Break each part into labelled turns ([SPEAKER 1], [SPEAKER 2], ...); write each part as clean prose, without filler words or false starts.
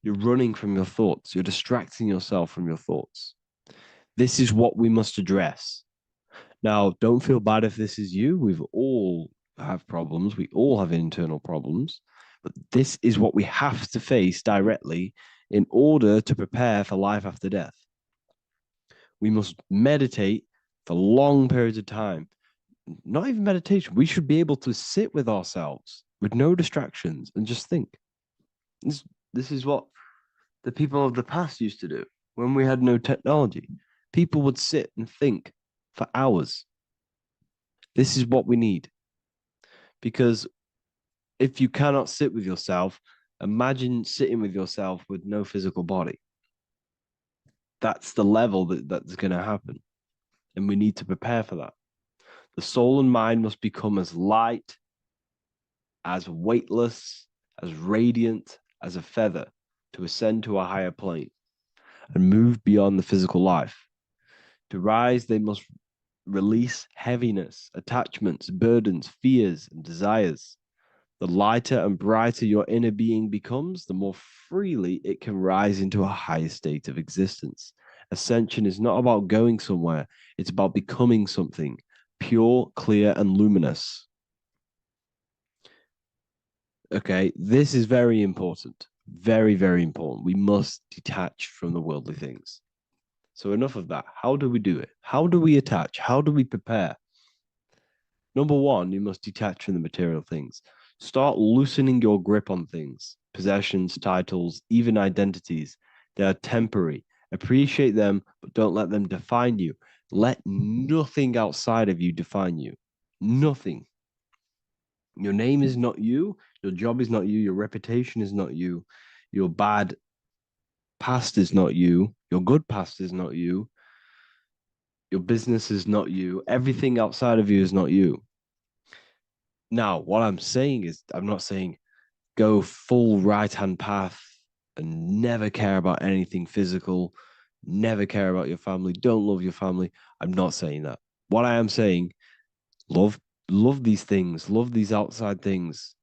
[SPEAKER 1] You're running from your thoughts. You're distracting yourself from your thoughts. This is what we must address. Now, don't feel bad if this is you. We've all have problems. We all have internal problems. But this is what we have to face directly in order to prepare for life after death. We must meditate for long periods of time. Not even meditation. We should be able to sit with ourselves with no distractions and just think. This, this is what the people of the past used to do when we had no technology. People would sit and think for hours. This is what we need. Because if you cannot sit with yourself, imagine sitting with yourself with no physical body. That's the level that's going to happen. And we need to prepare for that. The soul and mind must become as light, as weightless, as radiant as a feather to ascend to a higher plane and move beyond the physical life. To rise, they must release heaviness, attachments, burdens, fears, and desires. The lighter and brighter your inner being becomes, the more freely it can rise into a higher state of existence. Ascension is not about going somewhere, it's about becoming something pure, clear, and luminous. Okay, this is very important. Very, very important. We must detach from the worldly things. So, enough of that. How do we do it? How do we attach? How do we prepare? Number one, you must detach from the material things. Start loosening your grip on things, possessions, titles, even identities. They are temporary. Appreciate them, but don't let them define you. Let nothing outside of you define you. Nothing. Your name is not you. Your job is not you. Your reputation is not you. Your bad past is not you. Your good past is not you. Your business is not you. Everything outside of you is not you. Now, what I'm saying is, I'm not saying go full right hand path and never care about anything physical, never care about your family, don't love your family. I'm not saying that. What I am saying, love these things, love these outside things,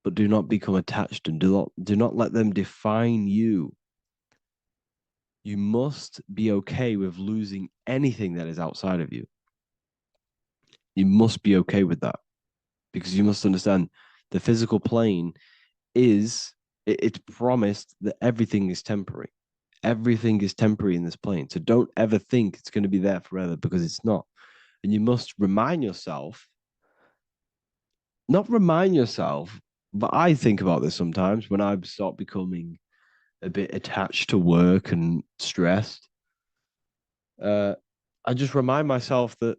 [SPEAKER 1] but do not become attached and do not let them define you. You must be okay with losing anything that is outside of you. You must be okay with that because you must understand the physical plane is it's promised that everything is temporary. Everything is temporary in this plane. So don't ever think it's going to be there forever because it's not. And you must remind yourself, not remind yourself, but I think about this sometimes when I start becoming a bit attached to work and stressed. Uh, I just remind myself that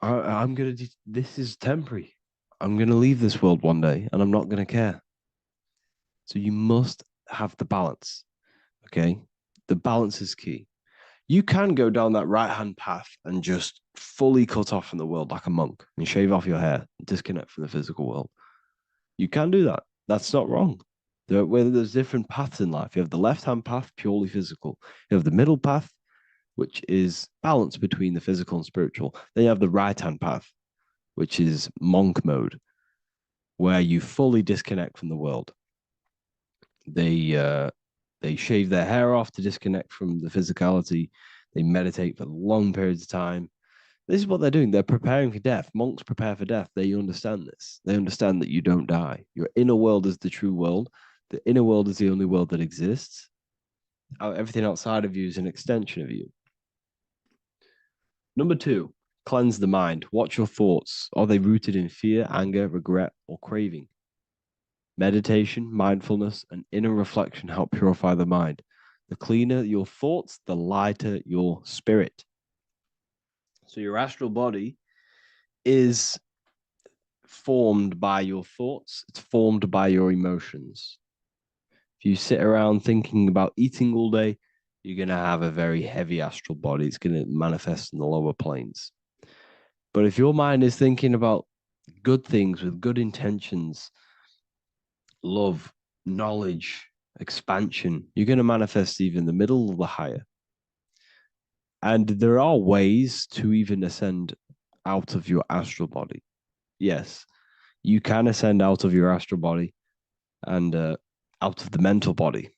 [SPEAKER 1] I'm going to, this is temporary. I'm going to leave this world one day and I'm not going to care. So you must have the balance. Okay. The balance is key. You can go down that right hand path and just fully cut off from the world like a monk and shave off your hair, disconnect from the physical world. You can do that. That's not wrong. There's different paths in life. You have the left hand path, purely physical. You have the middle path, which is balance between the physical and spiritual. Then you have the right hand path, which is monk mode, where you fully disconnect from the world. They shave their hair off to disconnect from the physicality. They meditate for long periods of time. This is what they're doing. They're preparing for death. Monks prepare for death. They understand this. They understand that you don't die. Your inner world is the true world. The inner world is the only world that exists. Everything outside of you is an extension of you. Number two, cleanse the mind. Watch your thoughts. Are they rooted in fear, anger, regret, or craving? Meditation, mindfulness, and inner reflection help purify the mind. The cleaner your thoughts, the lighter your spirit. So your astral body is formed by your thoughts, it's formed by your emotions. If you sit around thinking about eating all day, you're going to have a very heavy astral body. It's going to manifest in the lower planes. But if your mind is thinking about good things with good intentions, love, knowledge, expansion, you're going to manifest even the middle or the higher. And there are ways to even ascend out of your astral body. Yes, you can ascend out of your astral body and out of the mental body.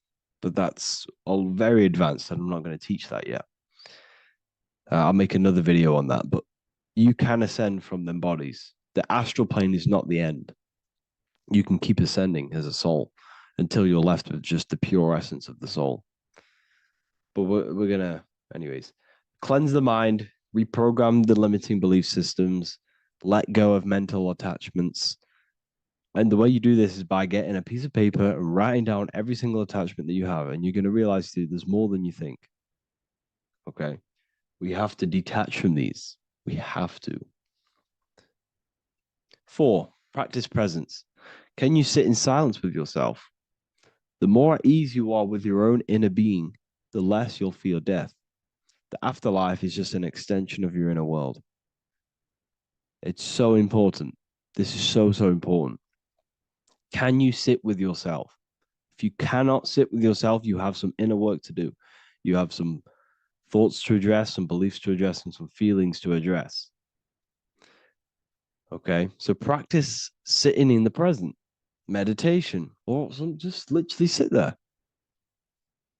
[SPEAKER 1] but that's all very advanced, and I'm not going to teach that yet. I'll make another video on that, but you can ascend from them bodies. The astral plane is not the end. You can keep ascending as a soul until you're left with just the pure essence of the soul. But we're going to, anyways, cleanse the mind, reprogram the limiting belief systems, let go of mental attachments. And the way you do this is by getting a piece of paper and writing down every single attachment that you have. And you're going to realize, dude, there's more than you think. Okay. We have to detach from these. We have to. 4, practice presence. Can you sit in silence with yourself? The more at ease you are with your own inner being, the less you'll feel death. The afterlife is just an extension of your inner world. It's so important. This is so, so important. Can you sit with yourself? If you cannot sit with yourself, you have some inner work to do. You have some thoughts to address, some beliefs to address, and some feelings to address. Okay, so practice sitting in the present, meditation, or just literally sit there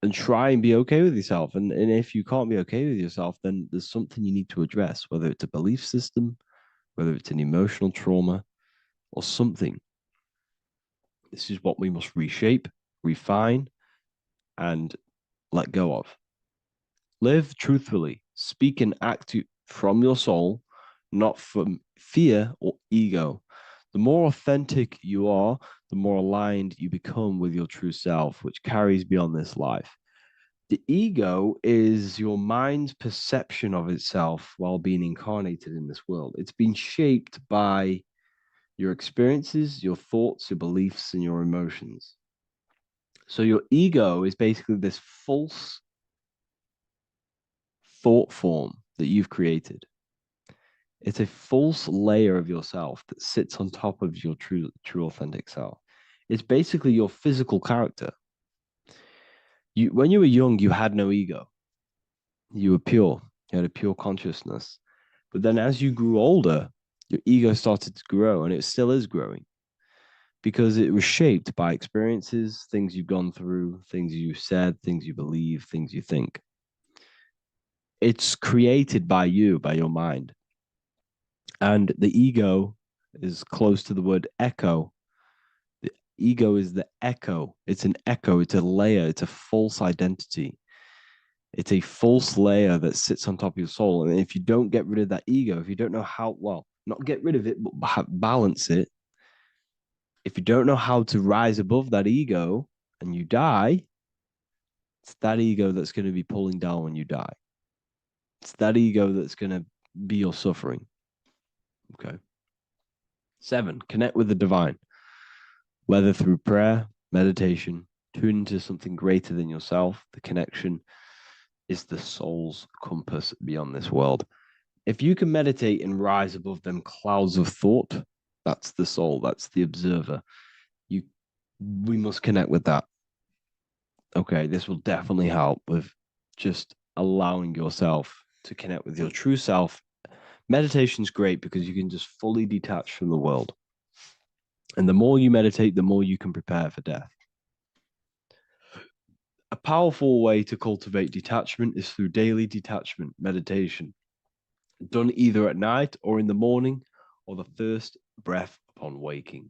[SPEAKER 1] and try and be okay with yourself. And if you can't be okay with yourself, then there's something you need to address, whether it's a belief system, whether it's an emotional trauma, or something. This is what we must reshape, refine, and let go of. Live truthfully, speak and act from your soul, not from fear or ego. The more authentic you are, the more aligned you become with your true self, which carries beyond this life. The ego is your mind's perception of itself while being incarnated in this world. It's been shaped by your experiences, your thoughts, your beliefs, and your emotions. So your ego is basically this false thought form that you've created. It's a false layer of yourself that sits on top of your true authentic self. It's basically your physical character. When you were young, you had no ego. You were pure. You had a pure consciousness. But then as you grew older, your ego started to grow, and it still is growing because it was shaped by experiences, things you've gone through, things you said, things you believe, things you think. It's created by you, by your mind. And the ego is close to the word echo. The ego is the echo. It's an echo. It's a layer. It's a false identity. It's a false layer that sits on top of your soul. And if you don't get rid of that ego, if you don't know how, well, not get rid of it, but balance it. If you don't know how to rise above that ego and you die, it's that ego that's going to be pulling down when you die. It's that ego that's going to be your suffering. Okay. 7, connect with the divine, whether through prayer, meditation, tune into something greater than yourself. The connection is the soul's compass beyond this world. If you can meditate and rise above them clouds of thought, that's the soul, that's the observer. We must connect with that. Okay, this will definitely help with just allowing yourself to connect with your true self. Meditation's great because you can just fully detach from the world. And the more you meditate, the more you can prepare for death. A powerful way to cultivate detachment is through daily detachment meditation, done either at night or in the morning or the first breath upon waking.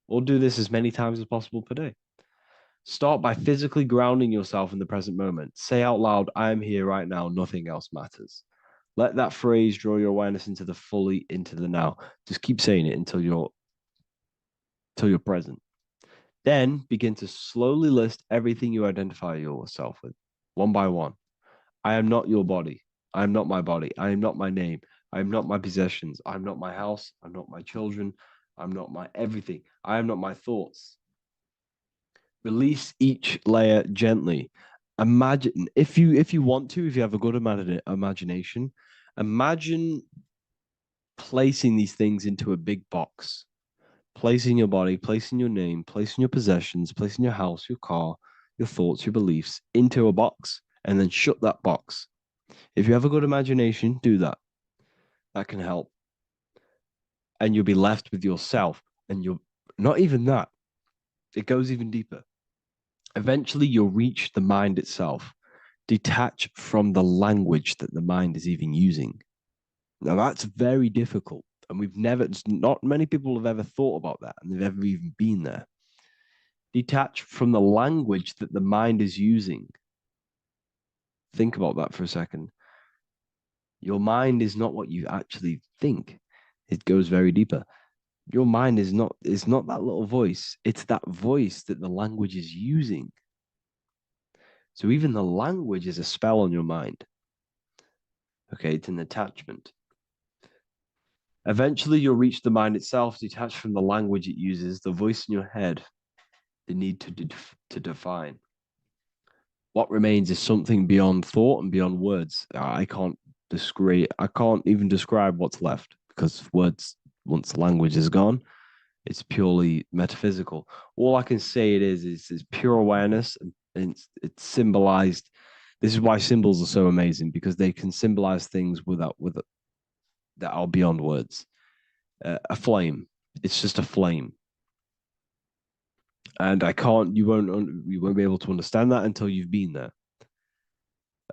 [SPEAKER 1] Or do this as many times as possible per day. Start by physically grounding yourself in the present moment. Say out loud, I am here right now, nothing else matters. Let that phrase draw your awareness into the now. Just keep saying it until you're present. Then begin to slowly list everything you identify yourself with, one by one. I am not your body. I am not my body. I am not my name. I am not my possessions. I am not my house. I'm not my children. I'm not my everything. I am not my thoughts. Release each layer gently. Imagine, if you want to, if you have a good imagination, imagine placing these things into a big box. Placing your body, placing your name, placing your possessions, placing your house, your car, your thoughts, your beliefs into a box, and then shut that box. If you have a good imagination, do that. That can help. And you'll be left with yourself. And you'll not even that. It goes even deeper. Eventually, you'll reach the mind itself. Detach from the language that the mind is even using. Now, that's very difficult. And not many people have ever thought about that, and they've ever even been there. Detach from the language that the mind is using. Think about that for a second. Your mind is not what you actually think. It goes very deeper. Your mind is not that little voice. It's that voice that the language is using. So even the language is a spell on your mind. Okay, it's an attachment. Eventually, you'll reach the mind itself, detached from the language it uses, the voice in your head, the need to define. What remains is something beyond thought and beyond words. I can't even describe what's left, because words, once the language is gone, it's purely metaphysical. All I can say it is pure awareness, and it's symbolized. This is why symbols are so amazing, because they can symbolize things that are beyond words. A flame, it's just a flame, and you won't be able to understand that until you've been there.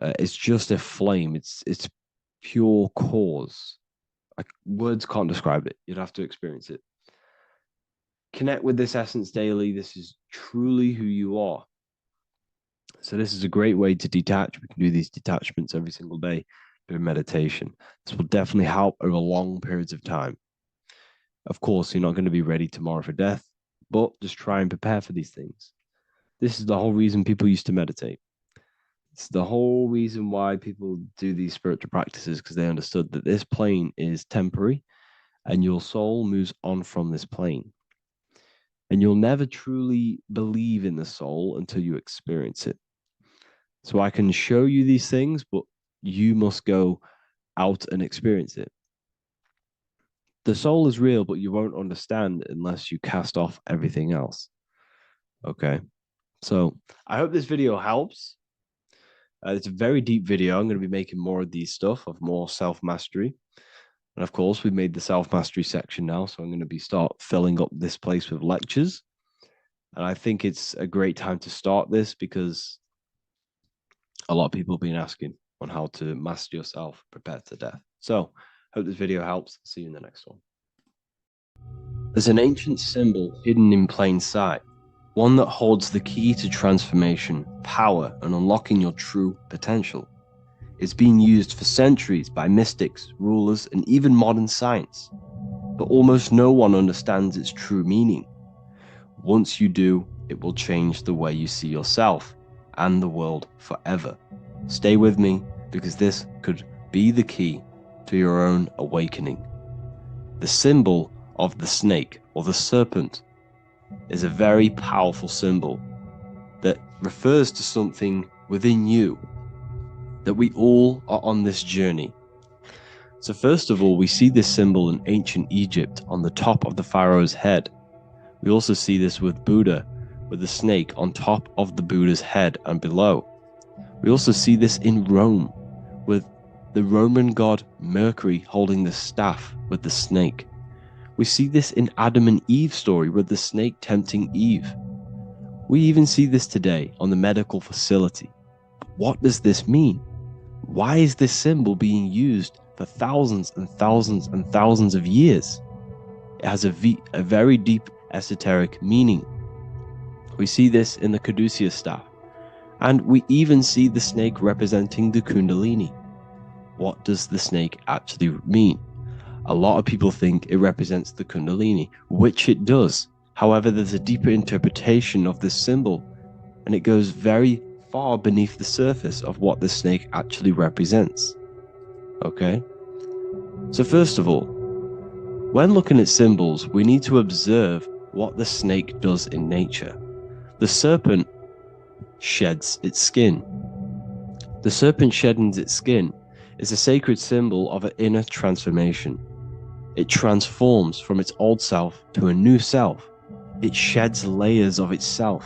[SPEAKER 1] It's just a flame. It's pure cause. Words can't describe it. You'd have to experience it. Connect with this essence daily. This is truly who you are. So this is a great way to detach. We can do these detachments every single day during meditation. This will definitely help over long periods of time. Of course, you're not going to be ready tomorrow for death, but just try and prepare for these things. This is the whole reason people used to meditate. It's the whole reason why people do these spiritual practices, because they understood that this plane is temporary and your soul moves on from this plane. And you'll never truly believe in the soul until you experience it. So I can show you these things, but you must go out and experience it. The soul is real, but you won't understand unless you cast off everything else. Okay. So I hope this video helps. It's a very deep video. I'm going to be making more of these stuff, of more self-mastery. And of course, we've made the self-mastery section now. So I'm going to start filling up this place with lectures. And I think it's a great time to start this, because a lot of people have been asking on how to master yourself, prepare to death. So hope this video helps. See you in the next one. There's an ancient symbol hidden in plain sight, one that holds the key to transformation, power, and unlocking your true potential. It's been used for centuries by mystics, rulers, and even modern science, but almost no one understands its true meaning. Once you do, it will change the way you see yourself and the world forever. Stay with me, because this could be the key to your own awakening. The symbol of the snake, or the serpent, is a very powerful symbol that refers to something within you, that we all are on this journey. So first of all, we see this symbol in ancient Egypt on the top of the pharaoh's head. We also see this with Buddha, with the snake on top of the Buddha's head and below. We also see this in Rome, with the Roman god Mercury holding the staff with the snake. We see this in Adam and Eve's story, with the snake tempting Eve. We even see this today on the medical facility. What does this mean? Why is this symbol being used for thousands and thousands and thousands of years? It has a very deep esoteric meaning. We see this in the Caduceus staff, and we even see the snake representing the Kundalini. What does the snake actually mean? A lot of people think it represents the Kundalini, which it does. However, there's a deeper interpretation of this symbol, and it goes very far beneath the surface of what the snake actually represents. Okay? So first of all, when looking at symbols, we need to observe what the snake does in nature. The serpent sheds its skin. The serpent shedding its skin is a sacred symbol of an inner transformation. It transforms from its old self to a new self. It sheds layers of itself.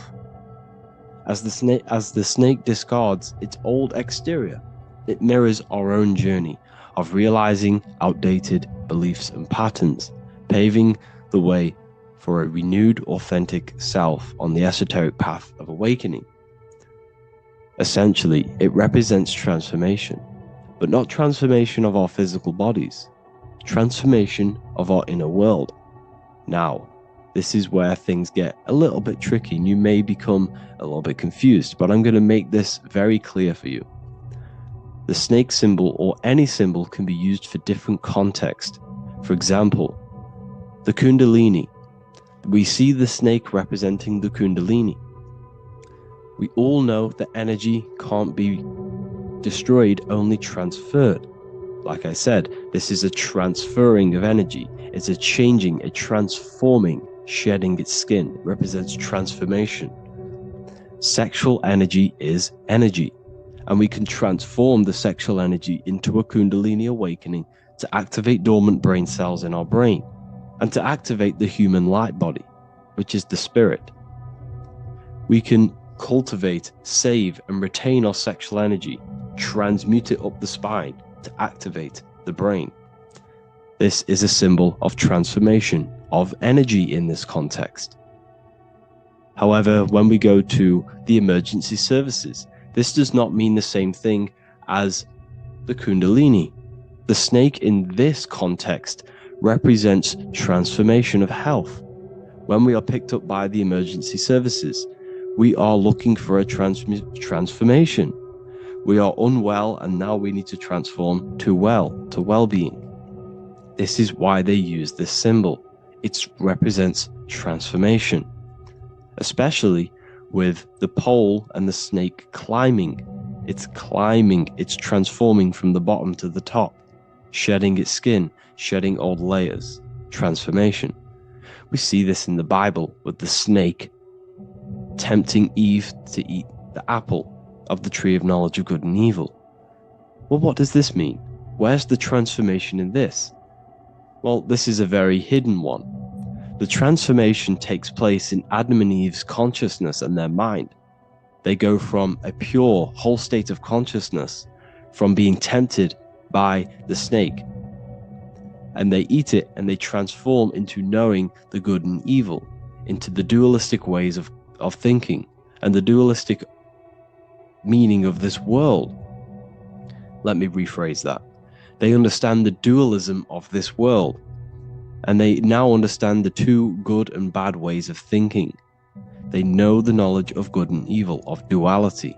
[SPEAKER 1] As the snake discards its old exterior, it mirrors our own journey of realizing outdated beliefs and patterns, paving the way for a renewed, authentic self on the esoteric path of awakening. Essentially, it represents transformation, but not transformation of our physical bodies, transformation of our inner world. Now, this is where things get a little bit tricky and you may become a little bit confused, but I'm going to make this very clear for you. The snake symbol or any symbol can be used for different context. For example, the Kundalini. We see the snake representing the Kundalini. We all know that energy can't be destroyed, only transferred. Like I said, this is a transferring of energy. It's a changing, a transforming, shedding its skin. It represents transformation. Sexual energy is energy, and we can transform the sexual energy into a Kundalini awakening to activate dormant brain cells in our brain and to activate the human light body, which is the spirit. We can cultivate, save, and retain our sexual energy, transmute it up the spine to activate the brain. This is a symbol of transformation, of energy in this context. However, when we go to the emergency services, this does not mean the same thing as the Kundalini. The snake in this context represents transformation of health. When we are picked up by the emergency services, we are looking for a transformation. We are unwell and now we need to transform to well-being. This is why they use this symbol. It represents transformation, especially with the pole and the snake climbing. It's climbing, it's transforming from the bottom to the top, shedding its skin, shedding old layers, transformation. We see this in the Bible with the snake tempting Eve to eat the apple of the tree of knowledge of good and evil. Well, what does this mean? Where's the transformation in this? Well, this is a very hidden one. The transformation takes place in Adam and Eve's consciousness and their mind. They go from a pure, whole state of consciousness, from being tempted by the snake, and they eat it and they transform into knowing the good and evil, into the dualistic ways of thinking and the dualistic meaning of this world. Let me rephrase that. They understand the dualism of this world, and they now understand the two good and bad ways of thinking. They know the knowledge of good and evil, of duality.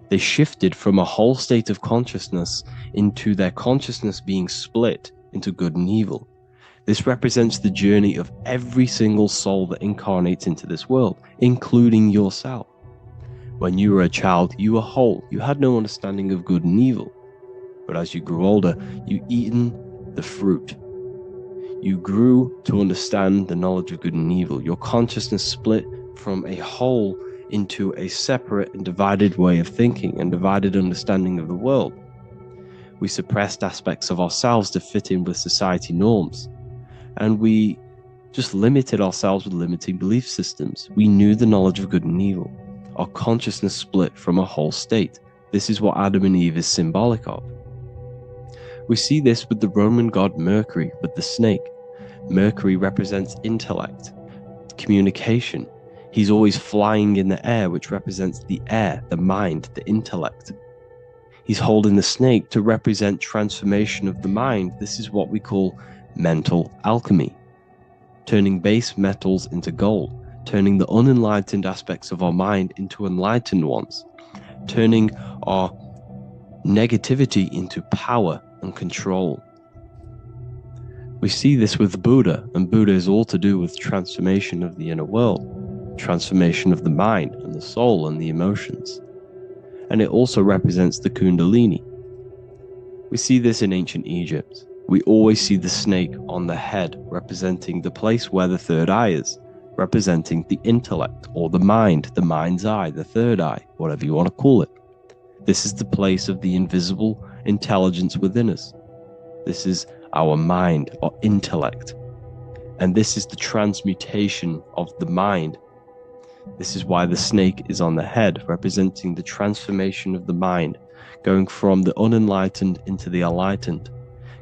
[SPEAKER 1] They shifted from a whole state of consciousness into their consciousness being split into good and evil. This represents the journey of every single soul that incarnates into this world, including yourself. When you were a child, you were whole. You had no understanding of good and evil. But as you grew older, you eaten the fruit. You grew to understand the knowledge of good and evil. Your consciousness split from a whole into a separate and divided way of thinking and divided understanding of the world. We suppressed aspects of ourselves to fit in with society norms. And we just limited ourselves with limiting belief systems. We knew the knowledge of good and evil. Our consciousness split from a whole state. This is what Adam and Eve is symbolic of. We see this with the Roman god Mercury, with the snake. Mercury represents intellect, communication. He's always flying in the air, which represents the air, the mind, the intellect. He's holding the snake to represent transformation of the mind. This is what we call mental alchemy, turning base metals into gold, turning the unenlightened aspects of our mind into enlightened ones, turning our negativity into power and control. We see this with Buddha, and Buddha is all to do with transformation of the inner world, transformation of the mind and the soul and the emotions. And it also represents the Kundalini. We see this in ancient Egypt. We always see the snake on the head, representing the place where the third eye is, representing the intellect or the mind, the mind's eye, the third eye, whatever you want to call it. This is the place of the invisible intelligence within us. This is our mind, or intellect. And this is the transmutation of the mind. This is why the snake is on the head, representing the transformation of the mind, going from the unenlightened into the enlightened,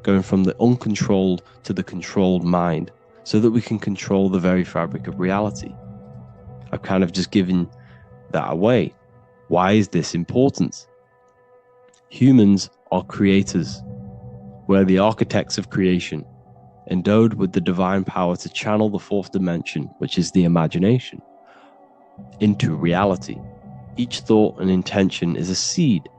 [SPEAKER 1] going from the uncontrolled to the controlled mind, so that we can control the very fabric of reality. I've kind of just given that away. Why is this important? Humans are creators. We're the architects of creation, endowed with the divine power to channel the fourth dimension, which is the imagination, into reality. Each thought and intention is a seed.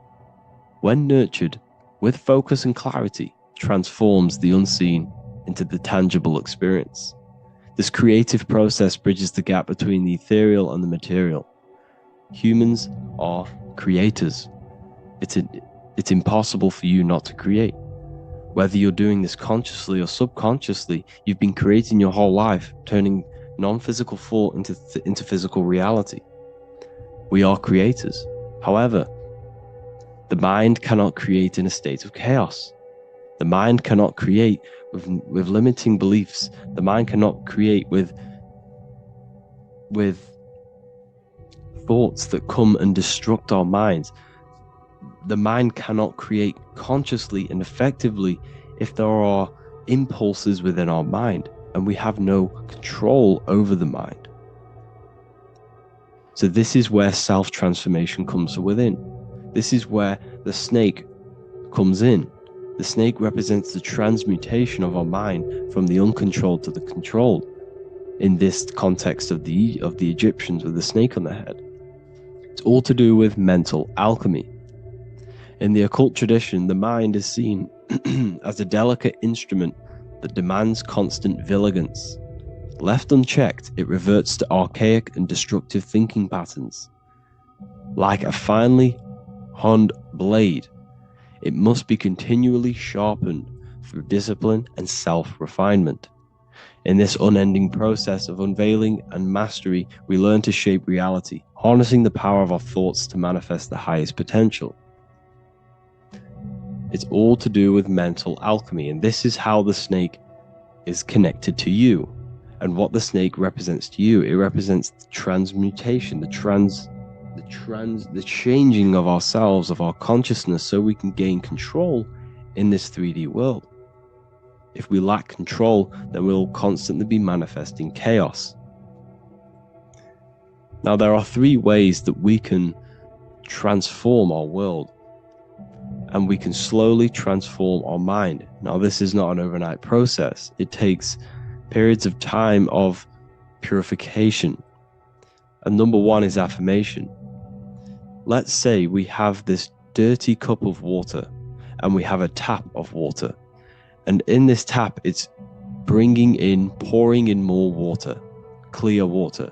[SPEAKER 1] When nurtured with focus and clarity, transforms the unseen into the tangible experience. This creative process bridges the gap between the ethereal and the material. Humans are creators. It's impossible for you not to create. Whether you're doing this consciously or subconsciously, you've been creating your whole life, turning non-physical thought into physical reality. We are creators. However, the mind cannot create in a state of chaos. The mind cannot create with limiting beliefs. The mind cannot create with thoughts that come and destruct our minds. The mind cannot create consciously and effectively if there are impulses within our mind and we have no control over the mind. So this is where self-transformation comes from within. This is where the snake comes in. The snake represents the transmutation of our mind from the uncontrolled to the controlled. In this context of the Egyptians with the snake on their head. It's all to do with mental alchemy. In the occult tradition, the mind is seen as a delicate instrument that demands constant vigilance. Left unchecked, it reverts to archaic and destructive thinking patterns. Like a finely honed blade, it must be continually sharpened through discipline and self-refinement. In this unending process of unveiling and mastery, we learn to shape reality, harnessing the power of our thoughts to manifest the highest potential. It's all to do with mental alchemy, and this is how the snake is connected to you and what the snake represents to you. It represents the transmutation, the changing of ourselves, of our consciousness, so we can gain control in this 3D world. If we lack control, then we'll constantly be manifesting chaos. Now, there are 3 ways that we can transform our world, and we can slowly transform our mind. Now, this is not an overnight process. It takes periods of time of purification. And number 1 is affirmation. Let's say we have this dirty cup of water, and we have a tap of water. And in this tap, it's pouring in more water, clear water.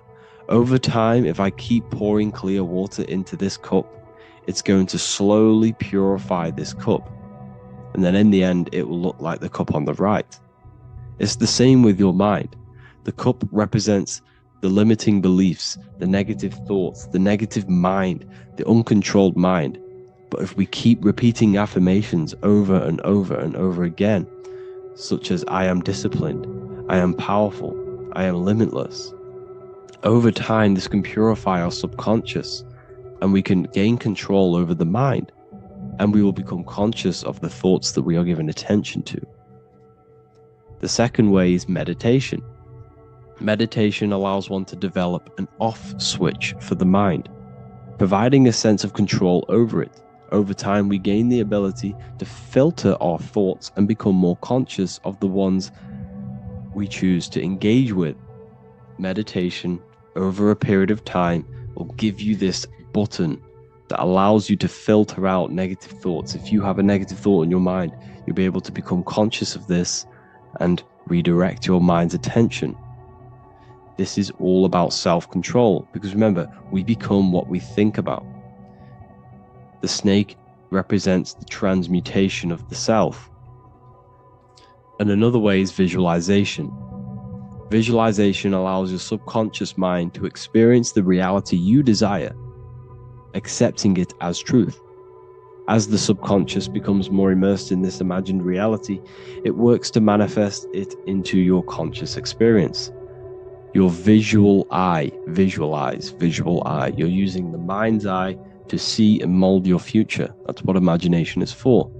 [SPEAKER 1] Over time, if I keep pouring clear water into this cup, it's going to slowly purify this cup. And then in the end, it will look like the cup on the right. It's the same with your mind. The cup represents the limiting beliefs, the negative thoughts, the negative mind, the uncontrolled mind. But if we keep repeating affirmations over and over and over again, such as I am disciplined, I am powerful, I am limitless, over time this can purify our subconscious and we can gain control over the mind, and we will become conscious of the thoughts that we are giving attention to. The second way is meditation. Meditation allows one to develop an off switch for the mind, providing a sense of control over it. Over time, we gain the ability to filter our thoughts and become more conscious of the ones we choose to engage with. Meditation, over a period of time, will give you this button that allows you to filter out negative thoughts. If you have a negative thought in your mind, you'll be able to become conscious of this and redirect your mind's attention. This is all about self-control, because remember, we become what we think about. The snake represents the transmutation of the self. And another way is visualization. Visualization allows your subconscious mind to experience the reality you desire, accepting it as truth. As the subconscious becomes more immersed in this imagined reality, it works to manifest it into your conscious experience. Your visual eye, visual eye. You're using the mind's eye to see and mold your future. That's what imagination is for,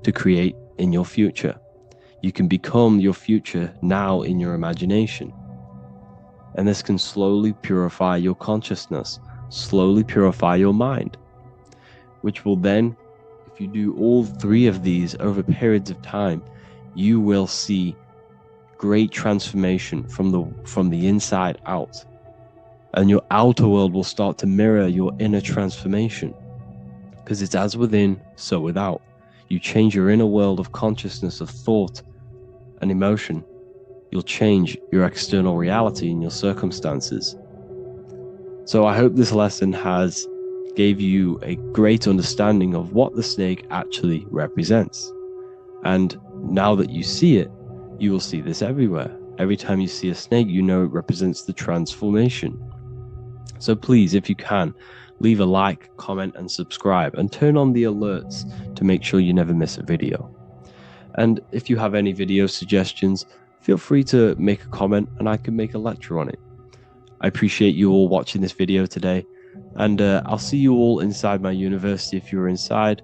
[SPEAKER 1] to create in your future. You can become your future now in your imagination. And this can slowly purify your consciousness, slowly purify your mind, which will then, if you do all three of these over periods of time, you will see great transformation from the inside out. And your outer world will start to mirror your inner transformation, because it's as within, so without. You change your inner world of consciousness, of thought and emotion, you'll change your external reality and your circumstances. So I hope this lesson has gave you a great understanding of what the snake actually represents. And now that you see it, you will see this everywhere. Every time you see a snake, you know it represents the transformation. So please, if you can, leave a like, comment, and subscribe, and turn on the alerts to make sure you never miss a video. And if you have any video suggestions, feel free to make a comment and I can make a lecture on it. I appreciate you all watching this video today, and I'll see you all inside my university if you're inside,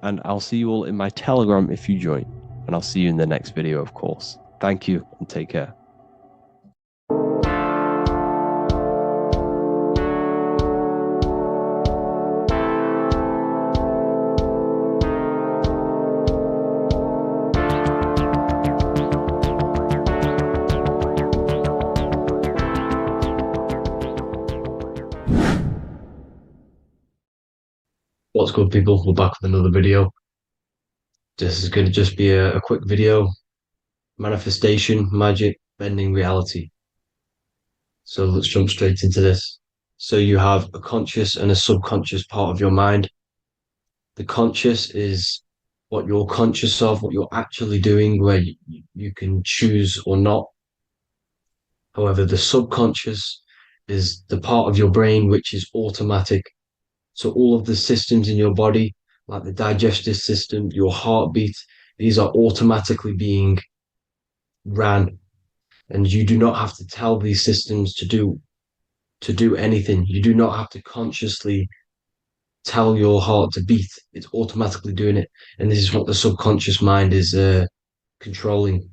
[SPEAKER 1] and I'll see you all in my Telegram if you join, and I'll see you in the next video, of course. Thank you and take care. What's good, people? We're back with another video. This is going to just be a quick video. Manifestation, magic, bending reality. So let's jump straight into this. So you have a conscious and a subconscious part of your mind. The conscious is what you're conscious of, what you're actually doing, where you can choose or not. However, the subconscious is the part of your brain which is automatic. So all of the systems in your body, like the digestive system, your heartbeat, these are automatically being ran. And you do not have to tell these systems to do anything. You do not have to consciously tell your heart to beat. It's automatically doing it. And this is what the subconscious mind is controlling.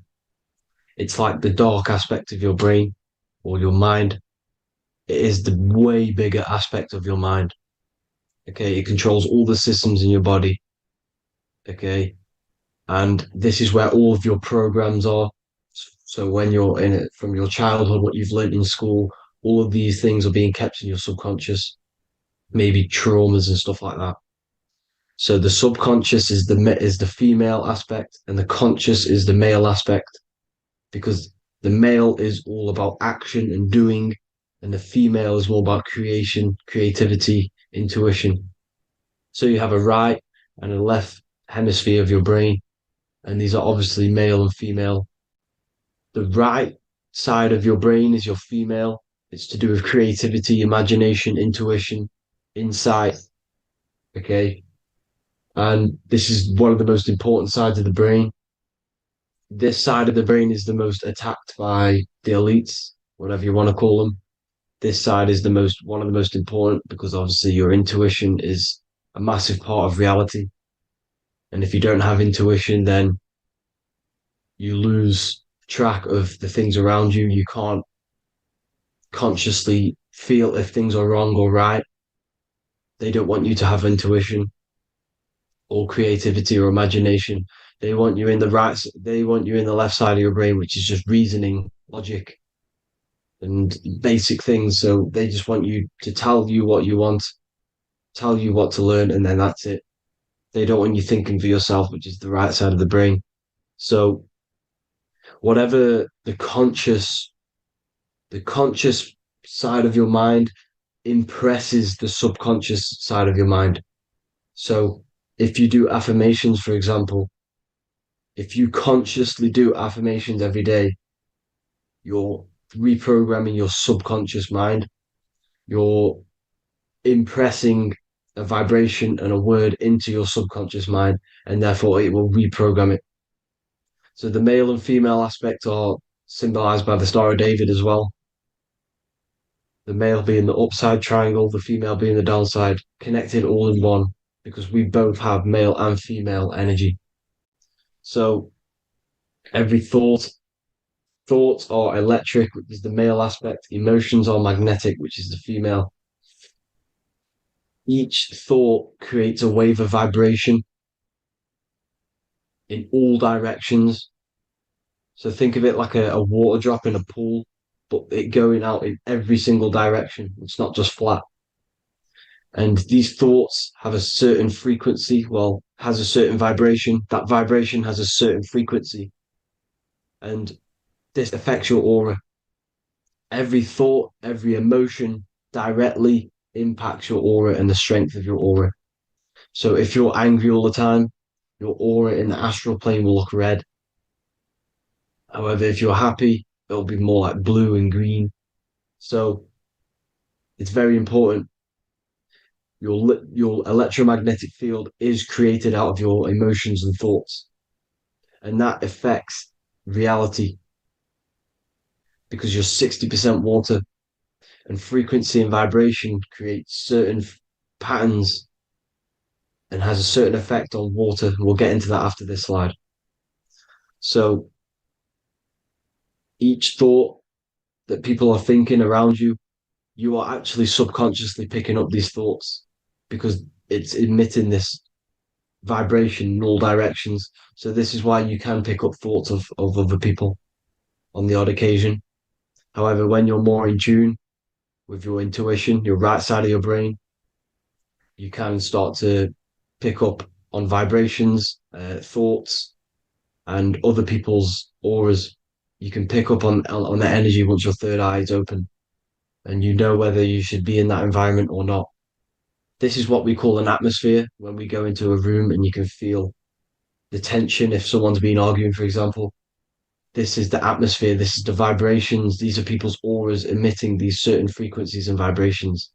[SPEAKER 1] It's like the dark aspect of your brain or your mind. It is the way bigger aspect of your mind. Okay, it controls all the systems in your body. Okay, and this is where all of your programs are. So when you're in it from your childhood, what you've learned in school, all of these things are being kept in your subconscious, maybe traumas and stuff like that. So the subconscious is the female aspect, and the conscious is the male aspect, because the male is all about action and doing, and the female is more about creation, creativity, intuition. So you have a right and a left hemisphere of your brain, and these are obviously male and female. The right side of your brain is your female. It's to do with creativity, imagination, intuition, insight. Okay. And this is one of the most important sides of the brain. This side of the brain is the most attacked by the elites, whatever you want to call them. This side is one of the most important, because obviously your intuition is a massive part of reality. And if you don't have intuition, then you lose track of the things around you. You can't consciously feel if things are wrong or right. They don't want you to have intuition or creativity or imagination. They want you in the left side of your brain, which is just reasoning, logic, and basic things. So they just want you to tell you what you want, tell you what to learn, and then that's it. They don't want you thinking for yourself, which is the right side of the brain. So whatever the conscious side of your mind impresses the subconscious side of your mind. So if you do affirmations, for example, if you consciously do affirmations every day, you're reprogramming your subconscious mind. You're impressing a vibration and a word into your subconscious mind, and therefore it will reprogram it. So the male and female aspect are symbolized by the Star of David as well. The male being the upside triangle, the female being the downside, connected all in one, because we both have male and female energy. So
[SPEAKER 2] Every thoughts are electric, which is the male aspect. Emotions are magnetic, which is the female. Each thought creates a wave of vibration in all directions. So think of it like a water drop in a pool, but it going out in every single direction. It's not just flat. And these thoughts have a certain frequency, well, has a certain vibration. That vibration has a certain frequency. And this affects your aura. Every thought, every emotion directly impacts your aura and the strength of your aura. So if you're angry all the time, your aura in the astral plane will look red. However, if you're happy, it'll be more like blue and green. So it's very important. Your electromagnetic field is created out of your emotions and thoughts, and that affects reality because you're 60% water, and frequency and vibration create certain patterns and has a certain effect on water. We'll get into that after this slide. So each thought that people are thinking around you, you are actually subconsciously picking up these thoughts because it's emitting this vibration in all directions. So this is why you can pick up thoughts of other people on the odd occasion. However, when you're more in tune with your intuition, your right side of your brain, you can start to pick up on vibrations, thoughts, and other people's auras. You can pick up on the energy once your third eye is open, and you know whether you should be in that environment or not. This is what we call an atmosphere when we go into a room and you can feel the tension if someone's been arguing, for example. This is the atmosphere, this is the vibrations, these are people's auras emitting these certain frequencies and vibrations.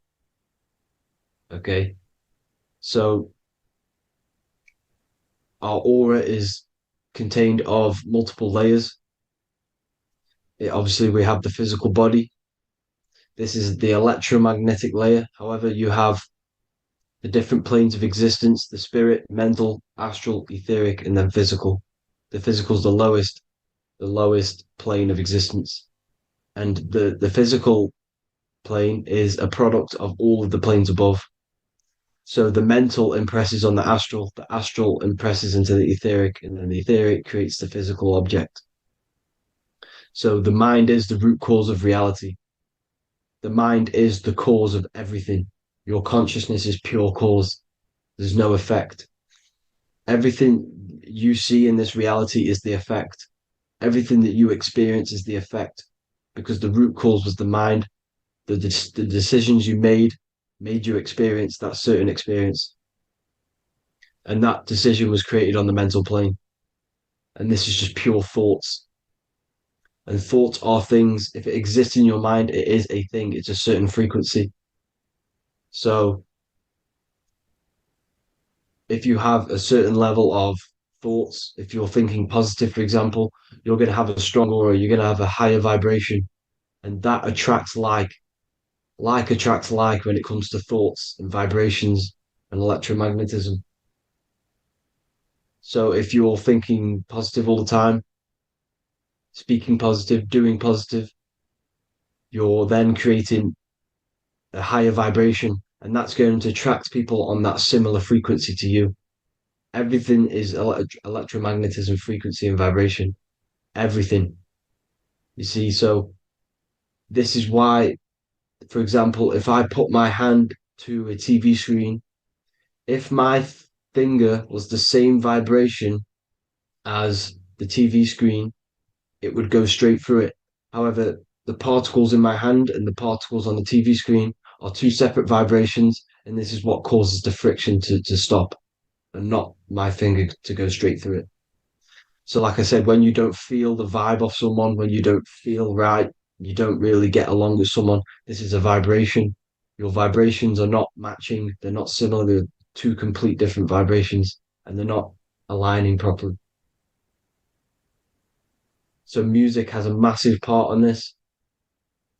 [SPEAKER 2] Okay. So our aura is contained of multiple layers. Obviously, we have the physical body. This is the electromagnetic layer. However, you have the different planes of existence, the spirit, mental, astral, etheric, and then physical. The physical is the lowest plane of existence. And the physical plane is a product of all of the planes above. So the mental impresses on the astral impresses into the etheric, and then the etheric creates the physical object. So the mind is the root cause of reality. The mind is the cause of everything. Your consciousness is pure cause. There's no effect. Everything you see in this reality is the effect. Everything that you experience is the effect because the root cause was the mind. The decisions you made you experience that certain experience. And that decision was created on the mental plane. And this is just pure thoughts. And thoughts are things. If it exists in your mind, it is a thing. It's a certain frequency. So if you have a certain level of thoughts, if you're thinking positive, for example, you're going to have a strong aura, you're going to have a higher vibration, and that attracts like. Like attracts like when it comes to thoughts and vibrations and electromagnetism. So if you're thinking positive all the time, speaking positive, doing positive, you're then creating a higher vibration, and that's going to attract people on that similar frequency to you. Everything is electromagnetism, frequency, and vibration. Everything. You see, so this is why, for example, if I put my hand to a TV screen, if my finger was the same vibration as the TV screen, it would go straight through it. However, the particles in my hand and the particles on the TV screen are two separate vibrations, and this is what causes the friction to stop and not my finger to go straight through it. So, like I said, when you don't feel the vibe of someone, when you don't feel right, you don't really get along with someone, this is a vibration. Your vibrations are not matching, they're not similar, they're two complete different vibrations, and they're not aligning properly. So, music has a massive part on this.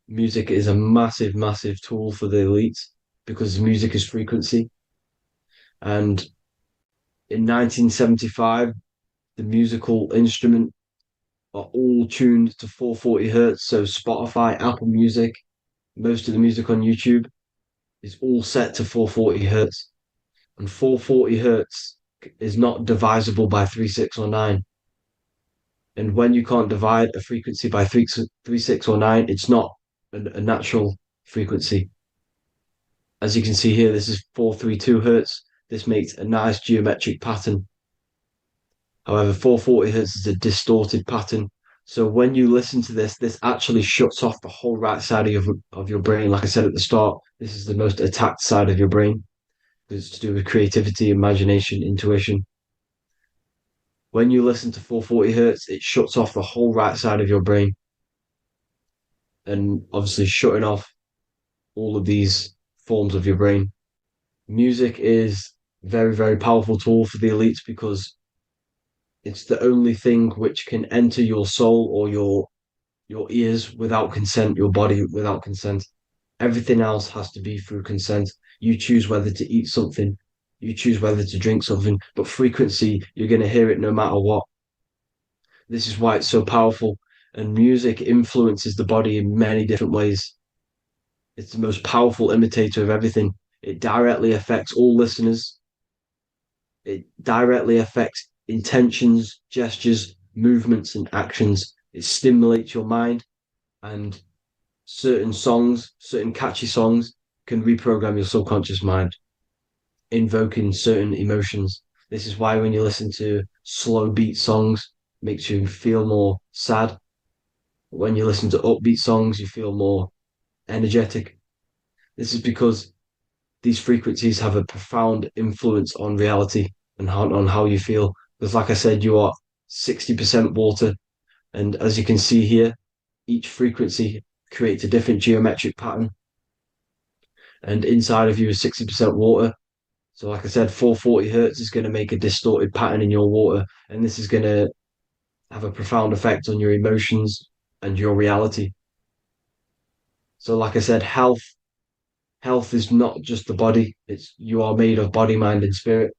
[SPEAKER 2] Music is a massive, massive tool for the elites because music is frequency. And in 1975, the musical instrument are all tuned to 440 hertz. So Spotify, Apple Music, most of the music on YouTube is all set to 440 hertz. And 440 hertz is not divisible by 3, 6, or 9. And when you can't divide a frequency by 3, 6, or 9, it's not a natural frequency. As you can see here, this is 432 hertz. This makes a nice geometric pattern. However, 440 hertz is a distorted pattern. So when you listen to this actually shuts off the whole right side of your brain. Like I said at the start, this is the most attacked side of your brain. It's to do with creativity, imagination, intuition. When you listen to 440 hertz, it shuts off the whole right side of your brain. And obviously shutting off all of these forms of your brain. Music is a very, very powerful tool for the elites because it's the only thing which can enter your soul or your ears without consent, your body without consent. Everything else has to be through consent. You choose whether to eat something, you choose whether to drink something, but frequency, you're going to hear it no matter what. This is why it's so powerful. And music influences the body in many different ways. It's the most powerful imitator of everything. It directly affects all listeners. It directly affects intentions, gestures, movements, and actions. It stimulates your mind, and certain songs, certain catchy songs, can reprogram your subconscious mind, invoking certain emotions. This is why when you listen to slow beat songs, it makes you feel more sad. When you listen to upbeat songs, you feel more energetic. This is because these frequencies have a profound influence on reality and on how you feel. Because, like I said, you are 60% water. And as you can see here, each frequency creates a different geometric pattern. And inside of you is 60% water. So, like I said, 440 hertz is going to make a distorted pattern in your water. And this is going to have a profound effect on your emotions and your reality. So, like I said, health is not just the body. It's you are made of body, mind, and spirit.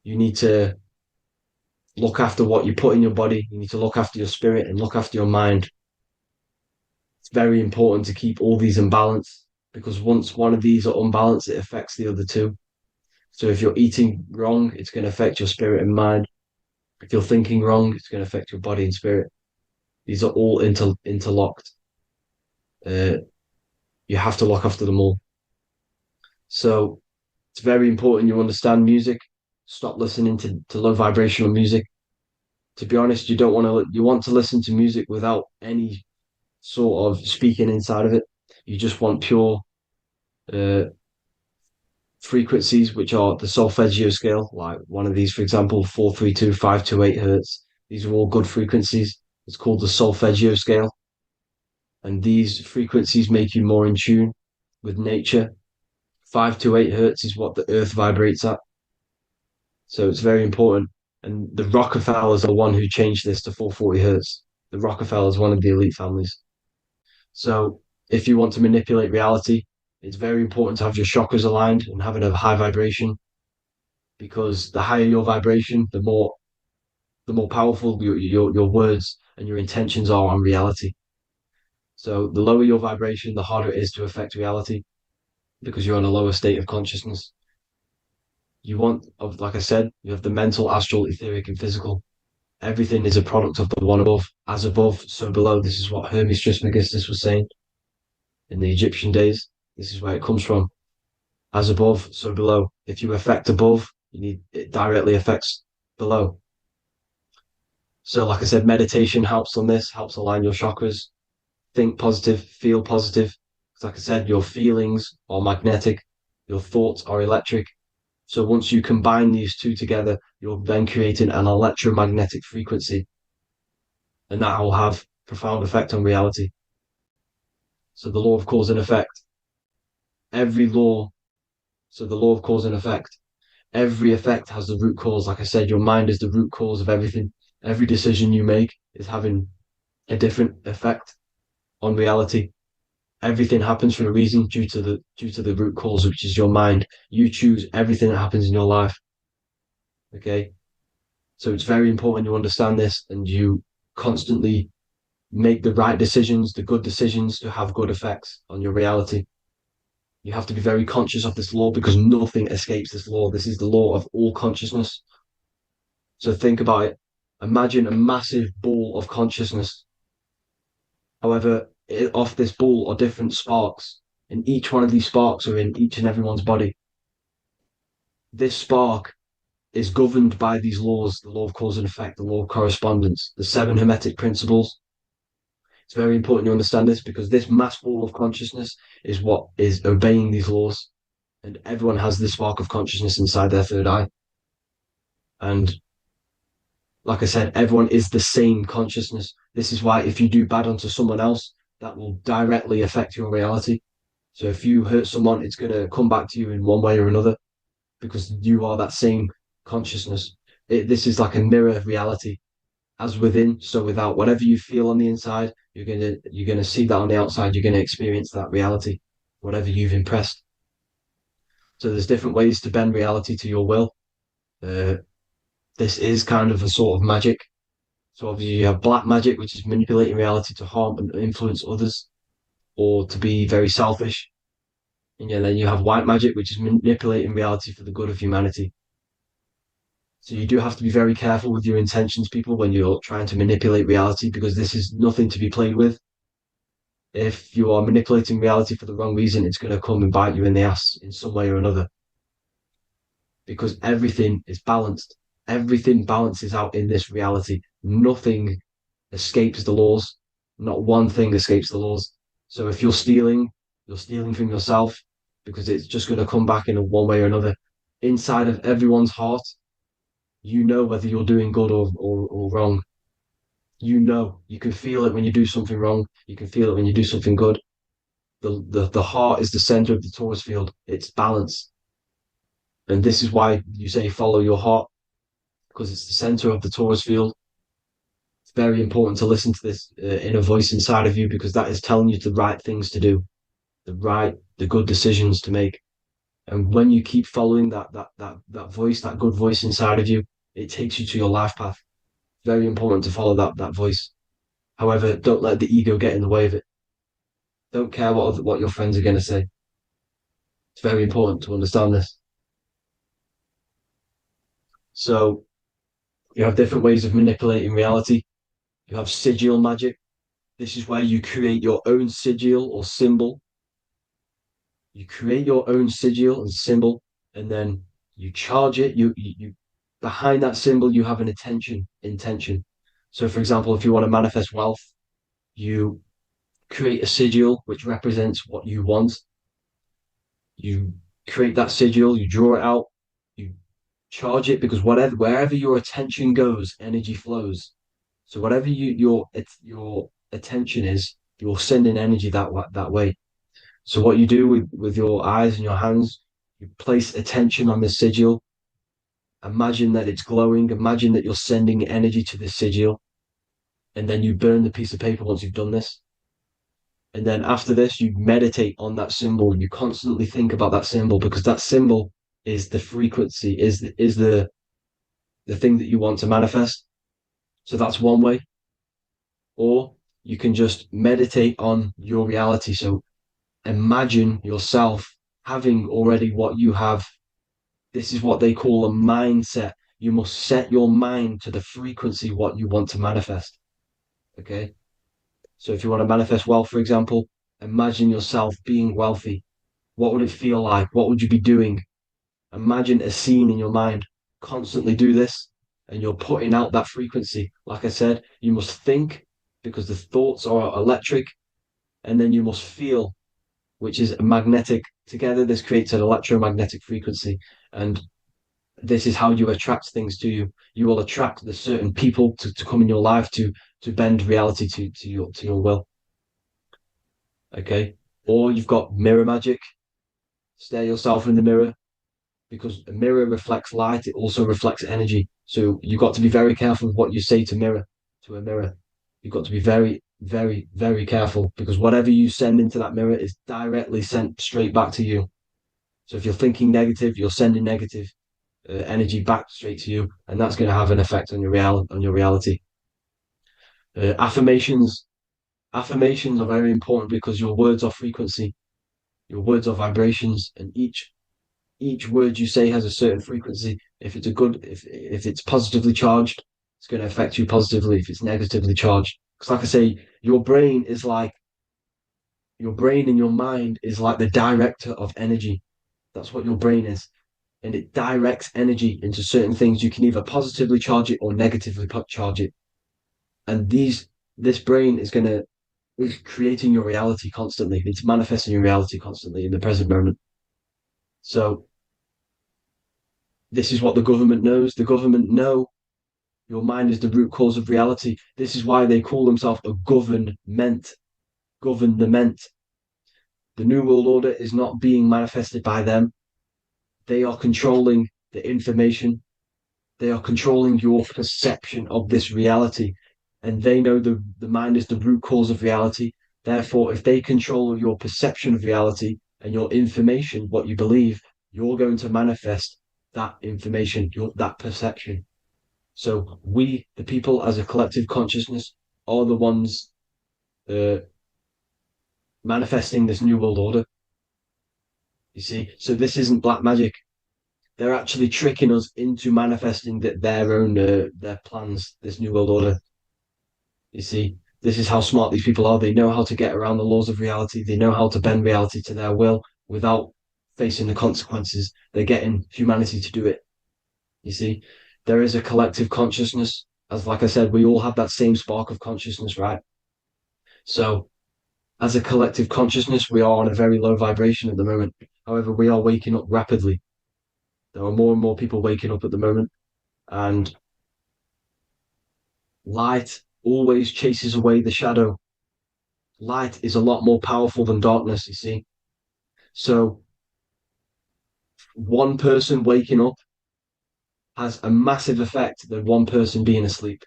[SPEAKER 2] You need to look after what you put in your body. You need to look after your spirit and look after your mind. It's very important to keep all these in balance because once one of these are unbalanced, it affects the other two. So if you're eating wrong, it's going to affect your spirit and mind. If you're thinking wrong, it's going to affect your body and spirit. These are all interlocked. You have to look after them all. So it's very important you understand music. Stop listening to low vibrational music. To be honest, you want to listen to music without any sort of speaking inside of it. You just want pure uh, frequencies, which are the solfeggio scale, like one of these, for example, 432, 528 hertz. These are all good frequencies. It's called the solfeggio scale. And these frequencies make you more in tune with nature. 528 hertz is what the earth vibrates at. So it's very important. And the Rockefellers are the one who changed this to 440 hertz. The Rockefellers, one of the elite families. So if you want to manipulate reality, it's very important to have your chakras aligned and having a high vibration because the higher your vibration, the more powerful your words and your intentions are on reality. So the lower your vibration, the harder it is to affect reality because you're on a lower state of consciousness. Like I said, you have the mental, astral, etheric, and physical. Everything is a product of the one above. As above, so below. This is what Hermes Trismegistus was saying in the Egyptian days. This is where it comes from. As above, so below. If you affect above, it directly affects below. So, like I said, meditation helps on this, helps align your chakras. Think positive, feel positive. Like I said, your feelings are magnetic, your thoughts are electric. So once you combine these two together, you're then creating an electromagnetic frequency, and that will have profound effect on reality. So the law of cause and effect. Every law, so the law of cause and effect. Every effect has the root cause. Like I said, your mind is the root cause of everything. Every decision you make is having a different effect on reality. Everything happens for a reason due to the root cause, which is your mind. You choose everything that happens in your life. Okay. So it's very important you understand this and you constantly make the right decisions, the good decisions to have good effects on your reality. You have to be very conscious of this law because nothing escapes this law. This is the law of all consciousness. So think about it. Imagine a massive ball of consciousness. However, off this ball are different sparks, and each one of these sparks are in each and everyone's body. This spark is governed by these laws, the law of cause and effect, the law of correspondence, the seven hermetic principles. It's very important you understand this because this mass ball of consciousness is what is obeying these laws. And everyone has this spark of consciousness inside their third eye. And like I said, everyone is the same consciousness. This is why if you do bad unto someone else, that will directly affect your reality. So if you hurt someone, it's going to come back to you in one way or another because you are that same consciousness. This is like a mirror reality. As within, so without. Whatever you feel on the inside, you're gonna see that on the outside. You're gonna experience that reality, whatever you've impressed. So there's different ways to bend reality to your will. This is kind of a sort of magic. So obviously you have black magic, which is manipulating reality to harm and influence others, or to be very selfish. And then you have white magic, which is manipulating reality for the good of humanity. So you do have to be very careful with your intentions, people, when you're trying to manipulate reality, because this is nothing to be played with. If you are manipulating reality for the wrong reason, it's going to come and bite you in the ass in some way or another. Because everything is balanced. Everything balances out in this reality. Nothing escapes the laws. Not one thing escapes the laws. So if you're stealing from yourself because it's just going to come back in one way or another. Inside of everyone's heart, you know whether you're doing good or wrong. You can feel it when you do something wrong. You can feel it when you do something good. The heart is the center of the torus field. It's balance. And this is why you say follow your heart, because it's the center of the torus field. It's very important to listen to this inner voice inside of you because that is telling you the right things to do, the good decisions to make. And when you keep following that voice, that good voice inside of you, it takes you to your life path. Very important to follow that voice. However, don't let the ego get in the way of it. Don't care what your friends are going to say. It's very important to understand this. So you have different ways of manipulating reality. You have sigil magic. This is where you create your own sigil or symbol. You create your own sigil and symbol, and then you charge it. You behind that symbol, you have an intention. So, for example, if you want to manifest wealth, you create a sigil which represents what you want. You create that sigil, you draw it out, you charge it because wherever your attention goes, energy flows. So whatever your attention is, you're sending energy that way. So what you do with your eyes and your hands, you place attention on the sigil. Imagine that it's glowing. Imagine that you're sending energy to the sigil, and then you burn the piece of paper once you've done this. And then after this, you meditate on that symbol. You constantly think about that symbol because that symbol is the frequency, is the thing that you want to manifest. So that's one way. Or you can just meditate on your reality. So imagine yourself having already what you have. This is what they call a mindset. You must set your mind to the frequency what you want to manifest. Okay. So if you want to manifest wealth, for example, imagine yourself being wealthy. What would it feel like? What would you be doing? Imagine a scene in your mind. Constantly do this, and you're putting out that frequency. Like I said, you must think because the thoughts are electric, and then you must feel, which is magnetic. Together, this creates an electromagnetic frequency, and this is how you attract things to you. You will attract the certain people to come in your life to bend reality to your will. Okay. Or you've got mirror magic. Stare yourself in the mirror because a mirror reflects light. It also reflects energy. So you've got to be very careful with what you say to a mirror. You've got to be very, very, very careful because whatever you send into that mirror is directly sent straight back to you. So if you're thinking negative, you're sending negative energy back straight to you, and that's going to have an effect on your reality. Affirmations. Affirmations are very important because your words are frequency, your words are vibrations, and each word you say has a certain frequency. If it's if it's positively charged, it's going to affect you positively. If it's negatively charged, because like I say, your brain and your mind is like the director of energy. That's what your brain is, and it directs energy into certain things. You can either positively charge it or negatively charge it, and this brain is creating your reality constantly. It's manifesting your reality constantly in the present moment. So this is what the government knows. The government know your mind is the root cause of reality. This is why they call themselves a government. Government. The New World Order is not being manifested by them. They are controlling the information. They are controlling your perception of this reality. And they know the mind is the root cause of reality. Therefore, if they control your perception of reality and your information, what you believe, you're going to manifest that information, that perception. So we, the people, as a collective consciousness, are the ones uh, manifesting this new world order. You see, so this isn't black magic. They're actually tricking us into manifesting their own their plans. This new world order. You see, this is how smart these people are. They know how to get around the laws of reality. They know how to bend reality to their will without facing the consequences. They're getting humanity to do it. You see, there is a collective consciousness. As like I said, we all have that same spark of consciousness, right? So as a collective consciousness, we are on a very low vibration at the moment. However, we are waking up rapidly. There are more and more people waking up at the moment, and light always chases away the shadow. Light is a lot more powerful than darkness, you see. So one person waking up has a massive effect than one person being asleep.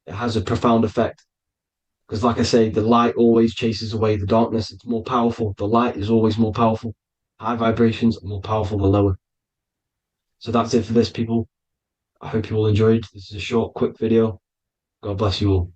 [SPEAKER 2] It has a profound effect. Because, like I say, the light always chases away the darkness. It's more powerful. The light is always more powerful. High vibrations are more powerful than lower. So that's it for this, people. I hope you all enjoyed. This is a short, quick video. God bless you all.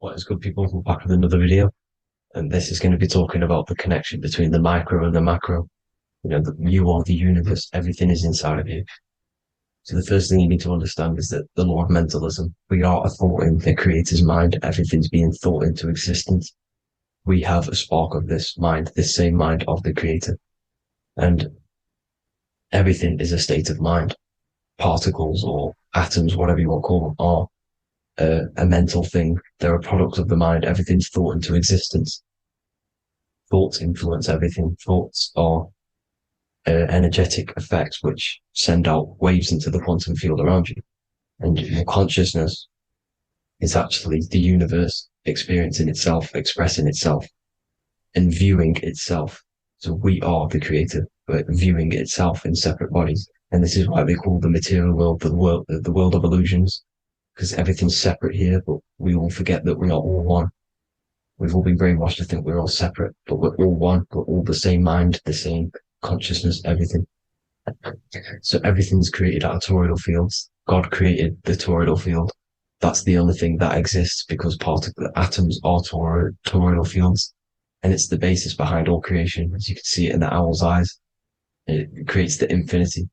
[SPEAKER 2] What is good, people? We're back with another video, and this is going to be talking about the connection between the micro and the macro. You know, you are the universe. Everything is inside of you. So the first thing you need to understand is that the law of mentalism, we are a thought in the creator's mind. Everything's being thought into existence. We have a spark of this mind, this same mind of the creator. And everything is a state of mind. Particles or atoms, whatever you want to call them, are a mental thing. They're a product of the mind. Everything's thought into existence. Thoughts influence everything. Thoughts are energetic effects which send out waves into the quantum field around you. And your consciousness is actually the universe experiencing itself, expressing itself, and viewing itself. So we are the creator, but viewing itself in separate bodies. And this is why they call the material world the world of illusions, because everything's separate here, but we all forget that we are all one. We've all been brainwashed to think we're all separate, but we're all one. We're all the same mind, the same consciousness, everything. So everything's created out of toroidal fields. God created the toroidal field. That's the only thing that exists because the atoms are toroidal fields. And it's the basis behind all creation. As you can see it in the owl's eyes, it creates the infinity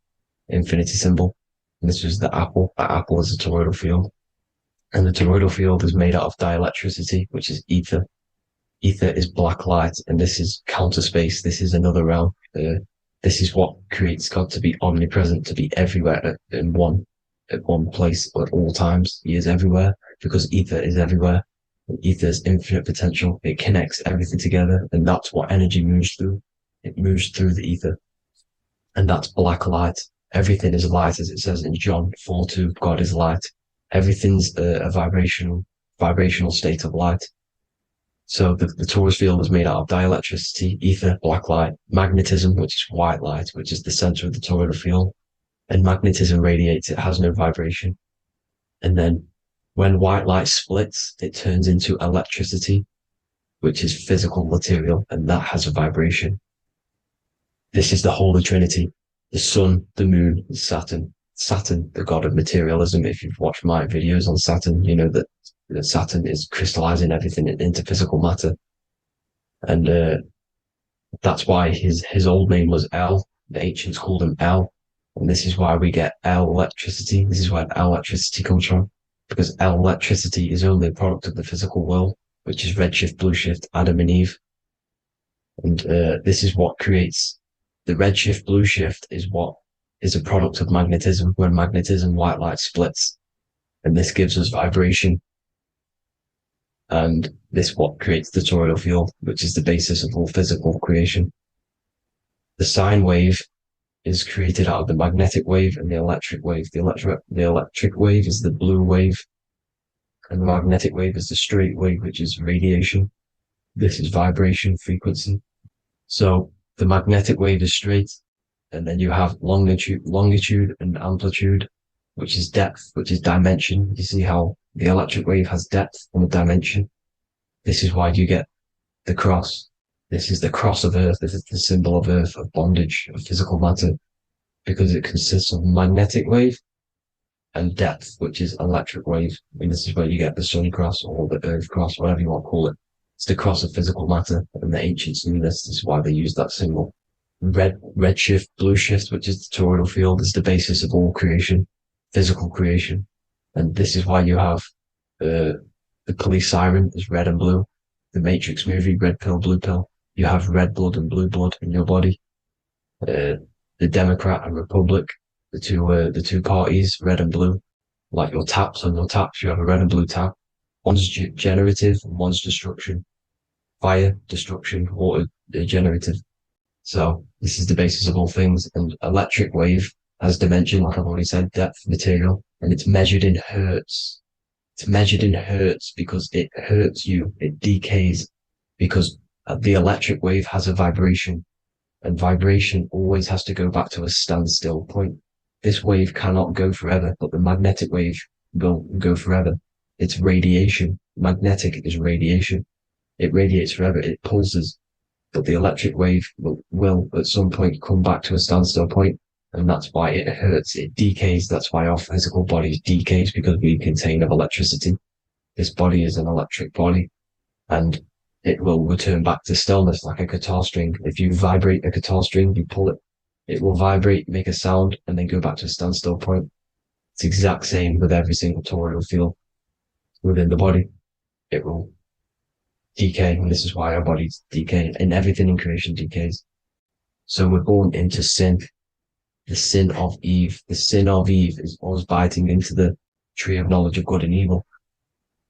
[SPEAKER 2] symbol. And this was the apple. That apple is a toroidal field. And the toroidal field is made out of dielectricity, which is ether. Ether is black light, and this is counter space. This is another realm. This is what creates God to be omnipresent, to be everywhere at one place at all times. He is everywhere because ether is everywhere. And ether is infinite potential. It connects everything together, and that's what energy moves through. It moves through the ether, and that's black light. Everything is light, as it says in John 4:2. God is light. Everything's a vibrational state of light. So the torus field is made out of dielectricity, ether, black light, magnetism, which is white light, which is the center of the toroidal field. And magnetism radiates, it has no vibration. And then when white light splits, it turns into electricity, which is physical material, and that has a vibration. This is the Holy Trinity, the sun, the moon, and Saturn. Saturn, the god of materialism. If you've watched my videos on Saturn, you know that Saturn is crystallizing everything into physical matter. And that's why his old name was El. The ancients called him El. And this is why we get L electricity. This is where L electricity comes from, because L electricity is only a product of the physical world, which is redshift, blueshift, Adam and Eve. And this is what creates the redshift, blueshift is what is a product of magnetism. When magnetism, white light splits, and this gives us vibration. And this what creates the toroidal field, which is the basis of all physical creation. The sine wave is created out of the magnetic wave and the electric wave. The electric wave is the blue wave, and the magnetic wave is the straight wave, which is radiation. This is vibration frequency. So the magnetic wave is straight, and then you have longitude and amplitude, which is depth, which is dimension. You see how the electric wave has depth and a dimension. This is why you get the cross. This is the cross of Earth. This is the symbol of Earth, of bondage, of physical matter, because it consists of magnetic wave and depth, which is electric wave. And this is where you get the sun cross or the Earth cross, whatever you want to call it. It's the cross of physical matter, and the ancients knew this. This is why they used that symbol. Redshift, blueshift, which is the toroidal field, is the basis of all creation, physical creation. And this is why you have the police siren is red and blue. The Matrix movie, red pill, blue pill. You have red blood and blue blood in your body. The Democrat and Republic, the two parties, red and blue. Like your taps on your taps, you have a red and blue tap. One's generative, one's destruction. Fire, destruction, water, generative. So this is the basis of all things. And electric wave has dimension, like I've already said, depth, material, and it's measured in hertz. It's measured in hertz because it hurts you. It decays because the electric wave has a vibration, and vibration always has to go back to a standstill point. This wave cannot go forever, but the magnetic wave will go forever. It's radiation. Magnetic is radiation. It radiates forever. It pulses, but the electric wave will at some point come back to a standstill point. And that's why it hurts. It decays. That's why our physical body decays, because we contain of electricity. This body is an electric body, and it will return back to stillness like a guitar string. If you vibrate a guitar string, you pull it, it will vibrate, make a sound, and then go back to a standstill point. It's the exact same with every single toroidal field within the body. It will decay, and this is why our bodies decay, and everything in creation decays. So we're born into sin. The sin of Eve. The sin of Eve is us biting into the tree of knowledge of good and evil,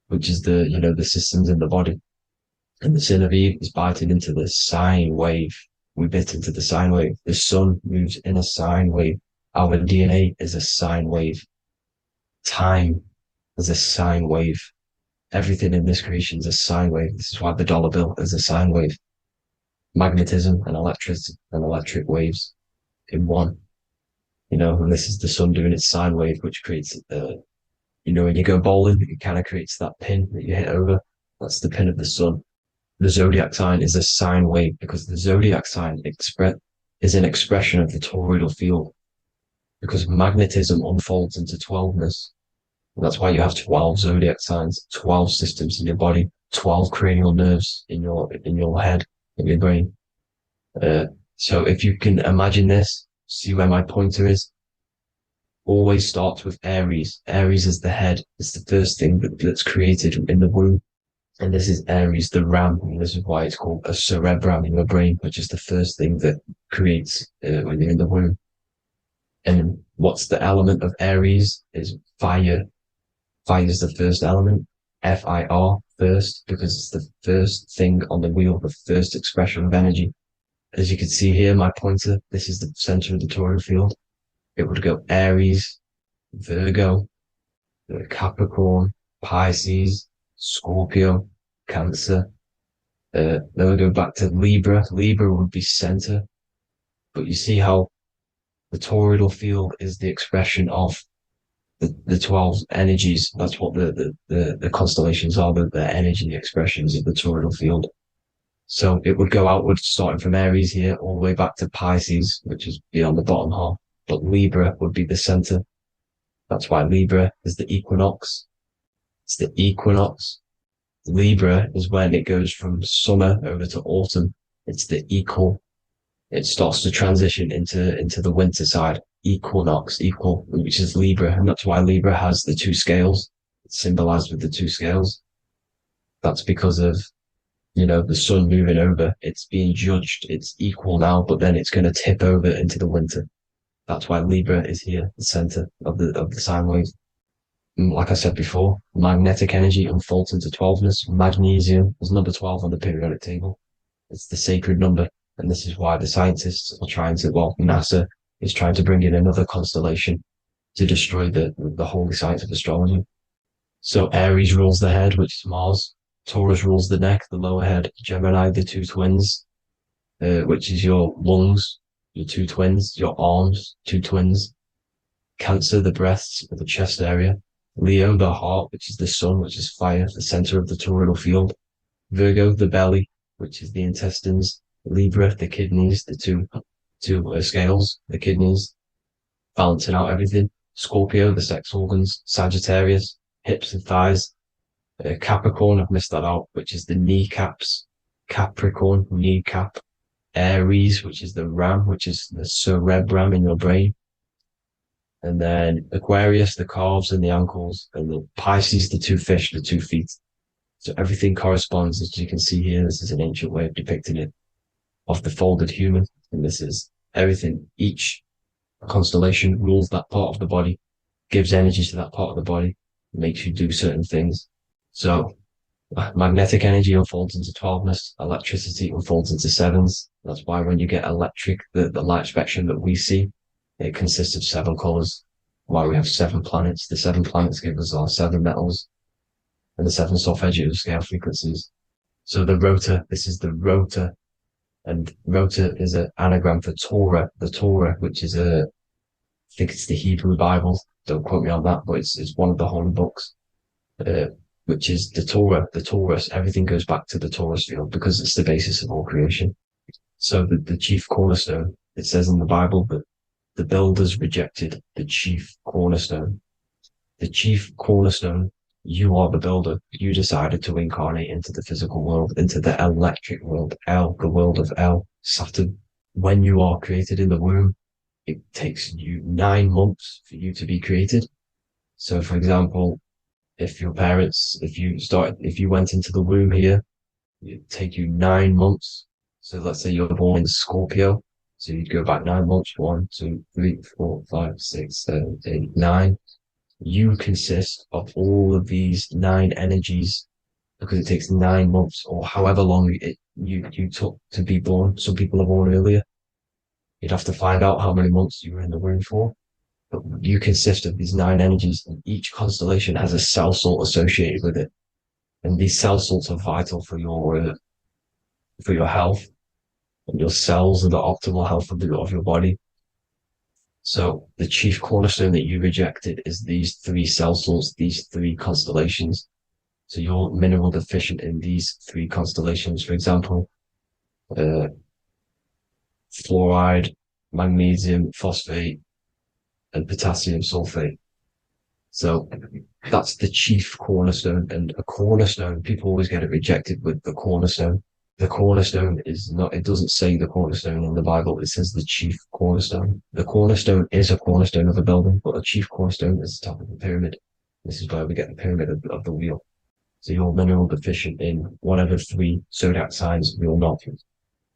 [SPEAKER 2] which is the systems in the body. And the sin of Eve is biting into the sine wave. We bit into the sine wave. The sun moves in a sine wave. Our DNA is a sine wave. Time is a sine wave. Everything in this creation is a sine wave. This is why the dollar bill is a sine wave. Magnetism and electricity and electric waves in one. And this is the sun doing its sine wave, which creates, when you go bowling, it kind of creates that pin that you hit over. That's the pin of the sun. The zodiac sign is a sine wave, because the zodiac sign is an expression of the toroidal field, because magnetism unfolds into 12ness. And that's why you have 12 zodiac signs, 12 systems in your body, 12 cranial nerves in your head, in your brain. So if you can imagine this, see where my pointer is. Always starts with Aries. Aries is the head. It's the first thing that's created in the womb. And this is Aries, the ram. And this is why it's called a cerebrum in your brain, which is the first thing that creates when you're in the womb. And what's the element of Aries is fire. Fire is the first element. Fire, first, because it's the first thing on the wheel, the first expression of energy. As you can see here, my pointer, this is the center of the toroidal field. it would go Aries, Virgo, Capricorn, Pisces, Scorpio, Cancer. Then we go back to Libra. Libra would be center, but you see how the toroidal field is the expression of the 12 energies. That's what the constellations are, the energy expressions of the toroidal field. So it would go outwards, starting from Aries here, all the way back to Pisces, which is beyond the bottom half. But Libra would be the center. That's why Libra is the equinox. It's the equinox. Libra is when it goes from summer over to autumn. It's the equal. It starts to transition into the winter side. Equinox, equal, which is Libra. And that's why Libra has the two scales. It's symbolized with the two scales. That's because of, the sun moving over. It's being judged. It's equal now, but then it's going to tip over into the winter. That's why Libra is here, the center of the sine waves. And like I said before, magnetic energy unfolds into 12ness. Magnesium is number 12 on the periodic table. It's the sacred number. And this is why the scientists are NASA is trying to bring in another constellation to destroy the holy science of astrology. So Aries rules the head, which is Mars. Taurus rules the neck, the lower head. Gemini, the two twins, which is your lungs, your two twins, your arms, two twins. Cancer, the breasts, the chest area. Leo, the heart, which is the sun, which is fire, the center of the toroidal field. Virgo, the belly, which is the intestines. Libra, the kidneys, the two scales, the kidneys, balancing out everything. Scorpio, the sex organs. Sagittarius, hips and thighs. Capricorn, I've missed that out, which is the kneecaps. Capricorn, kneecap. Aries, which is the ram, which is the cerebrum in your brain. And then Aquarius, the calves and the ankles. And the Pisces, the two fish, the 2 feet. So everything corresponds, as you can see here. This is an ancient way of depicting it, of the folded human. And this is everything. Each constellation rules that part of the body, gives energy to that part of the body, makes you do certain things. So magnetic energy unfolds into 12ness, electricity unfolds into 7s. That's why when you get electric, the light spectrum that we see, it consists of 7 colors. Why we have 7 planets. The 7 planets give us our 7 metals and the 7 solfeggio scale frequencies. So the rotor, this is the rotor, and rotor is an anagram for Torah, the Torah, which is I think it's the Hebrew Bible. Don't quote me on that, but it's one of the holy books. Which is the Torah, the Taurus. Everything goes back to the Taurus field because it's the basis of all creation. So the chief cornerstone, it says in the Bible that the builders rejected the chief cornerstone. The chief cornerstone, you are the builder. You decided to incarnate into the physical world, into the electric world, El, the world of El, Saturn. When you are created in the womb, it takes you 9 months for you to be created. So for example, if your parents, if you went into the womb here, it'd take you 9 months. So let's say you're born in Scorpio. So you'd go back 9 months, 1, 2, 3, 4, 5, 6, 7, 8, 9. You consist of all of these 9 energies because it takes 9 months or however long you took to be born. Some people are born earlier. You'd have to find out how many months you were in the womb for. But you consist of these 9 energies, and each constellation has a cell salt associated with it. And these cell salts are vital for your health, and your cells and the optimal health of your body. So the chief cornerstone that you rejected is these 3 cell salts, these 3 constellations. So you're mineral deficient in these 3 constellations. For example, fluoride, magnesium, phosphate, and potassium sulfate. So that's the chief cornerstone. And a cornerstone, people always get it rejected with the cornerstone. The cornerstone is not, it doesn't say the cornerstone in the Bible. It says the chief cornerstone. The cornerstone is a cornerstone of a building, but a chief cornerstone is the top of the pyramid. This is where we get the pyramid of the wheel. So you're mineral deficient in whatever 3 zodiac signs you're not.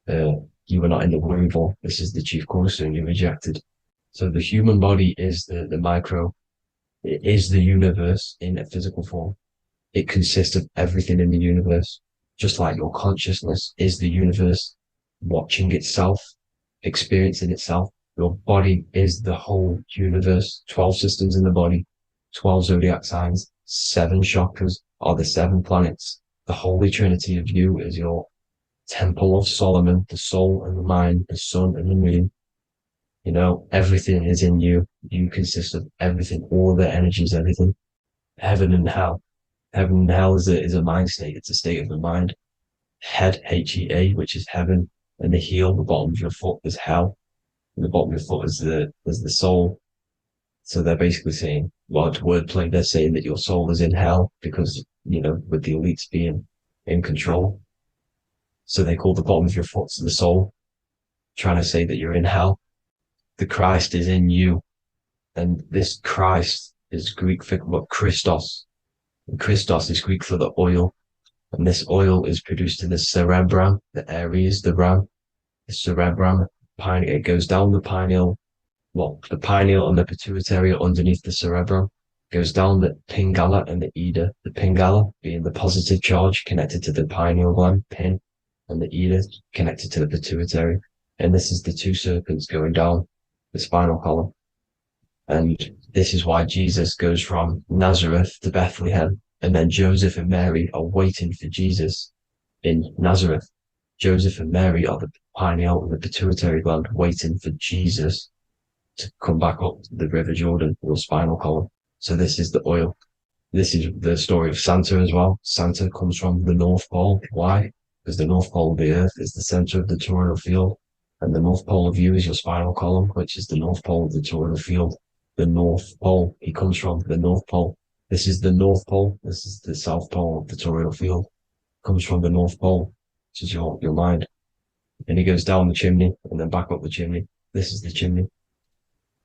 [SPEAKER 2] You were not in the womb for. This is the chief cornerstone you rejected. So the human body is the micro. It is the universe in a physical form. It consists of everything in the universe, just like your consciousness is the universe watching itself, experiencing itself. Your body is the whole universe. 12 systems in the body, 12 zodiac signs, 7 chakras are the 7 planets. The Holy Trinity of you is your Temple of Solomon, the soul and the mind, the sun and the moon. You know, everything is in you. You consist of everything, all the energies, everything. Heaven and hell. Heaven and hell is a mind state. It's a state of the mind. Head, H-E-A, which is heaven, and the heel, the bottom of your foot, is hell. And the bottom of your foot is the soul. So they're basically saying, well, it's wordplay. They're saying that your soul is in hell because, you know, with the elites being in control. So they call the bottom of your foot the soul, trying to say that you're in hell. The Christ is in you. And this Christ is Greek for what Christos. And Christos is Greek for the oil. And this oil is produced in the cerebrum, the Aries, the ram, the cerebrum. It goes down the pineal. Well, the pineal and the pituitary are underneath the cerebrum. Goes down the pingala and the ida. The pingala being the positive charge connected to the pineal gland, pin, and the ida connected to the pituitary. And this is the 2 serpents going down the spinal column. And this is why Jesus goes from Nazareth to Bethlehem, and then Joseph and Mary are waiting for Jesus in Nazareth. Joseph and Mary are the pineal and the pituitary gland waiting for Jesus to come back up the River Jordan, your spinal column. So this is the oil. This is the story of Santa as well. Santa comes from the North Pole. Why? Because the North Pole of the Earth is the center of the toroidal field, and the North Pole of you is your spinal column, which is the North Pole of the toroidal field. The North Pole, he comes from the North Pole. This is the North Pole. This is the South Pole of the toroidal field. Comes from the North Pole, which is your mind. And he goes down the chimney and then back up the chimney. This is the chimney.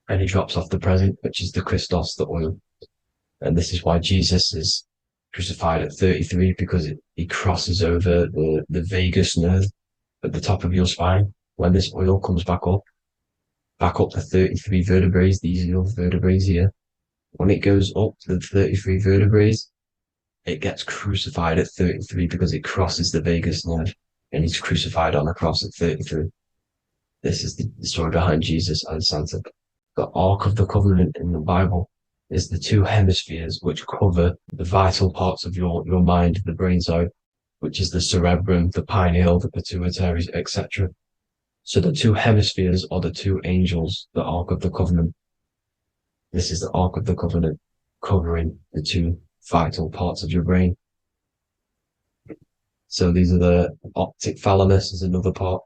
[SPEAKER 2] And he drops off the present, which is the Christos, the oil. And this is why Jesus is crucified at 33, because he crosses over the vagus nerve at the top of your spine. When this oil comes back up the 33 vertebrae, these are your vertebrae here. When it goes up to the 33 vertebrae, it gets crucified at 33 because it crosses the vagus nerve, and he's crucified on the cross at 33. This is the story behind Jesus and Santa. The Ark of the Covenant in the Bible is the 2 hemispheres which cover the vital parts of your mind, the brain side, which is the cerebrum, the pineal, the pituitary, etc. So the 2 hemispheres are the 2 angels, the Ark of the Covenant. This is the Ark of the Covenant covering the 2 vital parts of your brain. So these are the optic thalamus is another part,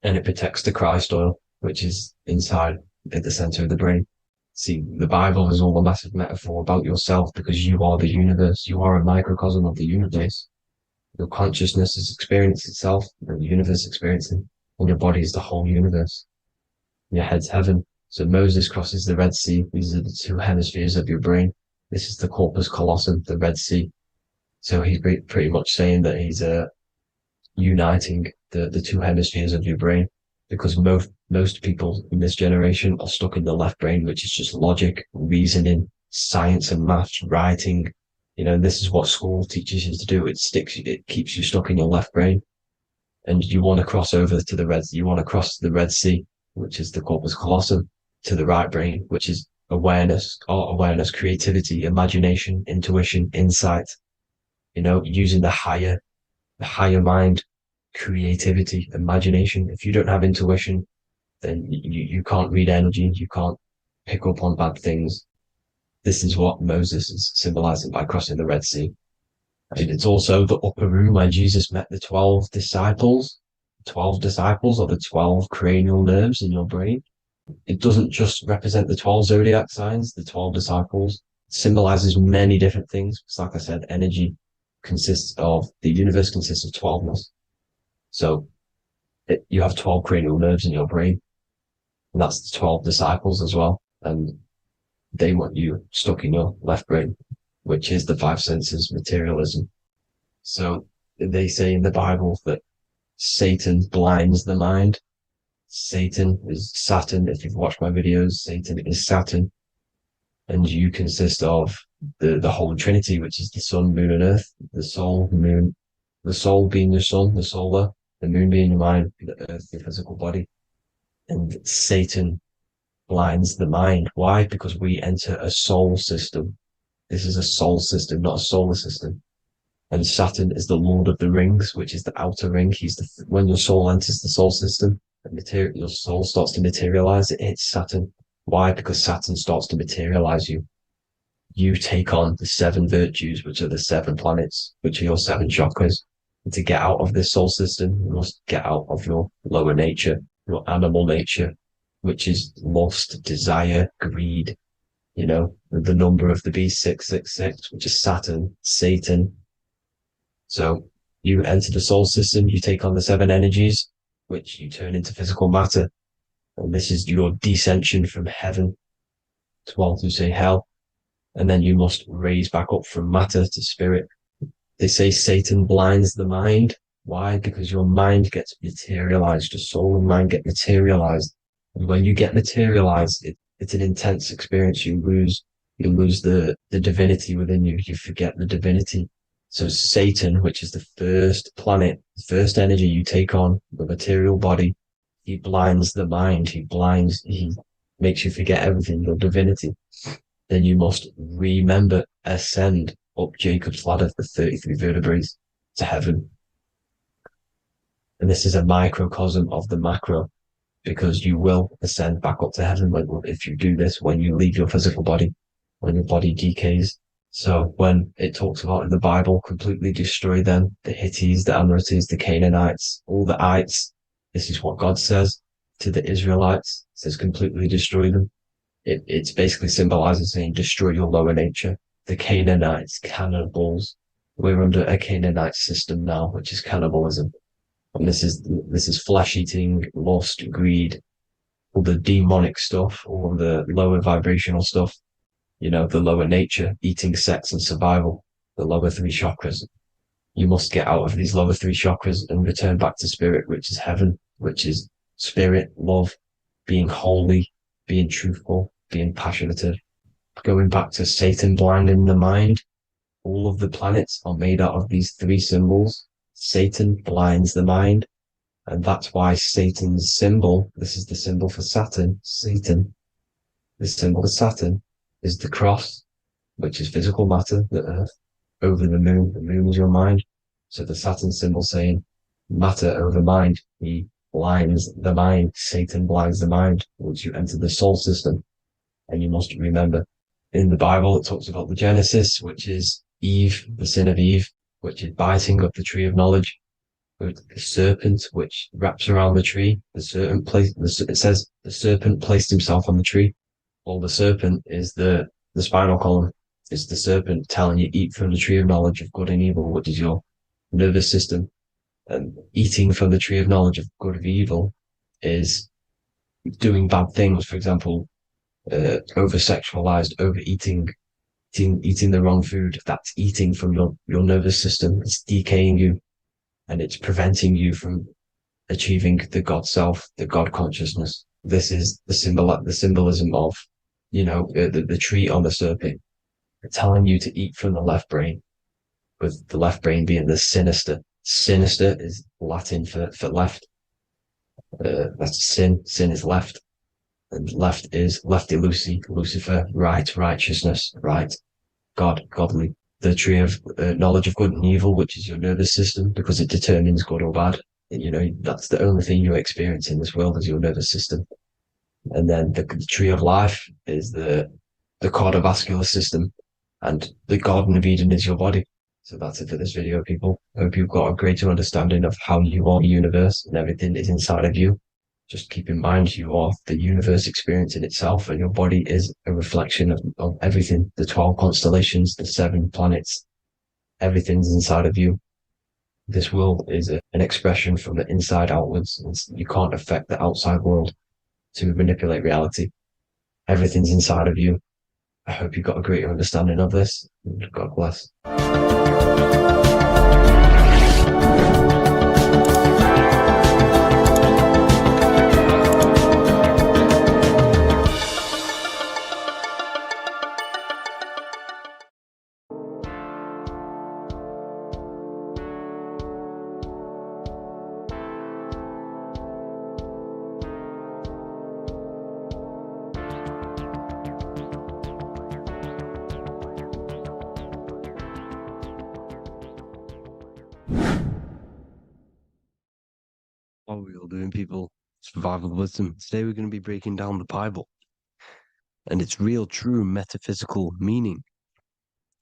[SPEAKER 2] and it protects the Christ oil, which is inside at the center of the brain. See, the Bible is all a massive metaphor about yourself because you are the universe. You are a microcosm of the universe. Your consciousness is experiencing itself, and the universe experiencing, and your body is the whole universe. Your head's heaven. So Moses crosses the Red Sea. These are the 2 hemispheres of your brain. This is the corpus callosum, the Red Sea. So he's pretty much saying that he's uniting the 2 hemispheres of your brain, because most people in this generation are stuck in the left brain, which is just logic, reasoning, science and maths, writing. You know, this is what school teaches you to do. It keeps you stuck in your left brain. And you want to cross over to you want to cross the Red Sea, which is the corpus callosum, to the right brain, which is awareness, art awareness, creativity, imagination, intuition, insight, you know, using the higher mind, creativity, imagination. If you don't have intuition, then you can't read energy, you can't pick up on bad things. This is what Moses is symbolizing by crossing the Red Sea. And it's also the upper room where Jesus met the 12 disciples. 12 disciples are the 12 cranial nerves in your brain. It doesn't just represent the 12 zodiac signs, the 12 disciples. It symbolizes many different things. It's like I said, the universe consists of 12ness. So you have 12 cranial nerves in your brain, and that's the 12 disciples as well. And they want you stuck in your left brain, which is the 5 senses, materialism. So they say in the Bible that Satan blinds the mind. Satan is Saturn. If you've watched my videos, Satan is Saturn. And you consist of the whole Trinity, which is the sun, moon, and earth. The soul, moon, the soul being your sun, the solar, the moon being your mind, the earth, your physical body. And Satan blinds the mind. Why? Because we enter a soul system. This is a soul system, not a solar system. And Saturn is the Lord of the Rings, which is the outer ring. When your soul enters the soul system, your soul starts to materialize. It hits Saturn. Why? Because Saturn starts to materialize you. You take on the 7 virtues, which are the 7 planets, which are your 7 chakras. And to get out of this soul system, you must get out of your lower nature, your animal nature, which is lust, desire, greed. The number of the beast, 666, which is Saturn, Satan. So you enter the soul system, you take on the 7 energies, which you turn into physical matter. And this is your descension from heaven to all to say hell. And then you must raise back up from matter to spirit. They say Satan blinds the mind. Why? Because your mind gets materialized, your soul and mind get materialized. And when you get materialized, it's an intense experience. You lose the divinity within you. You forget the divinity. So Satan, which is the first planet, the first energy you take on, the material body, he blinds the mind. He makes you forget everything, your divinity. Then you must ascend up Jacob's ladder, the 33 vertebrae, to heaven. And this is a microcosm of the macro, because you will ascend back up to heaven if you do this, when you leave your physical body, when your body decays. So when it talks about in the Bible, completely destroy them, the Hittites, the Amorites, the Canaanites, all the ites, this is what God says to the Israelites. It says completely destroy them. It's basically symbolizing saying destroy your lower nature. The Canaanites, cannibals. We're under a Canaanite system now, which is cannibalism. And this is flesh eating, lust, greed, all the demonic stuff, all the lower vibrational stuff. The lower nature, eating, sex, and survival, the lower 3 chakras. You must get out of these lower 3 chakras and return back to spirit, which is heaven, which is spirit, love, being holy, being truthful, being passionate. Going back to Satan blinding the mind, all of the planets are made out of these 3 symbols. Satan blinds the mind, and that's why Satan's symbol, this is the symbol for Saturn, Satan, the symbol for Saturn is the cross, which is physical matter, the earth, over the moon. The moon is your mind. So the Saturn symbol saying matter over mind. He blinds the mind. Satan blinds the mind once you enter the soul system. And you must remember, in the Bible, it talks about the Genesis, which is Eve, the sin of Eve, which is biting of the tree of knowledge, with the serpent, which wraps around the tree. It says the serpent placed himself on the tree. Well, the serpent is the spinal column. It's the serpent telling you eat from the tree of knowledge of good and evil, which is your nervous system. And eating from the tree of knowledge of good and evil is doing bad things. For example, over-sexualized, overeating, eating the wrong food. That's eating from your nervous system. It's decaying you, and it's preventing you from achieving the God self, the God consciousness. This is the symbolism of, the tree on the serpent, telling you to eat from the left brain, with the left brain being the sinister. Sinister is Latin for left. That's sin. Sin is left. And left is lefty Lucy, Lucifer, right, righteousness, right, God, godly. The tree of knowledge of good and evil, which is your nervous system, because it determines good or bad. That's the only thing you experience in this world is your nervous system. And then the tree of life is the cardiovascular system, and the Garden of Eden is your body. So that's it for this video, people. I hope you've got a greater understanding of how you are the universe and everything is inside of you. Just keep in mind you are the universe experience in itself, and your body is a reflection of everything. The 12 constellations, the 7 planets, everything's inside of you. This world is an expression from the inside outwards. You can't affect the outside world to manipulate reality. Everything's inside of you. I hope you got a greater understanding of this. God bless.
[SPEAKER 1] How are we all doing, people? Survival wisdom. Today we're going to be breaking down the Bible and its real, true metaphysical meaning.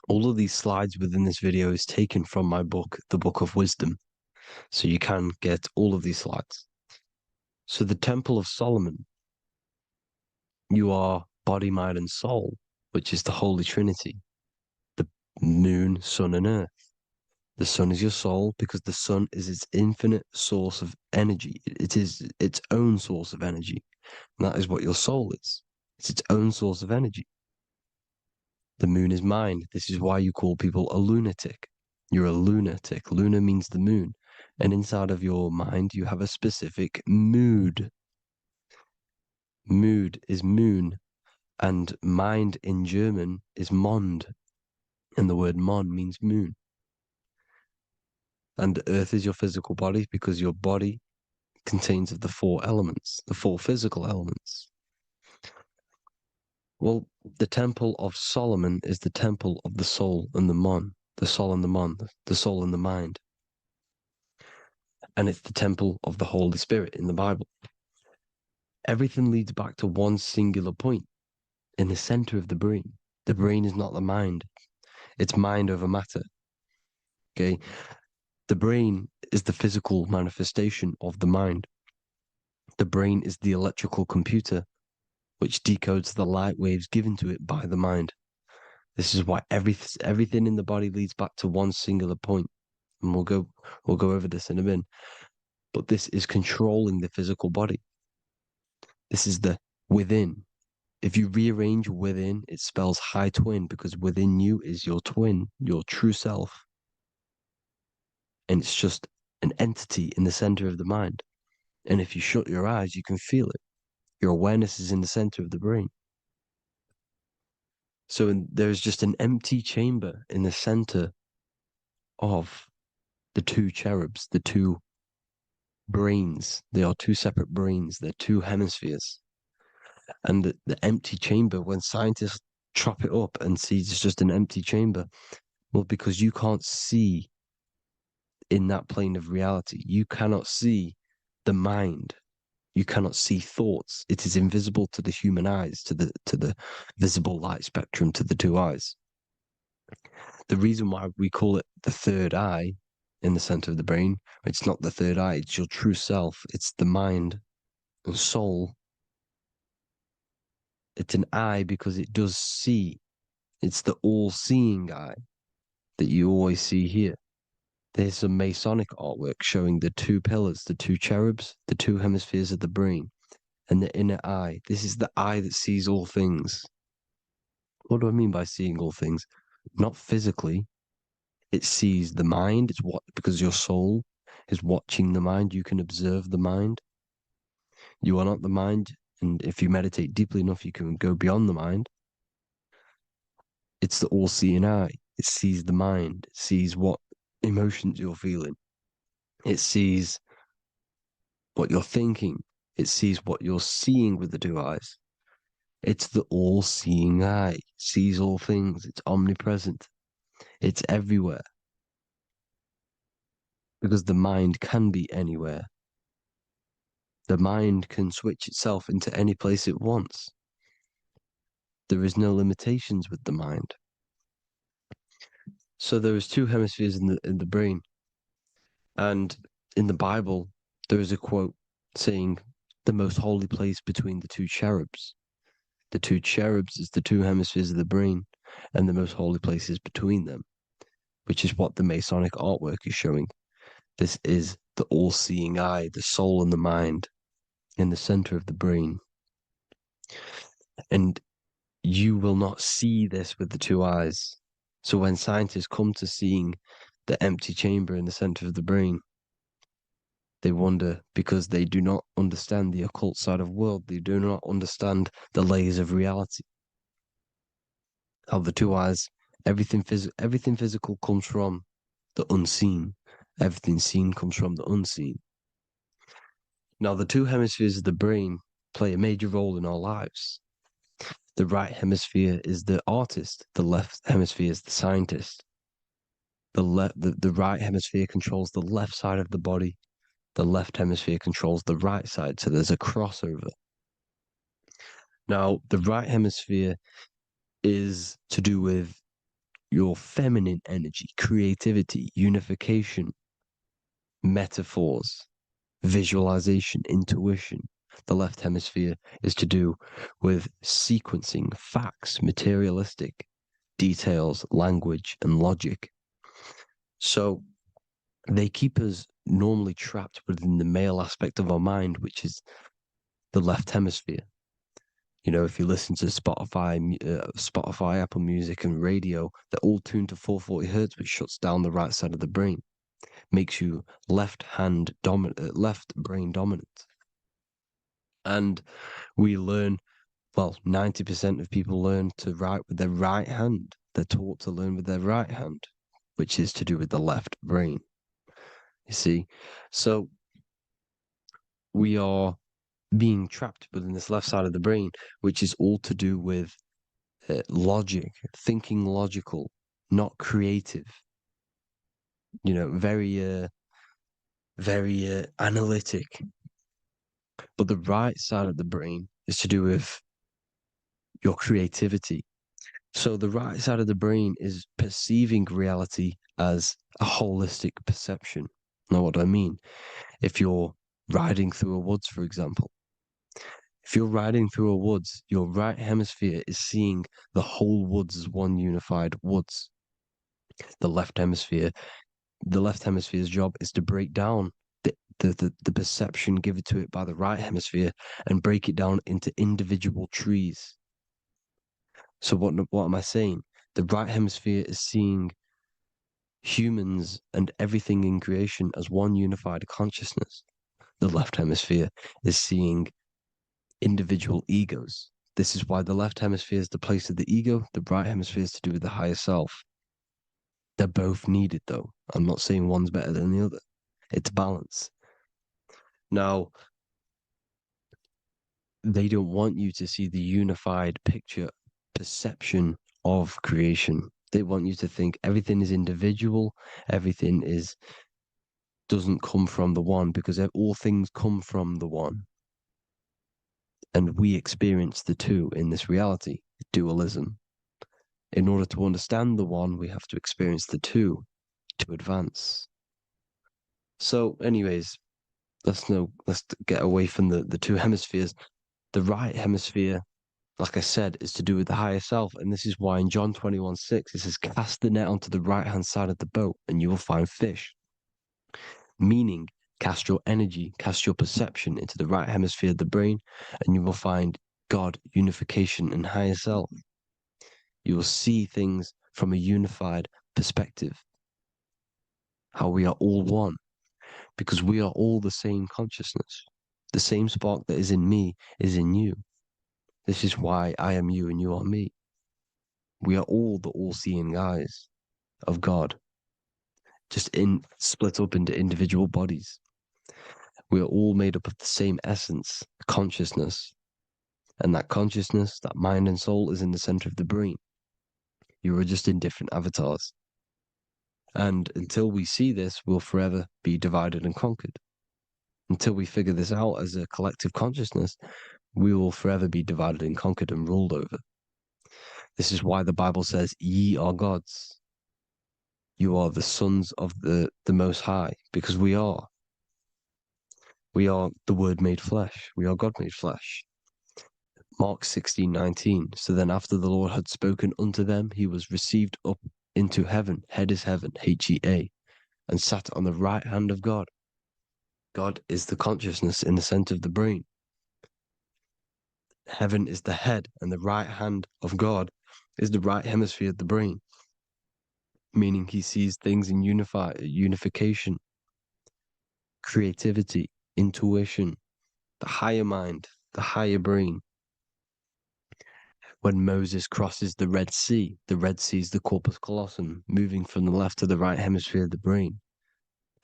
[SPEAKER 1] All of these slides within this video is taken from my book, The Book of Wisdom, so you can get all of these slides. So the Temple of Solomon, you are body, mind, and soul, which is the Holy Trinity, the moon, sun, and earth. The sun is your soul because the sun is its infinite source of energy. It is its own source of energy. And that is what your soul is. It's its own source of energy. The moon is mind. This is why you call people a lunatic. You're a lunatic. Luna means the moon. And inside of your mind, you have a specific mood. Mood is moon. And mind in German is Mond. And the word Mond means moon. And earth is your physical body because your body contains of the four elements, the four physical elements. Well, the Temple of Solomon is the temple of the soul and the mon, the soul and the mon, the soul and the mind. And it's the temple of the Holy Spirit in the Bible. Everything leads back to one singular point in the center of the brain. The brain is not the mind. It's mind over matter. Okay? The brain is the physical manifestation of the mind. The brain is the electrical computer which decodes the light waves given to it by the mind. This is why everything in the body leads back to one singular point. And we'll go over this in a minute. But this is controlling the physical body. This is the within. If you rearrange within, it spells high twin because within you is your twin, your true self. And it's just an entity in the center of the mind. And if you shut your eyes, you can feel it. Your awareness is in the center of the brain. So there's just an empty chamber in the center of the two cherubs, the two brains. They are two separate brains. They're two hemispheres. And the empty chamber, when scientists chop it up and see it's just an empty chamber, well, because you can't see in that plane of reality, you cannot see the mind. You cannot see thoughts. It is invisible to the human eyes, to the visible light spectrum, to the two eyes. The reason why we call it the third eye in the center of the brain, it's not the third eye, it's your true self. It's the mind and soul. It's an eye because it does see. It's the all-seeing eye that you always see here. There's some Masonic artwork showing the two pillars, the two cherubs, the two hemispheres of the brain, and the inner eye. This is the eye that sees all things. What do I mean by seeing all things? Not physically. It sees the mind. It's what, because your soul is watching the mind. You can observe the mind. You are not the mind. And if you meditate deeply enough, you can go beyond the mind. It's the all-seeing eye. It sees the mind. It sees what emotions you're feeling. It sees what you're thinking. It sees what you're seeing with the two eyes. It's the all-seeing eye. It sees all things. It's omnipresent. It's everywhere. Because the mind can be anywhere. The mind can switch itself into any place it wants. There is no limitations with the mind. So there is two hemispheres in the brain. And in the Bible, there is a quote saying the most holy place between the two cherubs. The two cherubs is the two hemispheres of the brain, and the most holy place is between them, which is what the Masonic artwork is showing. This is the all-seeing eye, the soul and the mind in the center of the brain. And you will not see this with the two eyes. So when scientists come to seeing the empty chamber in the center of the brain, they wonder because they do not understand the occult side of the world. They do not understand the layers of reality. How the two eyes, everything physical comes from the unseen. Everything seen comes from the unseen. Now, the two hemispheres of the brain play a major role in our lives. The right hemisphere is the artist. The left hemisphere is the scientist. The right hemisphere controls the left side of the body. The left hemisphere controls the right side, so there's a crossover. Now, the right hemisphere is to do with your feminine energy, creativity, unification, metaphors, visualization, intuition. The left hemisphere is to do with sequencing, facts, materialistic details, language, and logic. So they keep us normally trapped within the male aspect of our mind, which is the left hemisphere. You know, if you listen to Spotify, Apple Music, and radio, they're all tuned to 440 hertz, which shuts down the right side of the brain, makes you left brain dominant. And we learn, well, 90% of people learn to write with their right hand. They're taught to learn with their right hand, which is to do with the left brain. You see, so we are being trapped within this left side of the brain, which is all to do with logic, thinking logical, not creative. You know, very analytic. But the right side of the brain is to do with your creativity. So the right side of the brain is perceiving reality as a holistic perception. Now, what do I mean? If you're riding through a woods, for example, if you're riding through a woods, your right hemisphere is seeing the whole woods as one unified woods. The left hemisphere's job is to break down the perception given to it by the right hemisphere and break it down into individual trees. So what am I saying? The right hemisphere is seeing humans and everything in creation as one unified consciousness. The left hemisphere is seeing individual egos. This is why the left hemisphere is the place of the ego, the right hemisphere is to do with the higher self. They're both needed, though. I'm not saying one's better than the other. It's balance. Now, they don't want you to see the unified picture, perception of creation. They want you to think everything is individual, everything doesn't come from the one, because all things come from the one. And we experience the two in this reality, dualism. In order to understand the one, we have to experience the two to advance. So, anyways, let's get away from the two hemispheres. The right hemisphere, like I said, is to do with the higher self. And this is why in John 21:6, it says, cast the net onto the right-hand side of the boat and you will find fish. Meaning, cast your energy, cast your perception into the right hemisphere of the brain, and you will find God, unification, and higher self. You will see things from a unified perspective. How we are all one, because we are all the same consciousness. The same spark that is in me is in you. This is why I am you and you are me. We are all the all-seeing eyes of God, just split up into individual bodies. We are all made up of the same essence, consciousness. And that consciousness, that mind and soul, is in the center of the brain. You are just in different avatars. And until we see this, we'll forever be divided and conquered. Until we figure this out as a collective consciousness, we will forever be divided and conquered and ruled over. This is why the Bible says, ye are gods. You are the sons of the Most High, because we are. We are the Word made flesh. We are God made flesh. Mark 16:19. So then after the Lord had spoken unto them, he was received up into heaven. Head is heaven, H-E-A, and sat on the right hand of God. God is the consciousness in the center of the brain. Heaven is the head, and the right hand of God is the right hemisphere of the brain, meaning he sees things in unification, creativity, intuition, the higher mind, the higher brain. When Moses crosses the Red Sea is the corpus callosum, moving from the left to the right hemisphere of the brain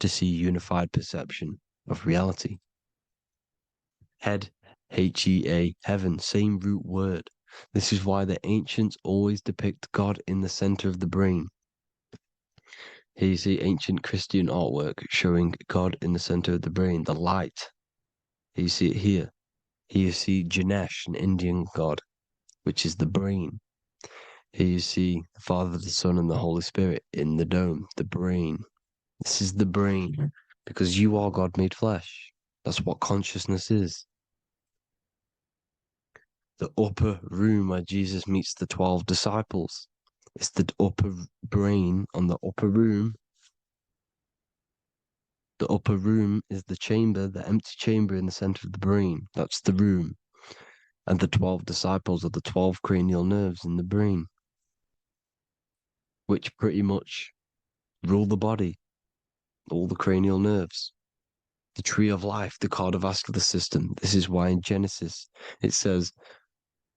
[SPEAKER 1] to see unified perception of reality. Head, H-E-A, heaven, same root word. This is why the ancients always depict God in the center of the brain. Here you see ancient Christian artwork showing God in the center of the brain, the light. Here you see it here. Here you see Ganesh, an Indian god, which is the brain. Here you see the Father, the Son, and the Holy Spirit in the dome, the brain. This is the brain, because you are God made flesh. That's what consciousness is. The upper room where Jesus meets the 12 disciples. It's the upper brain on the upper room. The upper room is the chamber, the empty chamber in the center of the brain. That's the room. And the 12 disciples are the 12 cranial nerves in the brain, which pretty much rule the body, all the cranial nerves. The tree of life, the cardiovascular system. This is why in Genesis it says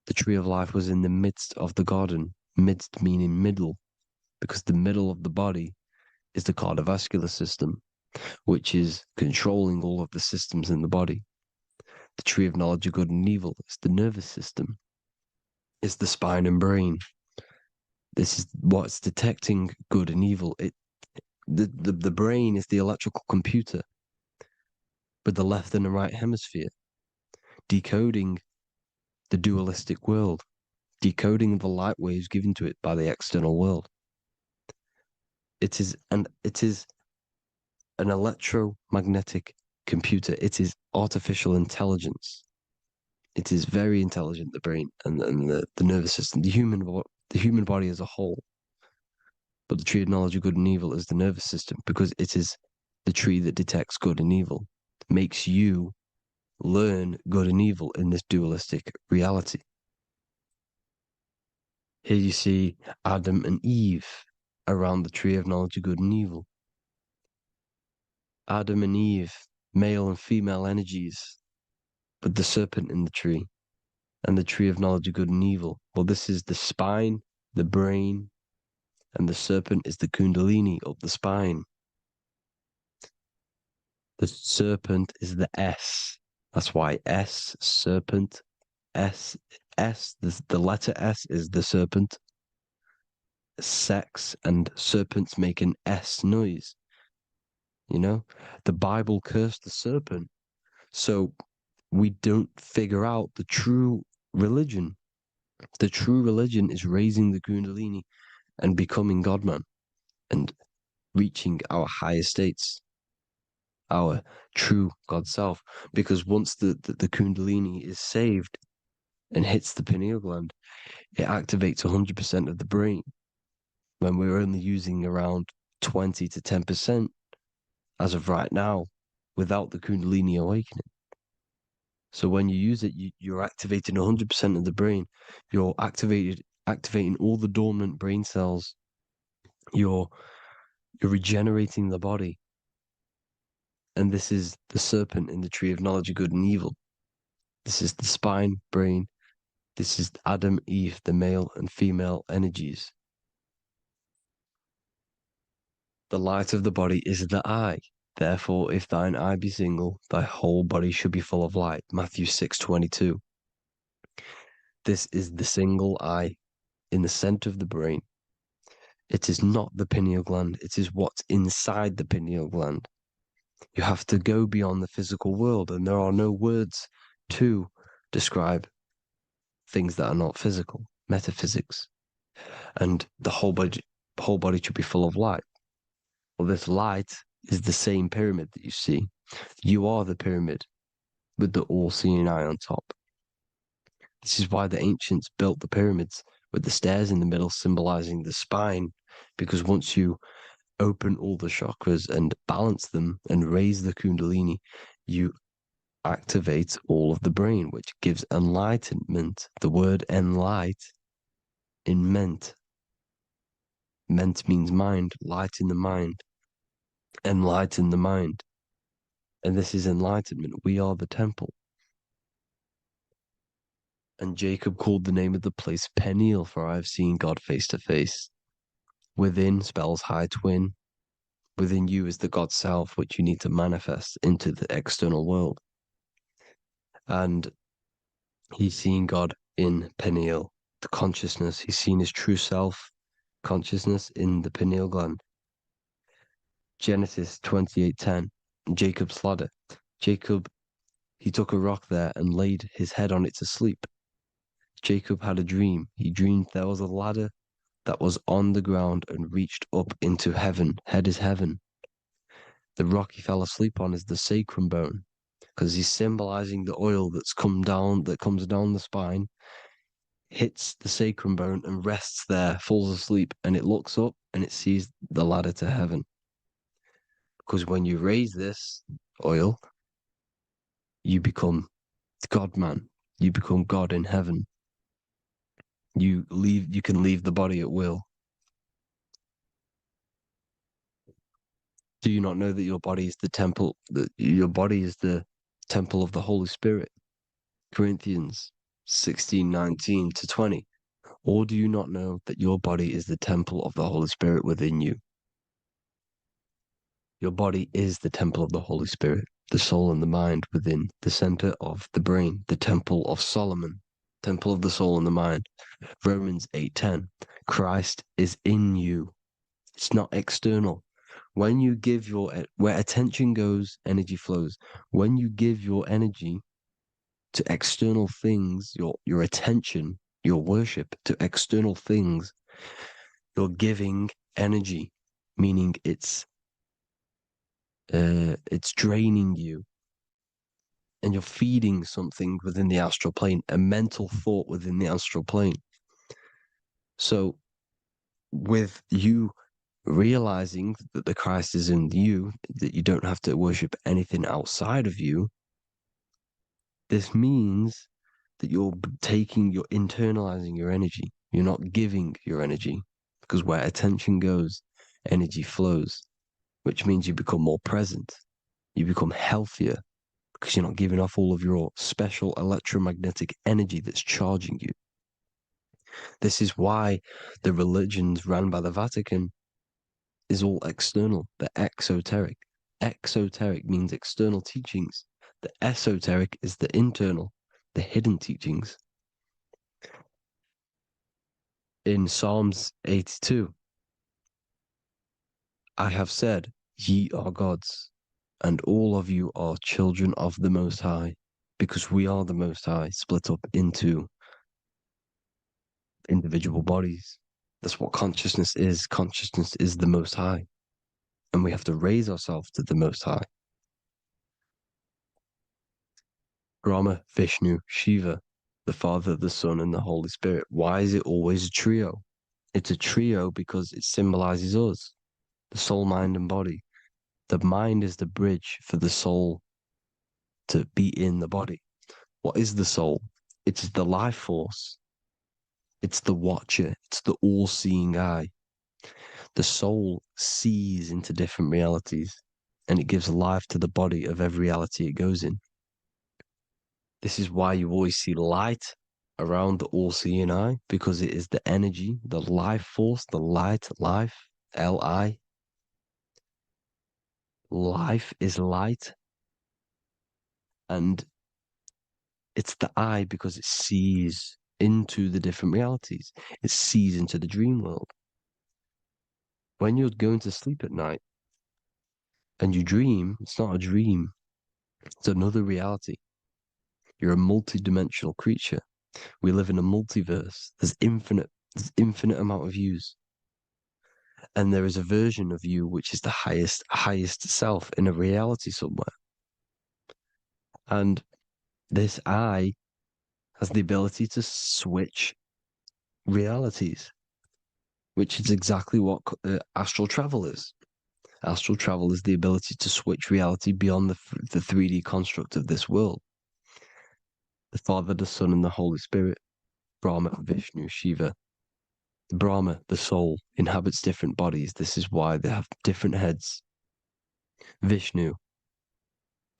[SPEAKER 1] the tree of life was in the midst of the garden. Midst meaning middle, because the middle of the body is the cardiovascular system, which is controlling all of the systems in the body. The tree of knowledge of good and evil is the nervous system. It's the spine and brain. This is what's detecting good and evil. The brain is the electrical computer with the left and the right hemisphere, decoding the dualistic world, decoding the light waves given to it by the external world. It is an electromagnetic computer. It is artificial intelligence. It is very intelligent, the brain and the nervous system, the human body as a whole. But the tree of knowledge of good and evil is the nervous system, because it is the tree that detects good and evil, makes you learn good and evil in this dualistic reality. Here you see Adam and Eve around the tree of knowledge of good and evil. Adam and Eve, male and female energies, but the serpent in the tree, and the tree of knowledge of good and evil. Well, this is the spine, the brain, and the serpent is the Kundalini of the spine. The serpent is the S. That's why S, serpent, S, the letter S is the serpent. Sex and serpents make an S noise. You know, the Bible cursed the serpent. So we don't figure out the true religion. The true religion is raising the Kundalini and becoming God-man and reaching our higher states, our true God self. Because once the Kundalini is saved and hits the pineal gland, it activates 100% of the brain when we're only using around 20 to 10% as of right now without the Kundalini awakening. So when you use it, you're activating 100% of the brain. You're activating all the dormant brain cells. You're regenerating the body. And this is the serpent in the tree of knowledge of good and evil. This is the spine, brain. This is Adam, Eve, the male and female energies. The light of the body is the eye. Therefore, if thine eye be single, thy whole body should be full of light. Matthew 6:22. This is the single eye in the center of the brain. It is not the pineal gland. It is what's inside the pineal gland. You have to go beyond the physical world, and there are no words to describe things that are not physical. Metaphysics. And the whole body should be full of light. Well, this light is the same pyramid that you see. You are the pyramid with the all-seeing eye on top. This is why the ancients built the pyramids with the stairs in the middle symbolizing the spine, because once you open all the chakras and balance them and raise the Kundalini, you activate all of the brain, which gives enlightenment. The word enlight in ment. Ment means mind, light in the mind. Enlighten the mind. And this is enlightenment. We are the temple. And Jacob called the name of the place Peniel, for I have seen God face to face. Within spells high twin. Within you is the God self, which you need to manifest into the external world. And he's seen God in Peniel, the consciousness. He's seen his true self consciousness in the pineal gland. Genesis 28:10, Jacob's ladder. Jacob, he took a rock there and laid his head on it to sleep. Jacob had a dream. He dreamed there was a ladder that was on the ground and reached up into heaven. Head is heaven. The rock he fell asleep on is the sacrum bone, because he's symbolizing the oil that comes down the spine, hits the sacrum bone and rests there, falls asleep, and it looks up and it sees the ladder to heaven. Because when you raise this oil, you become God man. You become God in heaven. You can leave the body at will. Do you not know that your body is the temple, that your body is the temple of the Holy Spirit? Corinthians 16:19-20. Or do you not know that your body is the temple of the Holy Spirit within you? Your body is the temple of the Holy Spirit, the soul and the mind within the center of the brain, the temple of Solomon, temple of the soul and the mind. Romans 8:10. Christ is in you. It's not external. When you give where attention goes, energy flows. When you give your energy to external things, your attention, your worship to external things, you're giving energy, meaning it's draining you, and you're feeding something within the astral plane, a mental thought within the astral plane. So with you realizing that the Christ is in you, that you don't have to worship anything outside of you, this means that you're internalizing your energy. You're not giving your energy, because where attention goes, energy flows, which means you become more present. You become healthier because you're not giving off all of your special electromagnetic energy that's charging you. This is why the religions run by the Vatican is all external. They're exoteric. Exoteric means external teachings. The esoteric is the internal, the hidden teachings. In Psalms 82, I have said, ye are gods, and all of you are children of the Most High, because we are the Most High, split up into individual bodies. That's what consciousness is. Consciousness is the Most High, and we have to raise ourselves to the Most High. Brahma, Vishnu, Shiva, the Father, the Son, and the Holy Spirit. Why is it always a trio? It's a trio because it symbolizes us, the soul, mind, and body. The mind is the bridge for the soul to be in the body. What is the soul? It's the life force. It's the watcher. It's the all-seeing eye. The soul sees into different realities, and it gives life to the body of every reality it goes in. This is why you always see light around the all-seeing eye, because it is the energy, the life force, the light, life, L-I. Life is light. And it's the eye because it sees into the different realities. It sees into the dream world. When you're going to sleep at night and you dream, it's not a dream. It's another reality. You're a multi-dimensional creature. We live in a multiverse. There's infinite amount of yous. And there is a version of you which is the highest self in a reality somewhere. And this eye has the ability to switch realities, which is exactly what astral travel is. Astral travel is the ability to switch reality beyond the 3D construct of this world. The Father, the Son, and the Holy Spirit, Brahma, Vishnu, Shiva. Brahma, the soul, inhabits different bodies. This is why they have different heads. Vishnu,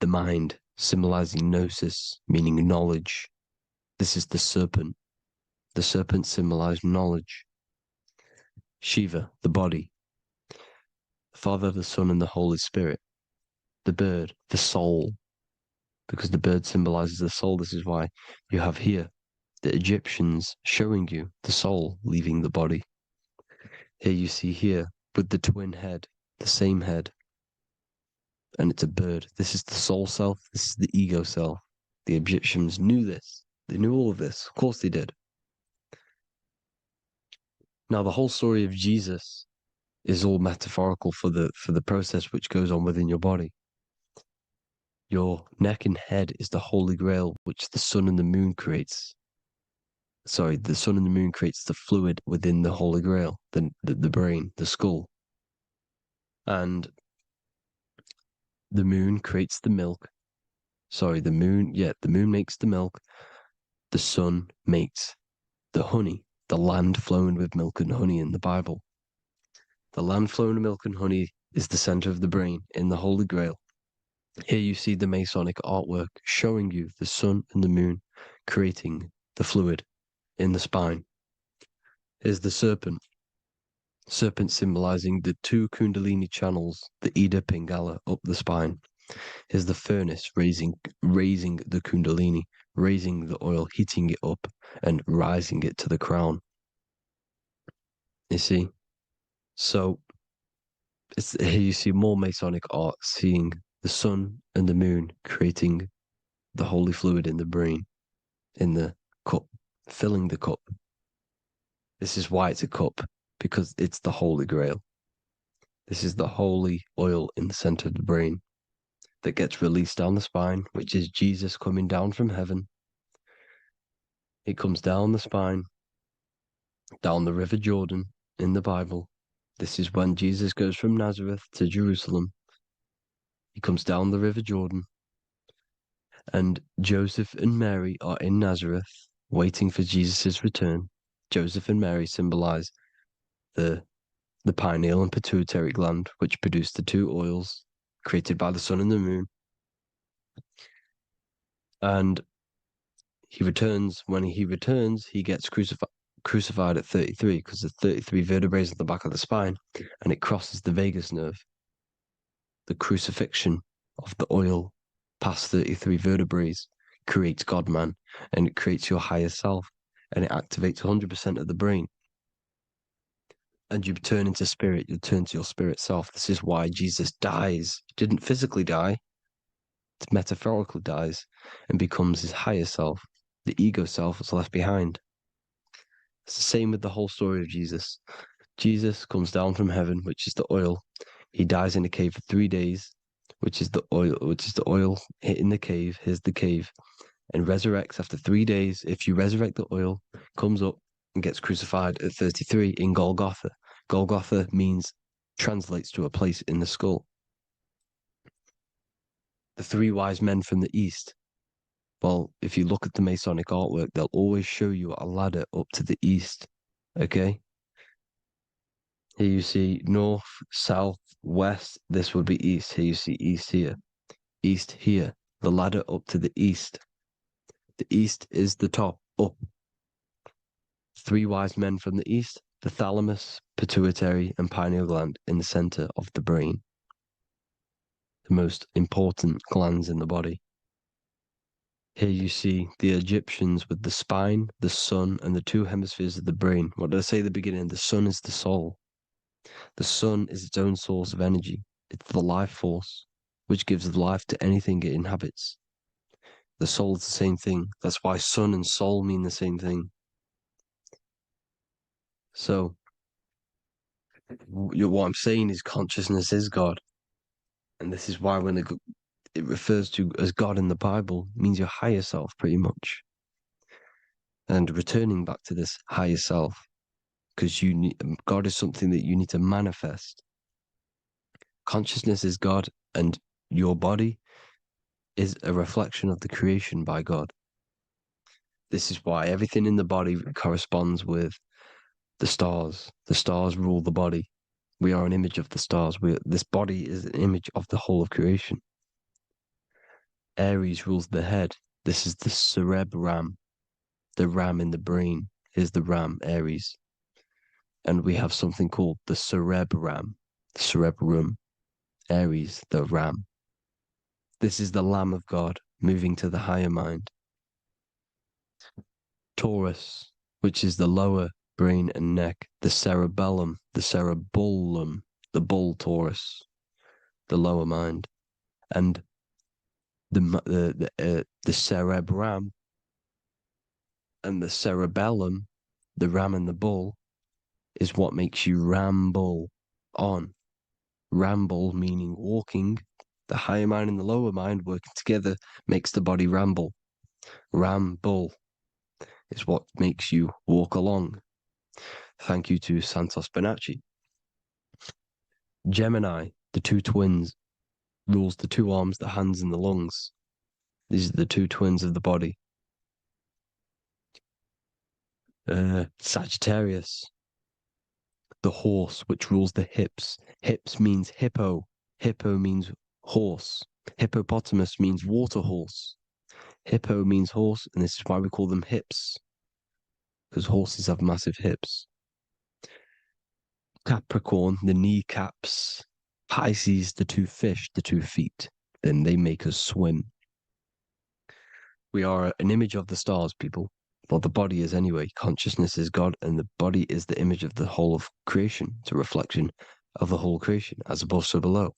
[SPEAKER 1] the mind, symbolizing gnosis, meaning knowledge. This is the serpent. The serpent symbolized knowledge. Shiva, the body. The Father, the Son, and the Holy Spirit. The bird, the soul, because the bird symbolizes the soul. This is why you have here the Egyptians showing you the soul leaving the body. Here you see here with the twin head, the same head, and it's a bird. This is the soul self. This is the ego self. The Egyptians knew this. They knew all of this. Of course they did. Now, the whole story of Jesus is all metaphorical for the process which goes on within your body. Your neck and head is the holy grail, which the sun and the moon creates. Sorry, the sun and the moon creates the fluid within the holy grail, the brain, the skull. And the moon creates the milk. Sorry, the moon makes the milk. The sun makes the honey, the land flowing with milk and honey in the Bible. The land flowing with milk and honey is the center of the brain in the Holy Grail. Here you see the Masonic artwork showing you the sun and the moon creating the fluid in the spine. Here's the serpent. Serpent symbolizing the two Kundalini channels, the Ida Pingala up the spine. Here's the furnace raising the Kundalini, raising the oil, heating it up and rising it to the crown. You see? So here you see more Masonic art, seeing the sun and the moon creating the holy fluid in the brain, in the cup, filling the cup. This is why it's a cup, because it's the Holy Grail. This is the holy oil in the center of the brain that gets released down the spine, which is Jesus coming down from heaven. It comes down the spine, down the River Jordan in the Bible. This is when Jesus goes from Nazareth to Jerusalem. He comes down the River Jordan, and Joseph and Mary are in Nazareth waiting for Jesus' return. Joseph and Mary symbolize the pineal and pituitary gland, which produce the two oils created by the sun and the moon. And when he returns, he gets crucified at 33, because there's 33 vertebrae at the back of the spine, and it crosses the vagus nerve. The crucifixion of the oil past 33 vertebrae creates God-man, and it creates your higher self, and it activates 100% of the brain. And you turn into spirit, you turn to your spirit self. This is why Jesus dies. He didn't physically die, it metaphorically dies and becomes his higher self. The ego self is left behind. It's the same with the whole story of Jesus. Jesus comes down from heaven, which is the oil. He dies in a cave for 3 days, which is the oil hitting the cave. Here's the cave. And resurrects after 3 days. If you resurrect the oil, comes up and gets crucified at 33 in Golgotha. Golgotha translates to a place in the skull. The three wise men from the east. Well, if you look at the Masonic artwork, they'll always show you a ladder up to the east. Okay? Here you see north, south, west. This would be east. Here you see east here. East here. The ladder up to the east. The east is the top, up. Three wise men from the east. The thalamus, pituitary, and pineal gland in the center of the brain. The most important glands in the body. Here you see the Egyptians with the spine, the sun, and the two hemispheres of the brain. What did I say at the beginning? The sun is the soul. The sun is its own source of energy. It's the life force, which gives life to anything it inhabits. The soul is the same thing. That's why sun and soul mean the same thing. So, what I'm saying is consciousness is God. And this is why when it refers to as God in the Bible, it means your higher self, pretty much. And returning back to this higher self, because God is something that you need to manifest. Consciousness is God, and your body is a reflection of the creation by God. This is why everything in the body corresponds with the stars. The stars rule the body. We are an image of the stars. This body is an image of the whole of creation. Aries rules the head. This is the cerebrum, the ram in the brain. Is the ram, Aries. And we have something called the cerebrum, Aries, the ram. This is the Lamb of God moving to the higher mind. Taurus, which is the lower brain and neck, the cerebellum, the bull Taurus, the lower mind. And the cerebrum and the cerebellum, the ram and the bull, is what makes you ramble on. Ramble meaning walking. The higher mind and the lower mind working together makes the body ramble. Ramble is what makes you walk along. Thank you to Santos Bonacci. Gemini, the two twins, rules the two arms, the hands, and the lungs. These are the two twins of the body. Sagittarius, the horse, which rules the hips. Hips means hippo. Hippo means horse. Hippopotamus means water horse. Hippo means horse, and this is why we call them hips, because horses have massive hips. Capricorn, the kneecaps. Pisces, the two fish, the 2 feet. Then they make us swim. We are an image of the stars, people. Well, the body is anyway. Consciousness is God, and the body is the image of the whole of creation. It's a reflection of the whole creation, as above, so below.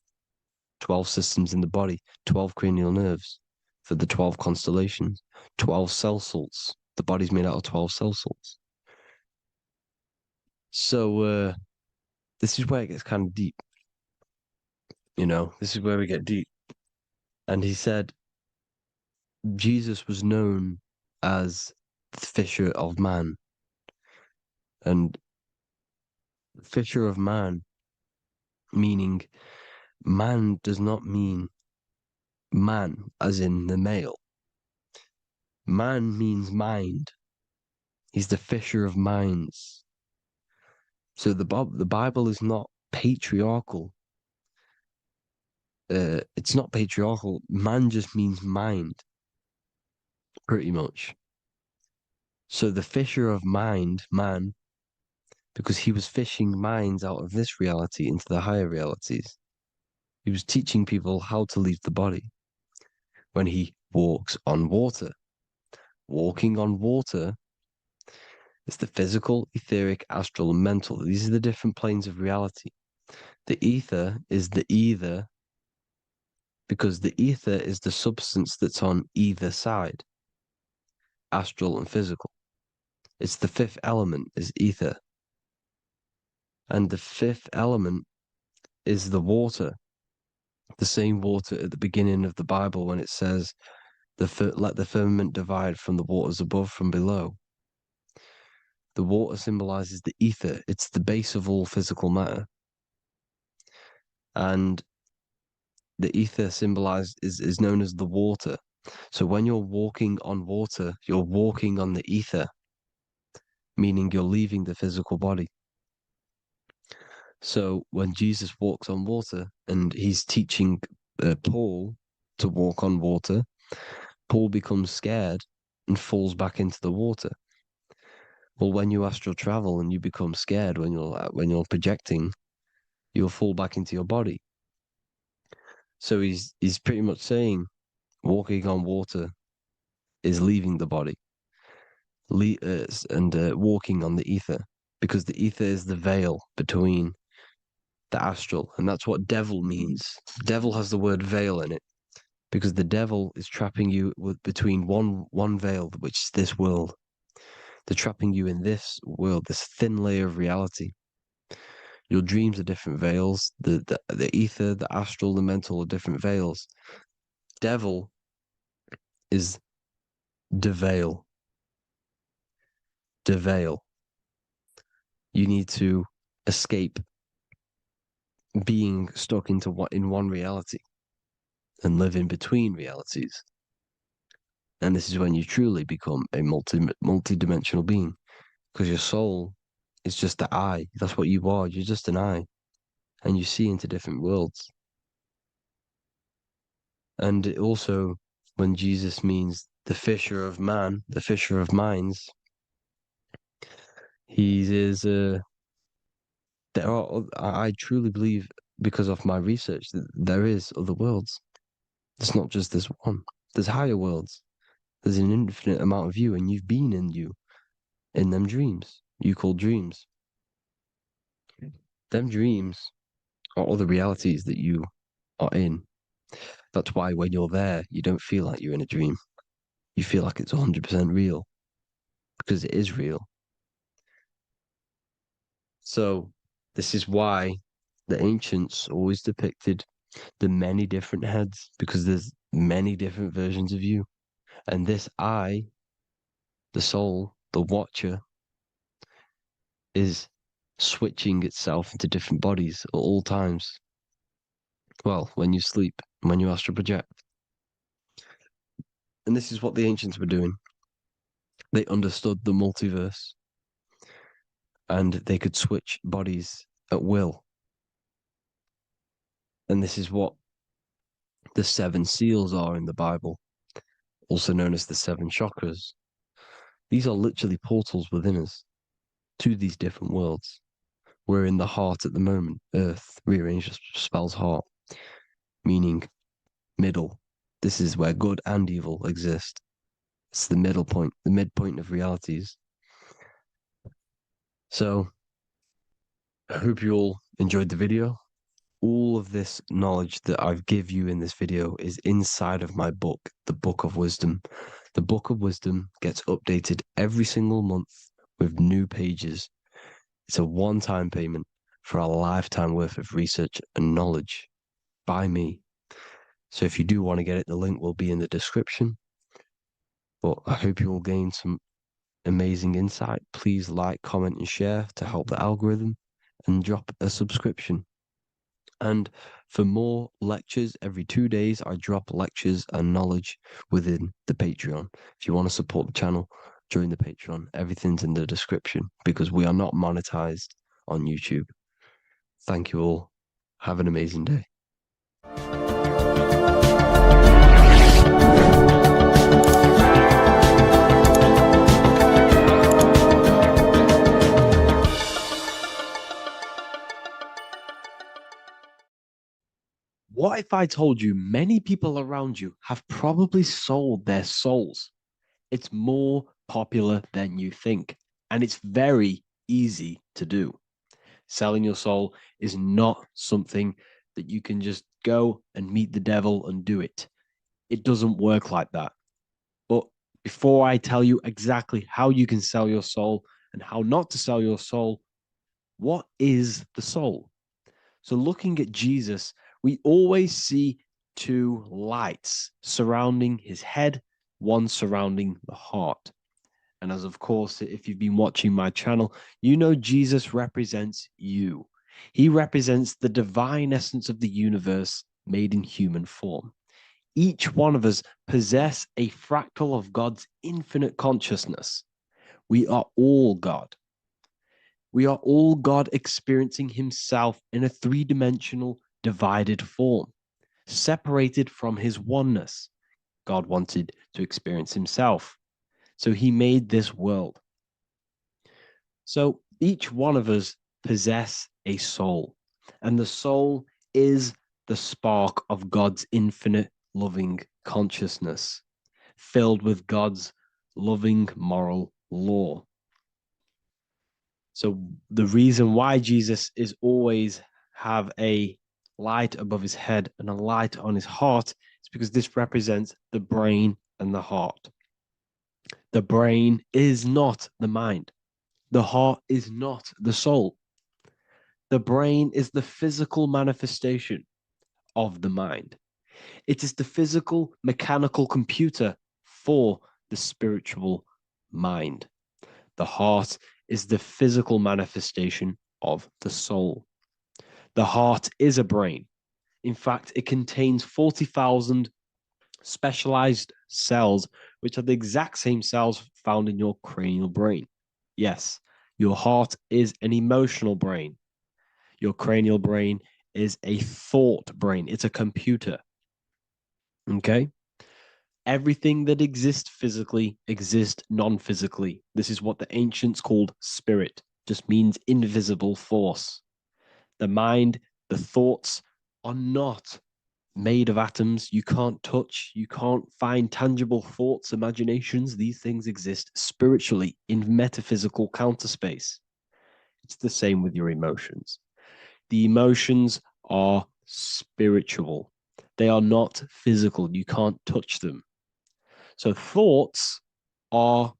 [SPEAKER 1] 12 systems in the body, 12 cranial nerves for the 12 constellations, 12 cell salts. The body's made out of 12 cell salts. So this is where it gets kind of deep. This is where we get deep. And he said Jesus was known as the fisher of man. And fisher of man, meaning man does not mean man as in the male. Man means mind. He's the fisher of minds. So the Bible is not patriarchal. It's not patriarchal. Man just means mind, pretty much. So the fisher of mind, man, because he was fishing minds out of this reality into the higher realities. He was teaching people how to leave the body when he walks on water. Walking on water is the physical, etheric, astral, and mental. These are the different planes of reality. The ether is the either, because the ether is the substance that's on either side, astral and physical. It's the 5th element, is ether. And the 5th element is the water. The same water at the beginning of the Bible when it says, let the firmament divide from the waters above from below. The water symbolizes the ether. It's the base of all physical matter. And the ether symbolized is known as the water. So when you're walking on water, you're walking on the ether, meaning you're leaving the physical body. So when Jesus walks on water and he's teaching Paul to walk on water, Paul becomes scared and falls back into the water. Well, when you astral travel and you become scared when you're projecting, you'll fall back into your body. So he's pretty much saying walking on water is leaving the body, and walking on the ether, because the ether is the veil between the astral, and that's what devil means. Devil has the word veil in it, because the devil is trapping you between one veil, which is this world. They're trapping you in this world, this thin layer of reality. Your dreams are different veils. The ether, the astral, the mental are different veils. Devil is deveil. Deveil. You need to escape being stuck in one reality and live in between realities. And this is when you truly become a multi-dimensional being, because your soul is just the eye. That's what you are. You're just an eye, and you see into different worlds. And it also, when Jesus means the fisher of man, the fisher of minds, I truly believe, because of my research, that there is other worlds. It's not just this one. There's higher worlds. There's an infinite amount of you, and you've been in them dreams you call dreams. Them dreams are other realities that you are in. That's why when you're there, you don't feel like you're in a dream. You feel like it's 100% real, because it is real. So this is why the ancients always depicted the many different heads, because there's many different versions of you. And this I, the soul, the watcher, is switching itself into different bodies at all times. Well, when you sleep, when you astral project. And this is what the ancients were doing. They understood the multiverse and they could switch bodies at will. And this is what the 7 seals are in the Bible, also known as the 7 chakras. These are literally portals within us to these different worlds. We're in the heart at the moment. Earth, rearranged, spells heart, meaning middle. This is where good and evil exist. It's the middle point, the midpoint of realities. So I hope you all enjoyed the video. All of this knowledge that I've give you in this video is inside of my book, the Book of Wisdom. The Book of Wisdom gets updated every single month with new pages. It's a one-time payment for a lifetime worth of research and knowledge by me. So if you do want to get it, the link will be in the description. But I hope you will gain some amazing insight. Please like, comment, and share to help the algorithm, and drop a subscription. And for more lectures, every 2 days, I drop lectures and knowledge within the Patreon. If you want to support the channel, join the Patreon. Everything's in the description because we are not monetized on YouTube. Thank you all. Have an amazing day. What if I told you many people around you have probably sold their souls? It's more popular than you think, and it's very easy to do. Selling your soul is not something that you can just go and meet the devil and do it. It doesn't work like that. But before I tell you exactly how you can sell your soul and how not to sell your soul, what is the soul? So looking at Jesus, we always see 2 lights surrounding his head, one surrounding the heart. And as of course, if you've been watching my channel, you know Jesus represents you. He represents the divine essence of the universe made in human form. Each one of us possess a fractal of God's infinite consciousness. We are all God. We are all God experiencing himself in a 3-dimensional divided form, separated from his oneness. God wanted to experience himself, so he made this world. So each one of us possess a soul, and the soul is the spark of God's infinite loving consciousness, filled with God's loving moral law. So the reason why Jesus is always have a light above his head and a light on his heart is because this represents the brain and the heart. The brain is not the mind. The heart is not the soul. The brain is the physical manifestation of the mind. It is the physical mechanical computer for the spiritual mind. The heart is the physical manifestation of the soul. The heart is a brain. In fact, it contains 40,000 specialized cells, which are the exact same cells found in your cranial brain. Yes, your heart is an emotional brain. Your cranial brain is a thought brain. It's a computer. Okay? Everything that exists physically exists non-physically. This is what the ancients called spirit, just means invisible force. The mind, the thoughts are not made of atoms. You can't touch, you can't find tangible thoughts, imaginations. These things exist spiritually in metaphysical counterspace. It's the same with your emotions. The emotions are spiritual. They are not physical. You can't touch them. So thoughts are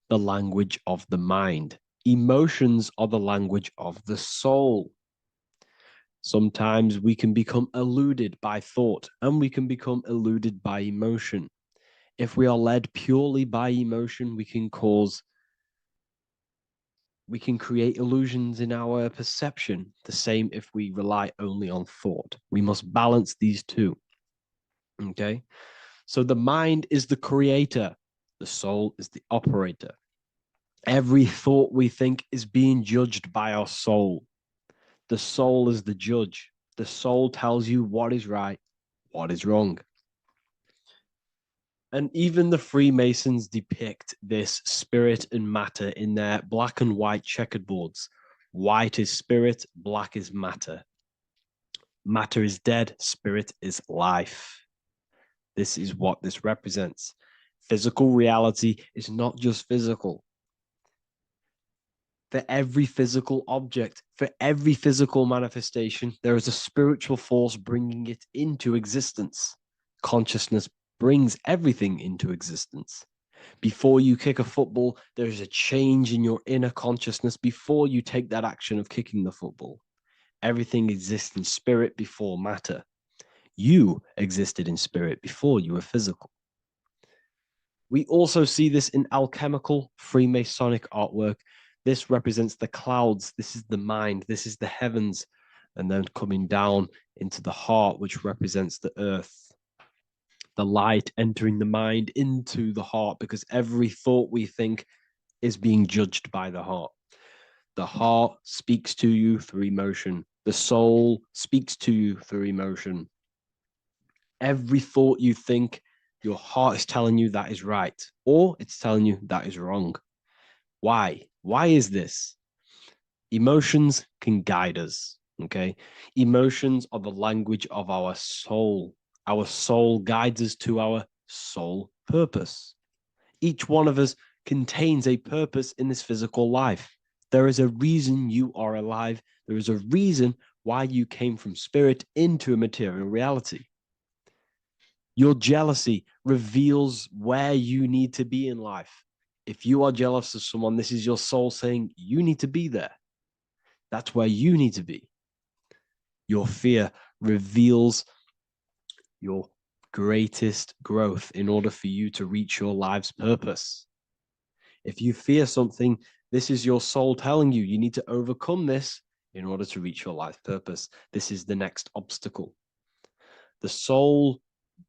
[SPEAKER 1] the language of the mind. Emotions are the language of the soul. Sometimes we can become eluded by thought and we can become eluded by emotion. If we are led purely by emotion, we can create illusions in our perception. The same if we rely only on thought. We must balance these two. Okay? So the mind is the creator, the soul is the operator. Every thought we think is being judged by our soul. The soul is the judge. The soul tells you what is right, what is wrong. And even the Freemasons depict this spirit and matter in their black and white checkered boards. White is spirit, black is matter. Matter is dead, spirit is life. This is what this represents. Physical reality is not just physical. For every physical object, for every physical manifestation, there is a spiritual force bringing it into existence. Consciousness brings everything into existence. Before you kick a football, there's a change in your inner consciousness before you take that action of kicking the football. Everything exists in spirit before matter. You existed in spirit before you were physical. We also see this in alchemical Freemasonic artwork. This represents the clouds. This is the mind. This is the heavens. And then coming down into the heart, which represents the earth. The light entering the mind into the heart, because every thought we think is being judged by the heart. The heart speaks to you through emotion. The soul speaks to you through emotion. Every thought you think, your heart is telling you that is right, or it's telling you that is wrong. Why? Why is this? Emotions can guide us, okay? Emotions are the language of our soul. Our soul guides us to our soul purpose. Each one of us contains a purpose in this physical life. There is a reason you are alive. There is a reason why you came from spirit into a material reality. Your jealousy reveals where you need to be in life. If you are jealous of someone, this is your soul saying you need to be there. That's where you need to be. Your fear reveals your greatest growth in order for you to reach your life's purpose. If you fear something, this is your soul telling you you need to overcome this in order to reach your life purpose. This is the next obstacle. The soul,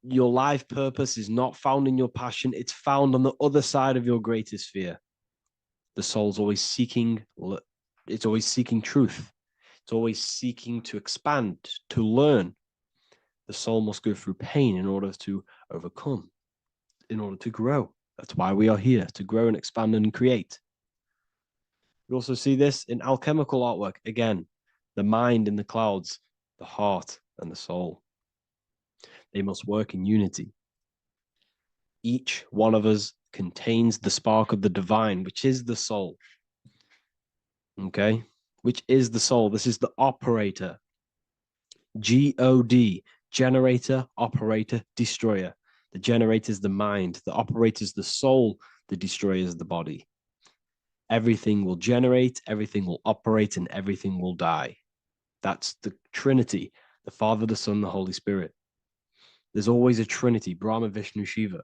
[SPEAKER 1] your life purpose is not found in your passion. It's found on the other side of your greatest fear. The soul's always seeking, it's always seeking truth. It's always seeking to expand, to learn. The soul must go through pain in order to overcome, in order to grow. That's why we are here, to grow and expand and create. We also see this in alchemical artwork. Again, the mind in the clouds, the heart and the soul. They must work in unity. Each one of us contains the spark of the divine, which is the soul. Okay? Which is the soul. This is the operator. God, generator, operator, destroyer. The generator is the mind. The operator is the soul. The destroyer is the body. Everything will generate, everything will operate, and everything will die. That's the Trinity, the Father, the Son, the Holy Spirit. There's always a Trinity, Brahma, Vishnu, Shiva.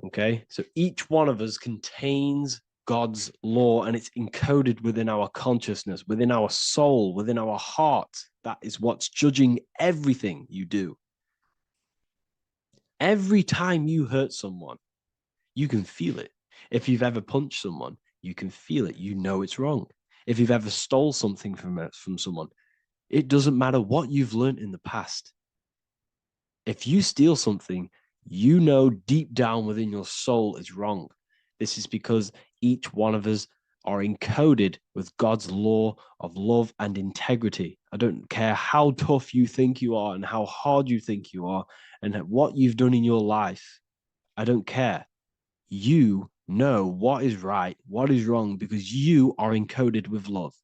[SPEAKER 1] Okay, so each one of us contains God's law, and it's encoded within our consciousness, within our soul, within our heart. That is what's judging everything you do. Every time you hurt someone, you can feel it. If you've ever punched someone, you can feel it. You know it's wrong. If you've ever stole something from someone, it doesn't matter what you've learned in the past. If you steal something, you know deep down within your soul it's wrong. This is because each one of us are encoded with God's law of love and integrity. I don't care how tough you think you are and how hard you think you are and what you've done in your life. I don't care. You know what is right, what is wrong, because you are encoded with love.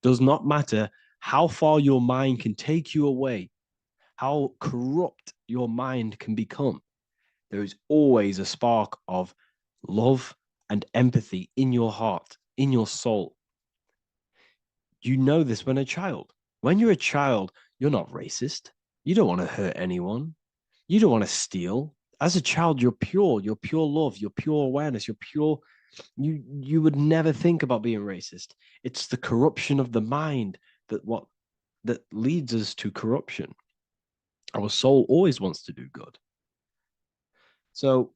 [SPEAKER 1] Does not matter how far your mind can take you away, how corrupt your mind can become. There is always a spark of love and empathy in your heart, in your soul. You know this when a child. When you're a child, you're not racist. You don't want to hurt anyone. You don't want to steal. As a child, you're pure love, you're pure awareness, you're pure. You would never think about being racist. It's the corruption of the mind that leads us to corruption. Our soul always wants to do good. So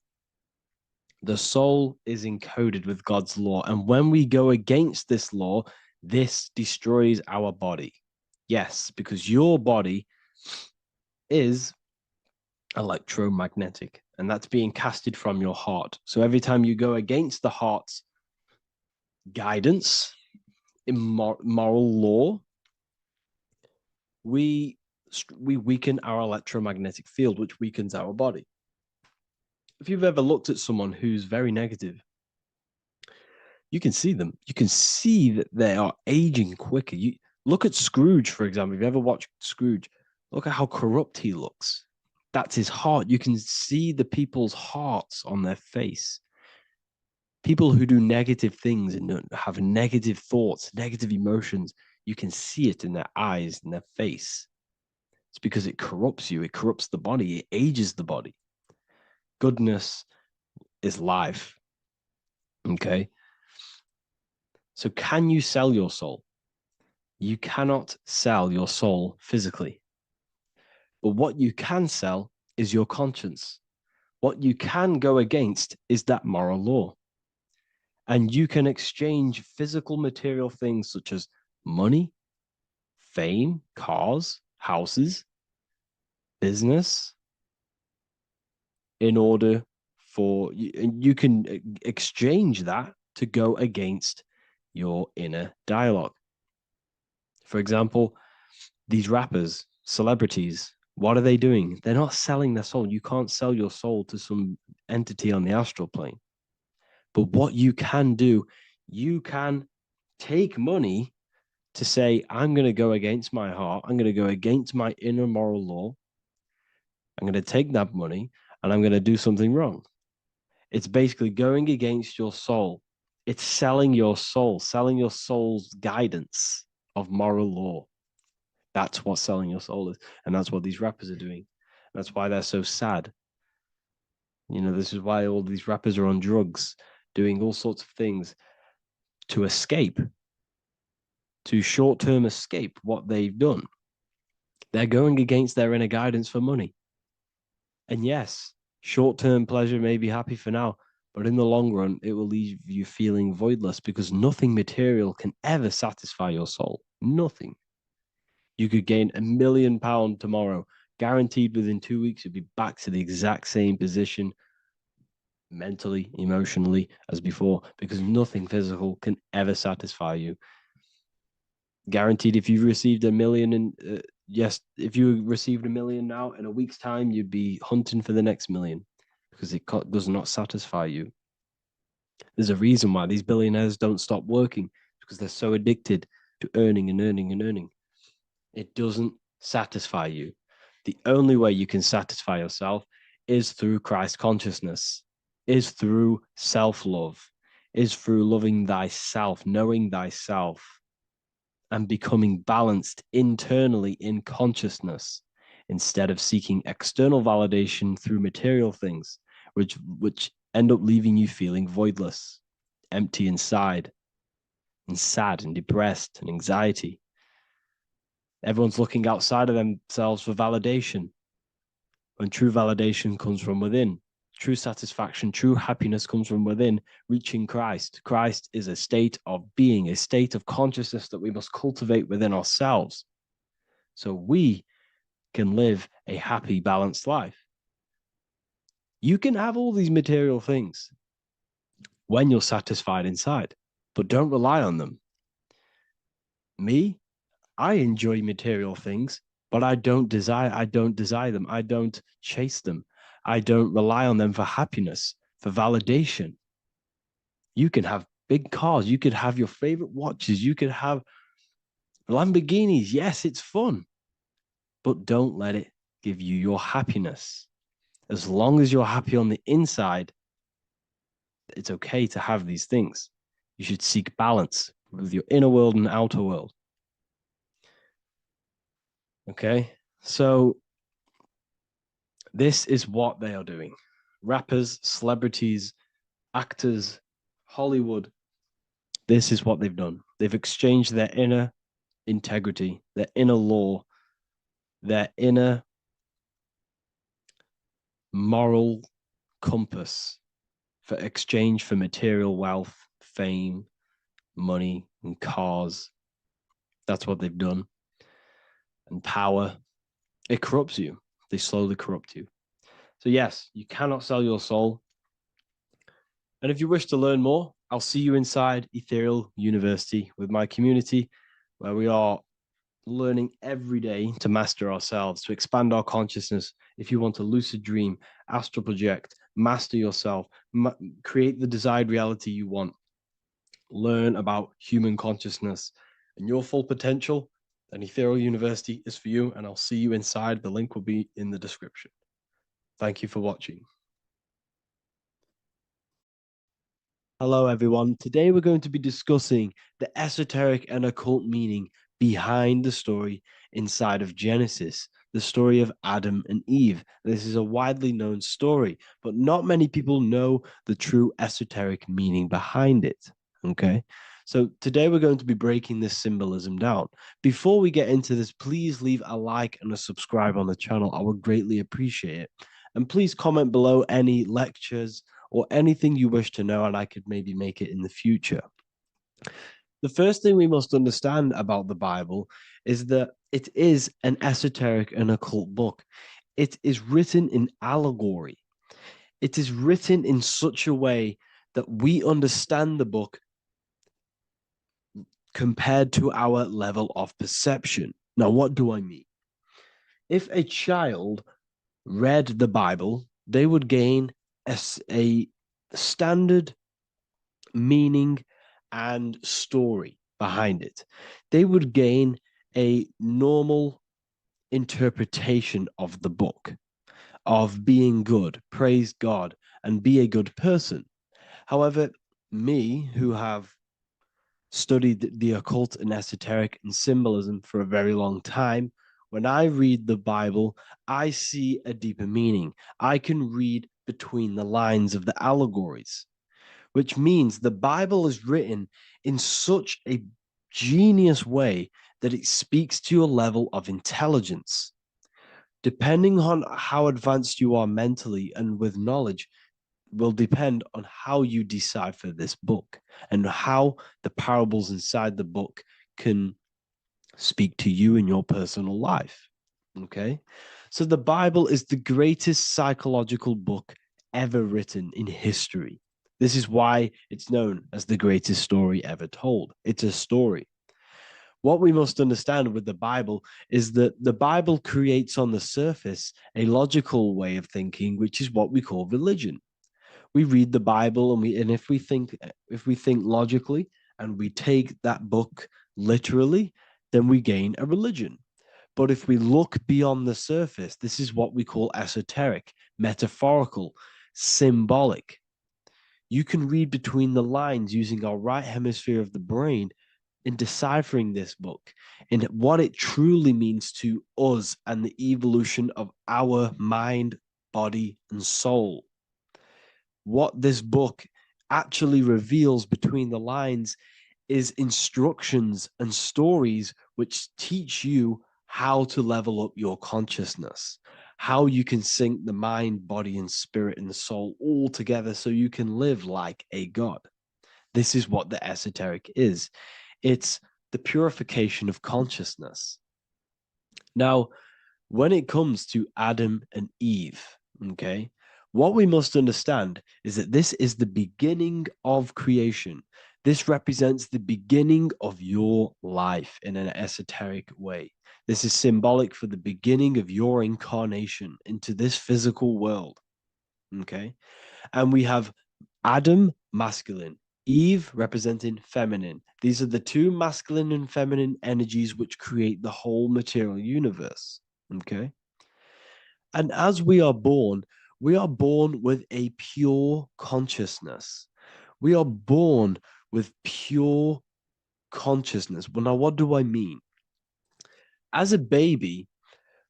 [SPEAKER 1] the soul is encoded with God's law. And when we go against this law, this destroys our body. Yes, because your body is electromagnetic, and that's being casted from your heart. So every time you go against the heart's guidance in moral law, we weaken our electromagnetic field, which weakens our body. If you've ever looked at someone who's very negative, you can see them. You can see that they are aging quicker. You look at Scrooge, for example. If you ever watched Scrooge, look at how corrupt he looks. That's his heart. You can see the people's hearts on their face. People who do negative things and have negative thoughts, negative emotions, you can see it in their eyes and their face. It's because it corrupts you. It corrupts the body. It ages the body. Goodness is life. Okay. So can you sell your soul? You cannot sell your soul physically. But what you can sell is your conscience. What you can go against is that moral law. And you can exchange physical material things such as money, fame, cars, houses, business, in order for you can exchange that to go against your inner dialogue. For example, these rappers, celebrities, what are they doing? They're not selling their soul. You can't sell your soul to some entity on the astral plane. But what you can do, you can take money to say, I'm going to go against my heart. I'm going to go against my inner moral law. I'm going to take that money and I'm going to do something wrong. It's basically going against your soul. It's selling your soul's guidance of moral law. That's what selling your soul is. And that's what these rappers are doing. That's why they're so sad. You know, this is why all these rappers are on drugs, doing all sorts of things to escape, to short-term escape what they've done. They're going against their inner guidance for money. And yes, short-term pleasure may be happy for now, but in the long run, it will leave you feeling voidless because nothing material can ever satisfy your soul. Nothing. You could gain £1 million tomorrow, guaranteed within 2 weeks, you'll be back to the exact same position mentally, emotionally as before, because nothing physical can ever satisfy you. Guaranteed, if you received $1 million in yes, if you received $1 million now, in a week's time, you'd be hunting for the next million because it does not satisfy you. There's a reason why these billionaires don't stop working, because they're so addicted to earning and earning and earning. It doesn't satisfy you. The only way you can satisfy yourself is through Christ consciousness, is through self-love, is through loving thyself, knowing thyself, and becoming balanced internally in consciousness instead of seeking external validation through material things, which end up leaving you feeling voidless, empty inside, and sad and depressed and anxiety. Everyone's looking outside of themselves for validation, when true validation comes from within. True satisfaction, true happiness comes from within, reaching Christ. Christ is a state of being, a state of consciousness that we must cultivate within ourselves so we can live a happy, balanced life. You can have all these material things when you're satisfied inside, but don't rely on them. Me, I enjoy material things, but I don't desire them. I don't chase them. I don't rely on them for happiness, for validation. You can have big cars. You could have your favorite watches. You could have Lamborghinis, yes, it's fun, but don't let it give you your happiness. As long as you're happy on the inside, it's okay to have these things. You should seek balance with your inner world and outer world. Okay, so this is what they are doing. Rappers, celebrities, actors, Hollywood, this is what they've done. They've exchanged their inner integrity, their inner law, their inner moral compass for exchange for material wealth, fame, money, and cars. That's what they've done. And power. It corrupts you. They slowly corrupt you. So, yes, you cannot sell your soul. And if you wish to learn more, I'll see you inside Ethereal University with my community, where we are learning every day to master ourselves, to expand our consciousness. If you want to lucid dream, astral project, master yourself, create the desired reality you want, learn about human consciousness and your full potential, then Ethereal University is for you. And I'll see you inside. The link will be in the description. Thank you for watching. Hello, everyone. Today we're going to be discussing the esoteric and occult meaning behind the story inside of Genesis, the story of Adam and Eve. This is a widely known story, but not many people know the true esoteric meaning behind it. Okay. So today we're going to be breaking this symbolism down. Before we get into this, please leave a like and a subscribe on the channel. I would greatly appreciate it. And please comment below any lectures or anything you wish to know, and I could maybe make it in the future. The first thing we must understand about the Bible is that it is an esoteric and occult book. It is written in allegory. It is written in such a way that we understand the book compared to our level of perception. Now, what do I mean? If a child read the Bible, they would gain a standard meaning and story behind it. They would gain a normal interpretation of the book, of being good, praise God, and be a good person. However, me, who have studied the occult and esoteric and symbolism for a very long time, when I read the Bible, I see a deeper meaning. I can read between the lines of the allegories, which means the Bible is written in such a genius way that it speaks to your level of intelligence. Depending on how advanced you are mentally and with knowledge, will depend on how you decipher this book and how the parables inside the book can speak to you in your personal life. Okay. So the Bible is the greatest psychological book ever written in history. This is why it's known as the greatest story ever told. It's a story. What we must understand with the Bible is that the Bible creates on the surface a logical way of thinking, which is what we call religion. We read the Bible and if we think logically and we take that book literally, then we gain a religion. But if we look beyond the surface, this is what we call esoteric, metaphorical, symbolic. You can read between the lines using our right hemisphere of the brain in deciphering this book and what it truly means to us and the evolution of our mind, body, and soul. What this book actually reveals between the lines is instructions and stories which teach you how to level up your consciousness, how you can sync the mind, body, and spirit and the soul all together so you can live like a god. This is what the esoteric is. It's the purification of consciousness. Now, when it comes to Adam and Eve, okay, what we must understand is that this is the beginning of creation. This represents the beginning of your life in an esoteric way. This is symbolic for the beginning of your incarnation into this physical world. Okay. And we have Adam, masculine, Eve representing feminine. These are the two masculine and feminine energies which create the whole material universe. Okay. And as we are born with a pure consciousness. We are born with pure consciousness. Well, now, what do I mean? As a baby,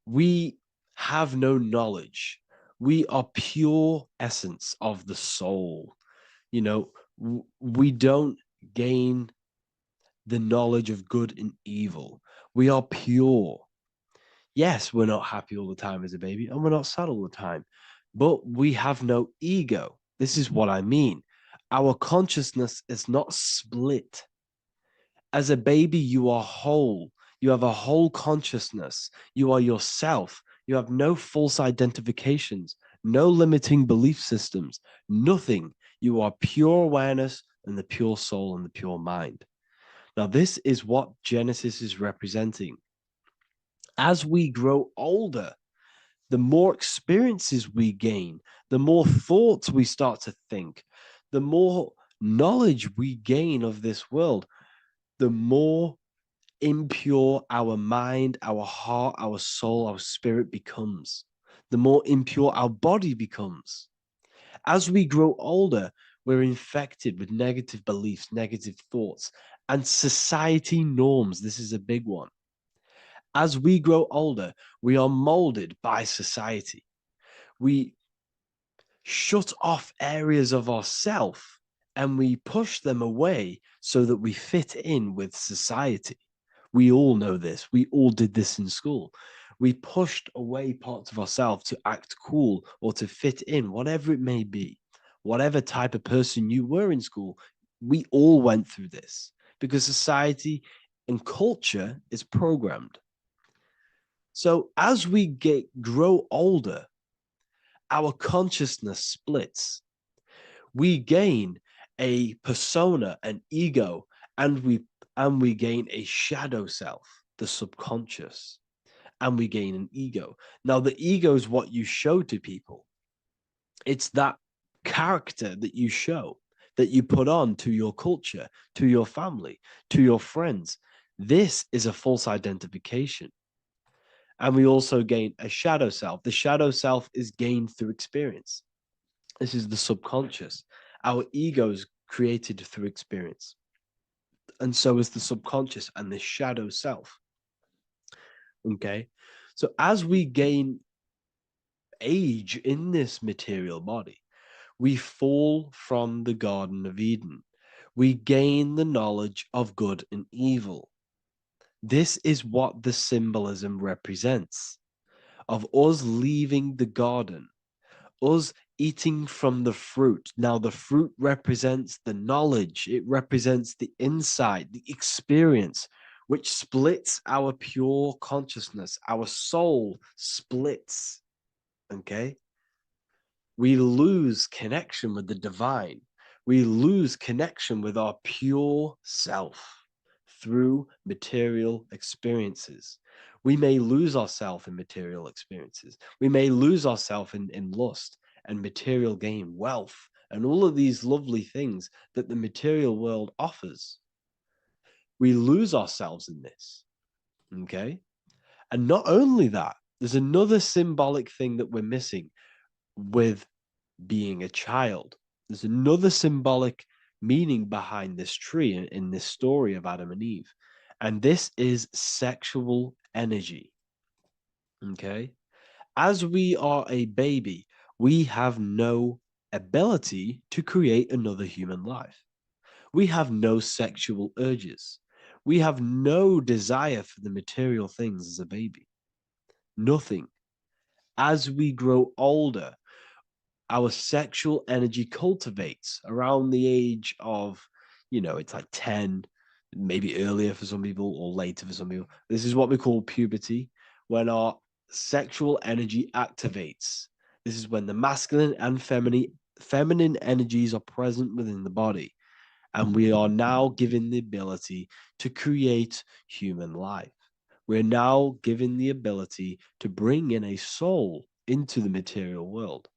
[SPEAKER 1] we have no knowledge. We are pure essence of the soul. You know, we don't gain the knowledge of good and evil. We are pure. Yes, we're not happy all the time as a baby, and we're not sad all the time, but we have no ego. This is what I mean. Our consciousness is not split. As a baby, you are whole. You have a whole consciousness. You are yourself. You have no false identifications, no limiting belief systems, nothing. You are pure awareness and the pure soul and the pure mind. Now, this is what Genesis is representing. As we grow older, the more experiences we gain, the more thoughts we start to think, the more knowledge we gain of this world, the more impure our mind, our heart, our soul, our spirit becomes, the more impure our body becomes. As we grow older, we're infected with negative beliefs, negative thoughts, and society norms. This is a big one. As we grow older, we are molded by society. We shut off areas of ourself and we push them away so that we fit in with society. We all know this. We all did this in school. We pushed away parts of ourselves to act cool or to fit in, whatever it may be. Whatever type of person you were in school, we all went through this because society and culture is programmed. So as we grow older, our consciousness splits. We gain a persona, an ego, and we gain a shadow self, the subconscious, and we gain an ego. Now, the ego is what you show to people. It's that character that you show, that you put on to your culture, to your family, to your friends. This is a false identification. And we also gain a shadow self. The shadow self is gained through experience. This is the subconscious. Our ego is created through experience. And so is the subconscious and the shadow self. Okay. So as we gain age in this material body, we fall from the Garden of Eden. We gain the knowledge of good and evil. This is what the symbolism represents of us leaving the garden, us eating from the fruit. Now, the fruit represents the knowledge, it represents the insight, the experience, which splits our pure consciousness. Our soul splits. Okay. We lose connection with the divine. We lose connection with our pure self through material experiences. We may lose ourselves in material experiences. We may lose ourselves in lust and material gain, wealth, and all of these lovely things that the material world offers. We lose ourselves in this. Okay. And not only that, there's another symbolic thing that we're missing with being a child. There's another symbolic meaning behind this tree in this story of Adam and Eve. And this is sexual energy. Okay. As we are a baby, we have no ability to create another human life. We have no sexual urges. We have no desire for the material things as a baby. Nothing. As we grow older, our sexual energy cultivates around the age of, it's like 10, maybe earlier for some people or later for some people. This is what we call puberty, when our sexual energy activates. This is when the masculine and feminine energies are present within the body. And we are now given the ability to create human life. We're now given the ability to bring in a soul into the material world.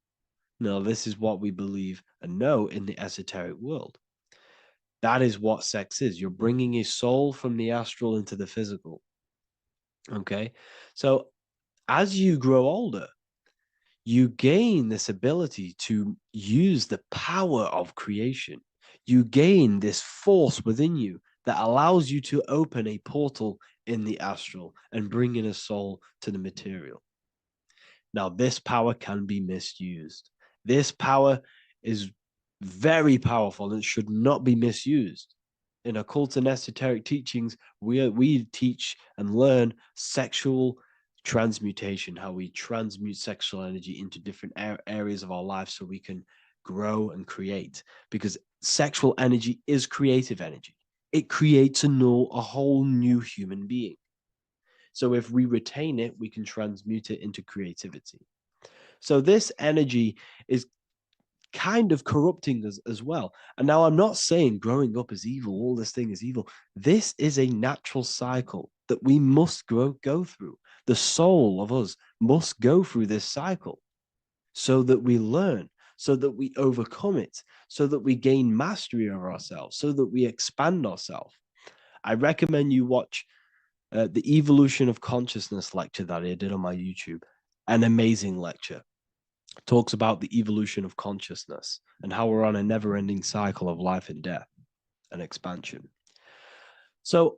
[SPEAKER 1] Now, this is what we believe and know in the esoteric world. That is what sex is. You're bringing a soul from the astral into the physical. Okay. So as you grow older, you gain this ability to use the power of creation. You gain this force within you that allows you to open a portal in the astral and bring in a soul to the material. Now, this power can be misused. This power is very powerful and should not be misused. In occult and esoteric teachings, we teach and learn sexual transmutation, how we transmute sexual energy into different areas of our life so we can grow and create. Because sexual energy is creative energy. It creates a whole new human being. So if we retain it, we can transmute it into creativity. So this energy is kind of corrupting us as well. And now I'm not saying growing up is evil, all this thing is evil. This is a natural cycle that we must go through. The soul of us must go through this cycle so that we learn, so that we overcome it, so that we gain mastery over ourselves, so that we expand ourselves. I recommend you watch the Evolution of Consciousness lecture that I did on my YouTube. An amazing lecture. Talks about the evolution of consciousness and how we're on a never-ending cycle of life and death and expansion. So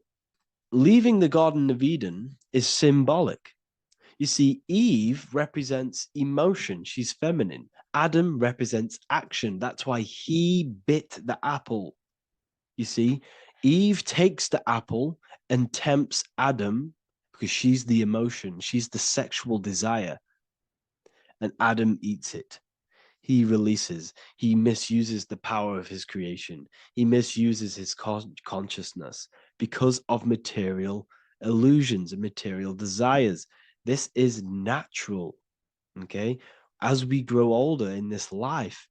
[SPEAKER 1] leaving the Garden of Eden is symbolic. You see, Eve represents emotion. She's feminine. Adam represents action. That's why he bit the apple. You see, Eve takes the apple and tempts Adam because she's the emotion. She's the sexual desire. And Adam eats it. He releases, he misuses the power of his creation. He misuses his consciousness because of material illusions and material desires. This is natural, okay? As we grow older in this life,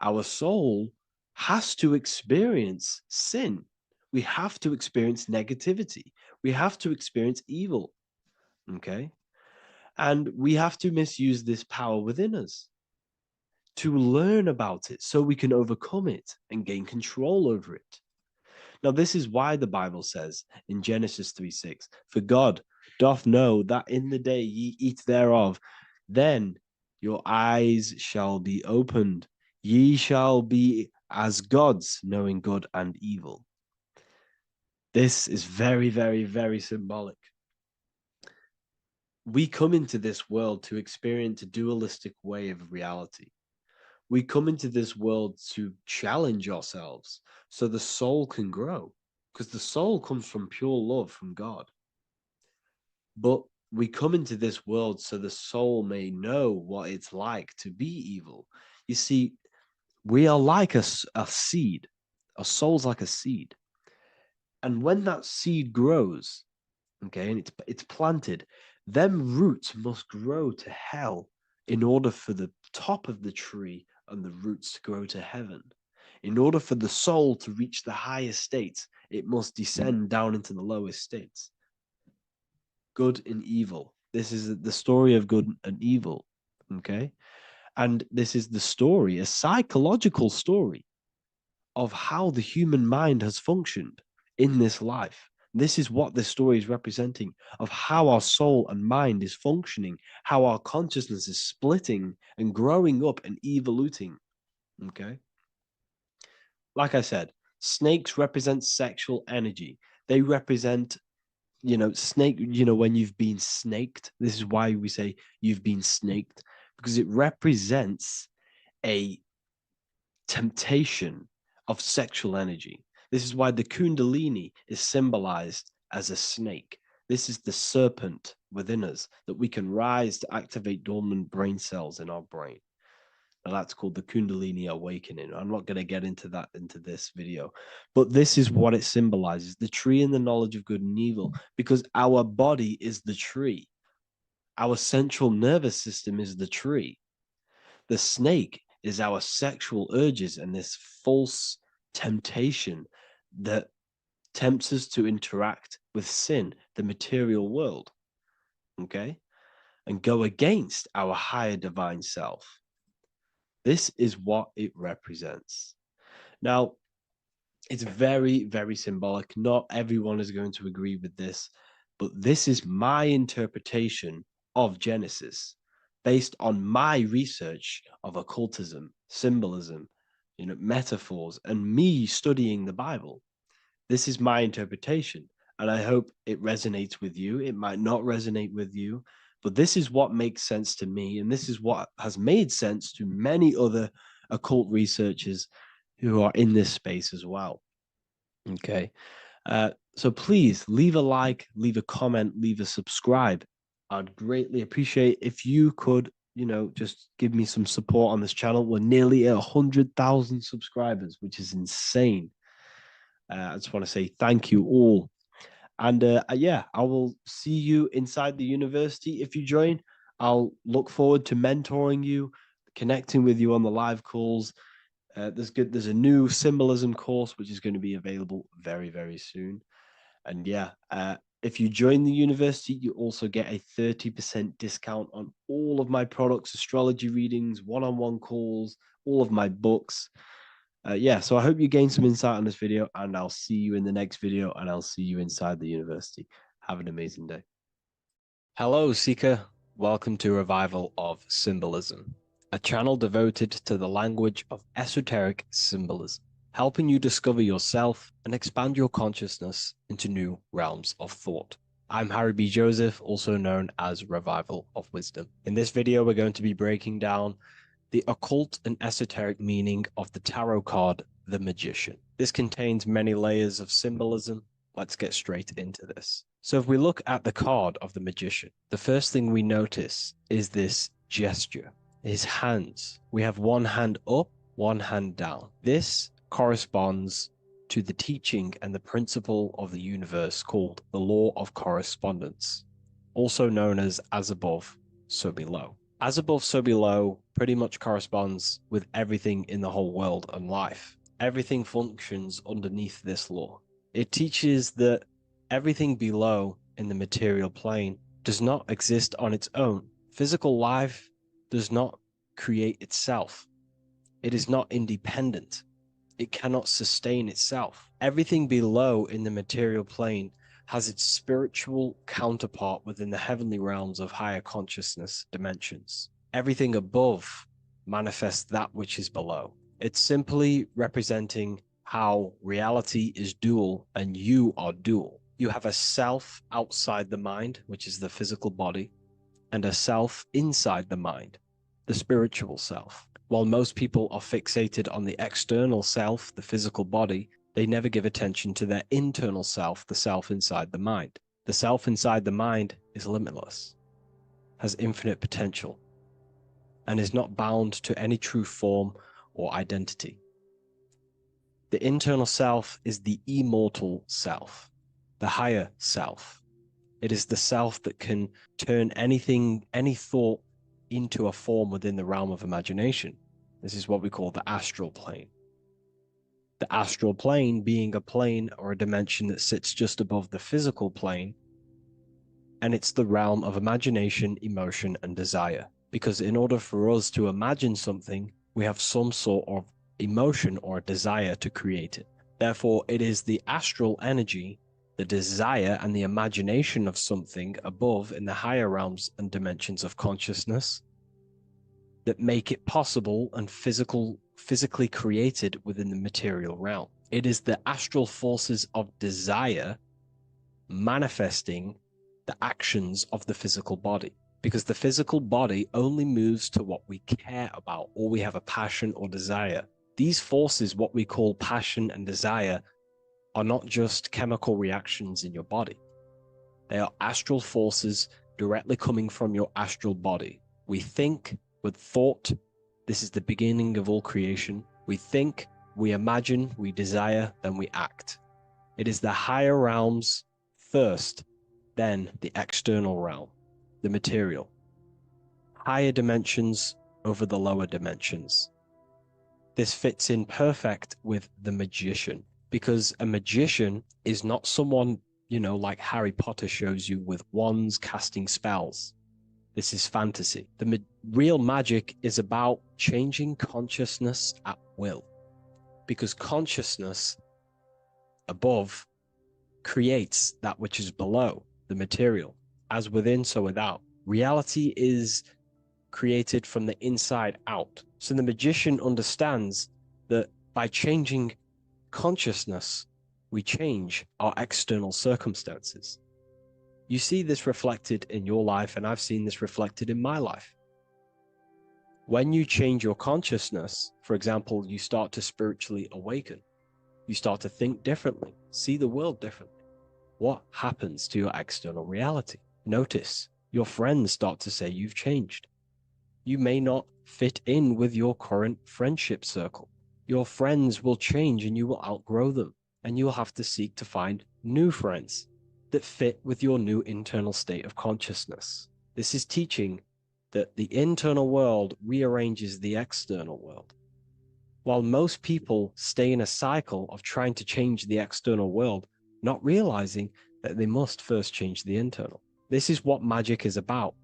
[SPEAKER 1] our soul has to experience sin. We have to experience negativity. We have to experience evil, okay? And we have to misuse this power within us to learn about it so we can overcome it and gain control over it. Now, this is why the Bible says in Genesis 3:6, for God doth know that in the day ye eat thereof, then your eyes shall be opened. Ye shall be as gods, knowing good and evil. This is very, very, very symbolic. We come into this world to experience a dualistic way of reality. We come into this world to challenge ourselves so the soul can grow, because the soul comes from pure love from God. But we come into this world so the soul may know what it's like to be evil. You see, we are like a seed. Our soul's like a seed. And when that seed grows, okay, and it's planted, them roots must grow to hell in order for the top of the tree and the roots to grow to heaven. In order for the soul to reach the highest states, it must descend down into the lowest states. Good and evil. This is the story of good and evil, okay? And this is the story, a psychological story of how the human mind has functioned in this life. This is what this story is representing of how our soul and mind is functioning, how our consciousness is splitting and growing up and evoluting. Okay. Like I said, snakes represent sexual energy. They represent, snake, when you've been snaked. This is why we say you've been snaked, because it represents a temptation of sexual energy. This is why the Kundalini is symbolized as a snake. This is the serpent within us that we can rise to activate dormant brain cells in our brain. Now that's called the Kundalini awakening. I'm not going to get into that into this video, but this is what it symbolizes: the tree and the knowledge of good and evil, because our body is the tree. Our central nervous system is the tree. The snake is our sexual urges and this false temptation that tempts us to interact with sin, the material world, okay, and go against our higher divine self. This is what it represents. Now, It's very, very symbolic. Not everyone is going to agree with this, but this is my interpretation of Genesis based on my research of occultism, symbolism, metaphors, and me studying the Bible. This is my interpretation, and I hope it resonates with you. It might not resonate with you, but this is what makes sense to me, and this is what has made sense to many other occult researchers who are in this space as well. Okay. So please leave a like, leave a comment, leave a subscribe. I'd greatly appreciate if you could, just give me some support on this channel. We're nearly at 100,000 subscribers, which is insane. I just want to say thank you all. And yeah, I will see you inside the university if you join. I'll look forward to mentoring you, connecting with you on the live calls. There's a new symbolism course which is going to be available very, very soon. And yeah, if you join the university, you also get a 30% discount on all of my products, astrology readings, one-on-one calls, all of my books. Yeah, so I hope you gain some insight on this video, and I'll see you in the next video, and I'll see you inside the university. Have an amazing day. Hello, Seeker. Welcome to Revival of Symbolism, a channel devoted to the language of esoteric symbolism, helping you discover yourself and expand your consciousness into new realms of thought. I'm Harry B. Joseph, also known as Revival of Wisdom. In this video, we're going to be breaking down the occult and esoteric meaning of the tarot card, the Magician. This contains many layers of symbolism. Let's get straight into this. So if we look at the card of the Magician, the first thing we notice is this gesture, his hands. We have one hand up, one hand down. This corresponds to the teaching and the principle of the universe called the law of correspondence, also known as above, so below. As above, so below pretty much corresponds with everything in the whole world and life. Everything functions underneath this law. It teaches that everything below in the material plane does not exist on its own. Physical life does not create itself. It is not independent. It cannot sustain itself. Everything below in the material plane has its spiritual counterpart within the heavenly realms of higher consciousness dimensions. Everything above manifests that which is below. It's simply representing how reality is dual and you are dual. You have a self outside the mind, which is the physical body, and a self inside the mind, the spiritual self. While most people are fixated on the external self, the physical body, they never give attention to their internal self, the self inside the mind. The self inside the mind is limitless, has infinite potential, and is not bound to any true form or identity. The internal self is the immortal self, the higher self. It is the self that can turn anything, any thought, into a form within the realm of imagination. This is what we call the astral plane. The astral plane being a plane or a dimension that sits just above the physical plane, and it's the realm of imagination, emotion, and desire. Because in order for us to imagine something, we have some sort of emotion or desire to create it. Therefore, it is the astral energy, the desire and the imagination of something above in the higher realms and dimensions of consciousness that make it possible and physically created within the material realm. It is the astral forces of desire manifesting the actions of the physical body, because the physical body only moves to what we care about or we have a passion or desire. These forces, what we call passion and desire, are not just chemical reactions in your body. They are astral forces directly coming from your astral body. We think with thought. This is the beginning of all creation. We think, we imagine, we desire, then we act. It is the higher realms first, then the external realm, the material. Higher dimensions over the lower dimensions. This fits in perfect with the magician, because a magician is not someone, like Harry Potter shows you with wands casting spells. This is fantasy. The real magic is about changing consciousness at will, because consciousness above creates that which is below, the material. As within, so without. Reality is created from the inside out. So the magician understands that by changing consciousness, we change our external circumstances. You see this reflected in your life, and I've seen this reflected in my life. When you change your consciousness, for example, you start to spiritually awaken. You start to think differently, see the world differently. What happens to your external reality? Notice your friends start to say you've changed. You may not fit in with your current friendship circle. Your friends will change and you will outgrow them, and you will have to seek to find new friends that fit with your new internal state of consciousness. This is teaching that the internal world rearranges the external world. While most people stay in a cycle of trying to change the external world, not realizing that they must first change the internal. This is what magic is about.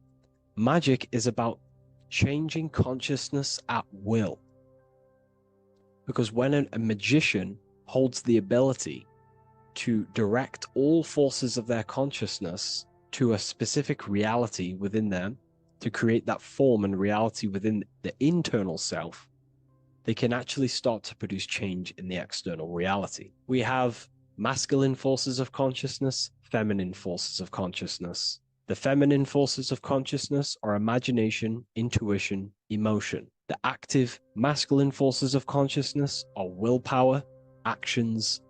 [SPEAKER 1] Magic is about changing consciousness at will. Because when a magician holds the ability to direct all forces of their consciousness to a specific reality within them, to create that form and reality within the internal self, they can actually start to produce change in the external reality. We have masculine forces of consciousness, feminine forces of consciousness. The feminine forces of consciousness are imagination, intuition, emotion. The active masculine forces of consciousness are willpower, actions,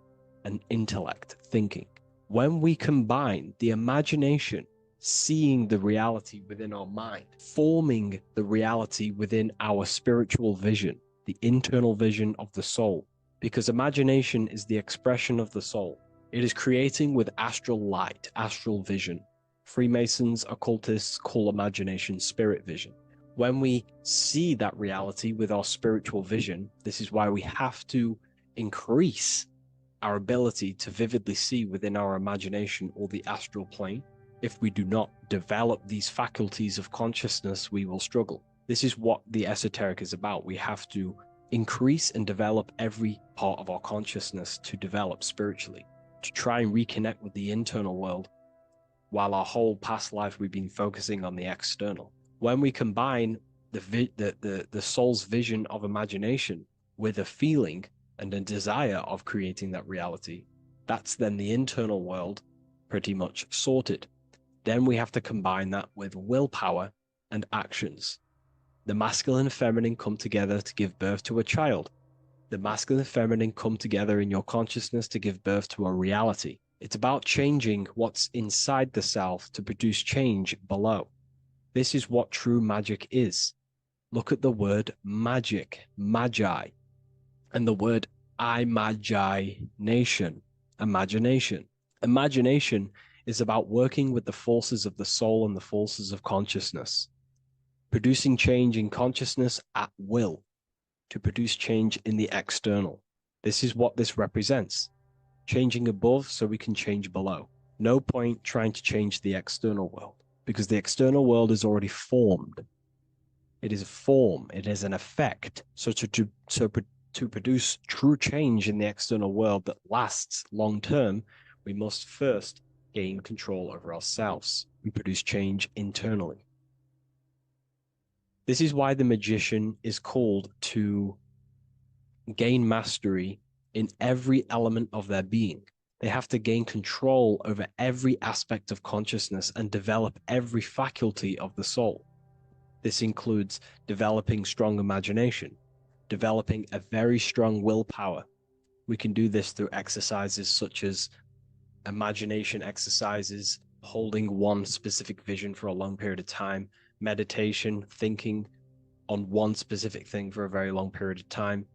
[SPEAKER 1] and intellect, thinking. When we combine the imagination, seeing the reality within our mind, forming the reality within our spiritual vision, the internal vision of the soul, because imagination is the expression of the soul. It is creating with astral light, astral vision. Freemasons, occultists call imagination spirit vision. When we see that reality with our spiritual vision, this is why we have to increase our ability to vividly see within our imagination or the astral plane. If we do not develop these faculties of consciousness, we will struggle. This is what the esoteric is about. We have to increase and develop every part of our consciousness to develop spiritually, to try and reconnect with the internal world, while our whole past life we've been focusing on the external. When we combine the soul's vision of imagination with a feeling and a desire of creating that reality, that's then the internal world pretty much sorted. Then we have to combine that with willpower and actions. The masculine and feminine come together to give birth to a child. The masculine and feminine come together in your consciousness to give birth to a reality. It's about changing what's inside the self to produce change below. This is what true magic is. Look at the word magic, magi, and the word imagination, imagination. Imagination is about working with the forces of the soul and the forces of consciousness, producing change in consciousness at will to produce change in the external. This is what this represents. Changing above so we can change below. No point trying to change the external world, because the external world is already formed. It is a form, it is an effect. So to produce true change in the external world that lasts long term, we must first gain control over ourselves and produce change internally. This is why the magician is called to gain mastery in every element of their being. They have to gain control over every aspect of consciousness and develop every faculty of the soul. This includes developing strong imagination, developing a very strong willpower. We can do this through exercises such as imagination exercises, holding one specific vision for a long period of time, meditation, thinking on one specific thing for a very long period of time.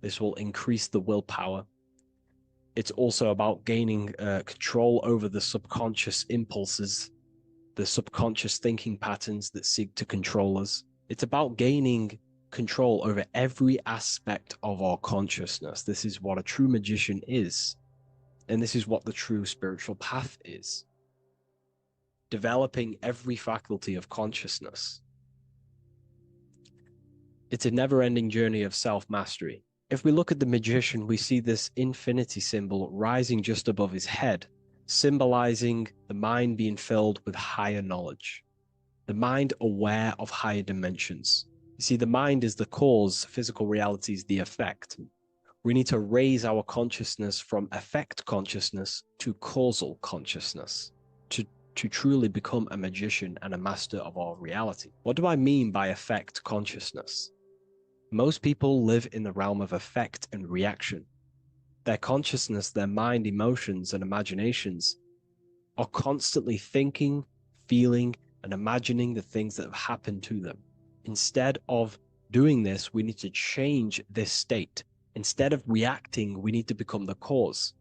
[SPEAKER 1] This will increase the willpower. It's also about gaining control over the subconscious impulses, the subconscious thinking patterns that seek to control us. It's about gaining control over every aspect of our consciousness. This is what a true magician is. And this is what the true spiritual path is. Developing every faculty of consciousness. It's a never-ending journey of self-mastery. If we look at the magician, we see this infinity symbol rising just above his head, symbolizing the mind being filled with higher knowledge, the mind aware of higher dimensions. You see, the mind is the cause, physical reality is the effect. We need to raise our consciousness from effect consciousness to causal consciousness to truly become a magician and a master of our reality. What do I mean by effect consciousness? Most people live in the realm of effect and reaction. Their consciousness, their mind, emotions, and imaginations are constantly thinking, feeling, and imagining the things that have happened to them. Instead of doing this, we need to change this state. Instead of reacting, we need to become the cause.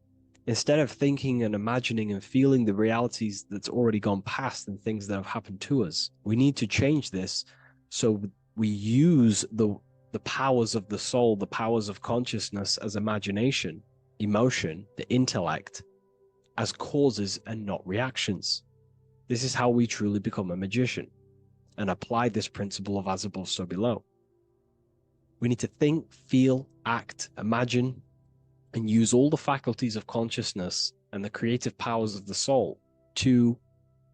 [SPEAKER 1] Instead of thinking and imagining and feeling the realities that's already gone past and things that have happened to us, we need to change this so we use the powers of the soul, the powers of consciousness as imagination, emotion, the intellect, as causes and not reactions. This is how we truly become a magician and apply this principle of as above, so below. We need to think, feel, act, imagine, and use all the faculties of consciousness and the creative powers of the soul to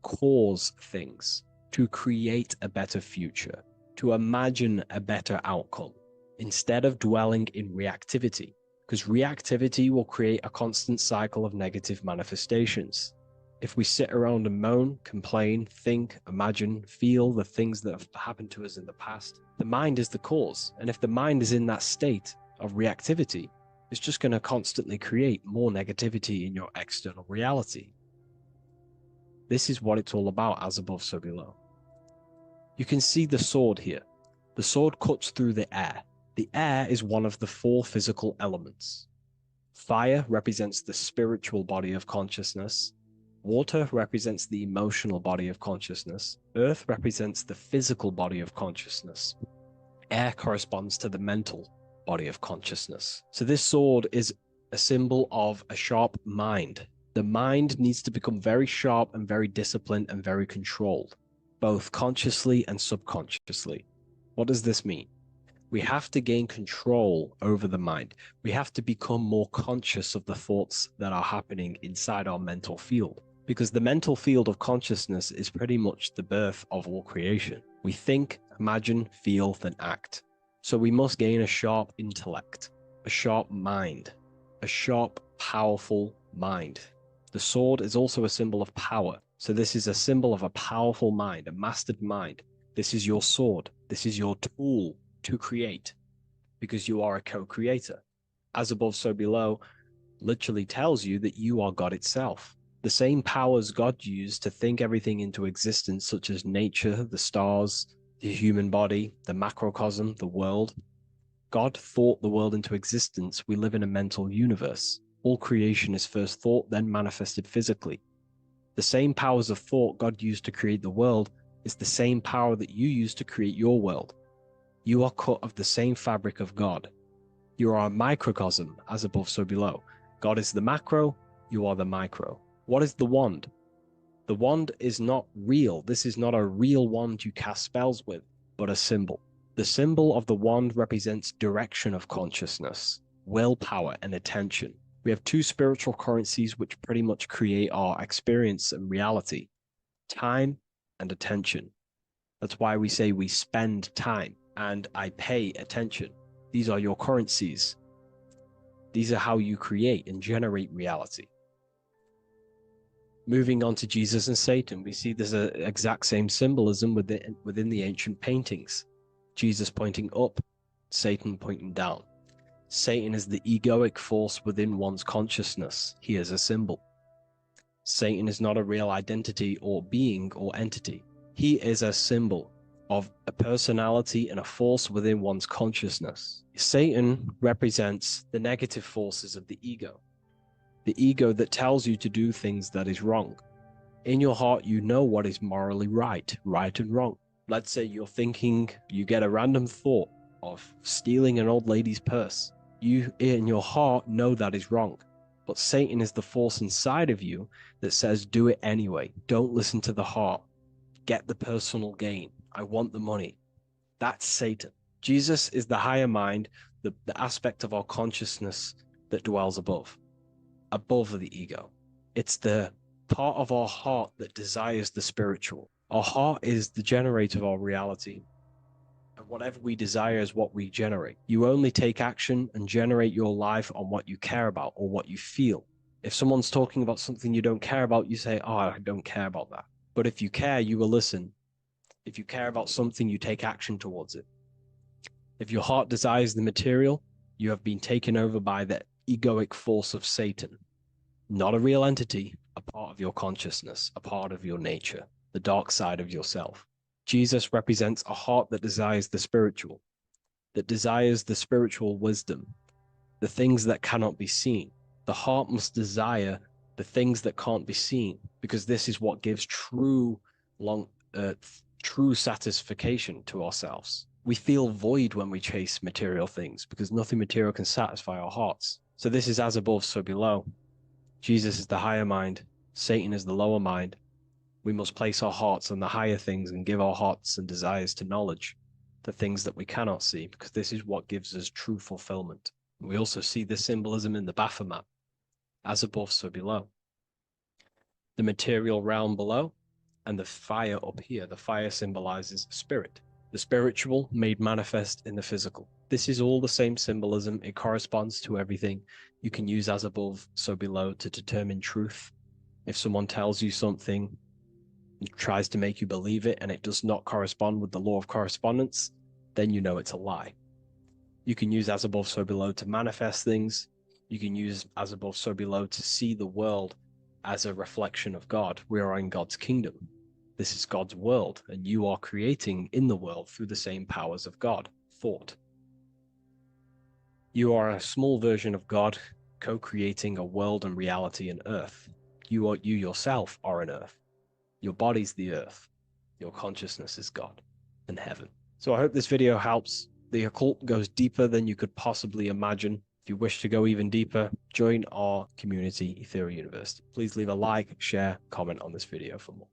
[SPEAKER 1] cause things, to create a better future, to imagine a better outcome, instead of dwelling in reactivity, because reactivity will create a constant cycle of negative manifestations. If we sit around and moan, complain, think, imagine, feel the things that have happened to us in the past, the mind is the cause. And if the mind is in that state of reactivity, it's just going to constantly create more negativity in your external reality. This is what it's all about, as above, so below. You can see the sword here. The sword cuts through the air. The air is one of the 4 physical elements. Fire represents the spiritual body of consciousness. Water represents the emotional body of consciousness. Earth represents the physical body of consciousness. Air corresponds to the mental body of consciousness. So this sword is a symbol of a sharp mind. The mind needs to become very sharp and very disciplined and very controlled, both consciously and subconsciously. What does this mean? We have to gain control over the mind. We have to become more conscious of the thoughts that are happening inside our mental field, because the mental field of consciousness is pretty much the birth of all creation. We think, imagine, feel, then act. So we must gain a sharp intellect, a sharp mind, a sharp, powerful mind. The sword is also a symbol of power. So this is a symbol of a powerful mind, a mastered mind. This is your sword. This is your tool to create, because you are a co-creator. As above, so below literally tells you that you are God itself. The same powers God used to think everything into existence, such as nature, the stars, the human body, the macrocosm, the world. God thought the world into existence. We live in a mental universe. All creation is first thought, then manifested physically. The same powers of thought God used to create the world is the same power that you use to create your world. You are cut of the same fabric of God. You are a microcosm, as above, so below. God is the macro, you are the micro. What is the wand? The wand is not real. This is not a real wand you cast spells with, but a symbol. The symbol of the wand represents direction of consciousness, willpower, and attention. We have 2 spiritual currencies which pretty much create our experience and reality: time and attention. That's why we say we spend time and I pay attention. These are your currencies. These are how you create and generate reality. Moving on to Jesus and Satan, we see there's an exact same symbolism within the ancient paintings. Jesus pointing up, Satan pointing down. Satan is the egoic force within one's consciousness. He is a symbol. Satan is not a real identity or being or entity. He is a symbol of a personality and a force within one's consciousness. Satan represents the negative forces of the ego that tells you to do things that is wrong. In your heart, you know what is morally right and wrong. Let's say you're thinking, you get a random thought of stealing an old lady's purse. You, in your heart, know that is wrong. But Satan is the force inside of you that says, do it anyway. Don't listen to the heart. Get the personal gain. I want the money. That's Satan. Jesus is the higher mind, the aspect of our consciousness that dwells above the ego. It's the part of our heart that desires the spiritual. Our heart is the generator of our reality. And whatever we desire is what we generate. You only take action and generate your life on what you care about or what you feel. If someone's talking about something you don't care about, you say, oh, I don't care about that. But if you care, you will listen. If you care about something, you take action towards it. If your heart desires the material, you have been taken over by the egoic force of Satan. Not a real entity, a part of your consciousness, a part of your nature, the dark side of yourself. Jesus represents a heart that desires the spiritual wisdom, the things that cannot be seen. The heart must desire the things that can't be seen, because this is what gives true satisfaction to ourselves. We feel void when we chase material things because nothing material can satisfy our hearts. So this is as above, so below. Jesus is the higher mind. Satan is the lower mind. We must place our hearts on the higher things and give our hearts and desires to knowledge, the things that we cannot see, because this is what gives us true fulfillment. We also see the symbolism in the Baphomet, as above, so below. The material realm below and the fire up here. The fire symbolizes spirit, the spiritual made manifest in the physical. This is all the same symbolism. It corresponds to everything. You can use as above, so below to determine truth. If someone tells you something, tries to make you believe it, and it does not correspond with the law of correspondence, then you know it's a lie. You can use as above, so below to manifest things. You can use as above, so below to see the world as a reflection of God. We are in God's kingdom. This is God's world, and you are creating in the world through the same powers of God, thought. You are a small version of God, co-creating a world and reality in earth. You yourself are an earth. Your body's the earth. Your consciousness is God and heaven. So I hope this video helps. The occult goes deeper than you could possibly imagine. If you wish to go even deeper, join our community, Ethereal University. Please leave a like, share, comment on this video for more.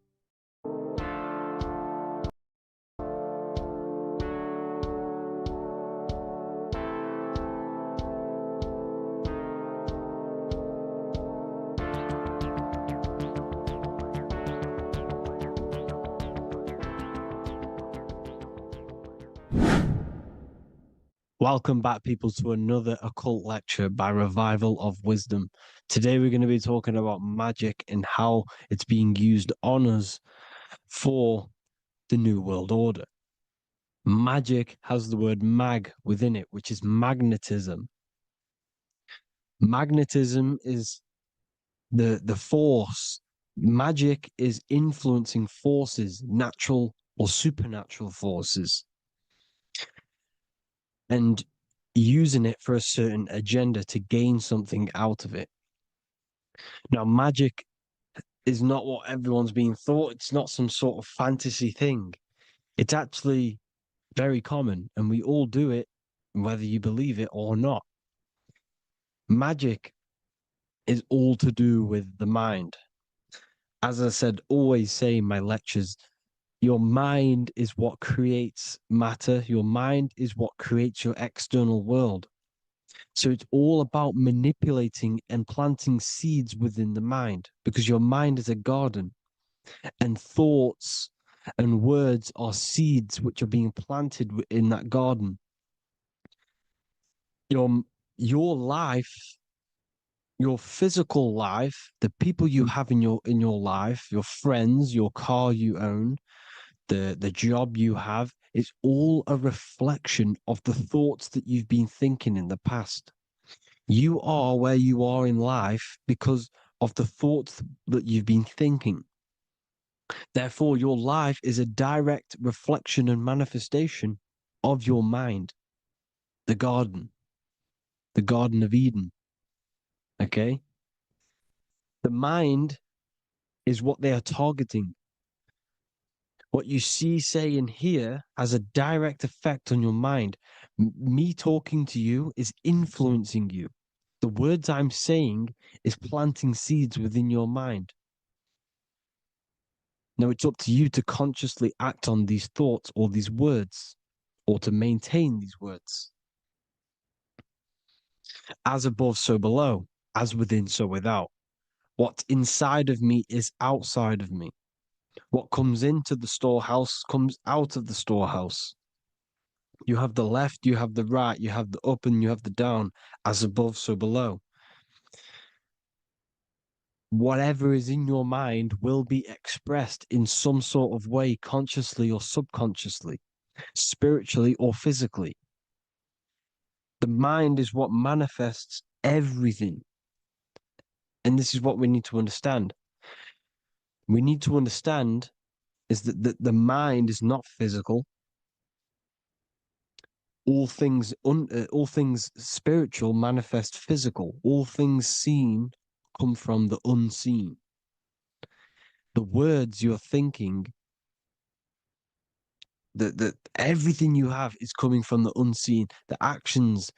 [SPEAKER 1] Welcome back, people, to another occult lecture by Revival of Wisdom. Today we're going to be talking about magic and how it's being used on us for the New World Order. Magic has the word mag within it, which is magnetism. Magnetism is the force. Magic is influencing forces, natural or supernatural forces, and using it for a certain agenda to gain something out of it. Now, magic is not what everyone's being thought. It's not some sort of fantasy thing. It's actually very common, and we all do it, whether you believe it or not. Magic is all to do with the mind. As I said, always say in my lectures, your mind is what creates matter. Your mind is what creates your external world. So it's all about manipulating and planting seeds within the mind, because your mind is a garden, and thoughts and words are seeds which are being planted in that garden. Your life, your physical life, the people you have in your life, your friends, your car you own, the job you have, is all a reflection of the thoughts that you've been thinking in the past. You are where you are in life because of the thoughts that you've been thinking. Therefore, your life is a direct reflection and manifestation of your mind, the Garden of Eden. Okay? The mind is what they are targeting. What you see, say, and hear has a direct effect on your mind. Me talking to you is influencing you. The words I'm saying is planting seeds within your mind. Now it's up to you to consciously act on these thoughts or these words, or to maintain these words. As above, so below. As within, so without. What's inside of me is outside of me. What comes into the storehouse comes out of the storehouse. You have the left, you have the right, you have the up and you have the down. As above, so below. Whatever is in your mind will be expressed in some sort of way, consciously or subconsciously, spiritually or physically. The mind is what manifests everything. And this is what we need to understand. We need to understand is that the mind is not physical. All things spiritual manifest physical. All things seen come from the unseen. The words you're thinking, that everything you have is coming from the unseen. The actions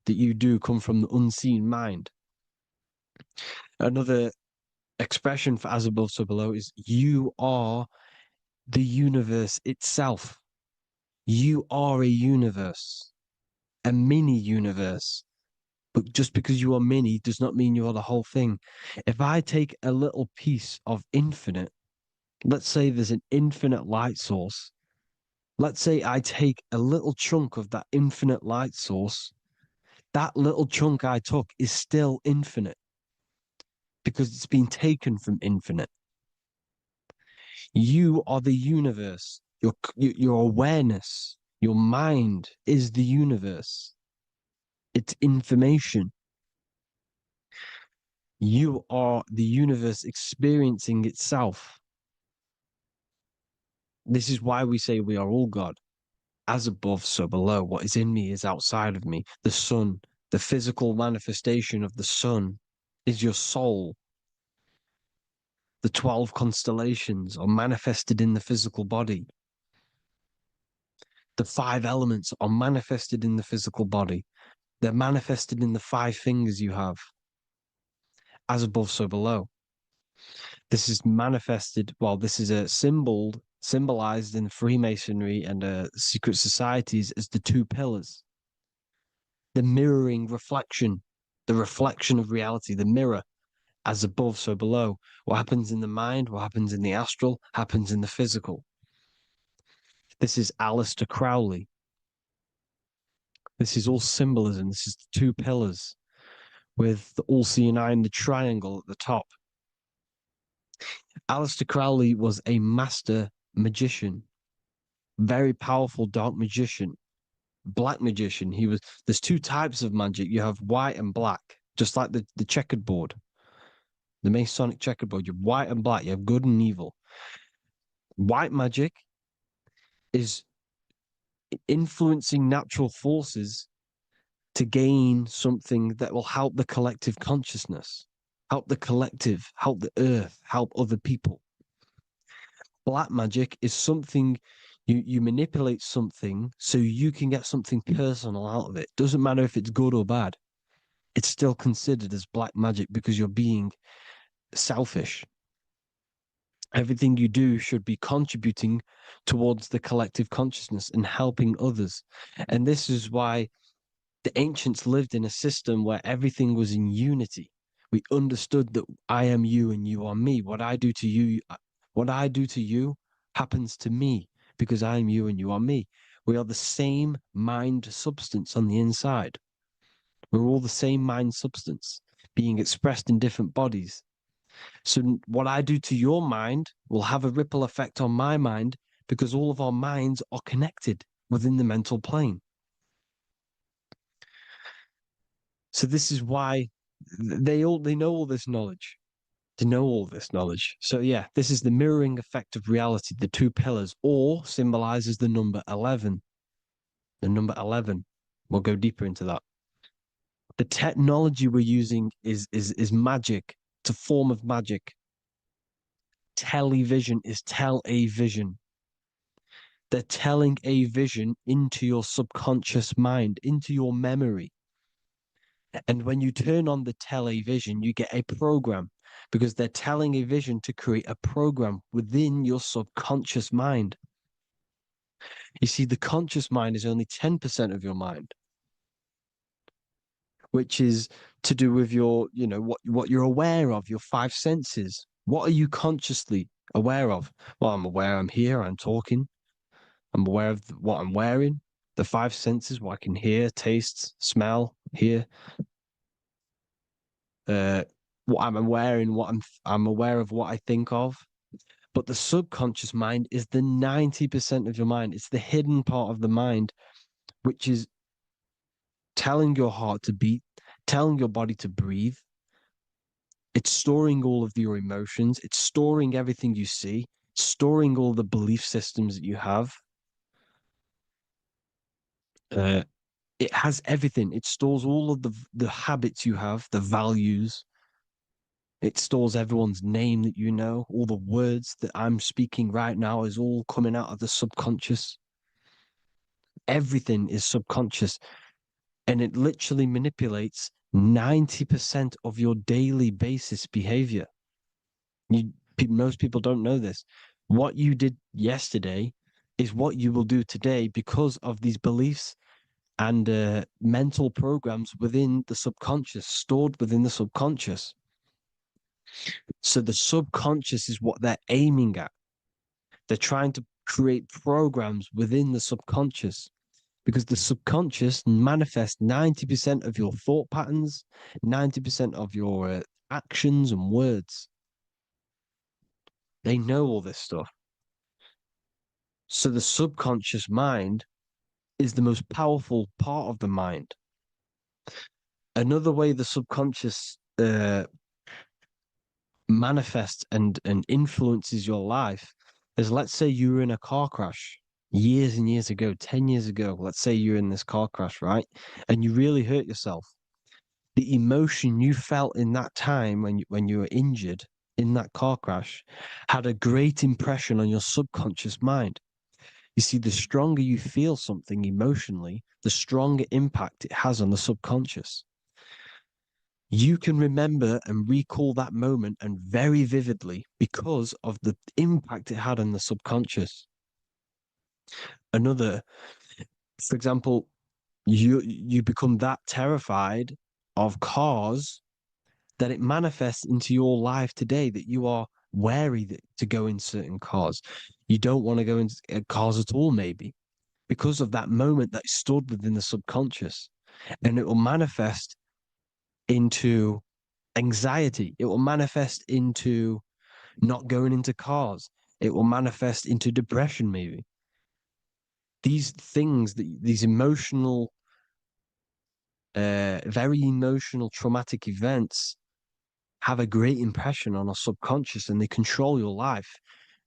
[SPEAKER 1] that you do come from the unseen mind. Another expression for as above, so below is you are the universe itself. You are a universe, a mini universe. But just because you are mini does not mean you are the whole thing. If I take a little piece of infinite, let's say there's an infinite light source. Let's say I take a little chunk of that infinite light source. That little chunk I took is still infinite because it's been taken from infinite. You are the universe. Your awareness, your mind is the universe. It's information. You are the universe experiencing itself. This is why we say we are all God. As above, so below. What is in me is outside of me. The sun, the physical manifestation of the sun is your soul. The 12 constellations are manifested in the physical body. The 5 elements are manifested in the physical body. They're manifested in the 5 fingers you have. As above, so below. This is manifested, well, this is a symbolized in Freemasonry and secret societies as the 2 pillars. The mirroring reflection, the reflection of reality, the mirror, as above, so below. What happens in the mind, what happens in the astral, happens in the physical. This is Aleister Crowley. This is all symbolism. This is the 2 pillars with the all-seeing eye and the triangle at the top. Aleister Crowley was a master magician, very powerful dark magician, black magician. There's 2 types of magic. You have white and black, just like the checkered board, the Masonic checkerboard. You have white and black, you have good and evil. White magic is influencing natural forces to gain something that will help the collective consciousness, help the collective, help the earth, help other people. Black magic is something you manipulate something so you can get something personal out of it. Doesn't matter if it's good or bad. It's still considered as black magic because you're being selfish. Everything you do should be contributing towards the collective consciousness and helping others. And this is why the ancients lived in a system where everything was in unity. We understood that I am you and you are me. What I do to you happens to me because I am you and you are me. We are the same mind substance on the inside. We're all the same mind substance being expressed in different bodies. So what I do to your mind will have a ripple effect on my mind because all of our minds are connected within the mental plane. So this is why they know all this knowledge. They know all this knowledge. So yeah, this is the mirroring effect of reality, the 2 pillars, or symbolizes the number 11. The number 11. We'll go deeper into that. The technology we're using is magic. It's a form of magic. Television is tell a vision. They're telling a vision into your subconscious mind, into your memory. And when you turn on the television, you get a program because they're telling a vision to create a program within your subconscious mind. You see, the conscious mind is only 10% of your mind. which is to do with your, what you're aware of, your five senses. What are you consciously aware of? Well, I'm aware I'm here, I'm talking, I'm aware of what I'm wearing, the five senses, what I can hear, taste, smell, hear, what I'm wearing, I'm aware of what I think of. But the subconscious mind is the 90% of your mind. It's the hidden part of the mind, which is telling your heart to beat, telling your body to breathe. It's storing all of your emotions. It's storing everything you see, storing all the belief systems that you have. It has everything. It stores all of the habits you have, the values. It stores everyone's name that you know. All the words that I'm speaking right now is all coming out of the subconscious. Everything is subconscious, and it literally manipulates 90% of your daily basis behavior. Most people don't know this. What you did yesterday is what you will do today because of these beliefs and mental programs within the subconscious, stored within the subconscious. So the subconscious is what they're aiming at. They're trying to create programs within the subconscious because the subconscious manifests 90% of your thought patterns, 90% of your actions and words. They know all this stuff. So the subconscious mind is the most powerful part of the mind. Another way the subconscious manifests and influences your life is, let's say you were in a car crash years and years ago, 10 years ago. Let's say you're in this car crash, right? And you really hurt yourself. The emotion you felt in that time when you were injured in that car crash had a great impression on your subconscious mind. You see, the stronger you feel something emotionally, the stronger impact it has on the subconscious. You can remember and recall that moment and very vividly because of the impact it had on the subconscious. Another, for example, you become that terrified of cars that it manifests into your life today, that you are wary to go in certain cars. You don't want to go into cars at all, maybe, because of that moment that stood within the subconscious. And it will manifest into anxiety. It will manifest into not going into cars. It will manifest into depression, maybe. These things, these emotional, very emotional, traumatic events have a great impression on our subconscious and they control your life.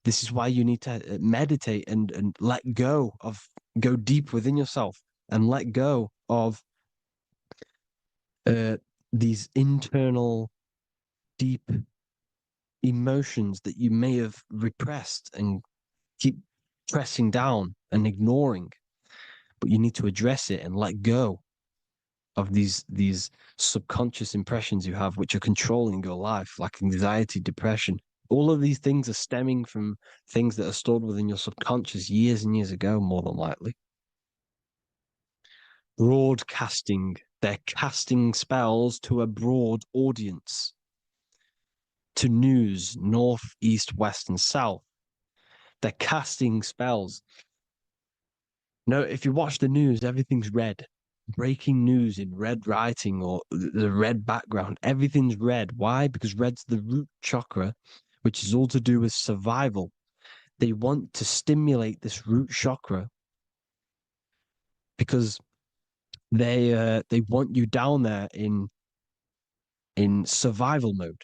[SPEAKER 1] This is why you need to meditate and let go of, go deep within yourself and let go of these internal, deep emotions that you may have repressed and keep pressing down and ignoring. But you need to address it and let go of these subconscious impressions you have, which are controlling your life, like anxiety, depression. All of these things are stemming from things that are stored within your subconscious years and years ago, more than likely. Broadcasting. They're casting spells to a broad audience, to news, north, east, west, and south. They're casting spells. No, if you watch the news, everything's red. Breaking news in red writing or the red background, everything's red. Why? Because red's the root chakra, which is all to do with survival. They want to stimulate this root chakra because they want you down there in survival mode.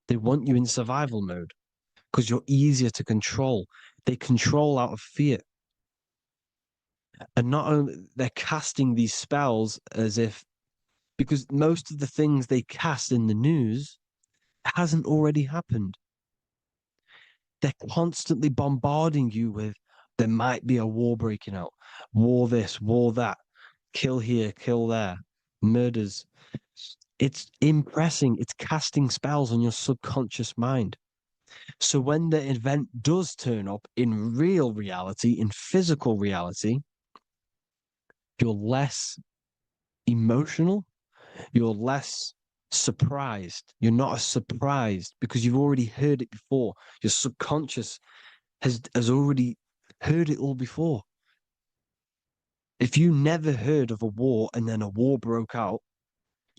[SPEAKER 1] They want you in survival mode because you're easier to control. They control out of fear. And not only they're casting these spells as if, because most of the things they cast in the news hasn't already happened. They're constantly bombarding you with, there might be a war breaking out, war this, war that, kill here, kill there, murders. It's impressing, it's casting spells on your subconscious mind. So when the event does turn up in real reality, in physical reality, you're less emotional, You're less surprised. You're not as surprised because you've already heard it before. Your subconscious has already heard it all before. If you never heard of a war and then a war broke out,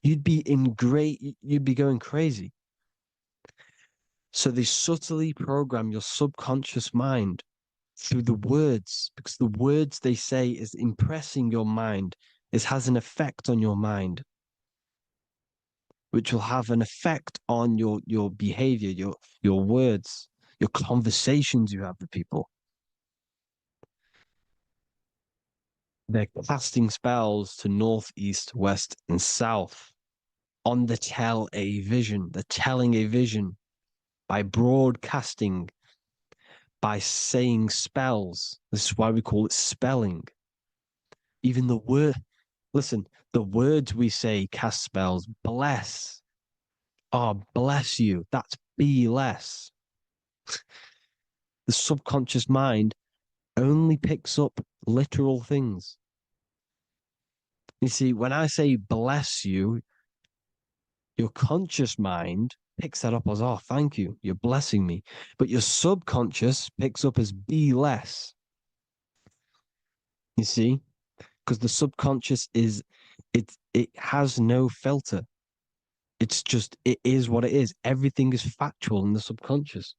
[SPEAKER 1] you'd be going crazy. So they subtly program your subconscious mind through the words, because the words they say is impressing your mind. It has an effect on your mind, which will have an effect on your behavior, your words, your conversations you have with people. They're casting spells to north, east, west, and south on the tell a vision. They're telling a vision by broadcasting, by saying spells. This is why we call it spelling. Even the word, listen, the words we say cast spells. Bless. Oh, bless you. That's be less. The subconscious mind only picks up literal things. You see, when I say bless you, your conscious mind picks that up as, oh, thank you, you're blessing me. But your subconscious picks up as be less. You see? Because the subconscious it has no filter. It's just, it is what it is. Everything is factual in the subconscious.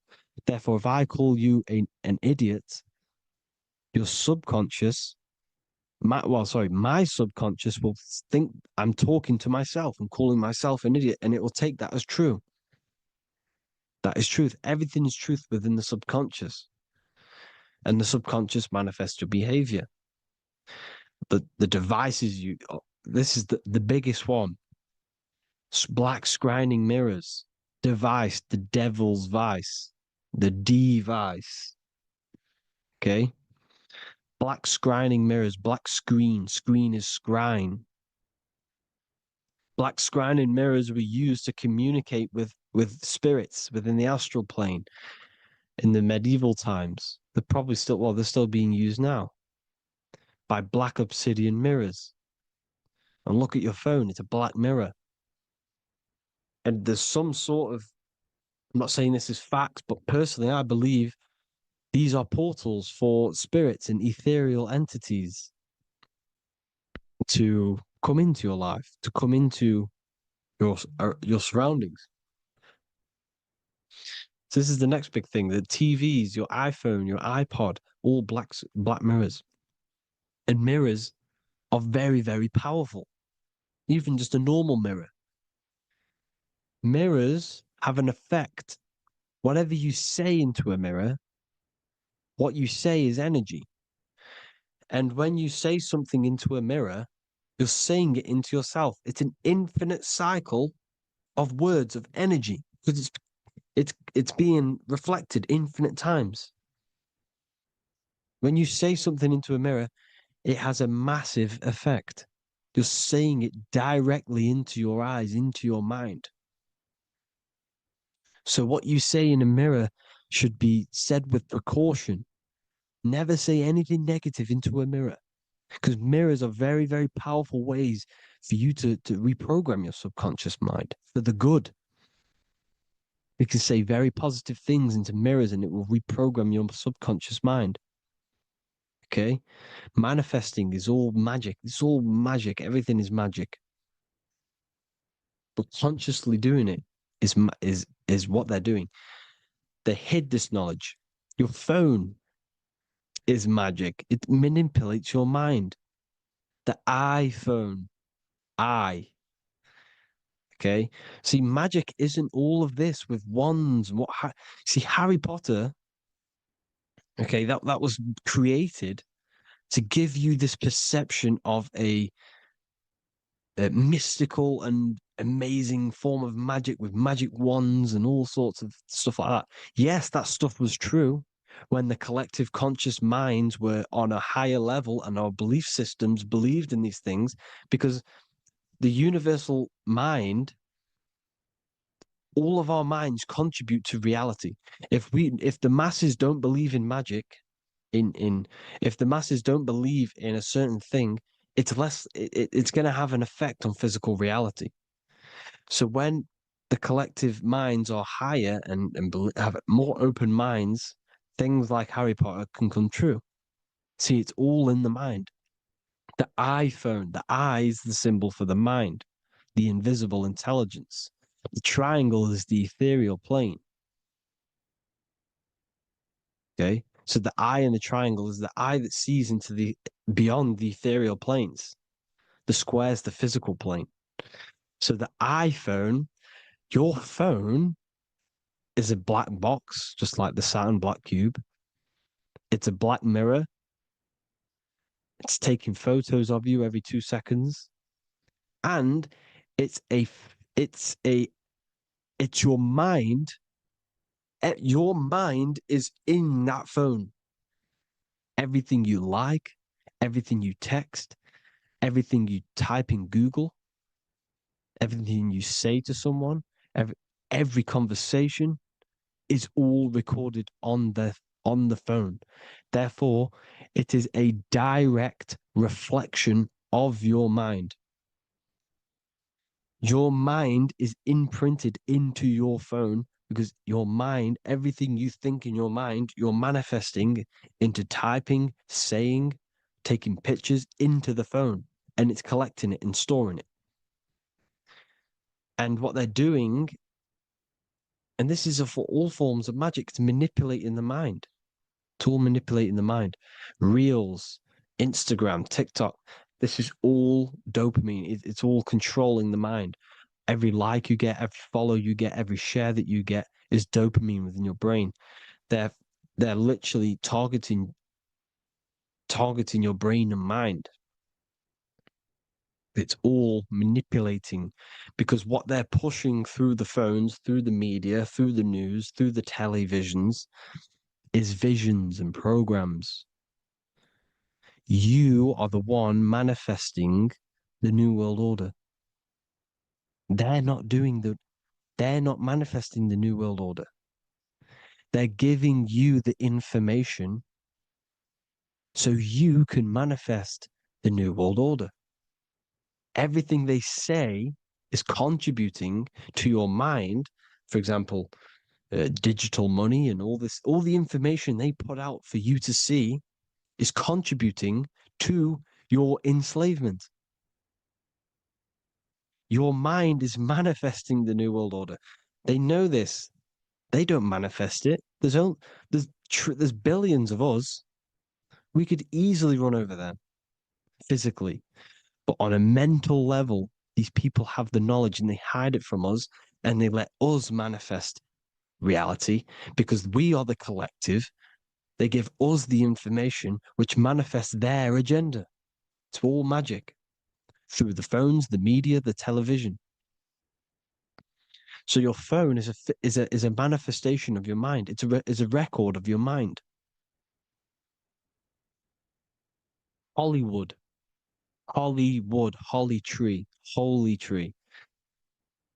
[SPEAKER 1] Therefore, if I call you an idiot, your subconscious, my subconscious will think I'm talking to myself and calling myself an idiot, and it will take that as true. That is truth. Everything is truth within the subconscious. And the subconscious manifests your behavior. The devices this is the biggest one. Black scrying mirrors, device, the devil's vice, the device. Okay. Black scrying mirrors, black screen is scrying. Black scrying mirrors were used to communicate with spirits within the astral plane in the medieval times. They're still being used now by black obsidian mirrors. And look at your phone, it's a black mirror. And there's some sort of, I'm not saying this is fact, but personally, I believe these are portals for spirits and ethereal entities to come into your life, to come into your surroundings. So this is the next big thing: the TVs, your iPhone, your iPod, all black mirrors, and mirrors are very, very powerful. Even just a normal mirror. Mirrors have an effect. Whatever you say into a mirror, what you say is energy. And when you say something into a mirror, you're saying it into yourself. It's an infinite cycle of words of energy because it's being reflected infinite times. When you say something into a mirror, it has a massive effect. You're saying it directly into your eyes, into your mind. So what you say in a mirror should be said with precaution. Never say anything negative into a mirror, because mirrors are very, very powerful ways for you to reprogram your subconscious mind for the good. You can say very positive things into mirrors and it will reprogram your subconscious mind. Okay? Manifesting is all magic. It's all magic. Everything is magic. But consciously doing it is what they're doing. They hid this knowledge. Your phone is magic. It manipulates your mind. The iPhone, okay. See, magic isn't all of this with wands and see, Harry Potter, okay, that was created to give you this perception of a mystical and amazing form of magic with magic wands and all sorts of stuff like that. Yes, that stuff was true when the collective conscious minds were on a higher level and our belief systems believed in these things, because the universal mind, all of our minds contribute to reality. If the masses don't believe in magic, if the masses don't believe in a certain thing, it's less. It's going to have an effect on physical reality. So when the collective minds are higher and have more open minds, things like Harry Potter can come true. See, it's all in the mind. The iPhone, the eye is the symbol for the mind, the invisible intelligence. The triangle is the ethereal plane. Okay. So the eye in the triangle is the eye that sees into the beyond the ethereal planes. The square is the physical plane. So the iPhone, your phone is a black box, just like the Saturn black cube. It's a black mirror. It's taking photos of you every 2 seconds. And it's a it's a it's your mind. Your mind is in that phone. Everything you like, everything you text, everything you type in Google, everything you say to someone, every conversation is all recorded on the phone. Therefore, it is a direct reflection of your mind. Your mind is imprinted into your phone because your mind, everything you think in your mind, you're manifesting into typing, saying, taking pictures into the phone, and it's collecting it and storing it. And what they're doing, and this is for all forms of magic, it's manipulating the mind. It's all manipulating the mind. Reels, Instagram, TikTok, this is all dopamine. It's all controlling the mind. Every like you get, every follow you get, every share that you get is dopamine within your brain. They're literally targeting your brain and mind. It's all manipulating because what they're pushing through the phones, through the media, through the news, through the televisions is visions and programs. You are the one manifesting the New World Order. They're not manifesting the New World Order. They're giving you the information so you can manifest the New World Order. Everything they say is contributing to your mind. For example, digital money and all the information they put out for you to see is contributing to your enslavement. Your mind is manifesting the New World Order. They know this. They don't manifest it. There's billions of us. We could easily run over them physically. But on a mental level, these people have the knowledge and they hide it from us and they let us manifest reality because we are the collective. They give us the information which manifests their agenda. It's all magic through the phones, the media, the television. So your phone is a manifestation of your mind. It's a record of your mind. Hollywood, holly tree, holy tree.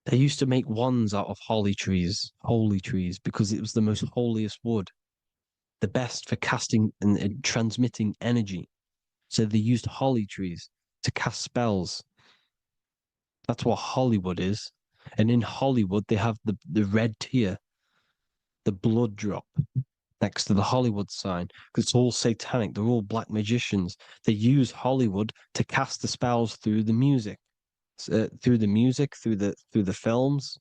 [SPEAKER 1] They used to make wands out of holy trees, because it was the most holiest wood, the best for casting and transmitting energy. So they used holly trees to cast spells. That's what Hollywood is. And in Hollywood, they have the red tear, the blood drop next to the Hollywood sign, because it's all satanic. They're all black magicians. They use Hollywood to cast the spells through the music, through the films.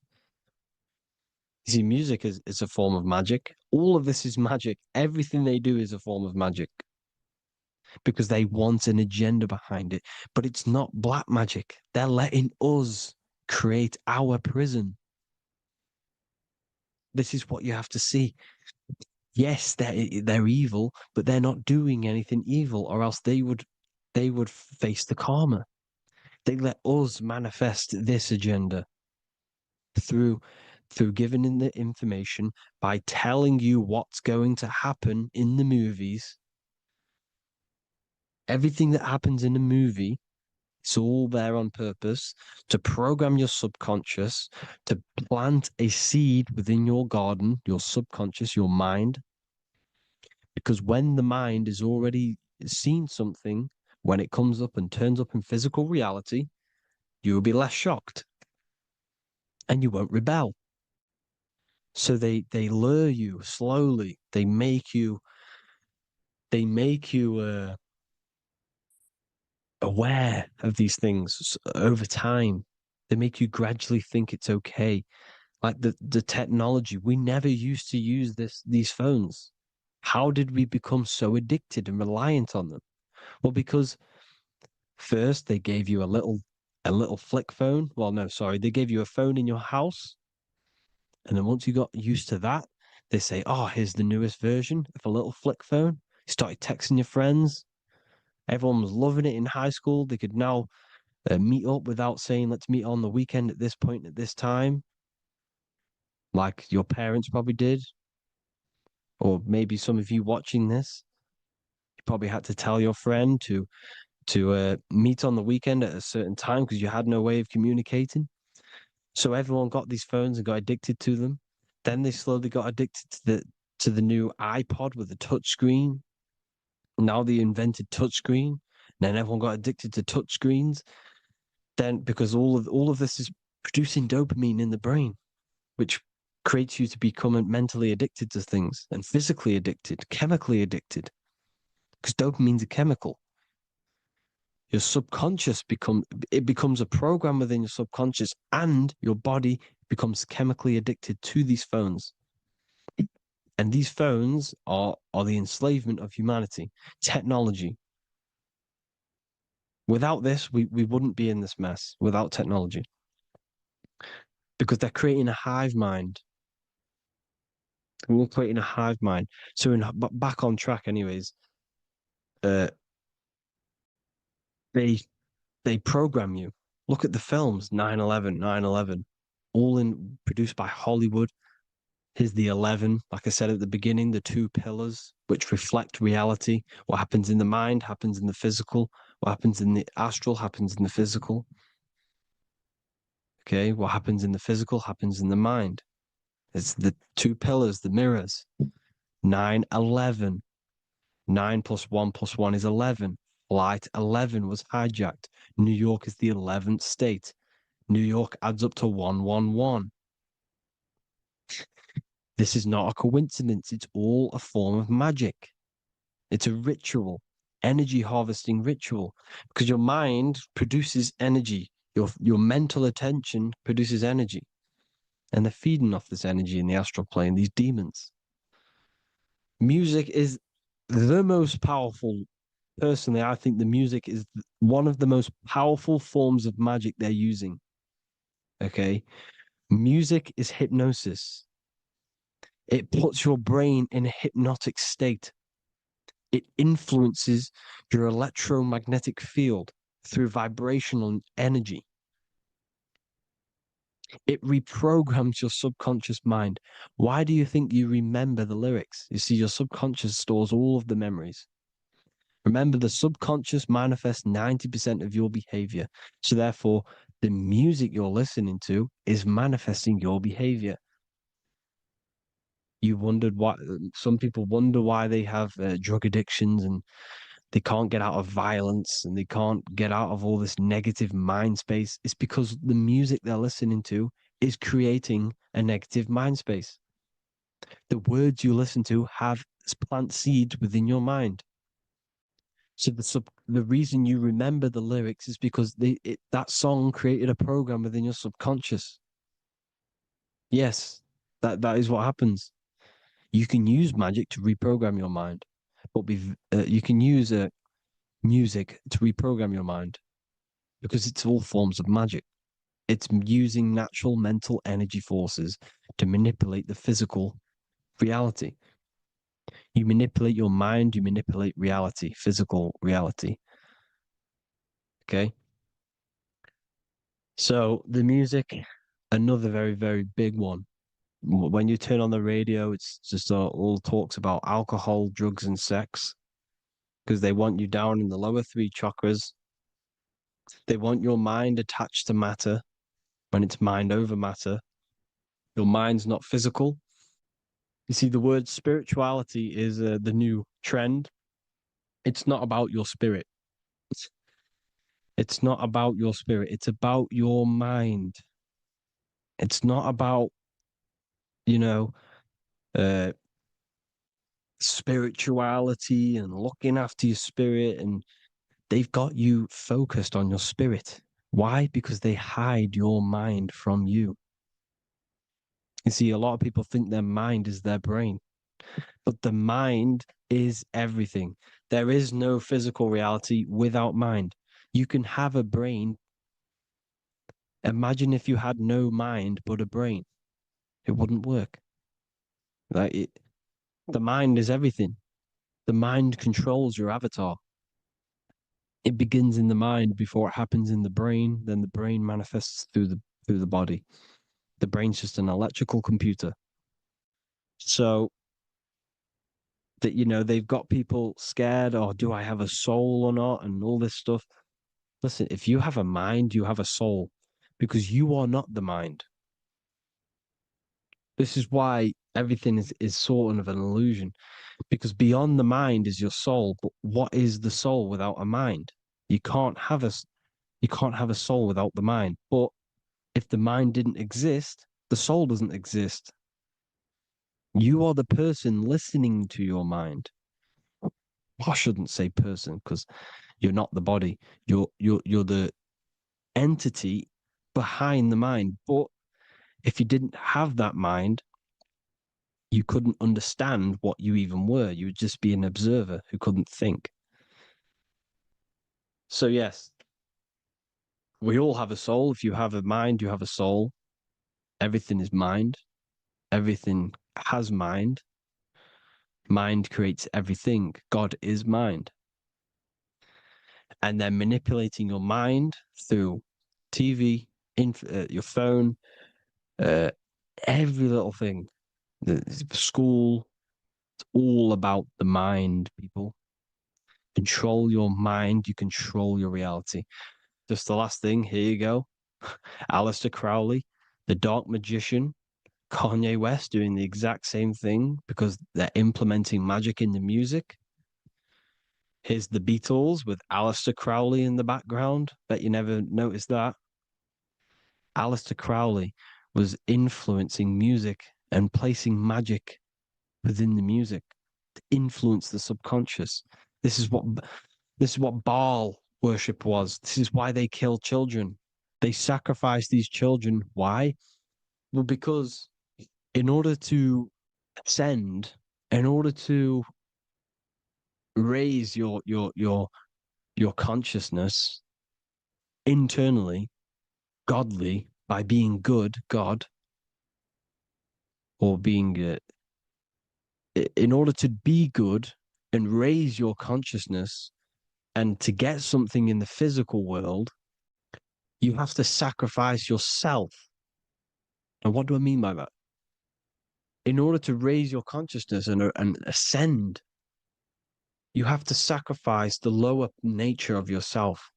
[SPEAKER 1] You see, music is a form of magic. All of this is magic. Everything they do is a form of magic because they want an agenda behind it. But it's not black magic. They're letting us create our prison. This is what you have to see. Yes, they're evil, but they're not doing anything evil, or else they would face the karma. They let us manifest this agenda through giving in the information by telling you what's going to happen in the movies. Everything that happens in a movie, it's all there on purpose to program your subconscious, to plant a seed within your garden, your subconscious, your mind. Because when the mind has already seen something, when it comes up and turns up in physical reality, you will be less shocked and you won't rebel. So they lure you slowly. They make you aware of these things over time. They make you gradually think it's okay. Like the technology, we never used to use these phones. How did we become so addicted and reliant on them? Well, because first they gave you a little flick phone. Well, no, sorry, they gave you a phone in your house, and then once you got used to that, they say, "Oh, here's the newest version of a little flick phone." You started texting your friends. Everyone was loving it in high school. They could now meet up without saying, "Let's meet on the weekend at this point at this time," like your parents probably did, or maybe some of you watching this, you probably had to tell your friend to meet on the weekend at a certain time because you had no way of communicating. So everyone got these phones and got addicted to them. Then they slowly got addicted to the new iPod with the touch screen. Now they invented touch screen. Then everyone got addicted to touch screens. Then because all of this is producing dopamine in the brain, which creates you to become mentally addicted to things and physically addicted, chemically addicted. Because dopamine's a chemical. Your subconscious becomes a program within your subconscious, and your body becomes chemically addicted to these phones. And these phones are the enslavement of humanity, technology. Without this, we wouldn't be in this mess without technology. Because they're creating a hive mind. We're creating a hive mind. So back on track anyways, uh, they program you. Look at the films, 9/11, 9/11, all produced by Hollywood. Here's the 11, like I said at the beginning, the two pillars which reflect reality. What happens in the mind happens in the physical. What happens in the astral happens in the physical. Okay, what happens in the physical happens in the mind. It's the two pillars, the mirrors. 9/11. 9 plus 1 plus 1 is 11. Flight 11 was hijacked. New York is the 11th state. New York adds up to 111. This is not a coincidence. It's all a form of magic. It's a ritual, energy harvesting ritual, because your mind produces energy. Your mental attention produces energy, and they're feeding off this energy in the astral plane, these demons. Music is the most powerful. Personally, I think the music is one of the most powerful forms of magic they're using. Okay. Music is hypnosis. It puts your brain in a hypnotic state. It influences your electromagnetic field through vibrational energy. It reprograms your subconscious mind. Why do you think you remember the lyrics? You see, your subconscious stores all of the memories. Remember, the subconscious manifests 90% of your behavior. So therefore, the music you're listening to is manifesting your behavior. You wondered why some people wonder why they have drug addictions and they can't get out of violence and they can't get out of all this negative mind space. It's because the music they're listening to is creating a negative mind space. The words you listen to have plant seeds within your mind. So the reason you remember the lyrics is because that song created a program within your subconscious. Yes, that is what happens. You can use magic to reprogram your mind, but you can use music to reprogram your mind because it's all forms of magic. It's using natural mental energy forces to manipulate the physical reality. You manipulate your mind, you manipulate reality, physical reality. Okay. So the music, another very, very big one. When you turn on the radio, it's just all talks about alcohol, drugs, and sex because they want you down in the lower three chakras. They want your mind attached to matter when it's mind over matter. Your mind's not physical. You see, the word spirituality is the new trend. It's not about your spirit. It's not about your spirit. It's about your mind. It's not about, you know, uh, spirituality and looking after your spirit. And they've got you focused on your spirit. Why? Because they hide your mind from you. You see, a lot of people think their mind is their brain, but the mind is everything. There is no physical reality without mind. You can have a brain. Imagine if you had no mind but a brain. It wouldn't work. The mind is everything. The mind controls your avatar. It begins in the mind before it happens in the brain. Then the brain manifests through the body. The brain's just an electrical computer. So that they've got people scared, or do I have a soul or not, and all this stuff. Listen, if you have a mind, you have a soul, because you are not the mind. This is why everything is sort of an illusion, because beyond the mind is your soul. But what is the soul without a mind? You can't have a soul without the mind. But if the mind didn't exist, the soul doesn't exist. You are the person listening to your mind. I shouldn't say person, because you're not the body. You're the entity behind the mind. But if you didn't have that mind, you couldn't understand what you even were. You would just be an observer who couldn't think. So yes, we all have a soul. If you have a mind, you have a soul. Everything is mind. Everything has mind. Mind creates everything. God is mind. And then manipulating your mind through TV, your phone, uh, every little thing. The school, it's all about the mind, people. Control your mind, you control your reality. Just the last thing, here you go. Aleister Crowley, the dark magician, Kanye West doing the exact same thing because they're implementing magic in the music. Here's the Beatles with Aleister Crowley in the background. Bet you never noticed that. Aleister Crowley was influencing music and placing magic within the music to influence the subconscious. This is what Baal worship was. This is why they kill children. They sacrifice these children. Why? Well, because in order to ascend, in order to raise your consciousness internally, godly, by being good, God, or being in order to be good and raise your consciousness and to get something in the physical world, you have to sacrifice yourself. And what do I mean by that? In order to raise your consciousness and ascend, you have to sacrifice the lower nature of yourself.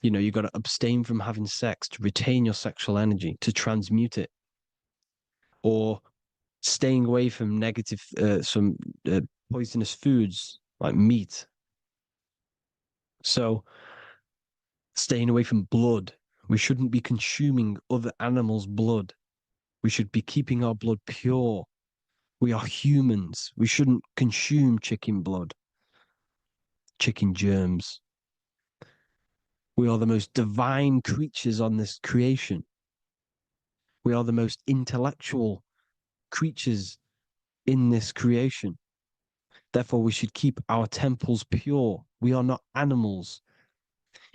[SPEAKER 1] You got to abstain from having sex to retain your sexual energy, to transmute it, or staying away from some poisonous foods like meat. So, staying away from blood. We shouldn't be consuming other animals' blood. We should be keeping our blood pure. We are humans. We shouldn't consume chicken blood, chicken germs. We are the most divine creatures on this creation. We are the most intellectual creatures in this creation. Therefore, we should keep our temples pure. We are not animals.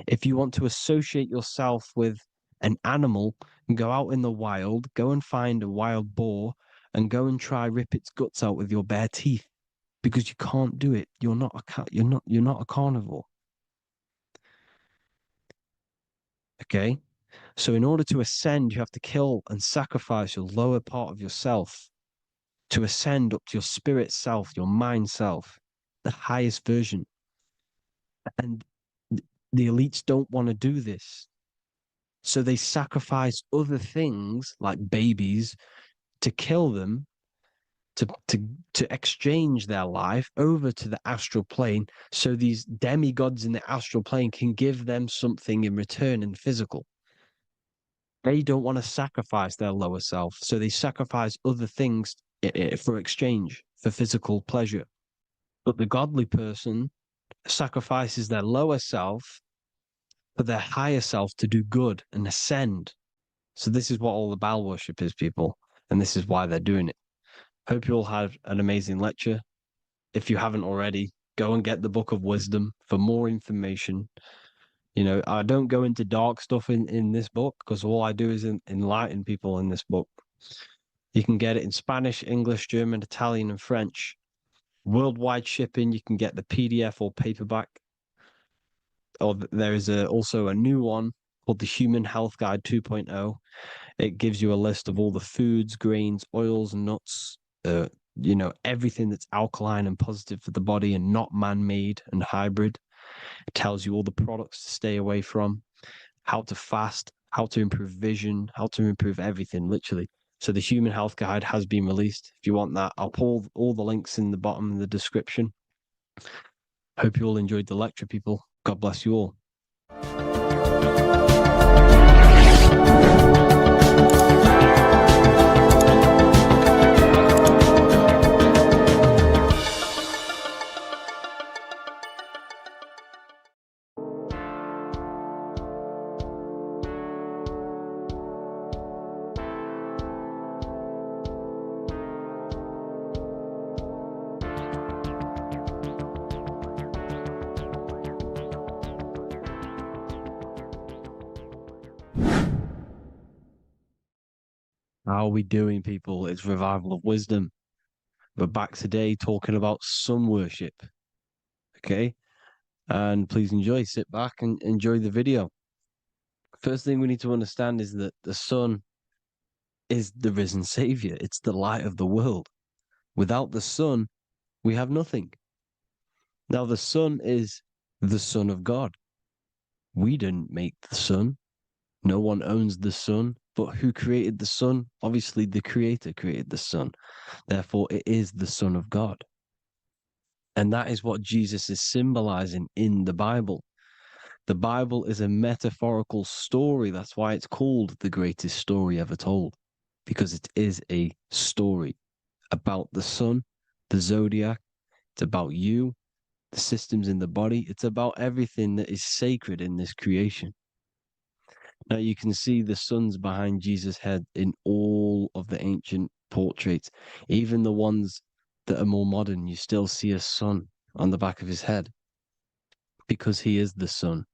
[SPEAKER 1] If you want to associate yourself with an animal, go out in the wild, go and find a wild boar and go and try rip its guts out with your bare teeth, because you can't do it. You're not a carnivore. Okay? So in order to ascend, you have to kill and sacrifice your lower part of yourself to ascend up to your spirit self, your mind self, the highest version. And the elites don't want to do this. So they sacrifice other things like babies to kill them to exchange their life over to the astral plane, so these demigods in the astral plane can give them something in return in physical. They don't want to sacrifice their lower self, so they sacrifice other things for exchange, for physical pleasure. But the godly person sacrifices their lower self for their higher self to do good and ascend. So this is what all the Baal worship is, people, and this is why they're doing it. Hope you all had an amazing lecture. If you haven't already, go and get the Book of Wisdom for more information. You know, I don't go into dark stuff in this book, because all I do is enlighten people in this book. You can get it in Spanish, English, German, Italian, and French. Worldwide shipping. You can get the PDF or paperback. Or there is also a new one called the Human Health Guide 2.0. It gives you a list of all the foods, grains, oils, and nuts, you know, everything that's alkaline and positive for the body and not man-made and hybrid. It tells you all the products to stay away from, how to fast, how to improve vision, how to improve everything, literally. So the Human Health Guide has been released. If you want that, I'll put all the links in the bottom of the description. Hope you all enjoyed the lecture, people. God bless you all. How are we doing, people? It's Revival of Wisdom. We're back today talking about sun worship. Okay? And please enjoy. Sit back and enjoy the video. First thing we need to understand is that the sun is the risen savior. It's the light of the world. Without the sun, we have nothing. Now, the sun is the Son of God. We didn't make the sun. No one owns the sun. But who created the sun? Obviously, the Creator created the sun. Therefore, it is the Son of God. And that is what Jesus is symbolizing in the Bible. The Bible is a metaphorical story. That's why it's called the greatest story ever told, because it is a story about the sun, the zodiac. It's about you, the systems in the body. It's about everything that is sacred in this creation. Now you can see the suns behind Jesus' head in all of the ancient portraits, even the ones that are more modern. You still see a sun on the back of his head, because he is the sun.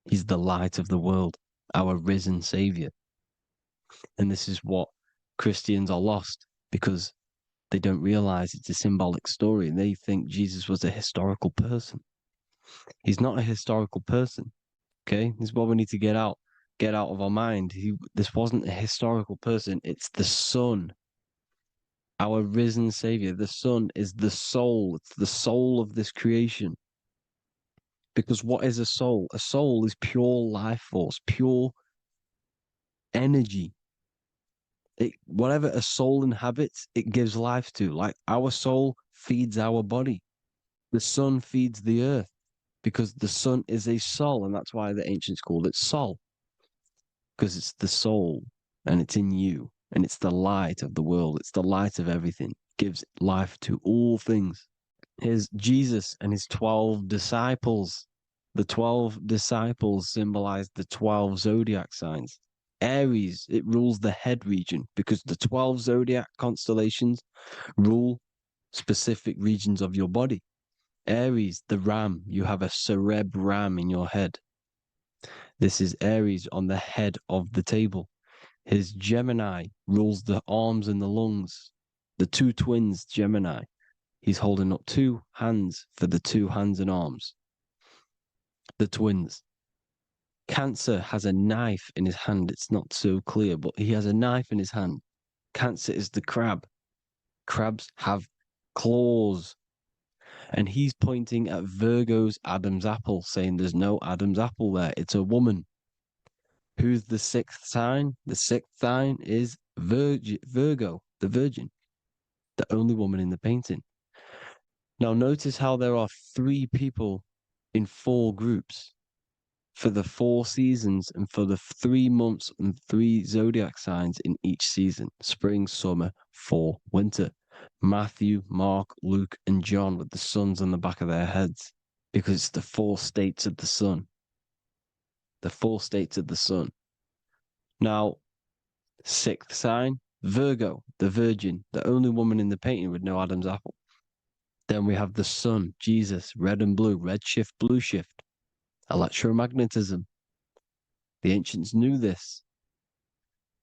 [SPEAKER 1] He's the light of the world, our risen savior. And this is what Christians are lost, because they don't realize it's a symbolic story, and they think Jesus was a historical person. He's not a historical person. Okay, this is what we need to get out of our mind. This wasn't a historical person. It's the Son, our risen Savior. The Son is the soul. It's the soul of this creation. Because what is a soul? A soul is pure life force, pure energy. Whatever a soul inhabits, it gives life to. Like our soul feeds our body. The sun feeds the earth, because the sun is a soul, and that's why the ancients called it Sol. Because it's the soul, and it's in you, and it's the light of the world. It's the light of everything. It gives life to all things. Here's Jesus and his 12 disciples. The 12 disciples symbolize the 12 zodiac signs. Aries, it rules the head region, because the 12 zodiac constellations rule specific regions of your body. Aries, the ram, you have a cerebram in your head. This is Aries on the head of the table. His Gemini rules the arms and the lungs. The two twins, Gemini. He's holding up two hands for the two hands and arms. The twins. Cancer has a knife in his hand. It's not so clear, but he has a knife in his hand. Cancer is the crab. Crabs have claws. And he's pointing at Virgo's Adam's apple, saying there's no Adam's apple there. It's a woman. Who's the sixth sign? The sixth sign is Virgo, the Virgin. the only woman in the painting. Now notice how there are 3 people in 4 groups for the 4 seasons and for the 3 months and 3 zodiac signs in each season: spring, summer, fall, winter. Matthew, Mark, Luke, and John with the suns on the back of their heads, because it's the 4 states of the sun. The 4 states of the sun. Now, 6th sign, Virgo, the virgin, the only woman in the painting with no Adam's apple. Then we have the sun, Jesus, red and blue, red shift, blue shift. Electromagnetism. The ancients knew this.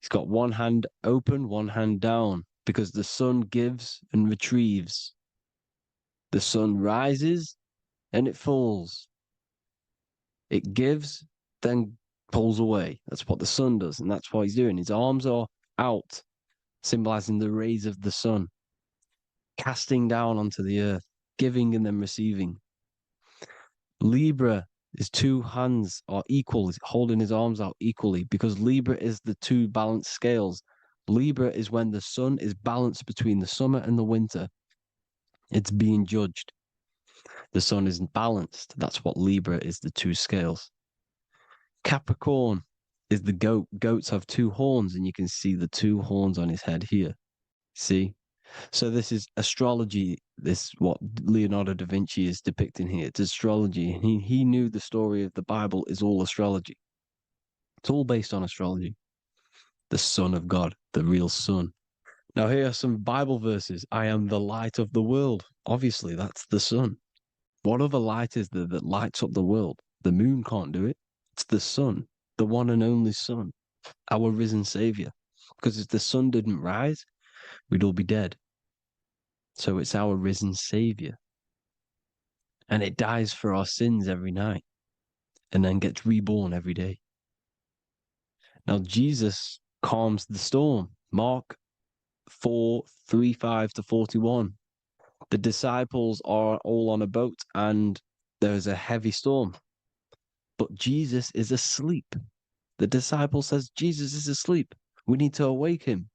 [SPEAKER 1] He's got one hand open, one hand down, because the sun gives and retrieves. The sun rises and it falls. It gives, then pulls away. That's what the sun does, and that's what he's doing. His arms are out, symbolizing the rays of the sun, casting down onto the earth, giving and then receiving. Libra, his 2 hands are equal, he's holding his arms out equally, because Libra is the 2 balanced scales. Libra is when the sun is balanced between the summer and the winter. It's being judged. The sun isn't balanced. That's what Libra is, the 2 scales. Capricorn is the goat. Goats have 2 horns, and you can see the 2 horns on his head here. See? So this is astrology. This is what Leonardo da Vinci is depicting here. It's astrology. He knew the story of the Bible is all astrology. It's all based on astrology. The Son of God, the real sun. Now here are some Bible verses. I am the light of the world. Obviously, that's the sun. What other light is there that lights up the world? The moon can't do it. It's the sun, the one and only sun, our risen Savior. Because if the sun didn't rise, we'd all be dead. So it's our risen Savior. And it dies for our sins every night and then gets reborn every day. Now, Jesus calms the storm. Mark 4:35-41. The disciples are all on a boat and there's a heavy storm. But Jesus is asleep. The disciple says, Jesus is asleep. We need to awake him.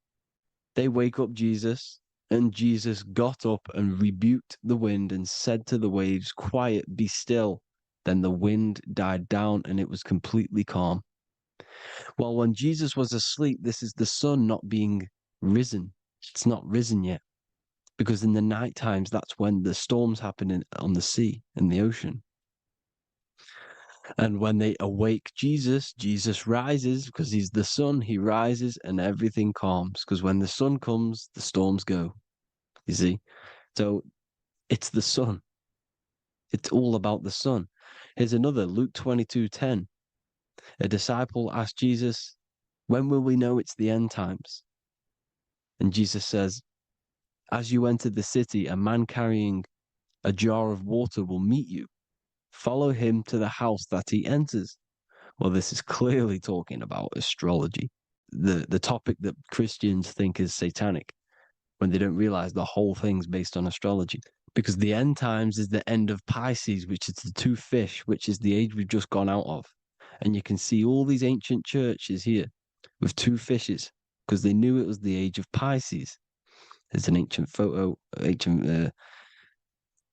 [SPEAKER 1] They wake up Jesus. And Jesus got up and rebuked the wind and said to the waves, quiet, be still. Then the wind died down and it was completely calm. Well, when Jesus was asleep, this is the sun not being risen. It's not risen yet. Because in the night times, that's when the storms happen on the sea, in the ocean. And when they awake Jesus, Jesus rises because he's the sun. He rises and everything calms. Because when the sun comes, the storms go. You see? So it's the sun. It's all about the sun. Here's another, Luke 22:10. A disciple asked Jesus, when will we know it's the end times? And Jesus says, as you enter the city, a man carrying a jar of water will meet you. Follow him to the house that he enters. Well, this is clearly talking about astrology, the topic that Christians think is satanic, when they don't realize the whole thing's based on astrology. Because the end times is the end of Pisces, which is the 2 fish, which is the age we've just gone out of. And you can see all these ancient churches here with 2 fishes, because they knew it was the age of Pisces. There's an ancient photo, ancient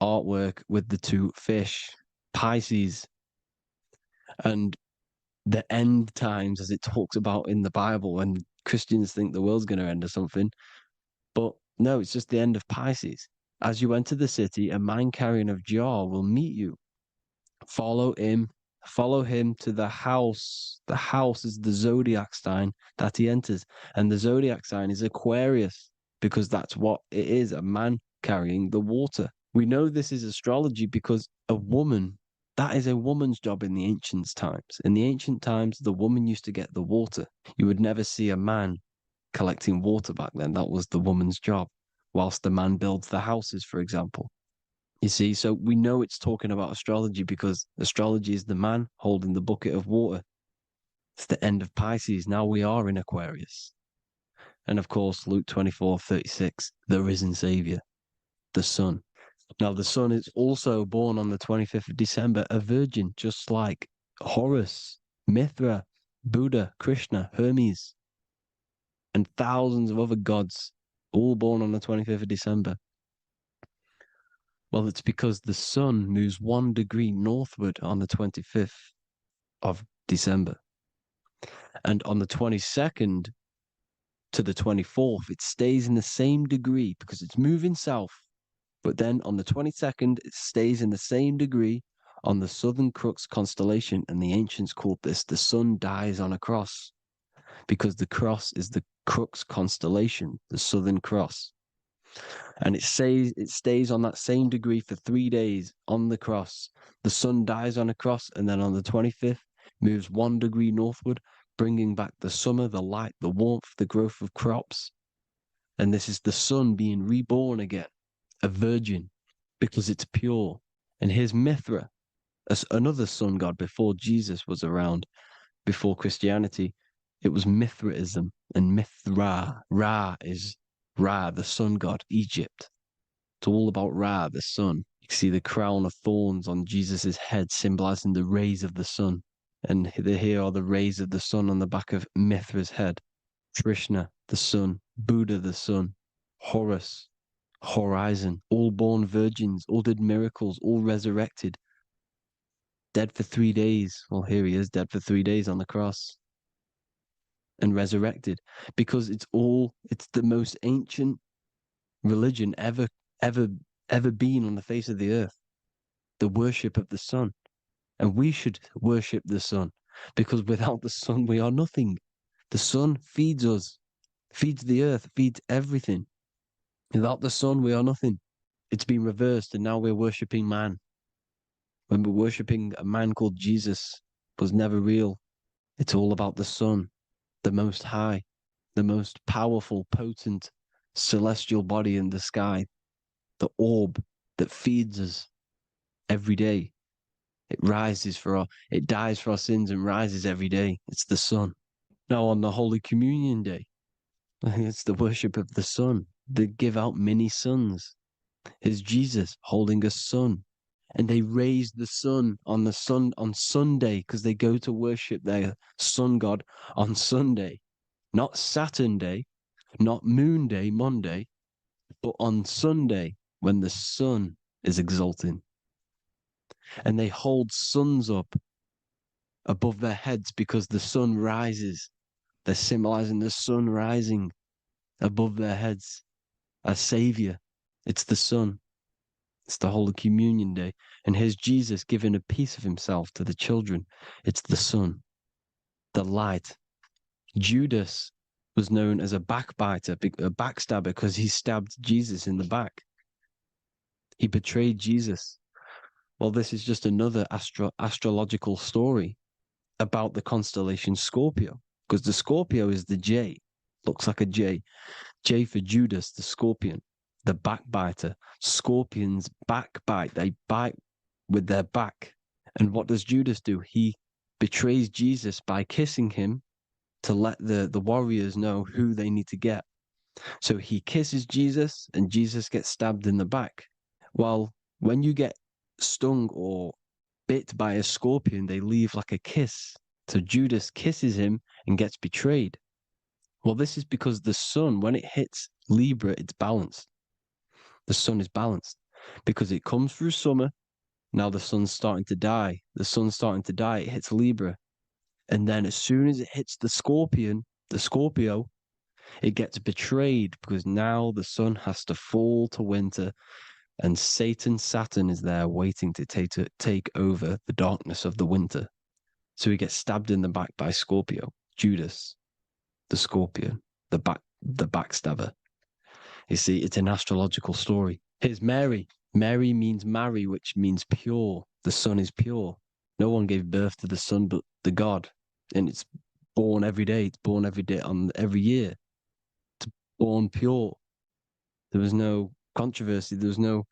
[SPEAKER 1] artwork with the 2 fish, Pisces. And the end times, as it talks about in the Bible, when Christians think the world's going to end or something. But no, it's just the end of Pisces. As you enter the city, a man carrying a jar will meet you. Follow him to the house. The house is the zodiac sign that he enters. And the zodiac sign is Aquarius, because that's what it is, a man carrying the water. We know this is astrology because a woman, that is a woman's job in the ancient times. In the ancient times, the woman used to get the water. You would never see a man collecting water back then. That was the woman's job, whilst the man builds the houses, for example. You see, so we know it's talking about astrology because astrology is the man holding the bucket of water. It's the end of Pisces. Now we are in Aquarius. And of course, Luke 24:36, the risen Savior, the sun. Now, the sun is also born on the 25th of December, a virgin, just like Horus, Mithra, Buddha, Krishna, Hermes, and thousands of other gods all born on the 25th of December. Well, it's because the sun moves 1 degree northward on the 25th of December. And on the 22nd to the 24th, it stays in the same degree because it's moving south. But then on the 22nd, it stays in the same degree on the Southern Crux constellation. And the ancients called this the sun dies on a cross because the cross is the Crux constellation, the Southern Cross. And it stays on that same degree for 3 days on the cross. The sun dies on a cross, and then on the 25th, moves 1 degree northward, bringing back the summer, the light, the warmth, the growth of crops. And this is the sun being reborn again, a virgin, because it's pure. And here's Mithra, another sun god before Jesus was around, before Christianity. It was Mithraism, and Mithra, Ra is Ra, the sun god, Egypt. It's all about Ra, the sun. You see the crown of thorns on Jesus' head, symbolizing the rays of the sun. And here are the rays of the sun on the back of Mithra's head. Krishna, the sun. Buddha, the sun. Horus, horizon. All born virgins, all did miracles, all resurrected. Dead for 3 days. Well, here he is, dead for 3 days on the cross. And resurrected. Because it's the most ancient religion ever been on the face of the earth. The worship of the sun. And we should worship the sun, because without the sun we are nothing. The sun feeds us, feeds the earth, feeds everything. Without the sun we are nothing. It's been reversed, and now we're worshipping man. When we're worshipping a man called Jesus, was never real. It's all about the sun, the most high, the most powerful, potent, celestial body in the sky, the orb that feeds us every day. It dies for our sins and rises every day. It's the sun. Now on the Holy Communion Day, it's the worship of the sun. They give out many suns. It's Jesus holding a sun. And they raise the sun on Sunday because they go to worship their sun god on Sunday. Not Saturn Day, not Moon Day, Monday, but on Sunday when the sun is exalting. And they hold suns up above their heads because the sun rises. They're symbolizing the sun rising above their heads as savior. It's the sun. It's the Holy Communion Day. And here's Jesus giving a piece of himself to the children. It's the sun, the light. Judas was known as a backbiter, a backstabber, because he stabbed Jesus in the back. He betrayed Jesus. Well, this is just another astrological story about the constellation Scorpio, because the Scorpio is the J, looks like a J. J for Judas, the scorpion, the backbiter. Scorpions backbite, they bite with their back. And what does Judas do? He betrays Jesus by kissing him to let the warriors know who they need to get. So he kisses Jesus, and Jesus gets stabbed in the back. Well, when you get stung or bit by a scorpion, they leave like a kiss. So Judas kisses him and gets betrayed. Well, this is because the sun, when it hits Libra, it's balanced. The sun is balanced because it comes through summer. Now the sun's starting to die. The sun's starting to die. It hits Libra. And then as soon as it hits the Scorpio, it gets betrayed because now the sun has to fall to winter. And Saturn is there waiting to take over the darkness of the winter. So he gets stabbed in the back by Scorpio, Judas, the scorpion, the backstabber. You see, it's an astrological story. Here's Mary. Mary means marry, which means pure. The sun is pure. No one gave birth to the sun but the God. And it's born every day. It's born every day on every year. It's born pure. There was no controversy. There was no,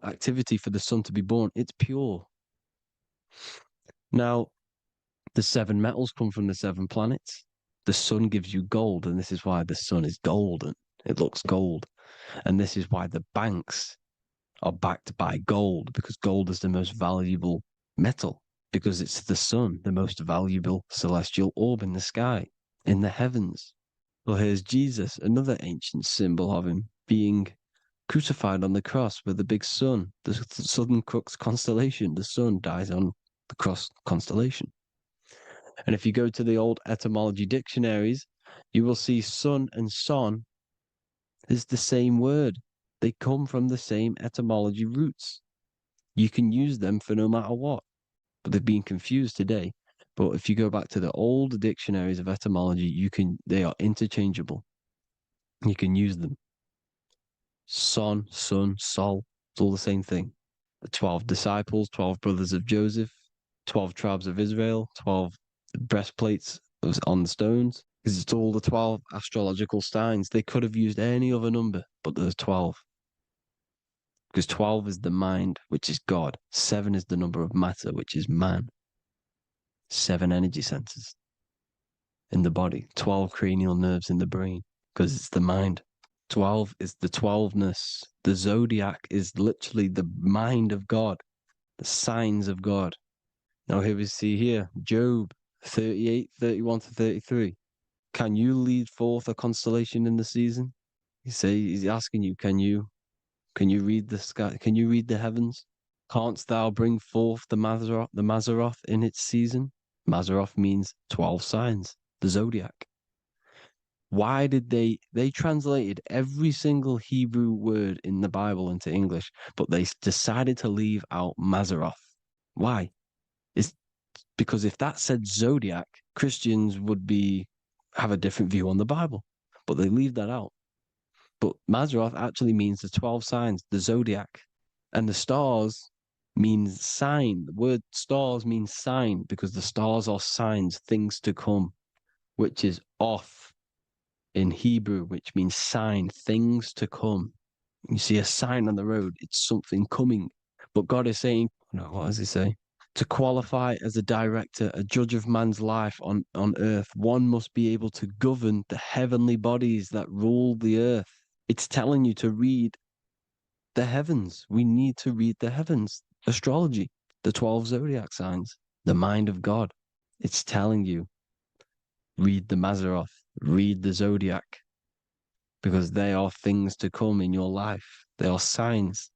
[SPEAKER 1] activity for the sun to be born. It's pure. Now, the 7 metals come from the 7 planets. The sun gives you gold, and this is why the sun is golden. It looks gold. And this is why the banks are backed by gold, because gold is the most valuable metal, because it's the sun, the most valuable celestial orb in the sky, in the heavens. Well, here's Jesus, another ancient symbol of him being crucified on the cross with the big sun, the southern crux constellation. The sun dies on the cross constellation. And if you go to the old etymology dictionaries, you will see sun and son is the same word. They come from the same etymology roots. You can use them for no matter what, but they've been confused today. But if you go back to the old dictionaries of etymology, they are interchangeable. You can use them. Son, sun, sol, it's all the same thing. The 12 disciples, 12 brothers of Joseph, 12 tribes of Israel, 12 breastplates on the stones, because it's all the 12 astrological signs. They could have used any other number, but there's 12. Because 12 is the mind, which is God. 7 is the number of matter, which is man. 7 energy centers in the body, 12 cranial nerves in the brain, because it's the mind. 12 is the 12ness. The zodiac is literally the mind of God, the signs of God. Now here we see here, Job 38, 31 to 33. Can you lead forth a constellation in the season? He's asking you, can you read the sky? Can you read the heavens? Canst thou bring forth the Mazzaroth in its season? Mazzaroth means 12 signs, the zodiac. Why did they translated every single Hebrew word in the Bible into English, but they decided to leave out Mazzaroth? Why? It's because if that said zodiac, Christians would have a different view on the Bible, but they leave that out. But Mazzaroth actually means the 12 signs, the zodiac, and the stars means sign. The word stars means sign because the stars are signs, things to come, which is off in Hebrew, which means sign, things to come. You see a sign on the road, it's something coming. But God is saying, no, what does he say? To qualify as a director, a judge of man's life on earth, one must be able to govern the heavenly bodies that rule the earth. It's telling you to read the heavens. We need to read the heavens. Astrology, the 12 zodiac signs, the mind of God. It's telling you, read the Mazzaroth, read the zodiac, because they are things to come in your life. They are signs.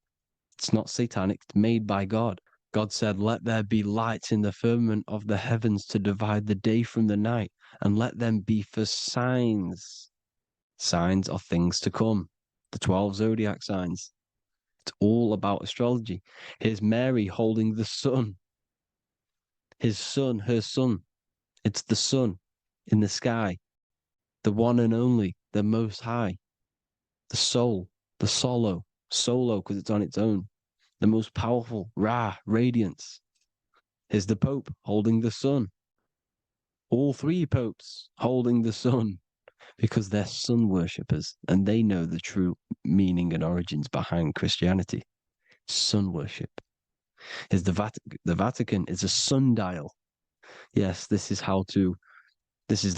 [SPEAKER 1] It's not satanic, it's made by God. God said, let there be lights in the firmament of the heavens to divide the day from the night, and let them be for signs. Signs are things to come. The 12 zodiac signs. It's all about astrology. Here's Mary holding the sun. His son, her son. It's the sun in the sky. The one and only, the most high. The soul, the solo because it's on its own. The most powerful, Ra, radiance. Here's the Pope holding the sun. All 3 popes holding the sun because they're sun worshippers and they know the true meaning and origins behind Christianity. Sun worship. Here's the Vatican. The Vatican is a sundial. Yes, this is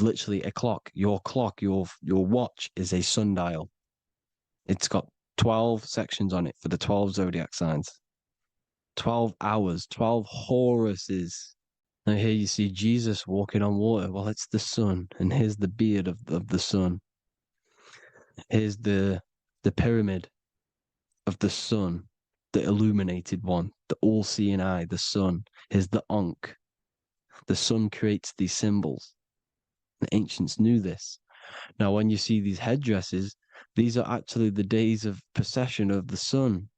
[SPEAKER 1] literally a clock. Your clock, your watch is a sundial. It's got 12 sections on it for the 12 zodiac signs. 12 hours, 12 Horuses. Now here you see Jesus walking on water. Well, it's the sun, and here's the beard of the sun. Here's the pyramid of the sun, the illuminated one, the all-seeing eye, the sun. Here's the Ankh. The sun creates these symbols. The ancients knew this. Now, when you see these headdresses, these are actually the days of procession of the sun.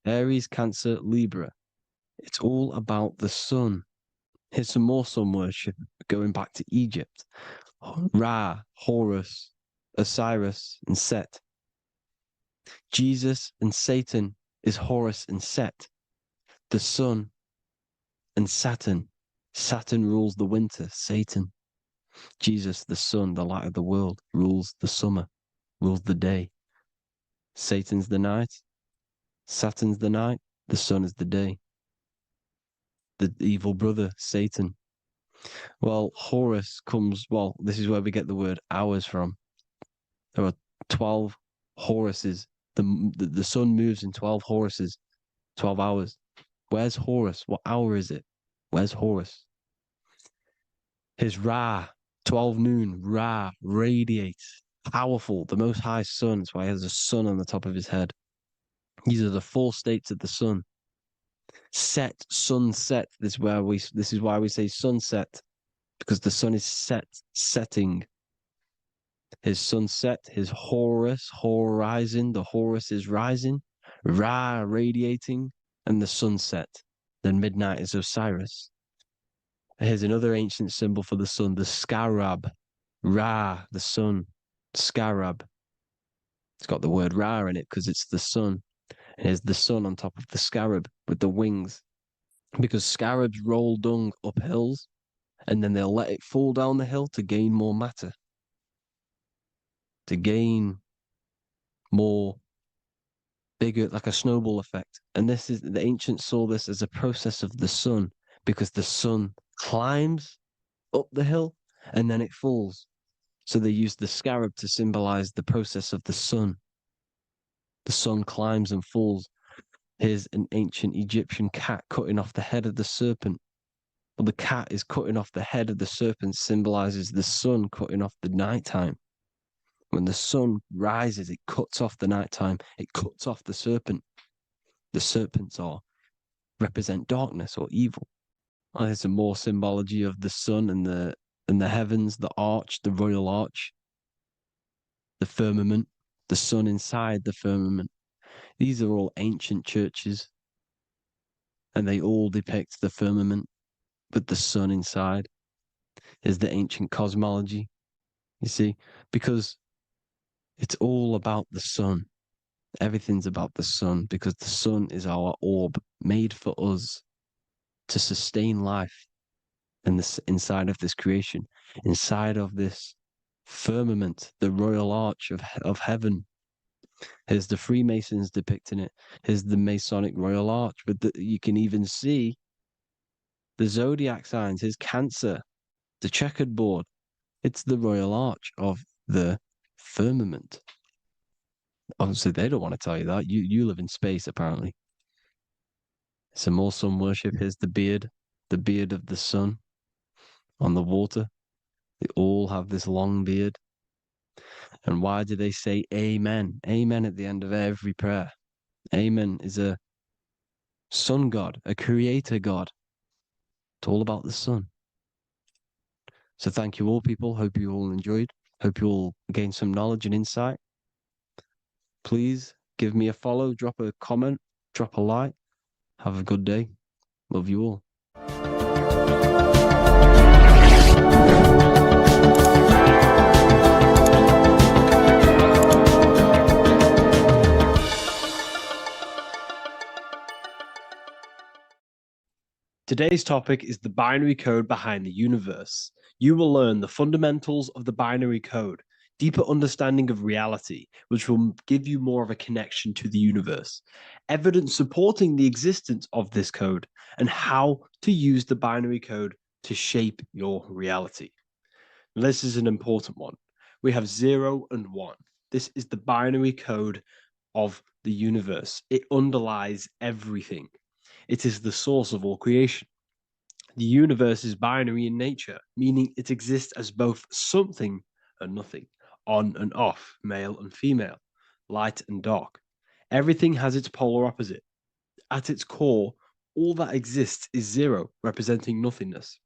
[SPEAKER 1] Aries, Cancer, Libra. It's all about the sun. Here's some more sun worship going back to Egypt. Ra, Horus, Osiris, and Set. Jesus and Satan is Horus and Set. The sun and Saturn. Saturn rules the winter, Satan. Jesus, the sun, the light of the world, rules the summer, rules the day. Satan's the night, Saturn's the night, the sun is the day. The evil brother, Satan. Well, Horus this is where we get the word hours from. There are 12 Horuses. The sun moves in 12 Horuses, 12 hours. Where's Horus? What hour is it? Where's Horus? His Ra, 12 noon, Ra, radiates. powerful, the Most High Sun. That's why he has a sun on the top of his head. These are the four states of the sun. Set, sunset. This is why we say sunset, because the sun is setting. His sunset, his Horus, horizon. The Horus is rising, Ra radiating, and the sunset. Then midnight is Osiris. Here's another ancient symbol for the sun, the scarab. Ra, the sun. Scarab. It's got the word Ra in it because it's the sun. Here's the sun on top of the scarab with the wings. Because scarabs roll dung up hills and then they'll let it fall down the hill to gain more matter, to gain more bigger, like a snowball effect. And this is, the ancients saw this as a process of the sun, because the sun climbs up the hill and then it falls. So they used the scarab to symbolize the process of the sun. The sun climbs and falls. Here's an ancient Egyptian cat cutting off the head of the serpent. Well, the cat is cutting off the head of the serpent, symbolizes the sun cutting off the nighttime. When the sun rises, it cuts off the nighttime. It cuts off the serpent. The serpents represent darkness or evil. Well, there's some more symbology of the sun and the heavens, the arch, the royal arch, the firmament, the sun inside the firmament. These are all ancient churches, and they all depict the firmament with the sun inside. Is the ancient cosmology, you see, because it's all about the sun. Everything's about the sun, because the sun is our orb made for us to sustain life in this, inside of this creation, inside of this firmament, the royal arch of heaven. Here's the Freemasons depicting it. Here's the Masonic royal arch, but you can even see the zodiac signs. Here's Cancer, the checkered board. It's the royal arch of the firmament. Obviously, they don't want to tell you that. You live in space, apparently. Some more sun worship. Here's the beard of the sun on the water. They all have this long beard. And why do they say amen? Amen at the end of every prayer. Amen is a sun god, a creator god. It's all about the sun. So thank you all, people. Hope you all enjoyed. Hope you all gained some knowledge and insight. Please give me a follow, drop a comment, drop a like. Have a good day. Love you all. Today's topic is the binary code behind the universe. You will learn the fundamentals of the binary code, deeper understanding of reality, which will give you more of a connection to the universe, evidence supporting the existence of this code, and how to use the binary code to shape your reality. This is an important one. We have 0 and 1. This is the binary code of the universe. It underlies everything. It is the source of all creation. The universe is binary in nature, meaning it exists as both something and nothing, on and off, male and female, light and dark. Everything has its polar opposite. At its core, all that exists is 0, representing nothingness,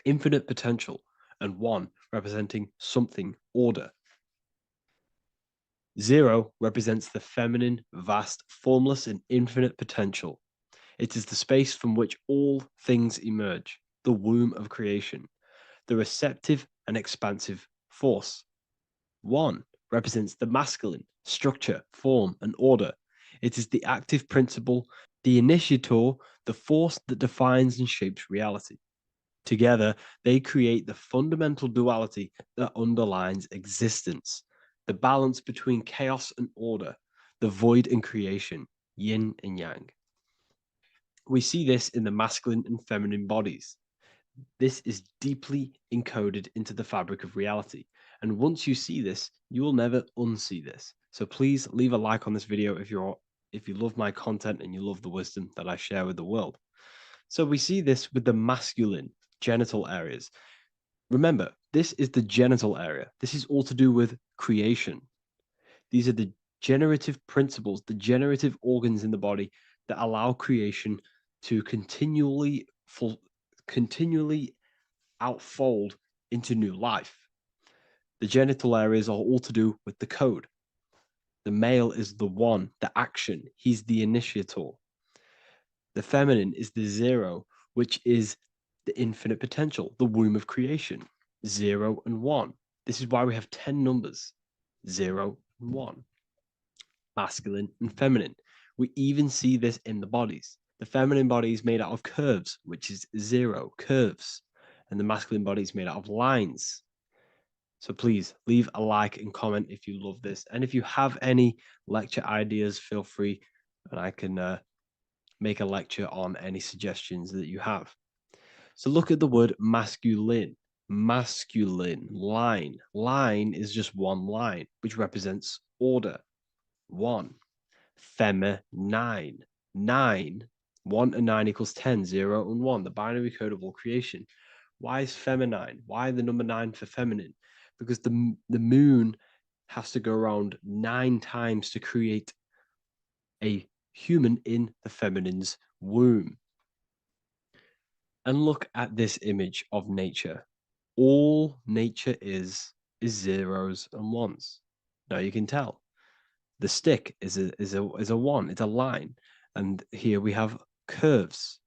[SPEAKER 1] infinite potential, and 1, representing something, order. 0 represents the feminine, vast, formless, and infinite potential. It is the space from which all things emerge, the womb of creation, the receptive and expansive force. 1 represents the masculine, structure, form, and order. It is the active principle, the initiator, the force that defines and shapes reality. Together, they create the fundamental duality that underlines existence, the balance between chaos and order, the void and creation, yin and yang. We see this in the masculine and feminine bodies. This is deeply encoded into the fabric of reality. And once you see this, you will never unsee this. So please leave a like on this video if you love my content and you love the wisdom that I share with the world. So we see this with the masculine genital areas, Remember, this is the genital area. This is all to do with creation. These are the generative principles, the generative organs in the body that allow creation to continually outfold into new life. The genital areas are all to do with the code. The male is the one, the action. He's the initiator. The feminine is the zero, which is the infinite potential, the womb of creation. 0 and 1. This is why we have 10 numbers. 0 and 1. Masculine and feminine. We even see this in the bodies. The feminine body is made out of curves, which is 0, curves. And the masculine body is made out of lines. So please leave a like and comment if you love this. And if you have any lecture ideas, feel free, and I can make a lecture on any suggestions that you have. So look at the word masculine. Masculine, line. Line is just one line, which represents order. 1. Feminine. 9. 1 and 9 equals 10. 0 and 1. The binary code of all creation. Why is feminine? Why the number 9 for feminine? Because the moon has to go around 9 times to create a human in the feminine's womb. And look at this image of nature. All nature is zeros and ones. Now you can tell. The stick is a one, it's a line. And here we have curves.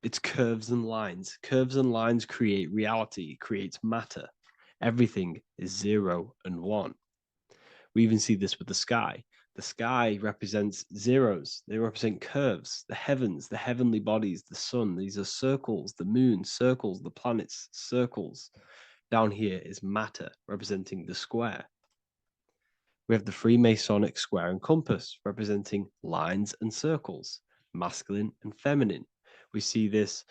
[SPEAKER 1] It's curves and lines. Curves and lines create reality, creates matter. Everything is 0 and 1. We even see this with the sky. The sky represents zeros. They represent curves, the heavens, the heavenly bodies, the sun. These are circles, the moon, circles, the planets, circles. Down here is matter, representing the square. We have the Freemasonic square and compass, representing lines and circles, masculine and feminine. We see this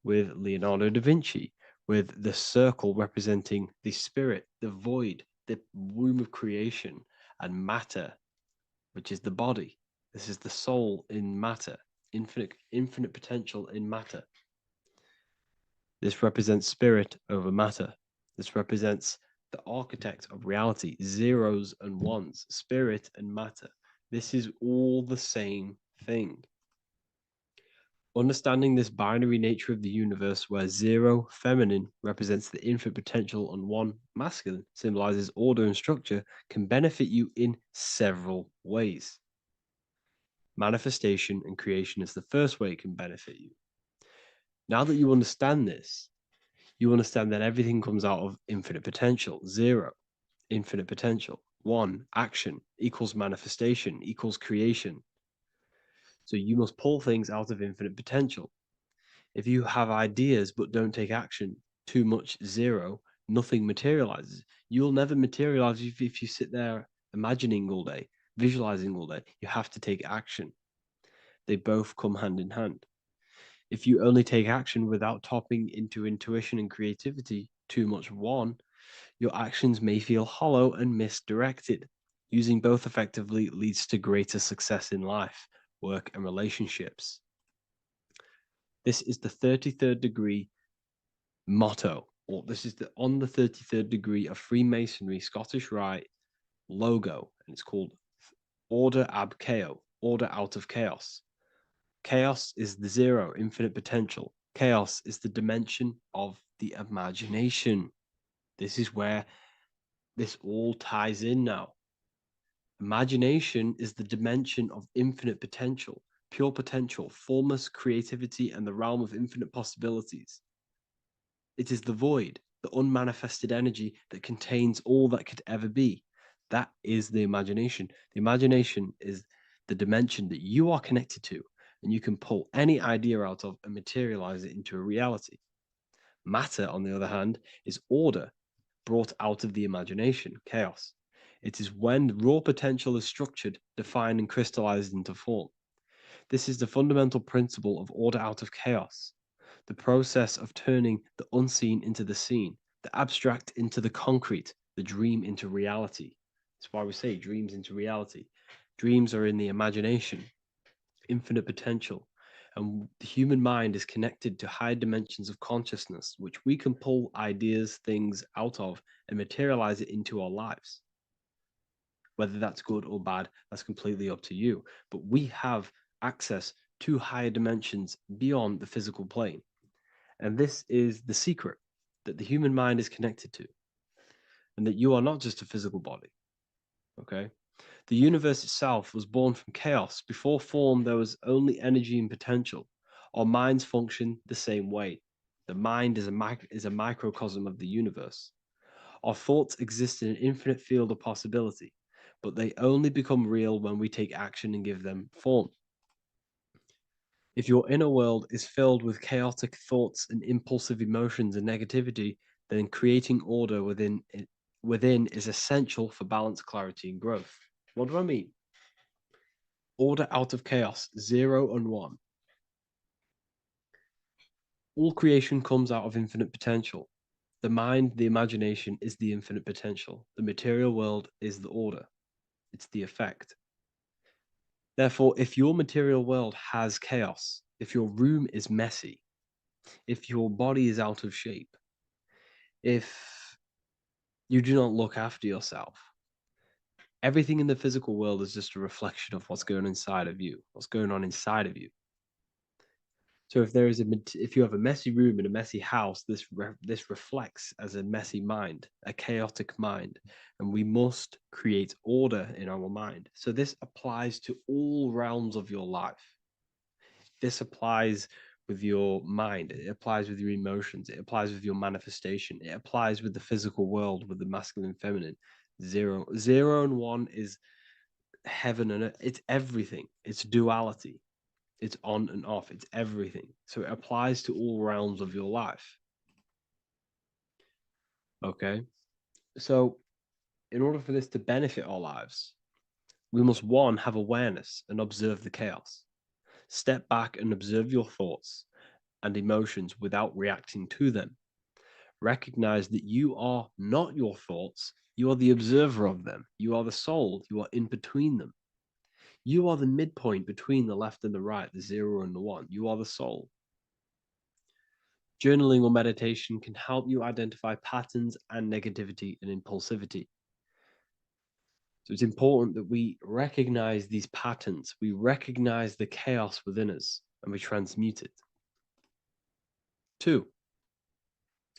[SPEAKER 1] with Leonardo da Vinci, with the circle representing the spirit, the void, the womb of creation, and matter, which is the body. This is the soul in matter, infinite potential in matter. This represents spirit over matter. This represents the architect of reality, zeros and ones, spirit and matter. This is all the same thing. Understanding this binary nature of the universe, where 0 feminine represents the infinite potential and 1 masculine symbolizes order and structure, can benefit you in several ways. Manifestation and creation is the first way it can benefit you. Now that you understand this, you understand that everything comes out of infinite potential. 0, infinite potential. 1, action equals manifestation equals creation. So you must pull things out of infinite potential. If you have ideas but don't take action, too much 0, nothing materializes. You'll never materialize if you sit there imagining all day, visualizing all day. You have to take action. They both come hand in hand. If you only take action without tapping into intuition and creativity, too much 1, your actions may feel hollow and misdirected. Using both effectively leads to greater success in life, work, and relationships. This is the 33rd degree motto, or this is on the 33rd degree of Freemasonry Scottish Rite logo, and it's called Order ab Chaos, order out of chaos. Chaos is the 0, infinite potential. Chaos is the dimension of the imagination. This is where this all ties in now. Imagination is the dimension of infinite potential, pure potential, formless creativity, and the realm of infinite possibilities. It is the void, the unmanifested energy that contains all that could ever be. That is the imagination. The imagination is the dimension that you are connected to, and you can pull any idea out of and materialize it into a reality. Matter, on the other hand, is order brought out of the imagination, chaos. It is when raw potential is structured, defined, and crystallized into form. This is the fundamental principle of order out of chaos, the process of turning the unseen into the seen, the abstract into the concrete, the dream into reality. That's why we say dreams into reality. Dreams are in the imagination, infinite potential. And the human mind is connected to high dimensions of consciousness, which we can pull ideas, things out of and materialize it into our lives. Whether that's good or bad, that's completely up to you. But we have access to higher dimensions beyond the physical plane. And this is the secret, that the human mind is connected to, and that you are not just a physical body. Okay? The universe itself was born from chaos. Before form, there was only energy and potential. Our minds function the same way. The mind is a microcosm of the universe. Our thoughts exist in an infinite field of possibility, but they only become real when we take action and give them form. If your inner world is filled with chaotic thoughts and impulsive emotions and negativity, then creating order within is essential for balance, clarity, and growth. What do I mean? Order out of chaos, 0 and 1. All creation comes out of infinite potential. The mind, the imagination, is the infinite potential. The material world is the order. It's the effect. Therefore, if your material world has chaos, if your room is messy, if your body is out of shape, if you do not look after yourself, everything in the physical world is just a reflection of what's going on inside of you, what's going on inside of you. So if you have a messy room in a messy house, this reflects as a messy mind, a chaotic mind, and we must create order in our mind. So this applies to all realms of your life. This applies with your mind. It applies with your emotions. It applies with your manifestation. It applies with the physical world, with the masculine and feminine. 0 and 1 is heaven and earth. It's everything. It's duality. It's on and off. It's everything. So it applies to all realms of your life. Okay. So in order for this to benefit our lives, we must, one, have awareness and observe the chaos. Step back and observe your thoughts and emotions without reacting to them. Recognize that you are not your thoughts. You are the observer of them. You are the soul. You are in between them. You are the midpoint between the left and the right, the 0 and the 1. You are the soul. Journaling or meditation can help you identify patterns and negativity and impulsivity. So it's important that we recognize these patterns, we recognize the chaos within us, and we transmute it. 2,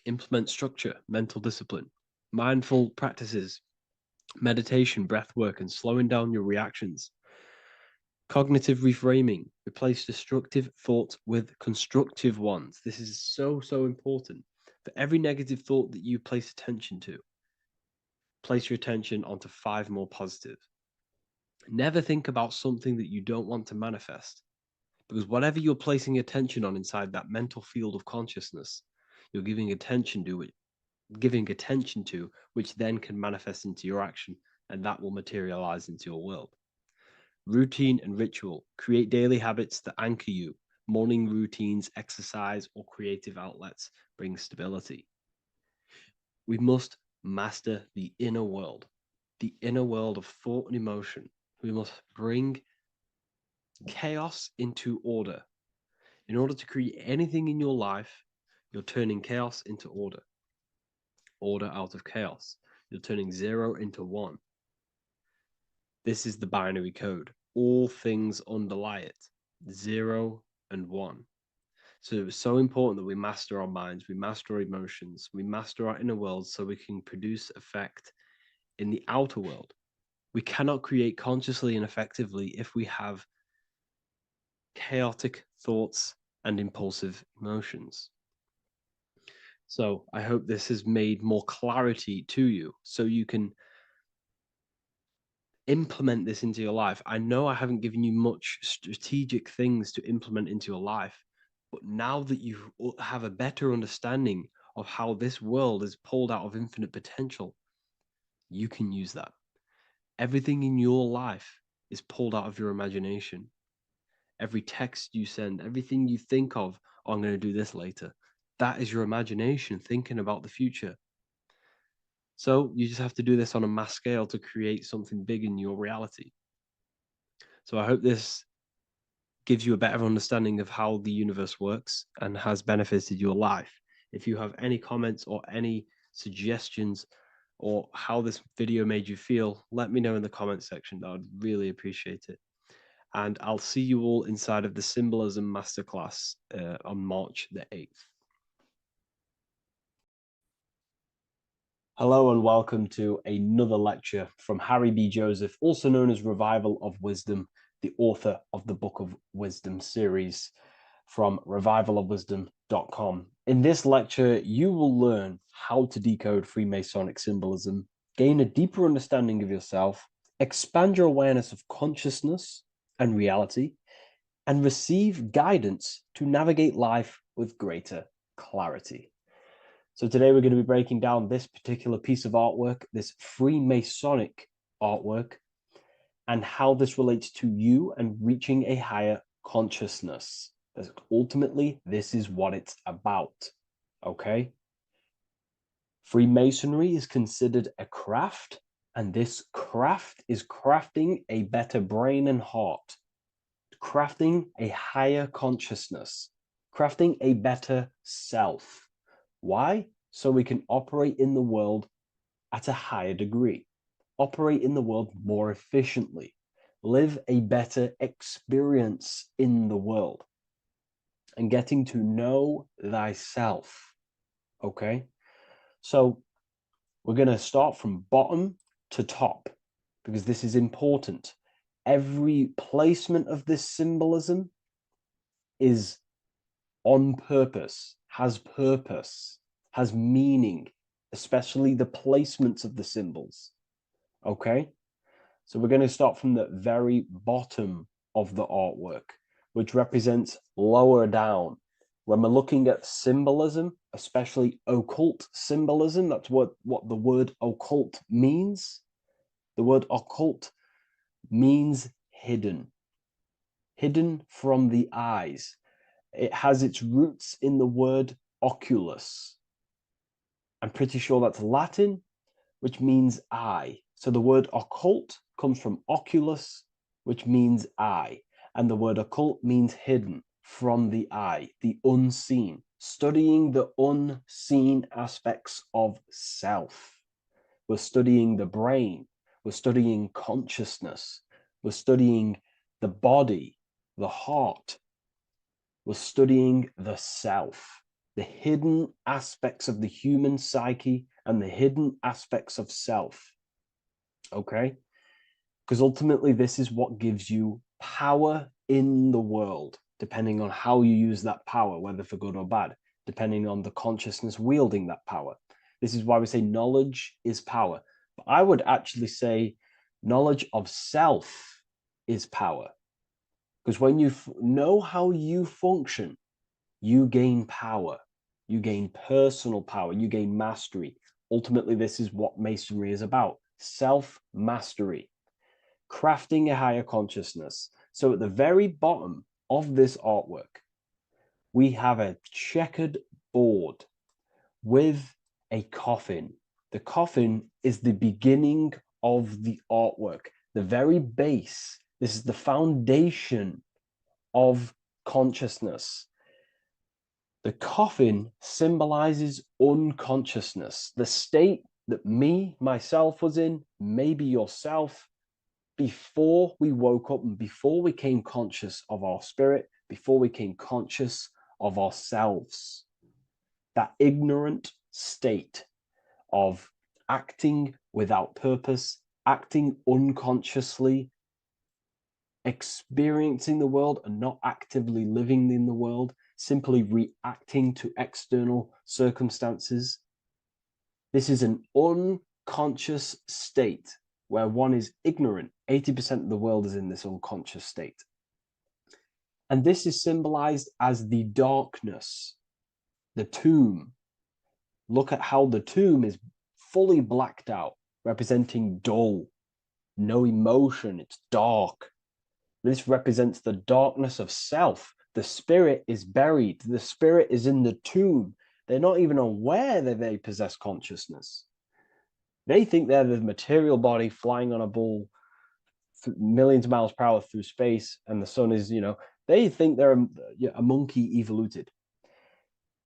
[SPEAKER 1] implement structure, mental discipline, mindful practices, meditation, breath work, and slowing down your reactions. Cognitive reframing, replace destructive thoughts with constructive ones. This is so important. For every negative thought that you place attention to, place your attention onto 5 more positive. Never think about something that you don't want to manifest, because whatever you're placing attention on inside that mental field of consciousness, you're giving attention to which then can manifest into your action, and that will materialize into your world. Routine and ritual. Create daily habits that anchor you. Morning routines, exercise, or creative outlets bring stability. We must master the inner world of thought and emotion. We must bring chaos into order. In order to create anything in your life, you're turning chaos into order. Order out of chaos. You're turning 0 into 1. This is the binary code. All things underlie it. 0 and 1. So it's so important that we master our minds, we master our emotions, we master our inner world so we can produce effect in the outer world. We cannot create consciously and effectively if we have chaotic thoughts and impulsive emotions. So I hope this has made more clarity to you so you can implement this into your life. I know I haven't given you much strategic things to implement into your life, but now that you have a better understanding of how this world is pulled out of infinite potential, you can use that. Everything in your life is pulled out of your imagination. Every text you send, everything you think of, oh, I'm going to do this later, that is your imagination thinking about the future. So you just have to do this on a mass scale to create something big in your reality. So I hope this gives you a better understanding of how the universe works and has benefited your life. If you have any comments or any suggestions or how this video made you feel, let me know in the comment section. I would really appreciate it. And I'll see you all inside of the Symbolism Masterclass on March the 8th. Hello and welcome to another lecture from Harry B. Joseph, also known as Revival of Wisdom, the author of the Book of Wisdom series from revivalofwisdom.com. In this lecture, you will learn how to decode Freemasonic symbolism, gain a deeper understanding of yourself, expand your awareness of consciousness and reality, and receive guidance to navigate life with greater clarity. So today we're going to be breaking down this particular piece of artwork, this Freemasonic artwork, and how this relates to you and reaching a higher consciousness. Because ultimately, this is what it's about, okay? Freemasonry is considered a craft, and this craft is crafting a better brain and heart, crafting a higher consciousness, crafting a better self. Why? So we can operate in the world at a higher degree, operate in the world more efficiently, live a better experience in the world, and getting to know thyself. Okay? So we're going to start from bottom to top because this is important. Every placement of this symbolism is on purpose, has meaning, especially the placements of the symbols. Okay? So we're going to start from the very bottom of the artwork, which represents lower down. When we're looking at symbolism, especially occult symbolism, that's what the word occult means. The word occult means hidden, hidden from the eyes. It has its roots in the word oculus. I'm pretty sure that's Latin, which means eye. So the word occult comes from oculus, which means eye. And the word occult means hidden, from the eye, the unseen, studying the unseen aspects of self. We're studying the brain, we're studying consciousness, we're studying the body, the heart, we're studying the self, the hidden aspects of the human psyche and the hidden aspects of self. Okay? Because ultimately, this is what gives you power in the world, depending on how you use that power, whether for good or bad, depending on the consciousness wielding that power. This is why we say knowledge is power. But I would actually say knowledge of self is power. Because when you know how you function, you gain power. You gain personal power. You gain mastery. Ultimately, this is what Masonry is about. Self-mastery. Crafting a higher consciousness. So at the very bottom of this artwork, we have a checkered board with a coffin. The coffin is the beginning of the artwork, the very base. This is the foundation of consciousness. The coffin symbolizes unconsciousness, the state that myself was in, maybe yourself, before we woke up and before we came conscious of our spirit, before we came conscious of ourselves. That ignorant state of acting without purpose, acting unconsciously, experiencing the world and not actively living in the world, simply reacting to external circumstances. This is an unconscious state where one is ignorant. 80% of the world is in this unconscious state. And this is symbolized as the darkness, the tomb. Look at how the tomb is fully blacked out, representing dull, no emotion, it's dark. This represents the darkness of self. The spirit is buried. The spirit is in the tomb. They're not even aware that they possess consciousness. They think they're the material body flying on a ball millions of miles per hour through space, and the sun is, They think they're a monkey evoluted.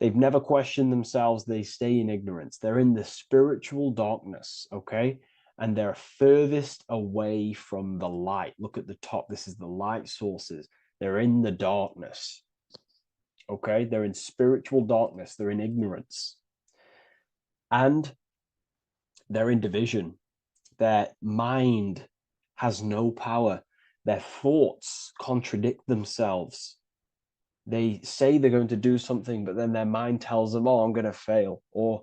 [SPEAKER 1] They've never questioned themselves. They stay in ignorance. They're in the spiritual darkness, okay? And they're furthest away from the light. Look at the top. This is the light sources. They're in the darkness, okay? They're in spiritual darkness. They're in ignorance. And they're in division. Their mind has no power. Their thoughts contradict themselves. They say they're going to do something, but then their mind tells them, oh, I'm going to fail. Or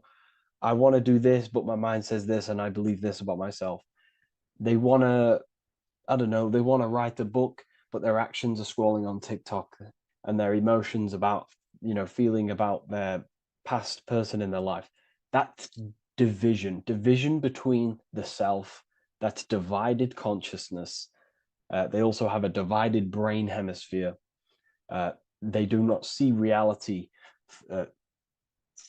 [SPEAKER 1] I want to do this, but my mind says this, and I believe this about myself. They want to, I don't know, they want to write a book, but their actions are scrolling on TikTok, and their emotions about, feeling about their past person in their life. That's division between the self. That's divided consciousness. They also have a divided brain hemisphere. They do not see reality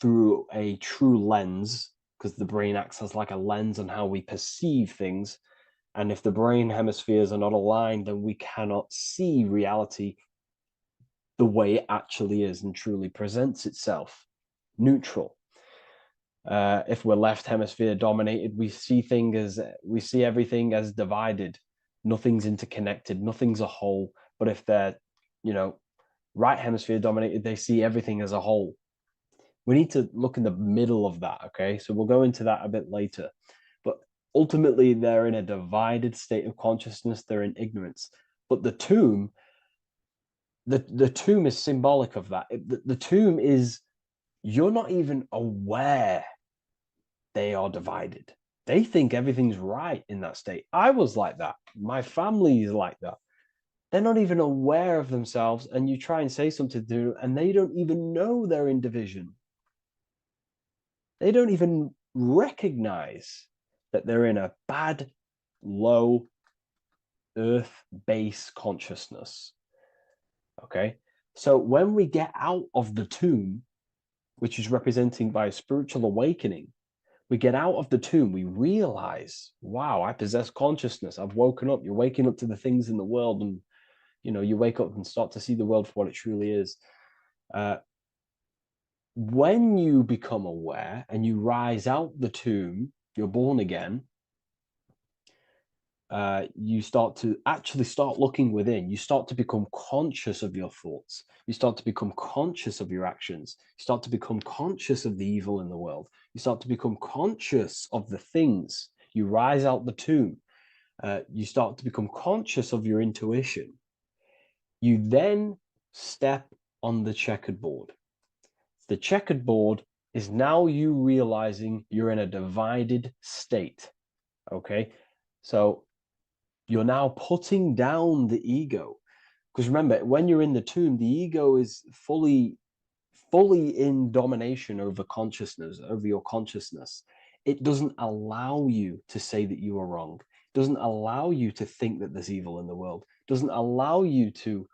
[SPEAKER 1] through a true lens, because the brain acts as like a lens on how we perceive things. And if the brain hemispheres are not aligned, then we cannot see reality the way it actually is and truly presents itself, neutral. If we're left hemisphere dominated, we see everything as divided. Nothing's interconnected, nothing's a whole. But if they're, right hemisphere dominated, they see everything as a whole. We need to look in the middle of that, okay? So we'll go into that a bit later. But ultimately, they're in a divided state of consciousness. They're in ignorance. But the tomb is symbolic of that. The tomb is, you're not even aware they are divided. They think everything's right in that state. I was like that. My family is like that. They're not even aware of themselves, and you try and say something to them, and they don't even know they're in division. They don't even recognize that they're in a bad, low earth base consciousness. Okay. So when we get out of the tomb, which is representing by a spiritual awakening, we get out of the tomb, we realize, wow, I possess consciousness. I've woken up. You're waking up to the things in the world, and you wake up and start to see the world for what it truly is. When you become aware and you rise out the tomb, you're born again. You start looking within. You start to become conscious of your thoughts. You start to become conscious of your actions. You start to become conscious of the evil in the world. You start to become conscious of the things. You rise out the tomb. You start to become conscious of your intuition. You then step on the checkered board. The checkered board is now you realizing you're in a divided state. Okay. So you're now putting down the ego. Because remember, when you're in the tomb, the ego is fully in domination over consciousness, over your consciousness. It doesn't allow you to say that you are wrong. It doesn't allow you to think that there's evil in the world. It doesn't allow you to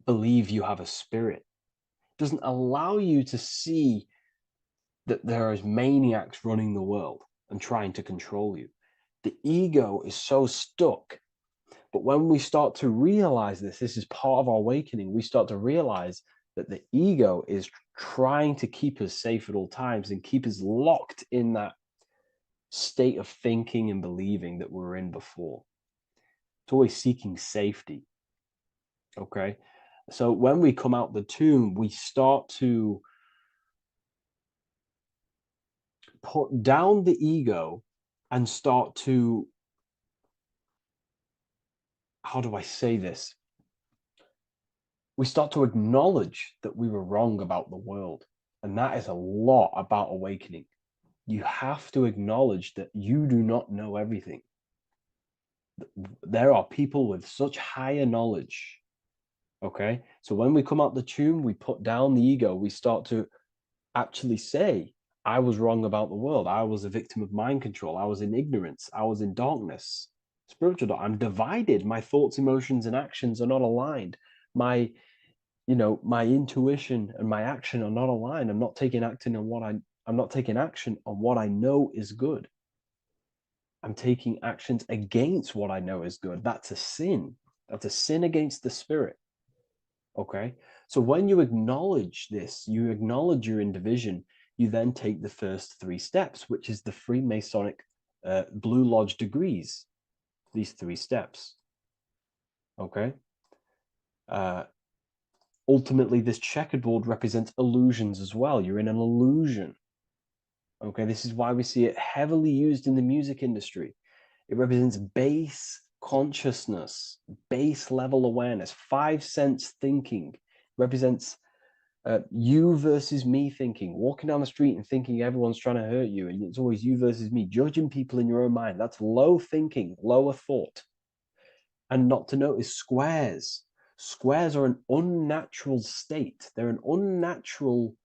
[SPEAKER 1] believe you have a spirit. It doesn't allow you to see that there is maniacs running the world and trying to control you. The ego is so stuck. But when we start to realize this is part of our awakening, we start to realize that the ego is trying to keep us safe at all times and keep us locked in that state of thinking and believing that we were in before. It's always seeking safety. Okay. So when we come out the tomb, we start to put down the ego and start to, how do I say this? We start to acknowledge that we were wrong about the world. And that is a lot about awakening. You have to acknowledge that you do not know everything. There are people with such higher knowledge. Okay. So when we come out the tomb, we put down the ego. We start to actually say, I was wrong about the world. I was a victim of mind control. I was in ignorance. I was in darkness. Spiritual dark. I'm divided. My thoughts, emotions, and actions are not aligned. My intuition and my action are not aligned. I'm not taking action on what I know is good. I'm taking actions against what I know is good. That's a sin. That's a sin against the spirit. Okay, so when you acknowledge this, you acknowledge your indivision, you then take the first 3 steps, which is the Freemasonic Blue Lodge degrees, these 3 steps. Okay. Ultimately, this checkerboard represents illusions as well. You're in an illusion. Okay, this is why we see it heavily used in the music industry. It represents base consciousness, base level awareness, 5 sense thinking. It represents you versus me thinking, walking down the street and thinking everyone's trying to hurt you, and it's always you versus me, judging people in your own mind. That's low thinking, lower thought. And not to notice squares. Squares are an unnatural state. They're an unnatural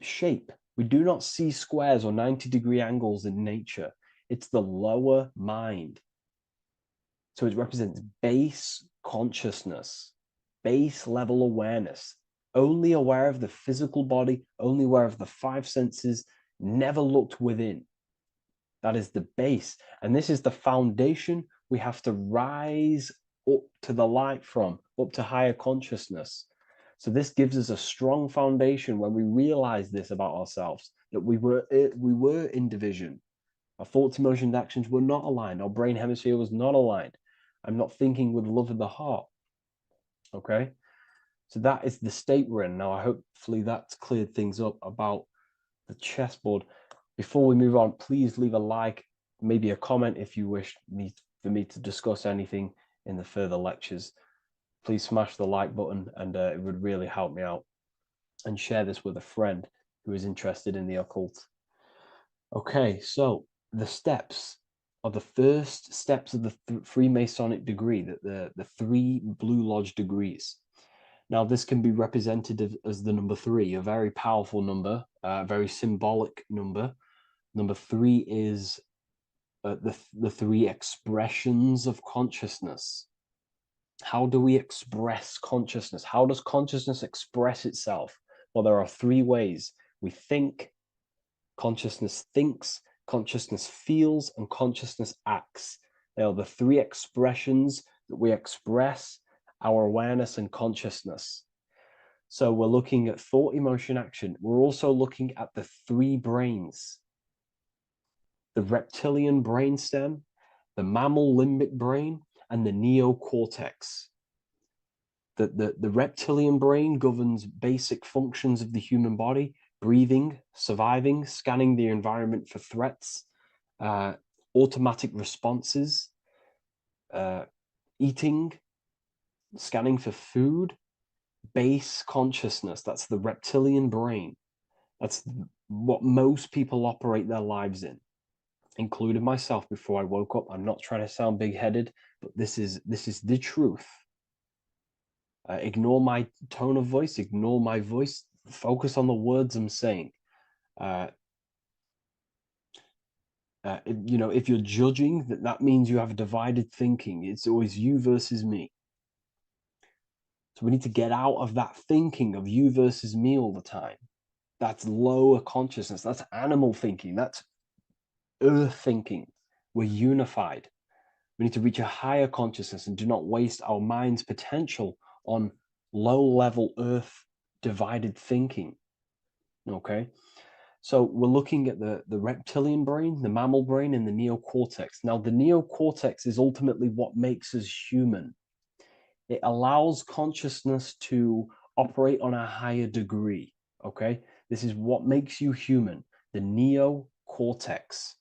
[SPEAKER 1] shape. We do not see squares or 90-degree angles in nature. It's the lower mind. So it represents base consciousness, base level awareness, only aware of the physical body, only aware of the 5 senses, never looked within. That is the base. And this is the foundation we have to rise up to the light from, up to higher consciousness. So this gives us a strong foundation when we realize this about ourselves, that we were in division. Our thoughts, emotions, actions were not aligned. Our brain hemisphere was not aligned. I'm not thinking with love of the heart. Okay? So that is the state we're in. Now, hopefully that's cleared things up about the chessboard. Before we move on, please leave a like, maybe a comment if you wish for me to discuss anything in the further lectures. Please smash the like button, and it would really help me out. And share this with a friend who is interested in the occult. Okay, so the steps are the first steps of the Freemasonic degree, the 3 Blue Lodge degrees. Now, this can be represented as the number 3, a very powerful number, a very symbolic number. Number 3 is the 3 expressions of consciousness. How do we express consciousness? How does consciousness express itself? Well, there are 3 ways. We think, consciousness thinks, consciousness feels, and consciousness acts. They are the 3 expressions that we express our awareness and consciousness. So we're looking at thought, emotion, action. We're also looking at the 3 brains: the reptilian brainstem, the mammal limbic brain, and the neocortex. The reptilian brain governs basic functions of the human body: breathing, surviving, scanning the environment for threats, automatic responses, eating, scanning for food, base consciousness. That's the reptilian brain. That's what most people operate their lives in, including myself before I woke up. I'm not trying to sound big-headed, but this is the truth. Ignore my tone of voice, ignore my voice, focus on the words I'm saying. If you're judging, that means you have divided thinking. It's always you versus me. So we need to get out of that thinking of you versus me all the time. That's lower consciousness. That's animal thinking. That's earth thinking. We're unified. We need to reach a higher consciousness and do not waste our mind's potential on low-level earth divided thinking. Okay? So we're looking at the reptilian brain, the mammal brain, and the neocortex. Now, the neocortex is ultimately what makes us human. It allows consciousness to operate on a higher degree. Okay? This is what makes you human. The neocortex.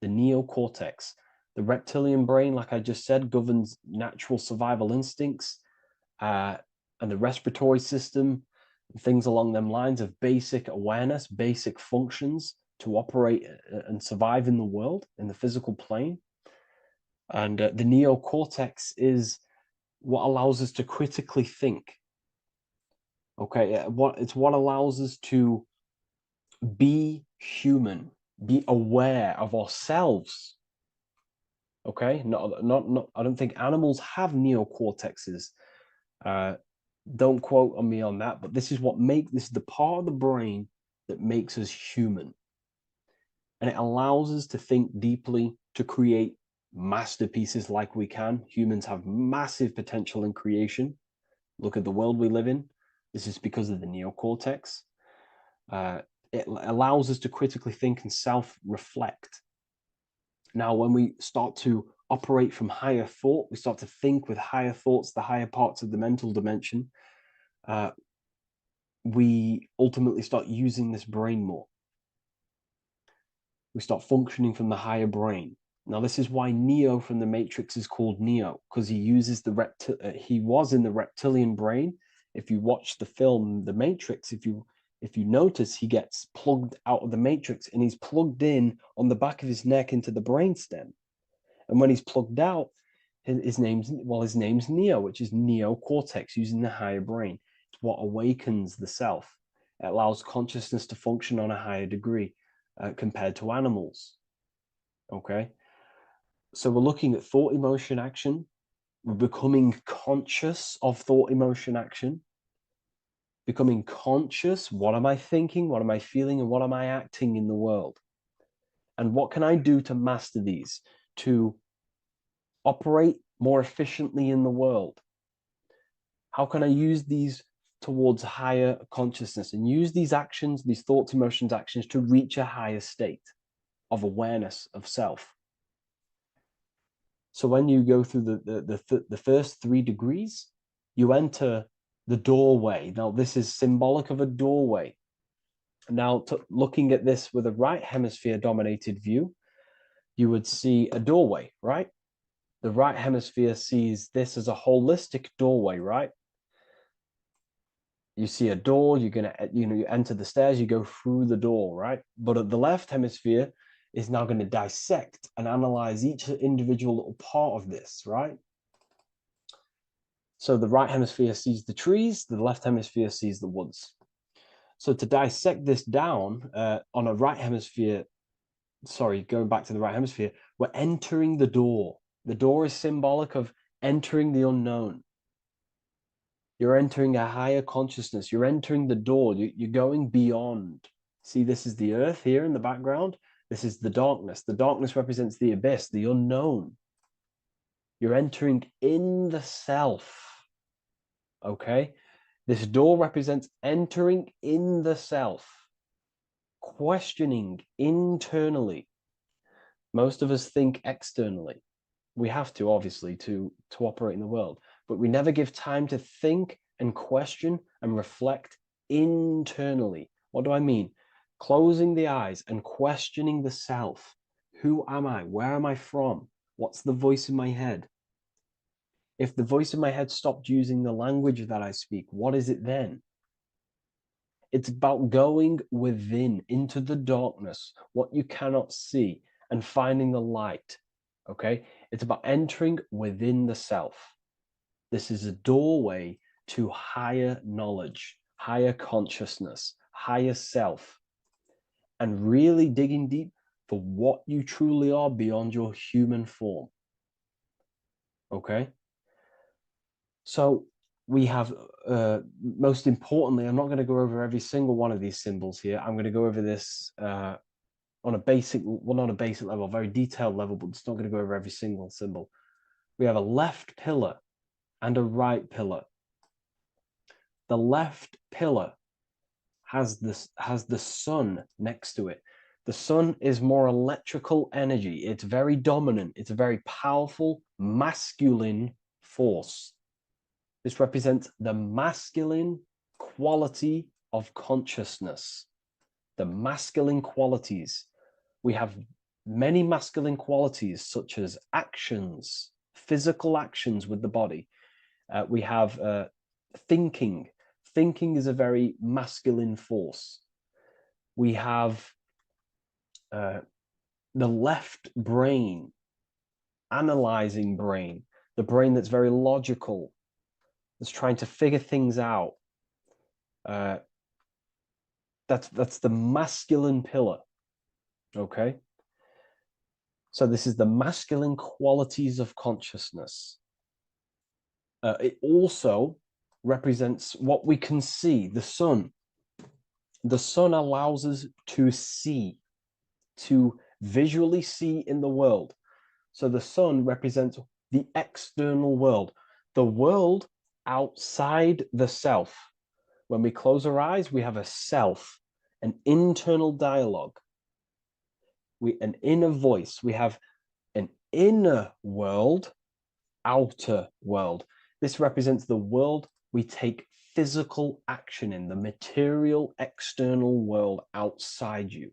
[SPEAKER 1] The neocortex. The reptilian brain, like I just said, governs natural survival instincts and the respiratory system, things along them lines of basic awareness, basic functions to operate and survive in the world, in the physical plane. And the neocortex is what allows us to critically think. Okay, it's what allows us to be human, be aware of ourselves. Okay, not. I don't think animals have neocortexes. Don't quote on me on that, but this is the part of the brain that makes us human, and it allows us to think deeply, to create masterpieces like we can. Humans have massive potential in creation. Look at the world we live in. This is because of the neocortex. It allows us to critically think and self-reflect. Now, when we start to operate from higher thought, we start to think with higher thoughts, the higher parts of the mental dimension, we ultimately start using this brain more. We start functioning from the higher brain. Now, this is why Neo from the Matrix is called Neo, because he uses he was in the reptilian brain. If you watch the film The Matrix, if you notice, he gets plugged out of the Matrix and he's plugged in on the back of his neck into the brainstem. And when he's plugged out, his name's Neo, which is neocortex, using the higher brain. It's what awakens the self. It allows consciousness to function on a higher degree compared to animals. Okay, so we're looking at thought, emotion, action. We're becoming conscious of thought, emotion, action. Becoming conscious. What am I thinking? What am I feeling? And what am I acting in the world? And what can I do to master these? To operate more efficiently in the world? How can I use these towards higher consciousness and use these actions, these thoughts, emotions, actions to reach a higher state of awareness of self? So when you go through the first 3 degrees, you enter the doorway. Now, this is symbolic of a doorway. Now, looking at this with a right hemisphere dominated view, you would see a doorway, right? The right hemisphere sees this as a holistic doorway, right? You see a door, you're gonna, you enter the stairs, you go through the door, right? But at the left hemisphere is now going to dissect and analyze each individual little part of this, right? So the right hemisphere sees the trees, the left hemisphere sees the woods. So to dissect this down on a right hemisphere, going back to the right hemisphere, we're entering the door. The door is symbolic of entering the unknown. You're entering a higher consciousness. You're entering the door. You're going beyond. See, this is the earth here in the background. This is the darkness. The darkness represents the abyss, the unknown. You're entering in the self. Okay? This door represents entering in the self, questioning internally. Most of us think externally. We have to, obviously, to operate in the world, but we never give time to think and question and reflect internally. What do I mean? Closing the eyes and questioning the self. Who am I? Where am I from? What's the voice in my head? If the voice in my head stopped using the language that I speak, what is it then? It's about going within, into the darkness, what you cannot see, and finding the light. Okay? It's about entering within the self. This is a doorway to higher knowledge, higher consciousness, higher self, and really digging deep for what you truly are beyond your human form. Okay? So we have, most importantly, I'm not going to go over every single one of these symbols here. I'm going to go over this on a basic, well, not a basic level, a very detailed level, but it's not going to go over every single symbol. We have a left pillar and a right pillar. The left pillar has the sun next to it. The sun is more electrical energy. It's very dominant. It's a very powerful masculine force. This represents the masculine quality of consciousness. The masculine qualities. We have many masculine qualities, such as actions, physical actions with the body. We have thinking. Thinking is a very masculine force. We have the left brain, analyzing brain, the brain that's very logical, that's trying to figure things out. That's the masculine pillar. Okay. So this is the masculine qualities of consciousness. It also represents what we can see, the sun. The sun allows us to see, to visually see in the world. So the sun represents the external world. The world outside the self. When we close our eyes, we have a self, an internal dialogue, an inner voice. We have an inner world, outer world. This represents the world we take physical action in, the material external world outside you.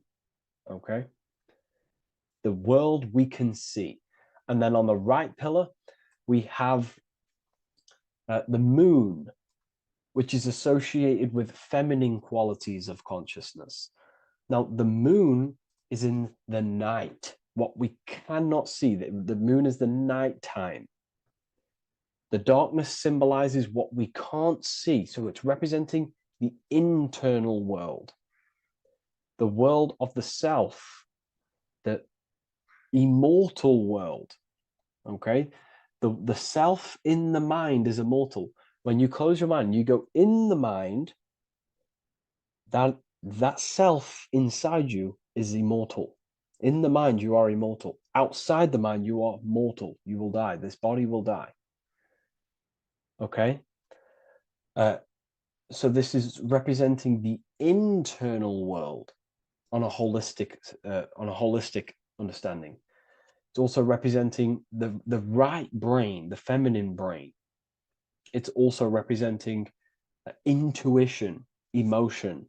[SPEAKER 1] Okay? The world we can see. And then on the right pillar, we have the moon, which is associated with feminine qualities of consciousness. Now, the moon is in the night, what we cannot see. The moon is the nighttime. The darkness symbolizes what we can't see. So it's representing the internal world, the world of the self, the immortal world. Okay? The self in the mind is immortal. When you close your mind, you go in the mind, that self inside you is immortal. In the mind, you are immortal. Outside the mind, you are mortal. You will die. This body will die. Okay? So this is representing the internal world on a holistic understanding. It's also representing the right brain, the feminine brain. It's also representing intuition, emotion.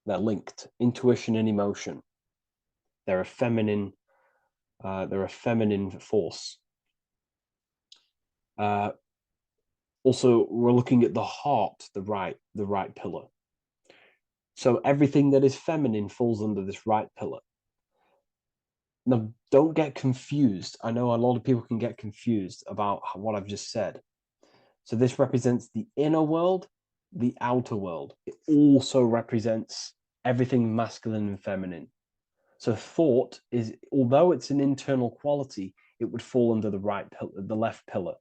[SPEAKER 1] They're linked. Intuition and emotion. They're a feminine force. Also, we're looking at the heart, the right pillar. So everything that is feminine falls under this right pillar. Now, don't get confused. I know a lot of people can get confused about what I've just said. So this represents the inner world, the outer world. It also represents everything masculine and feminine. So thought is, although it's an internal quality, it would fall under the left pillar,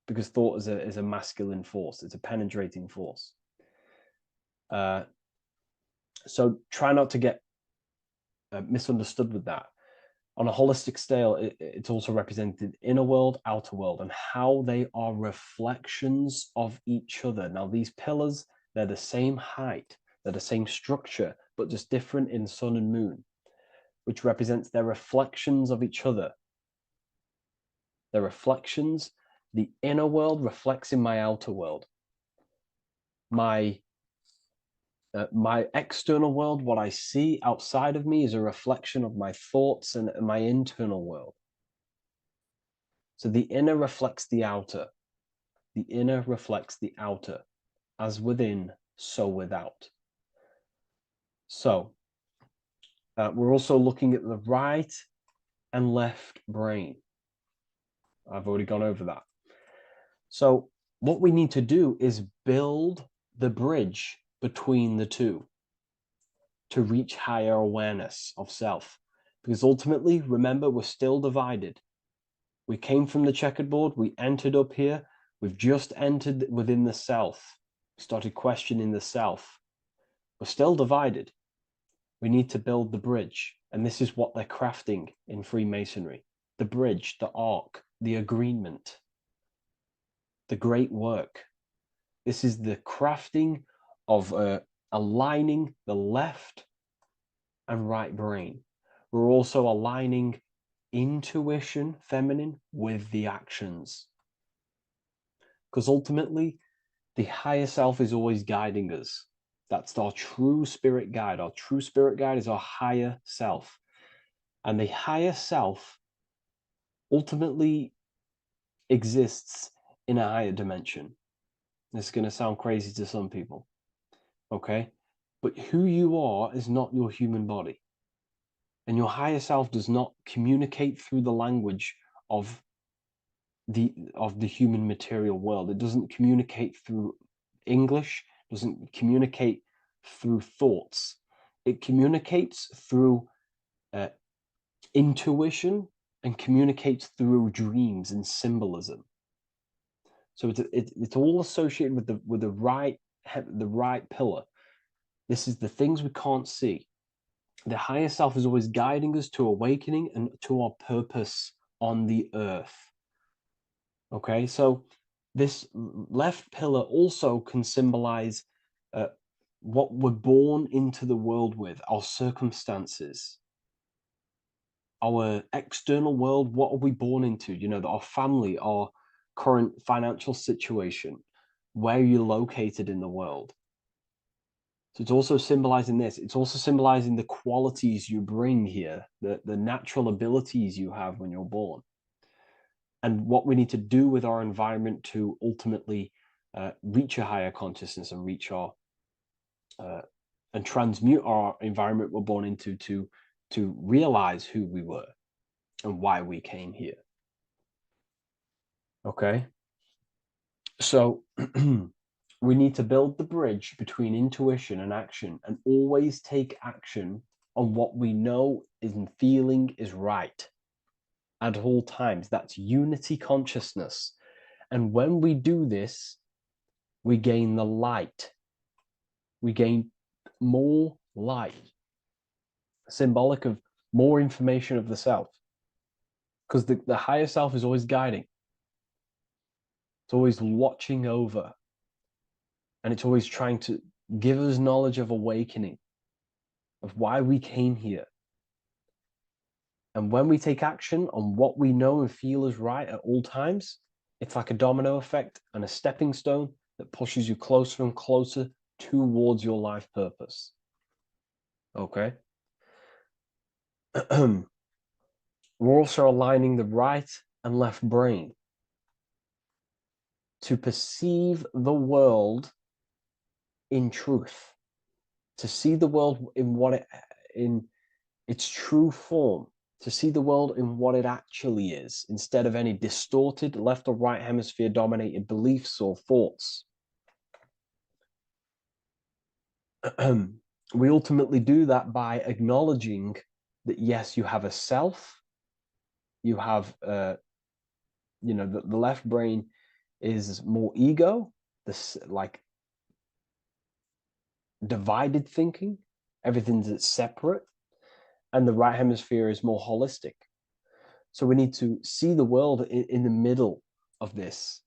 [SPEAKER 1] because thought is a masculine force. It's a penetrating force. So try not to get misunderstood with that. On a holistic scale, it's also represented inner world, outer world, and how they are reflections of each other. Now, these pillars, they're the same height, they're the same structure, but just different in sun and moon, which represents their reflections of each other. Their reflections, the inner world reflects in my outer world. My external world, what I see outside of me, is a reflection of my thoughts and my internal world. So the inner reflects the outer. The inner reflects the outer. As within, so without. So we're also looking at the right and left brain. I've already gone over that. So what we need to do is build the bridge between the two to reach higher awareness of self. Because ultimately, remember, we're still divided. We came from the checkerboard, we entered up here, we've just entered within the self, started questioning the self. We're still divided. We need to build the bridge. And this is what they're crafting in Freemasonry. The bridge, the arc, the agreement, the great work. This is the crafting of aligning the left and right brain. We're also aligning intuition, feminine, with the actions. Because ultimately, the higher self is always guiding us. That's our true spirit guide. Our true spirit guide is our higher self. And the higher self ultimately exists in a higher dimension. This is going to sound crazy to some people, okay? But who you are is not your human body. And your higher self does not communicate through the language of the human material world. It doesn't communicate through English, doesn't communicate through thoughts. It communicates through intuition and communicates through dreams and symbolism. So it's all associated with the right pillar. This is the things we can't see. The higher self is always guiding us to awakening and to our purpose on the earth. Okay, so this left pillar also can symbolize what we're born into the world with, our circumstances, our external world. What are we born into? You know, our family, our current financial situation, where you're located in the world. So it's also symbolizing this. It's also symbolizing the qualities you bring here, the natural abilities you have when you're born, and what we need to do with our environment to ultimately reach a higher consciousness and reach our and transmute our environment we're born into to realize who we were and why we came here. Okay, so we need to build the bridge between intuition and action, and always take action on what we know and feeling is right at all times. That's unity consciousness. And when we do this, we gain the light. We gain more light, symbolic of more information of the self. Because the higher self is always guiding. It's always watching over. And it's always trying to give us knowledge of awakening, of why we came here. And when we take action on what we know and feel is right at all times, it's like a domino effect and a stepping stone that pushes you closer and closer towards your life purpose. Okay? We're also aligning the right and left brain to perceive the world in truth, to see the world in its true form, to see the world in what it actually is, instead of any distorted left or right hemisphere dominated beliefs or thoughts. We ultimately do that by acknowledging that, yes, you have a self, you have, the left brain is more ego, this like divided thinking, everything's separate, and the right hemisphere is more holistic. So we need to see the world in the middle of this,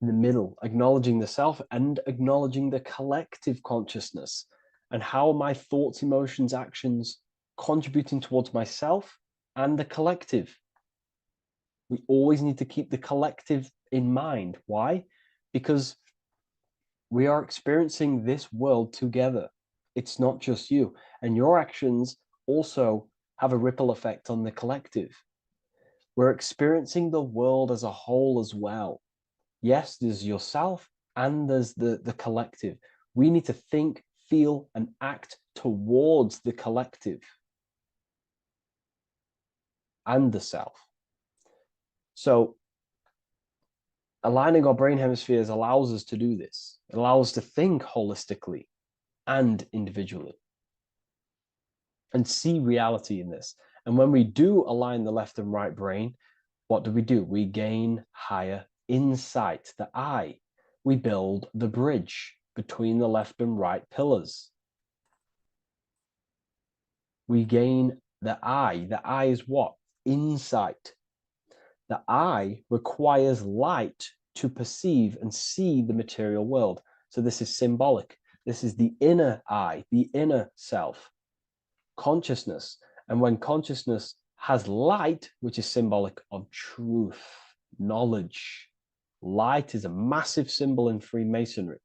[SPEAKER 1] in the middle, acknowledging the self and acknowledging the collective consciousness, and how my thoughts, emotions, actions contributing towards myself and the collective. We always need to keep the collective in mind. Why? Because we are experiencing this world together. It's not just you. And your actions also have a ripple effect on the collective. We're experiencing the world as a whole as well. Yes, there's yourself and there's the collective. We need to think, feel, and act towards the collective and the self. So aligning our brain hemispheres allows us to do this. It allows us to think holistically and individually and see reality in this. And when we do align the left and right brain, what do? We gain higher insight, the eye. We build the bridge between the left and right pillars. We gain the eye. The eye is what? Insight. The eye requires light to perceive and see the material world. So this is symbolic. This is the inner eye, the inner self, consciousness. And when consciousness has light, which is symbolic of truth, knowledge, light is a massive symbol in Freemasonry.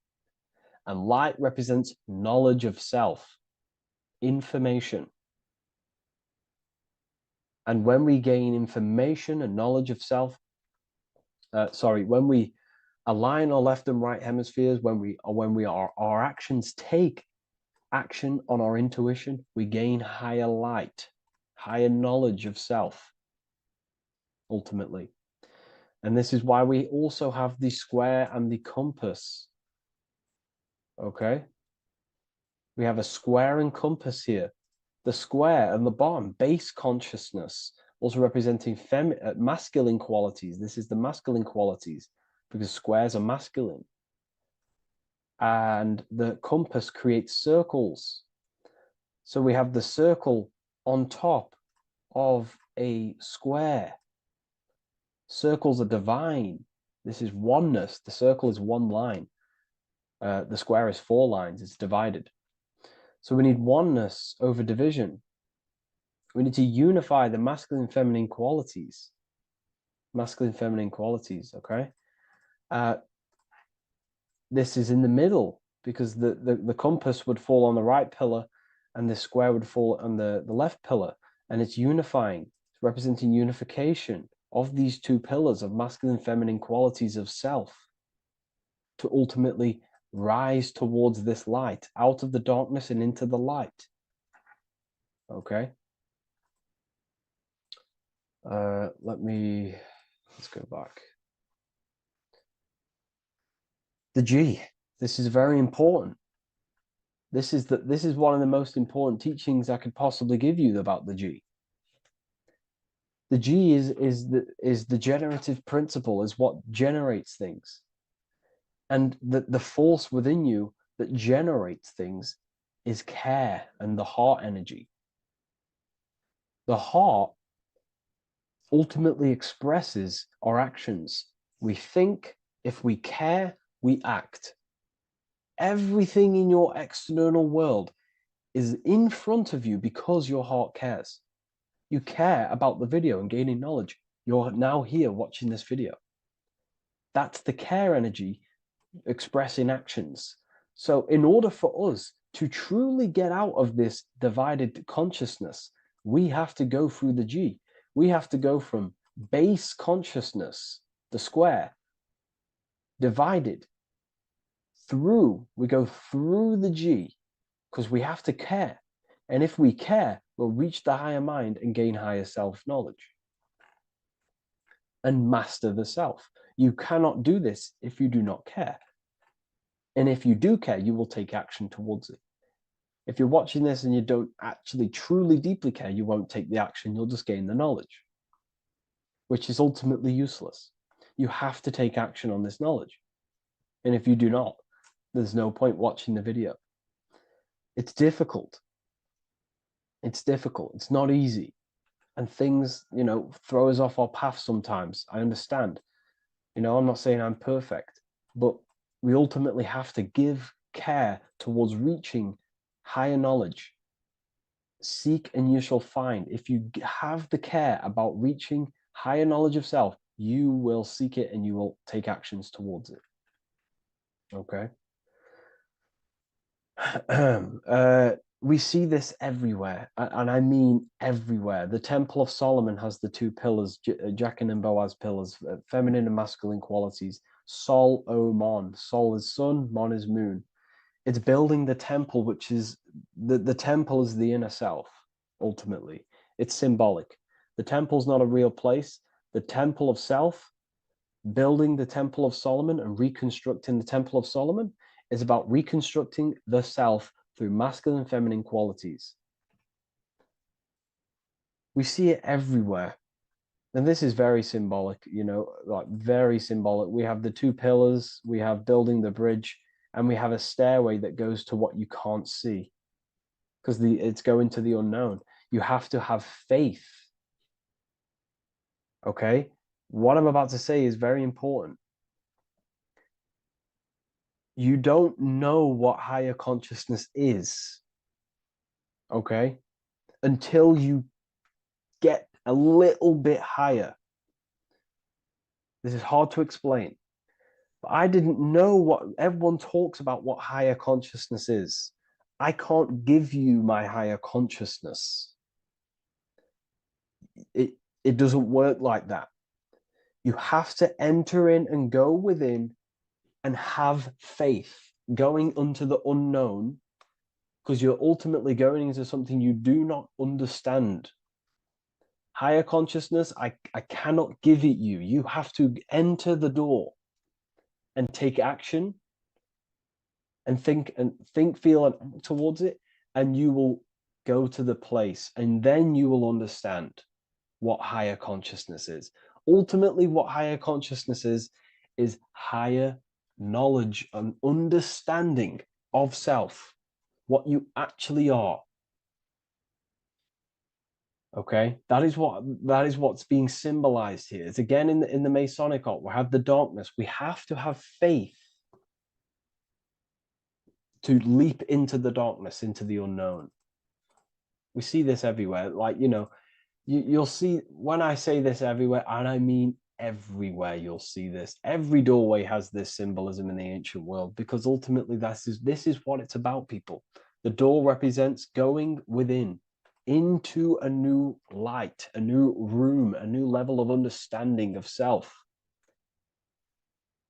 [SPEAKER 1] And light represents knowledge of self, information. And when we gain information and knowledge of self, when we align our left and right hemispheres, our actions take action on our intuition, we gain higher light, higher knowledge of self, ultimately. And this is why we also have the square and the compass. Okay? We have a square and compass here. The square and the bottom, base consciousness, also representing masculine qualities. This is the masculine qualities because squares are masculine. And the compass creates circles. So we have the circle on top of a square. Circles are divine. This is oneness. The circle is one line. The square is 4 lines. It's divided. So we need oneness over division. We need to unify the masculine and feminine qualities. Masculine, feminine qualities, okay? This is in the middle because the compass would fall on the right pillar and the square would fall on the left pillar. And it's unifying. It's representing unification of these two pillars of masculine and feminine qualities of self to ultimately rise towards this light, out of the darkness and into the light. Okay? Let's go back. The G. This is very important. This is one of the most important teachings I could possibly give you about the G. The G is the generative principle, is what generates things. And the force within you that generates things is care and the heart energy. The heart ultimately expresses our actions. We think, if we care, we act. Everything in your external world is in front of you because your heart cares. You care about the video and gaining knowledge. You're now here watching this video. That's the care energy expressing actions. So in order for us to truly get out of this divided consciousness, we have to go through the G. We have to go from base consciousness, the square, divided, we go through the G, because we have to care. And if we care, we'll reach the higher mind and gain higher self-knowledge and master the self. You cannot do this if you do not care. And if you do care, you will take action towards it. If you're watching this and you don't actually truly deeply care, you won't take the action. You'll just gain the knowledge, which is ultimately useless. You have to take action on this knowledge. And if you do not, there's no point watching the video. It's difficult. It's difficult. It's not easy. And things, throw us off our path sometimes. I understand. I'm not saying I'm perfect, but we ultimately have to give care towards reaching higher knowledge. Seek and you shall find. If you have the care about reaching higher knowledge of self, you will seek it and you will take actions towards it. Okay. We see this everywhere, and I mean everywhere. The Temple of Solomon has the two pillars, Jachin and Boaz pillars, feminine and masculine qualities. Sol, O, Mon. Sol is sun, Mon is moon. It's building the temple, which is the temple is the inner self, ultimately. It's symbolic. The temple's not a real place. The temple of self, building the Temple of Solomon and reconstructing the Temple of Solomon, is about reconstructing the self through masculine and feminine qualities. We see it everywhere. And this is very symbolic, like very symbolic. We have the two pillars, we have building the bridge, and we have a stairway that goes to what you can't see because it's going to the unknown. You have to have faith. Okay? What I'm about to say is very important. You don't know what higher consciousness is, okay, until you get a little bit higher. This is hard to explain, but I didn't know what everyone talks about, what higher consciousness is. I can't give you my higher consciousness. It doesn't work like that. You have to enter in and go within and have faith, going into the unknown, because you're ultimately going into something you do not understand. Higher consciousness, I cannot give it you. You have to enter the door and take action and think, feel, and act towards it, and you will go to the place, and then you will understand what higher consciousness is. Ultimately, what higher consciousness is higher knowledge and understanding of self, what you actually are. Okay, that is what's being symbolized here. It's again in the Masonic art. We have the darkness. We have to have faith to leap into the darkness, into the unknown. We see this everywhere. Like, you'll see, when I say this everywhere, and I mean everywhere, you'll see this. Every doorway has this symbolism in the ancient world, because ultimately this is what it's about, people. The door represents going within, into a new light, a new room, a new level of understanding of self.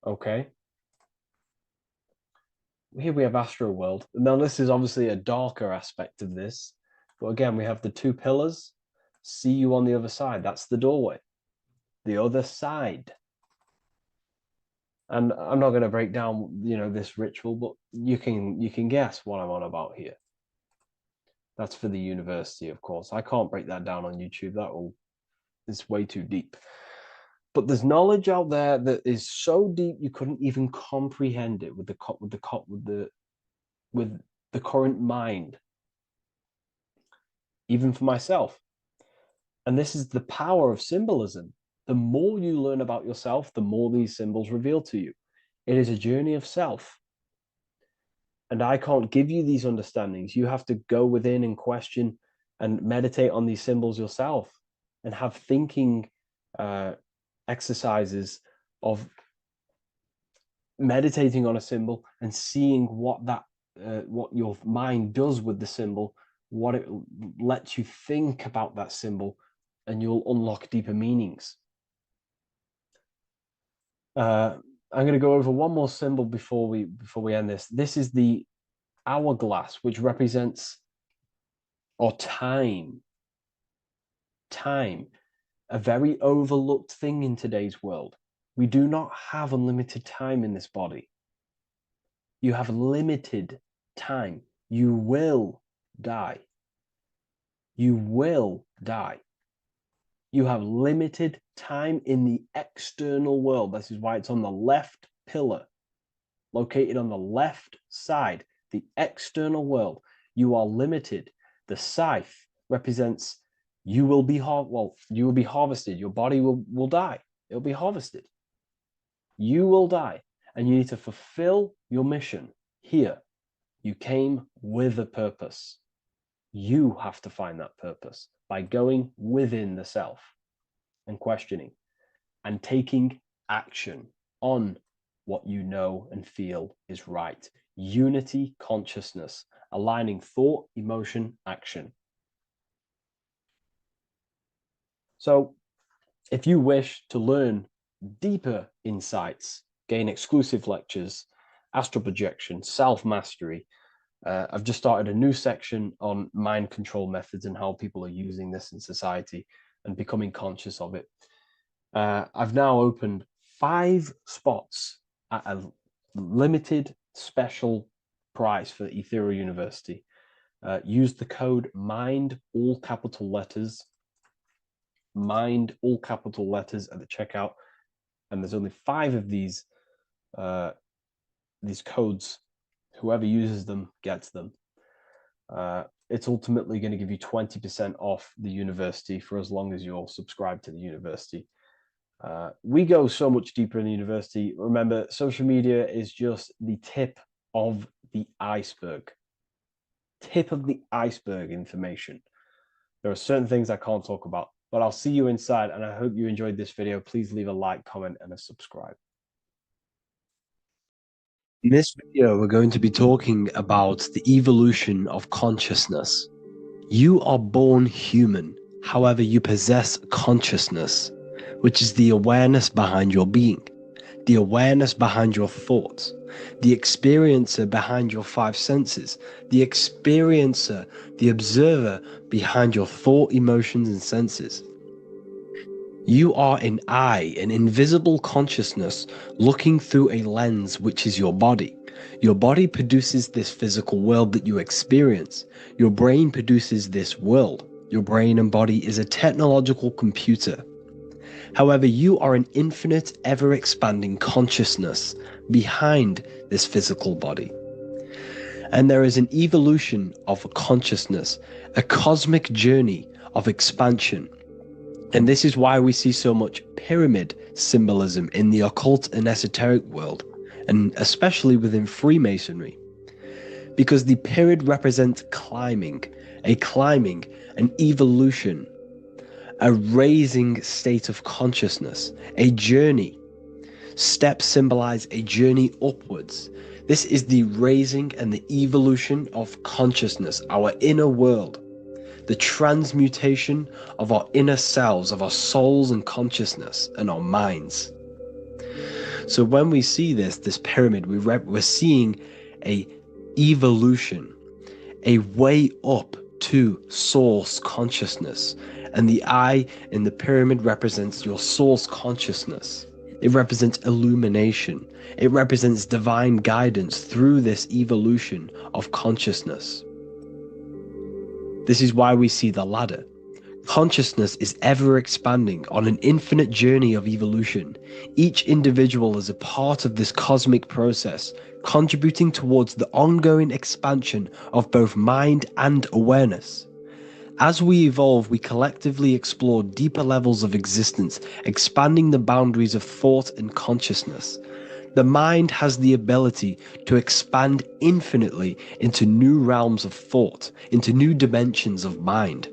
[SPEAKER 1] Okay. Here we have Astro World. Now, this is obviously a darker aspect of this. But again, we have the two pillars. See you on the other side. That's the doorway. The other side. And I'm not going to break down, this ritual, but you can guess what I'm on about here. That's for the university, of course. I can't break that down on YouTube. It's way too deep. But there's knowledge out there that is so deep you couldn't even comprehend it with the current mind, even for myself. And this is the power of symbolism. The more you learn about yourself, the more these symbols reveal to you. It is a journey of self. And I can't give you these understandings. You have to go within and question and meditate on these symbols yourself, and have thinking exercises of meditating on a symbol and seeing what your mind does with the symbol, what it lets you think about that symbol, and you'll unlock deeper meanings. I'm going to go over one more symbol before we end this. This is the hourglass, which represents time, a very overlooked thing in today's world. We do not have unlimited time in this body. You have limited time. You will die. You will die. You have limited time in the external world. This is why it's on the left pillar, located on the left side, the external world. You are limited. The scythe represents you will be harvested. Your body will die. It'll be harvested. You will die, and you need to fulfill your mission here. You came with a purpose. You have to find that purpose by going within the self and questioning and taking action on what you know and feel is right. Unity consciousness, aligning thought, emotion, action. So if you wish to learn deeper insights, gain exclusive lectures, astral projection, self-mastery, I've just started a new section on mind control methods and how people are using this in society and becoming conscious of it. I've now opened 5 spots at a limited special price for Ethereal University. Use the code MIND, all capital letters, MIND, all capital letters at the checkout. And there's only 5 of these codes. Whoever uses them gets them. It's ultimately going to give you 20% off the university for as long as you're subscribed to the university. We go so much deeper in the university. Remember, social media is just the tip of the iceberg. Tip of the iceberg information. There are certain things I can't talk about, but I'll see you inside, and I hope you enjoyed this video. Please leave a like, comment, and a subscribe. In this video, we're going to be talking about the evolution of consciousness. You are born human, however, you possess consciousness, which is the awareness behind your being, the awareness behind your thoughts, the experiencer behind your 5 senses, the experiencer, the observer behind your thought, emotions, and senses. You are an eye, an invisible consciousness looking through a lens, which is your body. Your body produces this physical world that you experience. Your brain produces this world. Your brain and body is a technological computer. However, you are an infinite, ever-expanding consciousness behind this physical body. And there is an evolution of consciousness, a cosmic journey of expansion. And this is why we see so much pyramid symbolism in the occult and esoteric world, and especially within Freemasonry. Because the pyramid represents climbing, an evolution, a raising state of consciousness, a journey. Steps symbolize a journey upwards. This is the raising and the evolution of consciousness, our inner world, the transmutation of our inner selves, of our souls and consciousness and our minds. So when we see this pyramid, we're seeing a evolution, a way up to source consciousness. And the eye in the pyramid represents your source consciousness. It represents illumination. It represents divine guidance through this evolution of consciousness. This is why we see the ladder. Consciousness is ever expanding on an infinite journey of evolution. Each individual is a part of this cosmic process, contributing towards the ongoing expansion of both mind and awareness. As we evolve, we collectively explore deeper levels of existence, expanding the boundaries of thought and consciousness. The mind has the ability to expand infinitely into new realms of thought, into new dimensions of mind.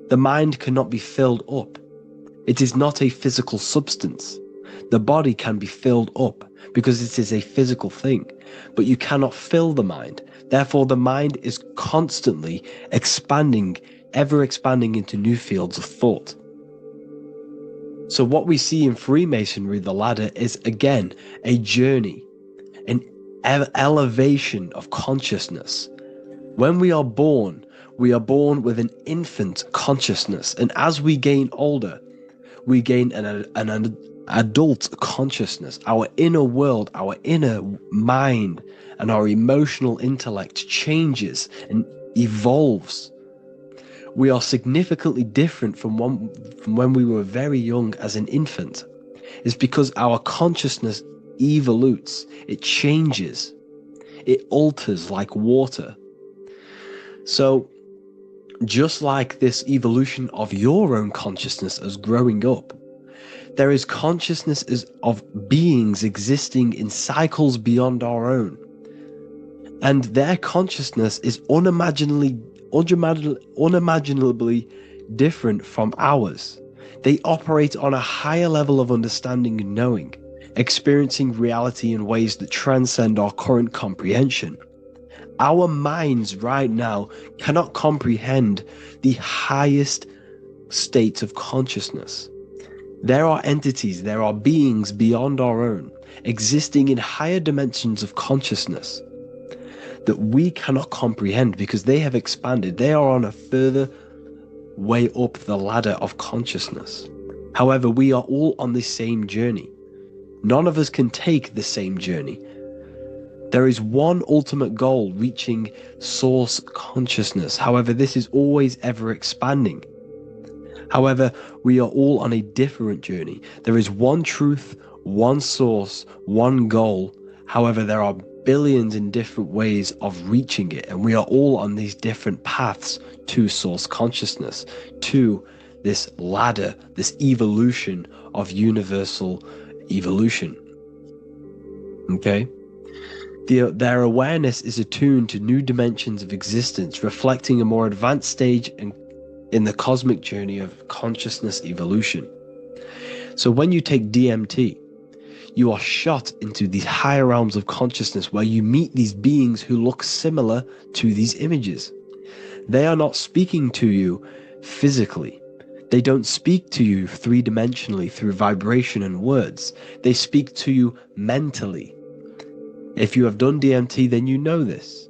[SPEAKER 1] The mind cannot be filled up. It is not a physical substance. The body can be filled up because it is a physical thing, but you cannot fill the mind. Therefore, the mind is constantly expanding, ever expanding into new fields of thought. So what we see in Freemasonry, the ladder, is again a journey, an elevation of consciousness. When we are born with an infant consciousness, and as we gain older, we gain an adult consciousness. Our inner world, our inner mind, and our emotional intellect changes and evolves. We are significantly different from when we were very young as an infant. It's because our consciousness evolutes, it changes, it alters like water. So just like this evolution of your own consciousness as growing up, there is consciousness of beings existing in cycles beyond our own. And their consciousness is unimaginably different from ours. They operate on a higher level of understanding and knowing, experiencing reality in ways that transcend our current comprehension. Our minds right now cannot comprehend the highest states of consciousness. There are entities, there are beings beyond our own, existing in higher dimensions of consciousness that we cannot comprehend because they have expanded. They are on a further way up the ladder of consciousness. However, we are all on the same journey. None of us can take the same journey. There is one ultimate goal, reaching source consciousness. However, this is always ever expanding. However, we are all on a different journey. There is one truth, one source, one goal. However, there are billions in different ways of reaching it, and we are all on these different paths to source consciousness, to this ladder, this evolution of universal evolution. Okay? Their awareness is attuned to new dimensions of existence, reflecting a more advanced stage in the cosmic journey of consciousness evolution. So when you take DMT, you are shot into these higher realms of consciousness where you meet these beings who look similar to these images. They are not speaking to you physically. They don't speak to you three-dimensionally through vibration and words. They speak to you mentally. If you have done DMT, then you know this.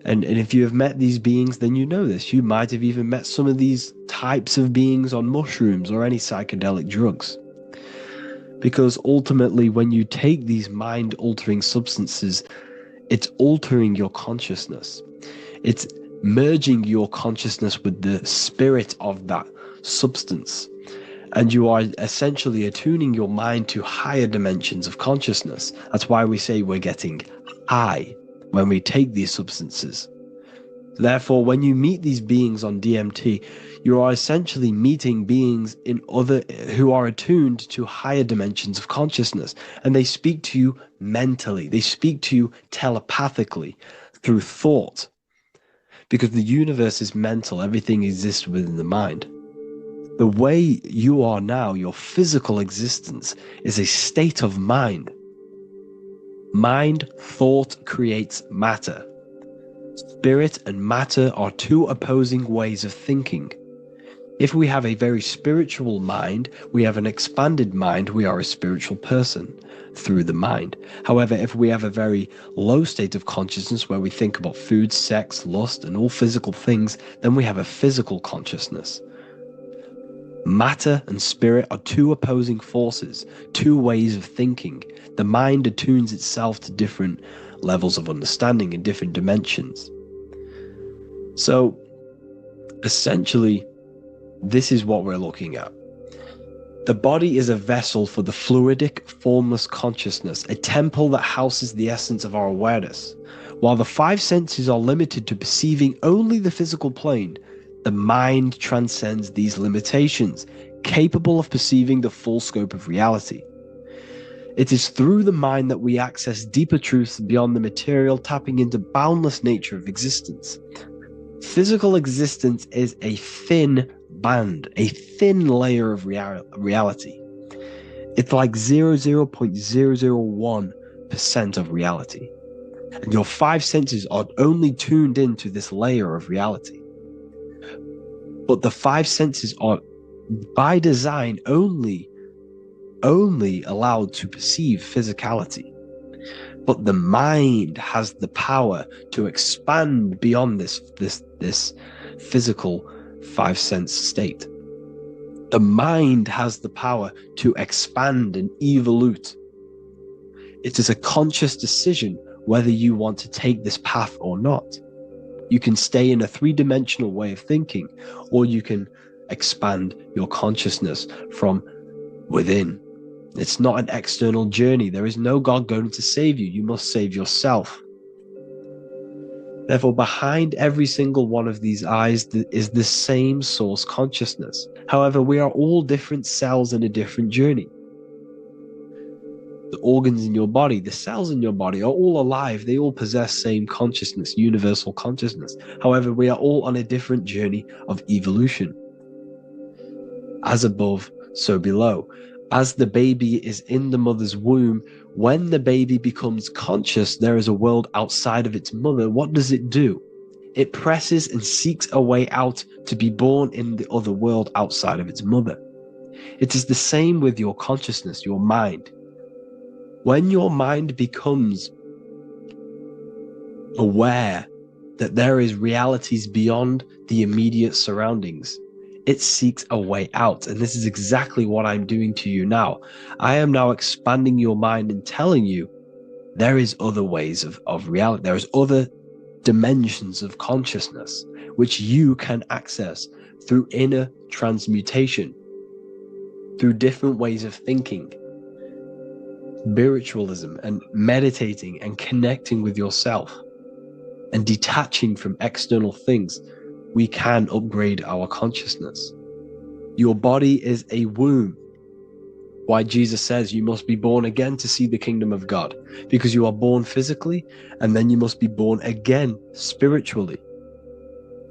[SPEAKER 1] And if you have met these beings, then you know this. You might have even met some of these types of beings on mushrooms or any psychedelic drugs. Because ultimately, when you take these mind-altering substances, it's altering your consciousness. It's merging your consciousness with the spirit of that substance. And you are essentially attuning your mind to higher dimensions of consciousness. That's why we say we're getting high when we take these substances. Therefore, when you meet these beings on DMT, you are essentially meeting beings who are attuned to higher dimensions of consciousness, and they speak to you mentally. They speak to you telepathically through thought, because the universe is mental. Everything exists within the mind. The way you are now, your physical existence, is a state of mind. Mind, thought creates matter. Spirit and matter are two opposing ways of thinking. If we have a very spiritual mind, we have an expanded mind, we are a spiritual person through the mind. However, if we have a very low state of consciousness where we think about food, sex, lust, and all physical things, then we have a physical consciousness. Matter and spirit are two opposing forces, two ways of thinking. The mind attunes itself to different levels of understanding in different dimensions. So, essentially, this is what we're looking at. The body is a vessel for the fluidic, formless consciousness, a temple that houses the essence of our awareness. While the five senses are limited to perceiving only the physical plane, the mind transcends these limitations, capable of perceiving the full scope of reality. It is through the mind that we access deeper truths beyond the material, tapping into boundless nature of existence. Physical existence is a thin band, a thin layer of reality. It's like 0.001% of reality. And your five senses are only tuned into this layer of reality. But the five senses are, by design, only allowed to perceive physicality. But the mind has the power to expand beyond this physical five-sense state. The mind has the power to expand and evolute. It is a conscious decision whether you want to take this path or not. You can stay in a three-dimensional way of thinking, or you can expand your consciousness from within. It's not an external journey. There is no God going to save you. You must save yourself. Therefore, behind every single one of these eyes is the same source consciousness. However, we are all different cells in a different journey. The organs in your body, the cells in your body are all alive. They all possess same consciousness, universal consciousness. However, we are all on a different journey of evolution. As above, so below. As the baby is in the mother's womb, when the baby becomes conscious, there is a world outside of its mother. What does it do? It presses and seeks a way out to be born in the other world outside of its mother. It is the same with your consciousness, your mind. When your mind becomes aware that there is realities beyond the immediate surroundings, it seeks a way out. And this is exactly what I'm doing to you now. I am now expanding your mind and telling you there is other ways of reality. There is other dimensions of consciousness which you can access through inner transmutation, through different ways of thinking, spiritualism, and meditating and connecting with yourself and detaching from external things. We can upgrade our consciousness. Your body is a womb. Why Jesus says you must be born again to see the kingdom of God, because you are born physically and then you must be born again spiritually,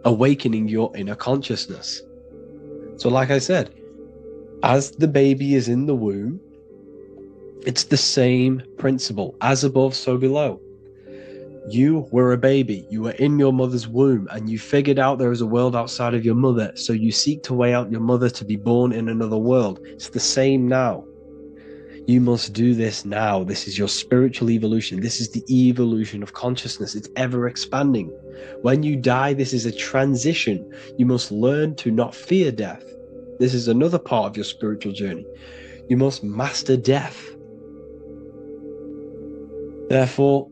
[SPEAKER 1] awakening your inner consciousness. So like I said, as the baby is in the womb, it's the same principle. As above, so below. You were a baby, you were in your mother's womb, and you figured out there is a world outside of your mother, so you seek to way out your mother to be born in another world. It's the same now. You must do this now. This is your spiritual evolution. This is the evolution of consciousness. It's ever expanding. When you die, this is a transition. You must learn to not fear death. This is another part of your spiritual journey. You must master death. Therefore,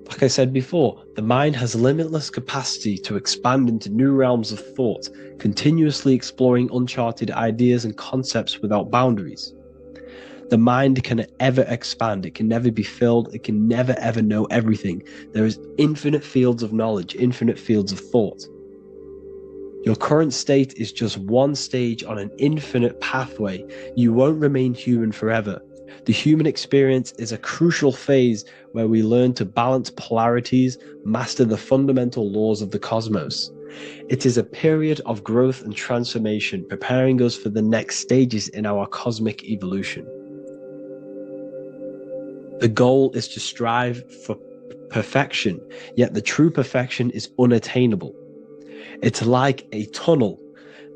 [SPEAKER 1] like I said before, the mind has limitless capacity to expand into new realms of thought, continuously exploring uncharted ideas and concepts without boundaries. The mind can ever expand. It can never be filled. It can never, ever know everything. There is infinite fields of knowledge, infinite fields of thought. Your current state is just one stage on an infinite pathway. You won't remain human forever. The human experience is a crucial phase where we learn to balance polarities, master the fundamental laws of the cosmos. It is a period of growth and transformation, preparing us for the next stages in our cosmic evolution. The goal is to strive for perfection, yet the true perfection is unattainable. It's like a tunnel,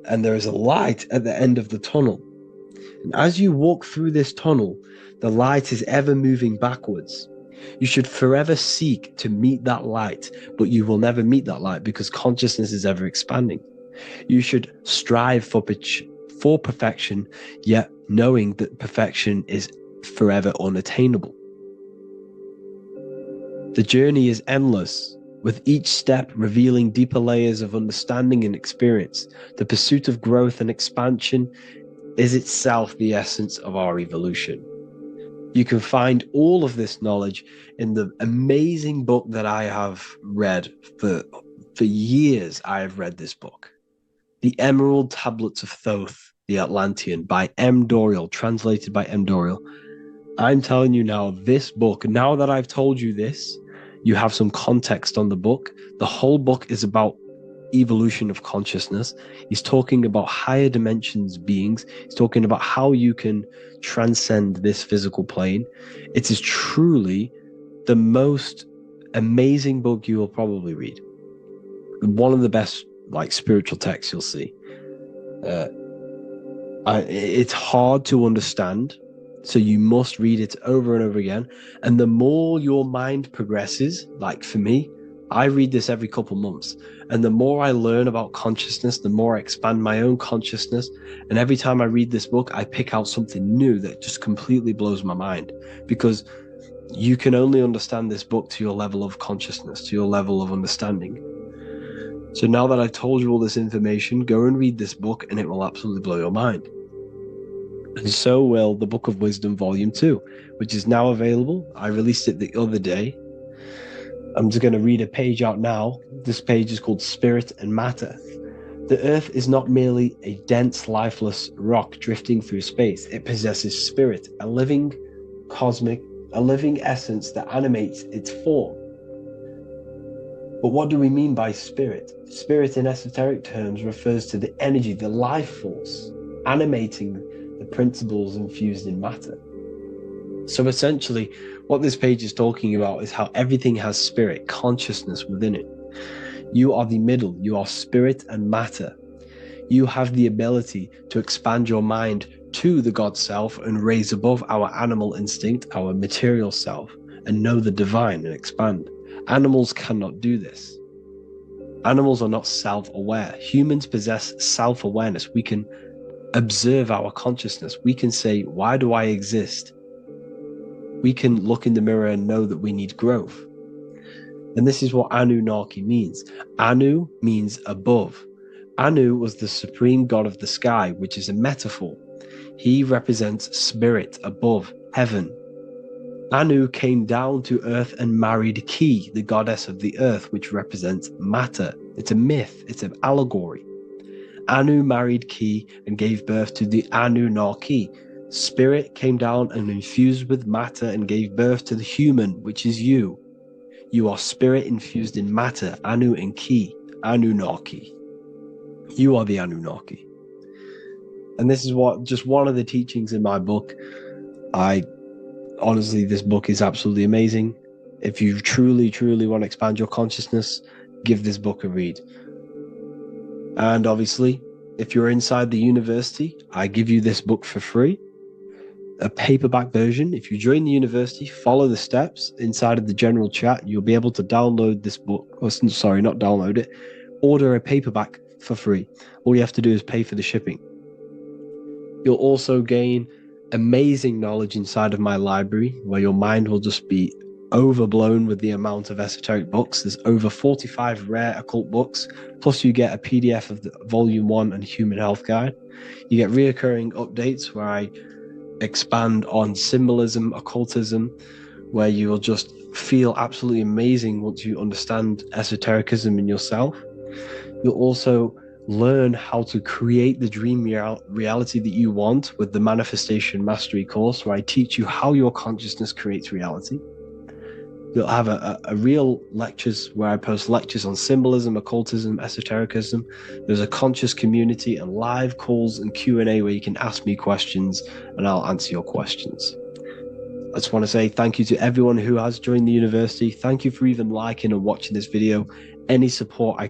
[SPEAKER 1] and there is a light at the end of the tunnel. And as you walk through this tunnel, the light is ever moving backwards. You should forever seek to meet that light, but you will never meet that light because consciousness is ever expanding. You should strive for perfection, yet knowing that perfection is forever unattainable. The journey is endless, with each step revealing deeper layers of understanding and experience. The pursuit of growth and expansion is itself the essence of our evolution. You can find all of this knowledge in the amazing book that I have read for years. I have read this book, The Emerald Tablets of Thoth, the Atlantean, by M. Dorial, translated by M. Dorial. I'm telling you now, this book, now that I've told you this, you have some context on the book. The whole book is about evolution of consciousness. He's talking about higher dimensions beings. He's talking about how you can transcend this physical plane. It is truly the most amazing book you will probably read. One of the best spiritual texts you'll see. It's hard to understand, so you must read it over and over again. And the more your mind progresses, like for me, I read this every couple months. And the more I learn about consciousness, the more I expand my own consciousness. And every time I read this book, I pick out something new that just completely blows my mind, because you can only understand this book to your level of consciousness, to your level of understanding. So now that I've told you all this information, go and read this book and it will absolutely blow your mind. And so will the Book of Wisdom Volume 2, which is now available. I released it the other day. I'm just going to read a page out now. This page is called Spirit and Matter. The Earth is not merely a dense, lifeless rock drifting through space. It possesses spirit, a living essence that animates its form. But what do we mean by spirit? Spirit in esoteric terms refers to the energy, the life force, animating the principles infused in matter. So essentially, what this page is talking about is how everything has spirit, consciousness within it. You are the middle, you are spirit and matter. You have the ability to expand your mind to the God self and raise above our animal instinct, our material self, and know the divine and expand. Animals cannot do this. Animals are not self-aware. Humans possess self-awareness. We can observe our consciousness. We can say, why do I exist? We can look in the mirror and know that we need growth. And this is what Anunnaki means. Anu means above. Anu was the supreme god of the sky, which is a metaphor. He represents spirit above, heaven. Anu came down to earth and married Ki, the goddess of the earth, which represents matter. It's a myth, it's an allegory. Anu married Ki and gave birth to the Anunnaki. Spirit came down and infused with matter and gave birth to the human, which is you. You are spirit infused in matter, Anu and Ki, Anunnaki. You are the Anunnaki. And this is just one of the teachings in my book. Honestly, this book is absolutely amazing. If you truly, truly want to expand your consciousness, give this book a read. And obviously, if you're inside the university, I give you this book for free, a paperback version. If you join the university, follow the steps inside of the general chat, you'll be able to download this book. Sorry, not download it. Order a paperback for free. All you have to do is pay for the shipping. You'll also gain amazing knowledge inside of my library, where your mind will just be overblown with the amount of esoteric books. There's over 45 rare occult books, plus you get a PDF of the Volume 1 and Human Health Guide. You get reoccurring updates where I expand on symbolism, occultism, where you'll just feel absolutely amazing once you understand esotericism in yourself. You'll also learn how to create the dream reality that you want with the Manifestation Mastery course, where I teach you how your consciousness creates reality. You'll have a real lectures where I post lectures on symbolism, occultism, esotericism. There's a conscious community and live calls and Q&A where you can ask me questions and I'll answer your questions. I just want to say thank you to everyone who has joined the university. Thank you for even liking and watching this video. Any support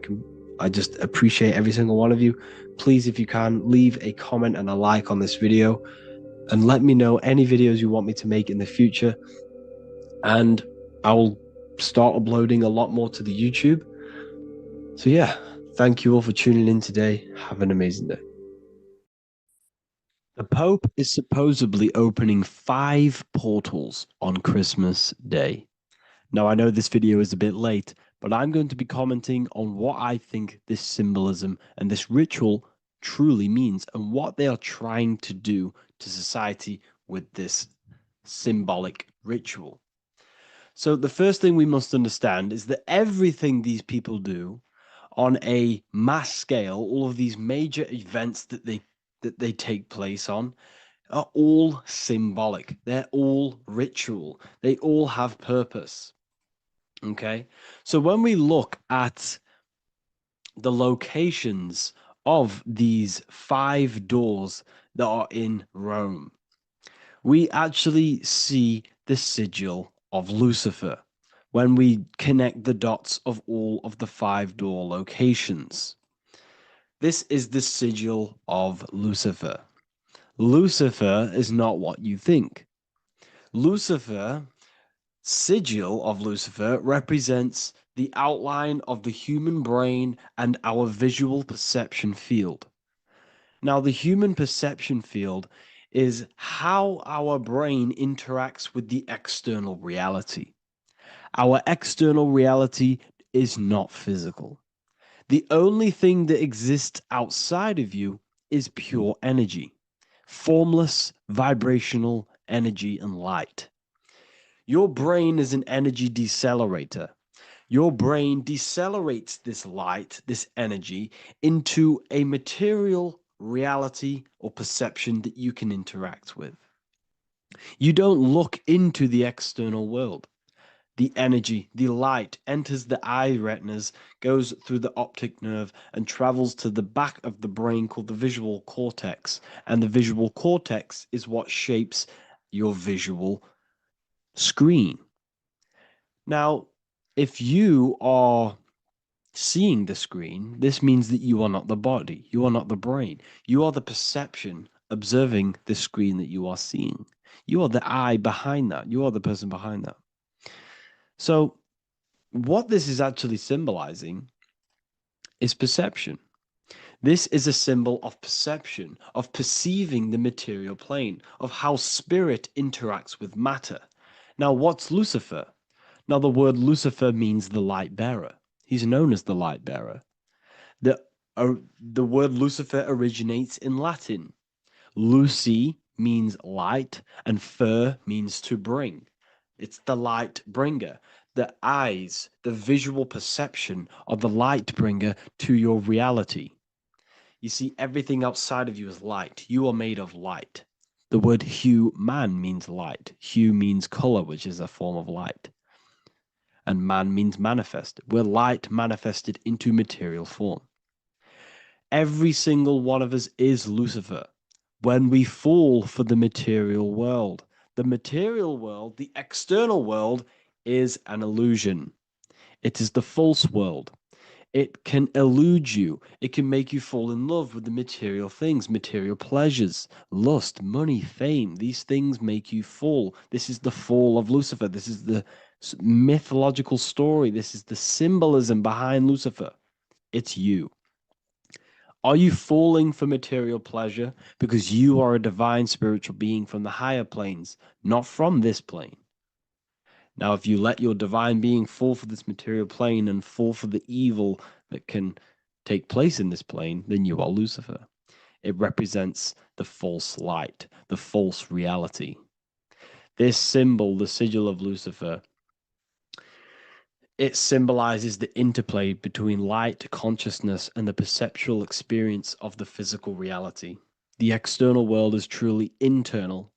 [SPEAKER 1] I just appreciate every single one of you. Please, if you can, leave a comment and a like on this video and let me know any videos you want me to make in the future. And I'll start uploading a lot more to the YouTube. So yeah, thank you all for tuning in today. Have an amazing day. The Pope is supposedly opening 5 portals on Christmas Day. Now, I know this video is a bit late, but I'm going to be commenting on what I think this symbolism and this ritual truly means and what they are trying to do to society with this symbolic ritual. So the first thing we must understand is that everything these people do on a mass scale, all of these major events that they take place on, are all symbolic. They're all ritual. They all have purpose. Okay? So when we look at the locations of these 5 doors that are in Rome, we actually see the sigil of Lucifer when we connect the dots of all of the 5 door locations. This is the sigil of Lucifer. Lucifer is not what you think. Lucifer, sigil of Lucifer, represents the outline of the human brain and our visual perception field. Now, the human perception field is how our brain interacts with the external reality. Our external reality is not physical. The only thing that exists outside of you is pure energy, formless, vibrational energy and light. Your brain is an energy decelerator. Your brain decelerates this light, this energy, into a material reality or perception that you can interact with. You don't look into the external world. The energy, the light enters the eye retinas, goes through the optic nerve, and travels to the back of the brain called the visual cortex. And the visual cortex is what shapes your visual screen. Now, if you are seeing the screen, this means that you are not the body, you are not the brain, you are the perception observing the screen that you are seeing. You are the eye behind that, you are the person behind that. So, what this is actually symbolizing is perception. This is a symbol of perception, of perceiving the material plane, of how spirit interacts with matter. Now, what's Lucifer? Now, the word Lucifer means the light bearer. He's known as the light bearer. The word Lucifer originates in Latin. Luci means light, and fer means to bring. It's the light bringer. The eyes, the visual perception of the light bringer to your reality. You see, everything outside of you is light. You are made of light. The word hue man means light. Hue means color, which is a form of light. And man means manifest. We're light manifested into material form. Every single one of us is Lucifer. When we fall for the material world, the external world, is an illusion. It is the false world. It can elude you. It can make you fall in love with the material things, material pleasures, lust, money, fame. These things make you fall. This is the fall of Lucifer. This is the mythological story. This is the symbolism behind Lucifer. It's you. Are you falling for material pleasure because you are a divine spiritual being from the higher planes, not from this plane? Now, if you let your divine being fall for this material plane and fall for the evil that can take place in this plane, then you are Lucifer. It represents the false light, the false reality. This symbol, the sigil of Lucifer, it symbolizes the interplay between light, consciousness, and the perceptual experience of the physical reality. The external world is truly internal.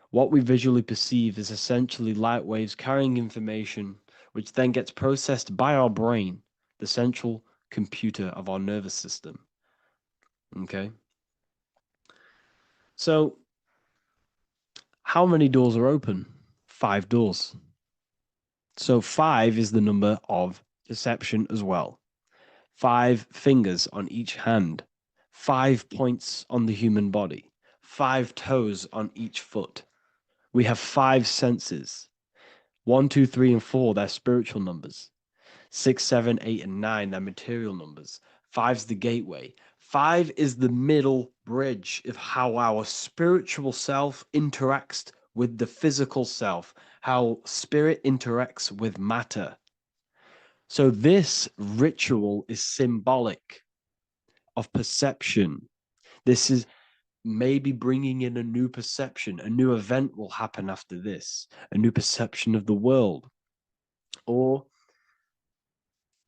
[SPEAKER 1] What we visually perceive is essentially light waves carrying information, which then gets processed by our brain, the central computer of our nervous system. Okay? So, how many doors are open? 5 doors. So 5 is the number of perception as well. 5 fingers on each hand, 5 points on the human body, 5 toes on each foot. We have 5 senses. 1, 2, 3, and 4, they're spiritual numbers. 6, 7, 8, and 9, they're material numbers. 5's the gateway. 5 is the middle bridge of how our spiritual self interacts with the physical self, how spirit interacts with matter. So this ritual is symbolic of perception. This is maybe bringing in a new perception. A new event will happen after this, a new perception of the world. Or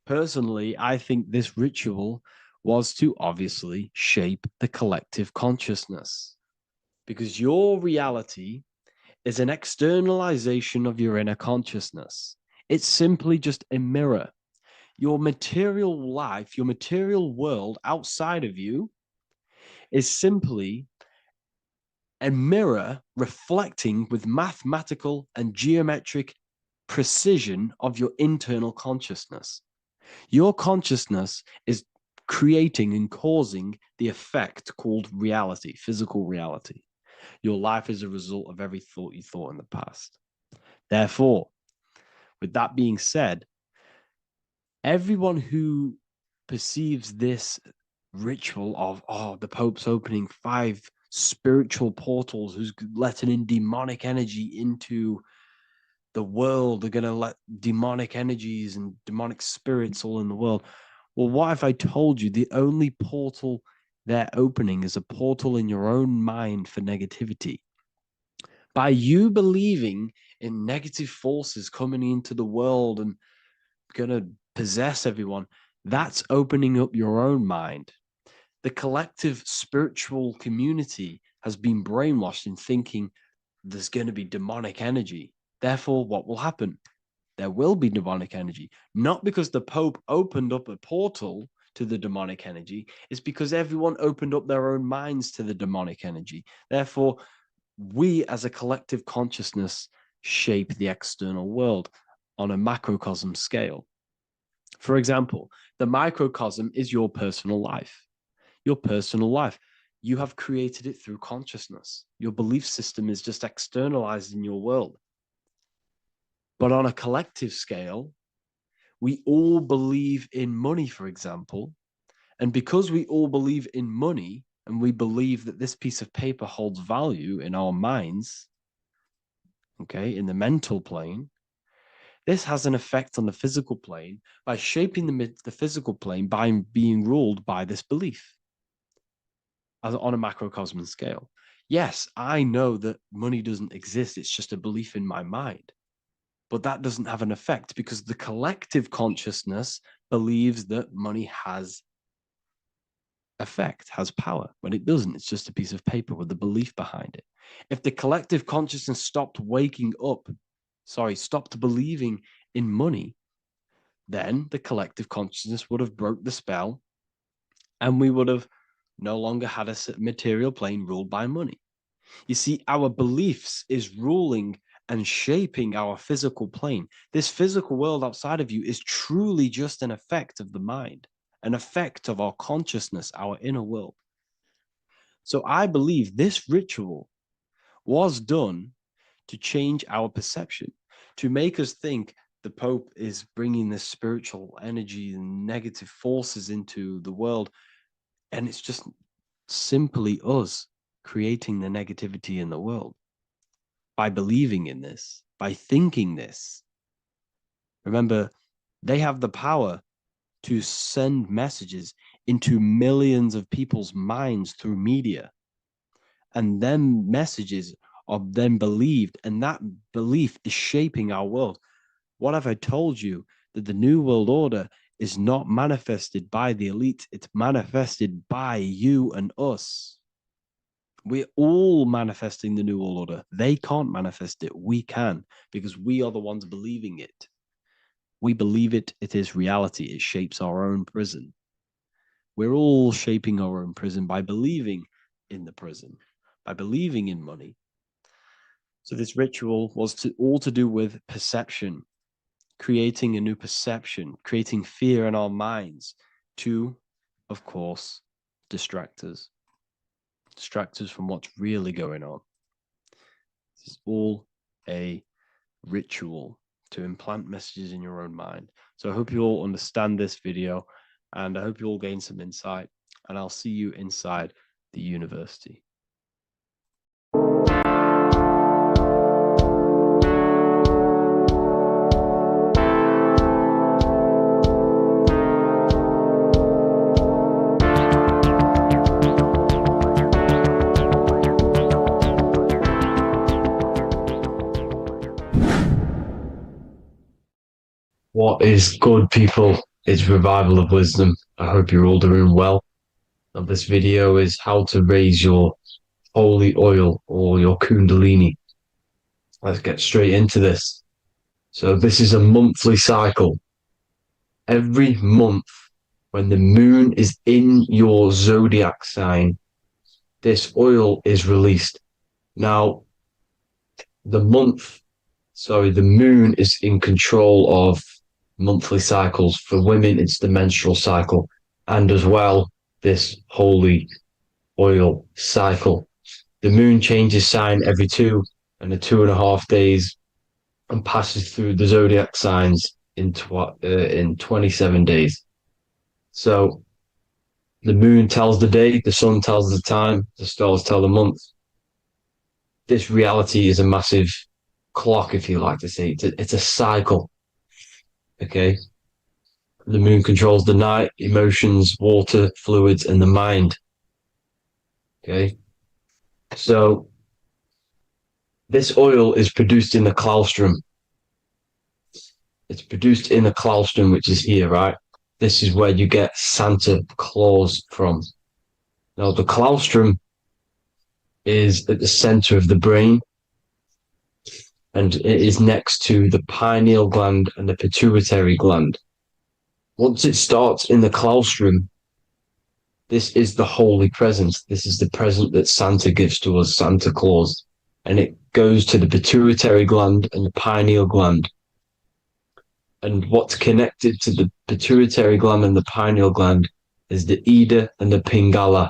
[SPEAKER 1] personally, I think this ritual was to obviously shape the collective consciousness, because your reality is an externalization of your inner consciousness. It's simply just a mirror. Your material life, your material world outside of you is simply a mirror reflecting with mathematical and geometric precision of your internal consciousness. Your consciousness is creating and causing the effect called reality, physical reality. Your life is a result of every thought you thought in the past. Therefore, with that being said, everyone who perceives this ritual of, oh, the Pope's opening 5 spiritual portals, who's letting in demonic energy into the world, they're going to let demonic energies and demonic spirits all in the world. Well, what if I told you the only portal they're opening is a portal in your own mind for negativity? By you believing in negative forces coming into the world and going to possess everyone, that's opening up your own mind. The collective spiritual community has been brainwashed in thinking there's going to be demonic energy. Therefore, what will happen? There will be demonic energy. Not because the Pope opened up a portal to the demonic energy, it's because everyone opened up their own minds to the demonic energy. Therefore, we as a collective consciousness shape the external world on a macrocosm scale. For example, the microcosm is your personal life. Your personal life. You have created it through consciousness. Your belief system is just externalized in your world. But on a collective scale, we all believe in money, for example. And because we all believe in money and we believe that this piece of paper holds value in our minds, okay, in the mental plane, this has an effect on the physical plane by shaping the physical plane by being ruled by this belief as on a macrocosm scale. Yes, I know that money doesn't exist. It's just a belief in my mind. But that doesn't have an effect because the collective consciousness believes that money has effect, has power. When it doesn't, it's just a piece of paper with a belief behind it. If the collective consciousness stopped stopped believing in money, then the collective consciousness would have broke the spell and we would have no longer had a material plane ruled by money. You see, our beliefs is ruling and shaping our physical plane. This physical world outside of you is truly just an effect of the mind, an effect of our consciousness, our inner world. So I believe this ritual was done to change our perception, to make us think the Pope is bringing this spiritual energy and negative forces into the world. And it's just simply us creating the negativity in the world by believing in this, by thinking this. Remember, they have the power to send messages into millions of people's minds through media. And then messages are then believed, and that belief is shaping our world. What have I told you? That the New World Order is not manifested by the elite, it's manifested by you and us. We're all manifesting the New World Order. They can't manifest it. We can, because we are the ones believing it. We believe it. It is reality. It shapes our own prison. We're all shaping our own prison by believing in the prison, by believing in money. So this ritual was all to do with perception, creating a new perception, creating fear in our minds to, of course, distract us from what's really going on. This is all a ritual to implant messages in your own mind. So I hope you all understand this video, and I hope you all gain some insight, and I'll see you inside the university.
[SPEAKER 2] What is good, people? It's Revival of Wisdom. I hope you're all doing well. And this video is how to raise your holy oil or your Kundalini. Let's get straight into this. So this is a monthly cycle. Every month, when the moon is in your zodiac sign, this oil is released. Now, the moon is in control of monthly cycles. For women, it's the menstrual cycle, and as well, this holy oil cycle. The moon changes sign every 2.5 days and passes through the zodiac signs in 27 days. So the moon tells the day, the sun tells the time, the stars tell the month. This reality is a massive clock, if you like to say. It's a cycle. Okay. The moon controls the night, emotions, water, fluids, and the mind. Okay. So this oil is produced in the claustrum. It's produced in the claustrum, which is here, right? This is where you get Santa Claus from. Now, the claustrum is at the center of the brain, and it is next to the pineal gland and the pituitary gland. Once it starts in the claustrum, this is the holy present. This is the present that Santa gives to us, Santa Claus. And it goes to the pituitary gland and the pineal gland. And what's connected to the pituitary gland and the pineal gland is the Ida and the Pingala.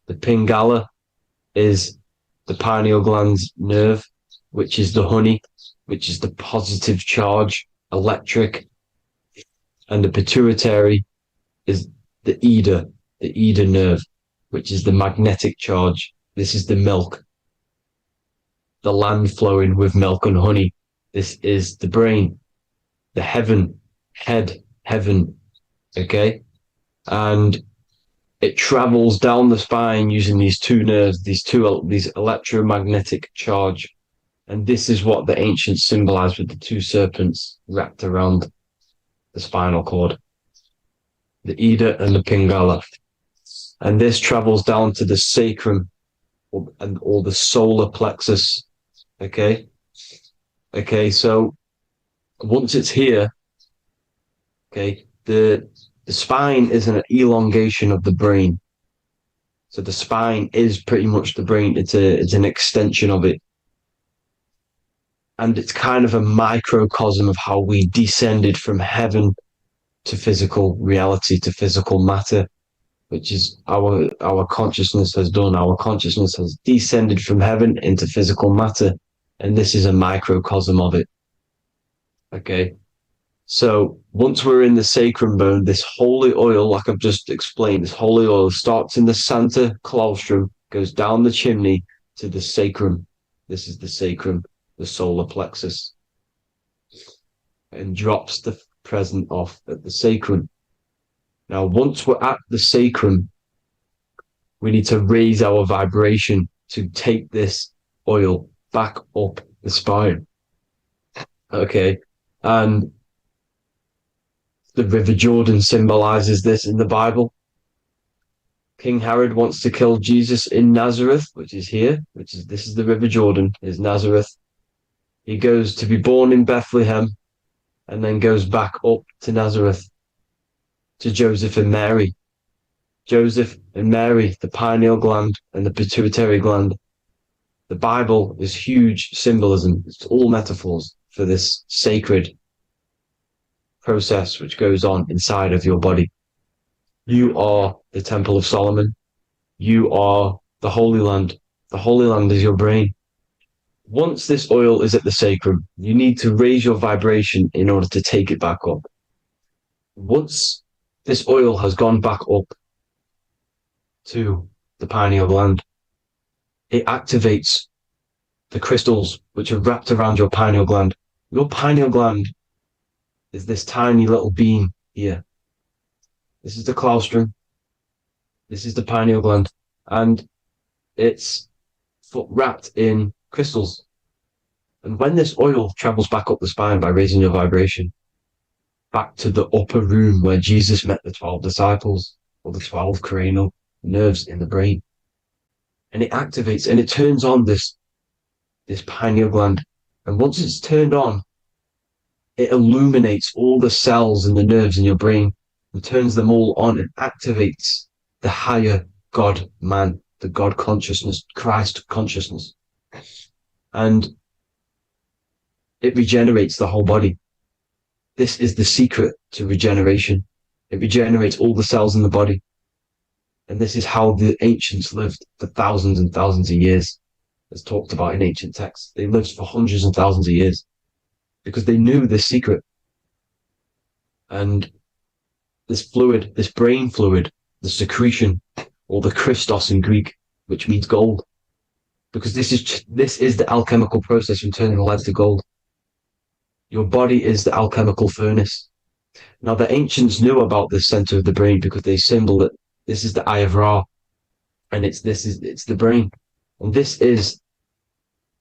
[SPEAKER 2] The Pingala is the pineal gland's nerve, which is the honey, which is the positive charge, electric. And the pituitary is the Ida nerve, which is the magnetic charge. This is the milk, the land flowing with milk and honey. This is the brain, the heaven, okay? And it travels down the spine using these two nerves, these electromagnetic charge. And this is what the ancients symbolized with the two serpents wrapped around the spinal cord, the Ida and the Pingala. And this travels down to the sacrum or the solar plexus. Okay. So once it's here, okay, the spine is an elongation of the brain. So the spine is pretty much the brain. It's an extension of it. And it's kind of a microcosm of how we descended from heaven to physical reality, to physical matter, which is our consciousness has done. Our consciousness has descended from heaven into physical matter, and this is a microcosm of it. Okay. So once we're in the sacrum bone, this holy oil, like I've just explained, this holy oil starts in the Santa Claustrum, goes down the chimney to the sacrum. This is the sacrum, the solar plexus, and drops the present off at the sacrum. Now, once we're at the sacrum, we need to raise our vibration to take this oil back up the spine. Okay. And the River Jordan symbolizes this in the Bible. King Herod wants to kill Jesus in Nazareth, which is here, this is the River Jordan, is Nazareth. He goes to be born in Bethlehem and then goes back up to Nazareth to Joseph and Mary. Joseph and Mary, the pineal gland and the pituitary gland. The Bible is huge symbolism. It's all metaphors for this sacred process which goes on inside of your body. You are the Temple of Solomon. You are the Holy Land. The Holy Land is your brain. Once this oil is at the sacrum, you need to raise your vibration in order to take it back up. Once this oil has gone back up to the pineal gland, it activates the crystals which are wrapped around your pineal gland. Your pineal gland is this tiny little beam here. This is the claustrum. This is the pineal gland. And it's wrapped in crystals. And when this oil travels back up the spine by raising your vibration, back to the upper room where Jesus met the 12 disciples, or the 12 cranial nerves in the brain, and it activates and it turns on this pineal gland. And once it's turned on, it illuminates all the cells and the nerves in your brain and turns them all on and activates the higher God man, the God consciousness, Christ consciousness. And it regenerates the whole body. This is the secret to regeneration. It regenerates all the cells in the body. And this is how the ancients lived for thousands and thousands of years, as talked about in ancient texts. They lived for hundreds and thousands of years because they knew this secret. And this fluid, this brain fluid, the secretion, or the Christos in Greek, which means gold, because this is the alchemical process from turning lead to gold. Your body is the alchemical furnace. Now, the ancients knew about this center of the brain because they symboled it. This is the Eye of Ra, and it's the brain. And this is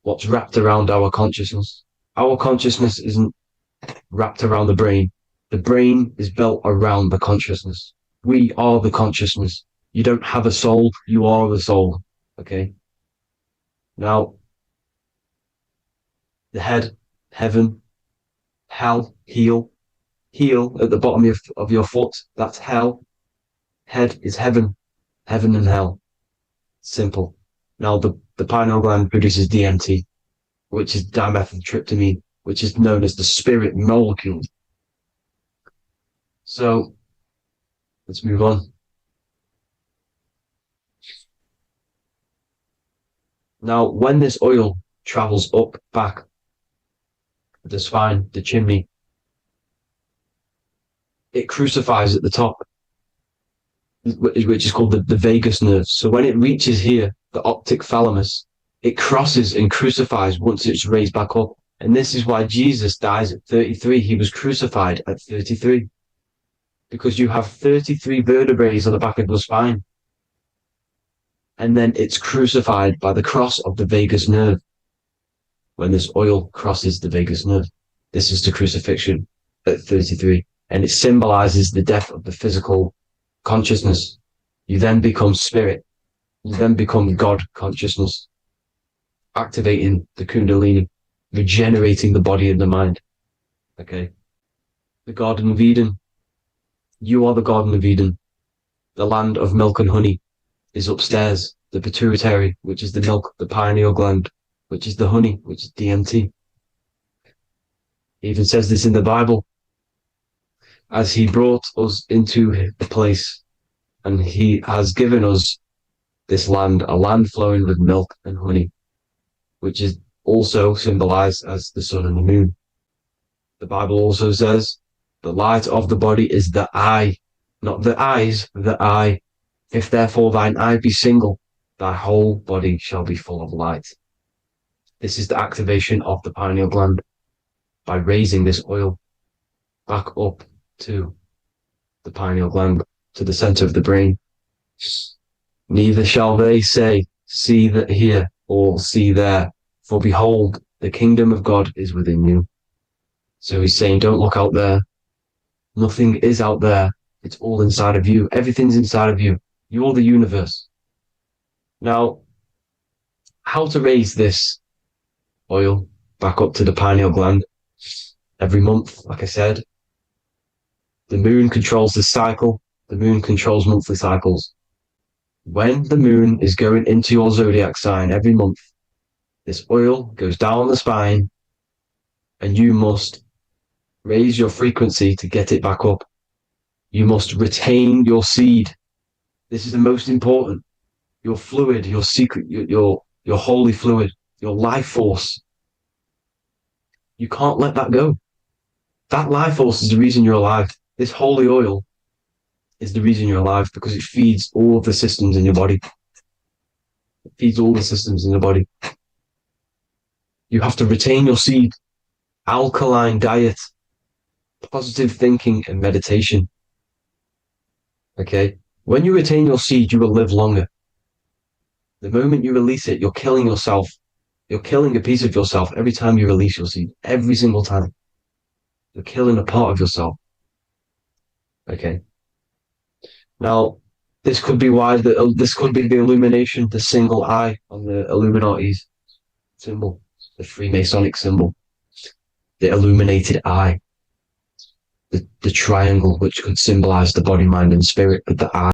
[SPEAKER 2] what's wrapped around our consciousness. Our consciousness isn't wrapped around the brain. The brain is built around the consciousness. We are the consciousness. You don't have a soul, you are the soul. Okay? Now, the head, heaven, hell, heel at the bottom of your foot, that's hell. Head is heaven and hell. Simple. Now, the pineal gland produces DMT, which is dimethyltryptamine, which is known as the spirit molecule. So, let's move on. Now, when this oil travels up, back, the spine, the chimney, it crucifies at the top, which is called the vagus nerve. So when it reaches here, the optic thalamus, it crosses and crucifies once it's raised back up. And this is why Jesus dies at 33. He was crucified at 33. Because you have 33 vertebrae on the back of the spine. And then it's crucified by the cross of the vagus nerve. When this oil crosses the vagus nerve, this is the crucifixion at 33. And it symbolizes the death of the physical consciousness. You then become spirit. You then become God consciousness, activating the Kundalini, regenerating the body and the mind. Okay. The Garden of Eden. You are the Garden of Eden. The land of milk and honey is upstairs. The pituitary, which is the milk, the pineal gland, which is the honey, which is DMT. It even says this in the Bible. As he brought us into the place, and he has given us this land, a land flowing with milk and honey, which is also symbolized as the sun and the moon. The Bible also says, the light of the body is the eye, not the eyes, the eye. If therefore thine eye be single, thy whole body shall be full of light. This is the activation of the pineal gland by raising this oil back up to the pineal gland. to the center of the brain. Neither shall they say, see that here, or see there, for behold, the kingdom of God is within you. So he's saying, don't look out there. Nothing is out there. It's all inside of you. Everything's inside of you. You're the universe. Now, how to raise this oil back up to the pineal gland? Every month, like I said, the moon controls the cycle. The moon controls monthly cycles. When the moon is going into your zodiac sign every month, this oil goes down the spine and you must raise your frequency to get it back up. You must retain your seed. This is the most important. Your fluid, your secret, your holy fluid, your life force. You can't let that go. That life force is the reason you're alive. This holy oil is the reason you're alive, because it feeds all of the systems in your body. It feeds all the systems in your body. You have to retain your seed, alkaline diet, positive thinking, and meditation. Okay? When you retain your seed, you will live longer. The moment you release it, you're killing yourself. You're killing a piece of yourself every time you release your seed. Every single time. You're killing a part of yourself. Okay? Now, this could be why this could be the illumination, the single eye on the Illuminati's symbol, the Freemasonic symbol, the illuminated eye, the triangle, which could symbolize the body, mind, and spirit, but the eye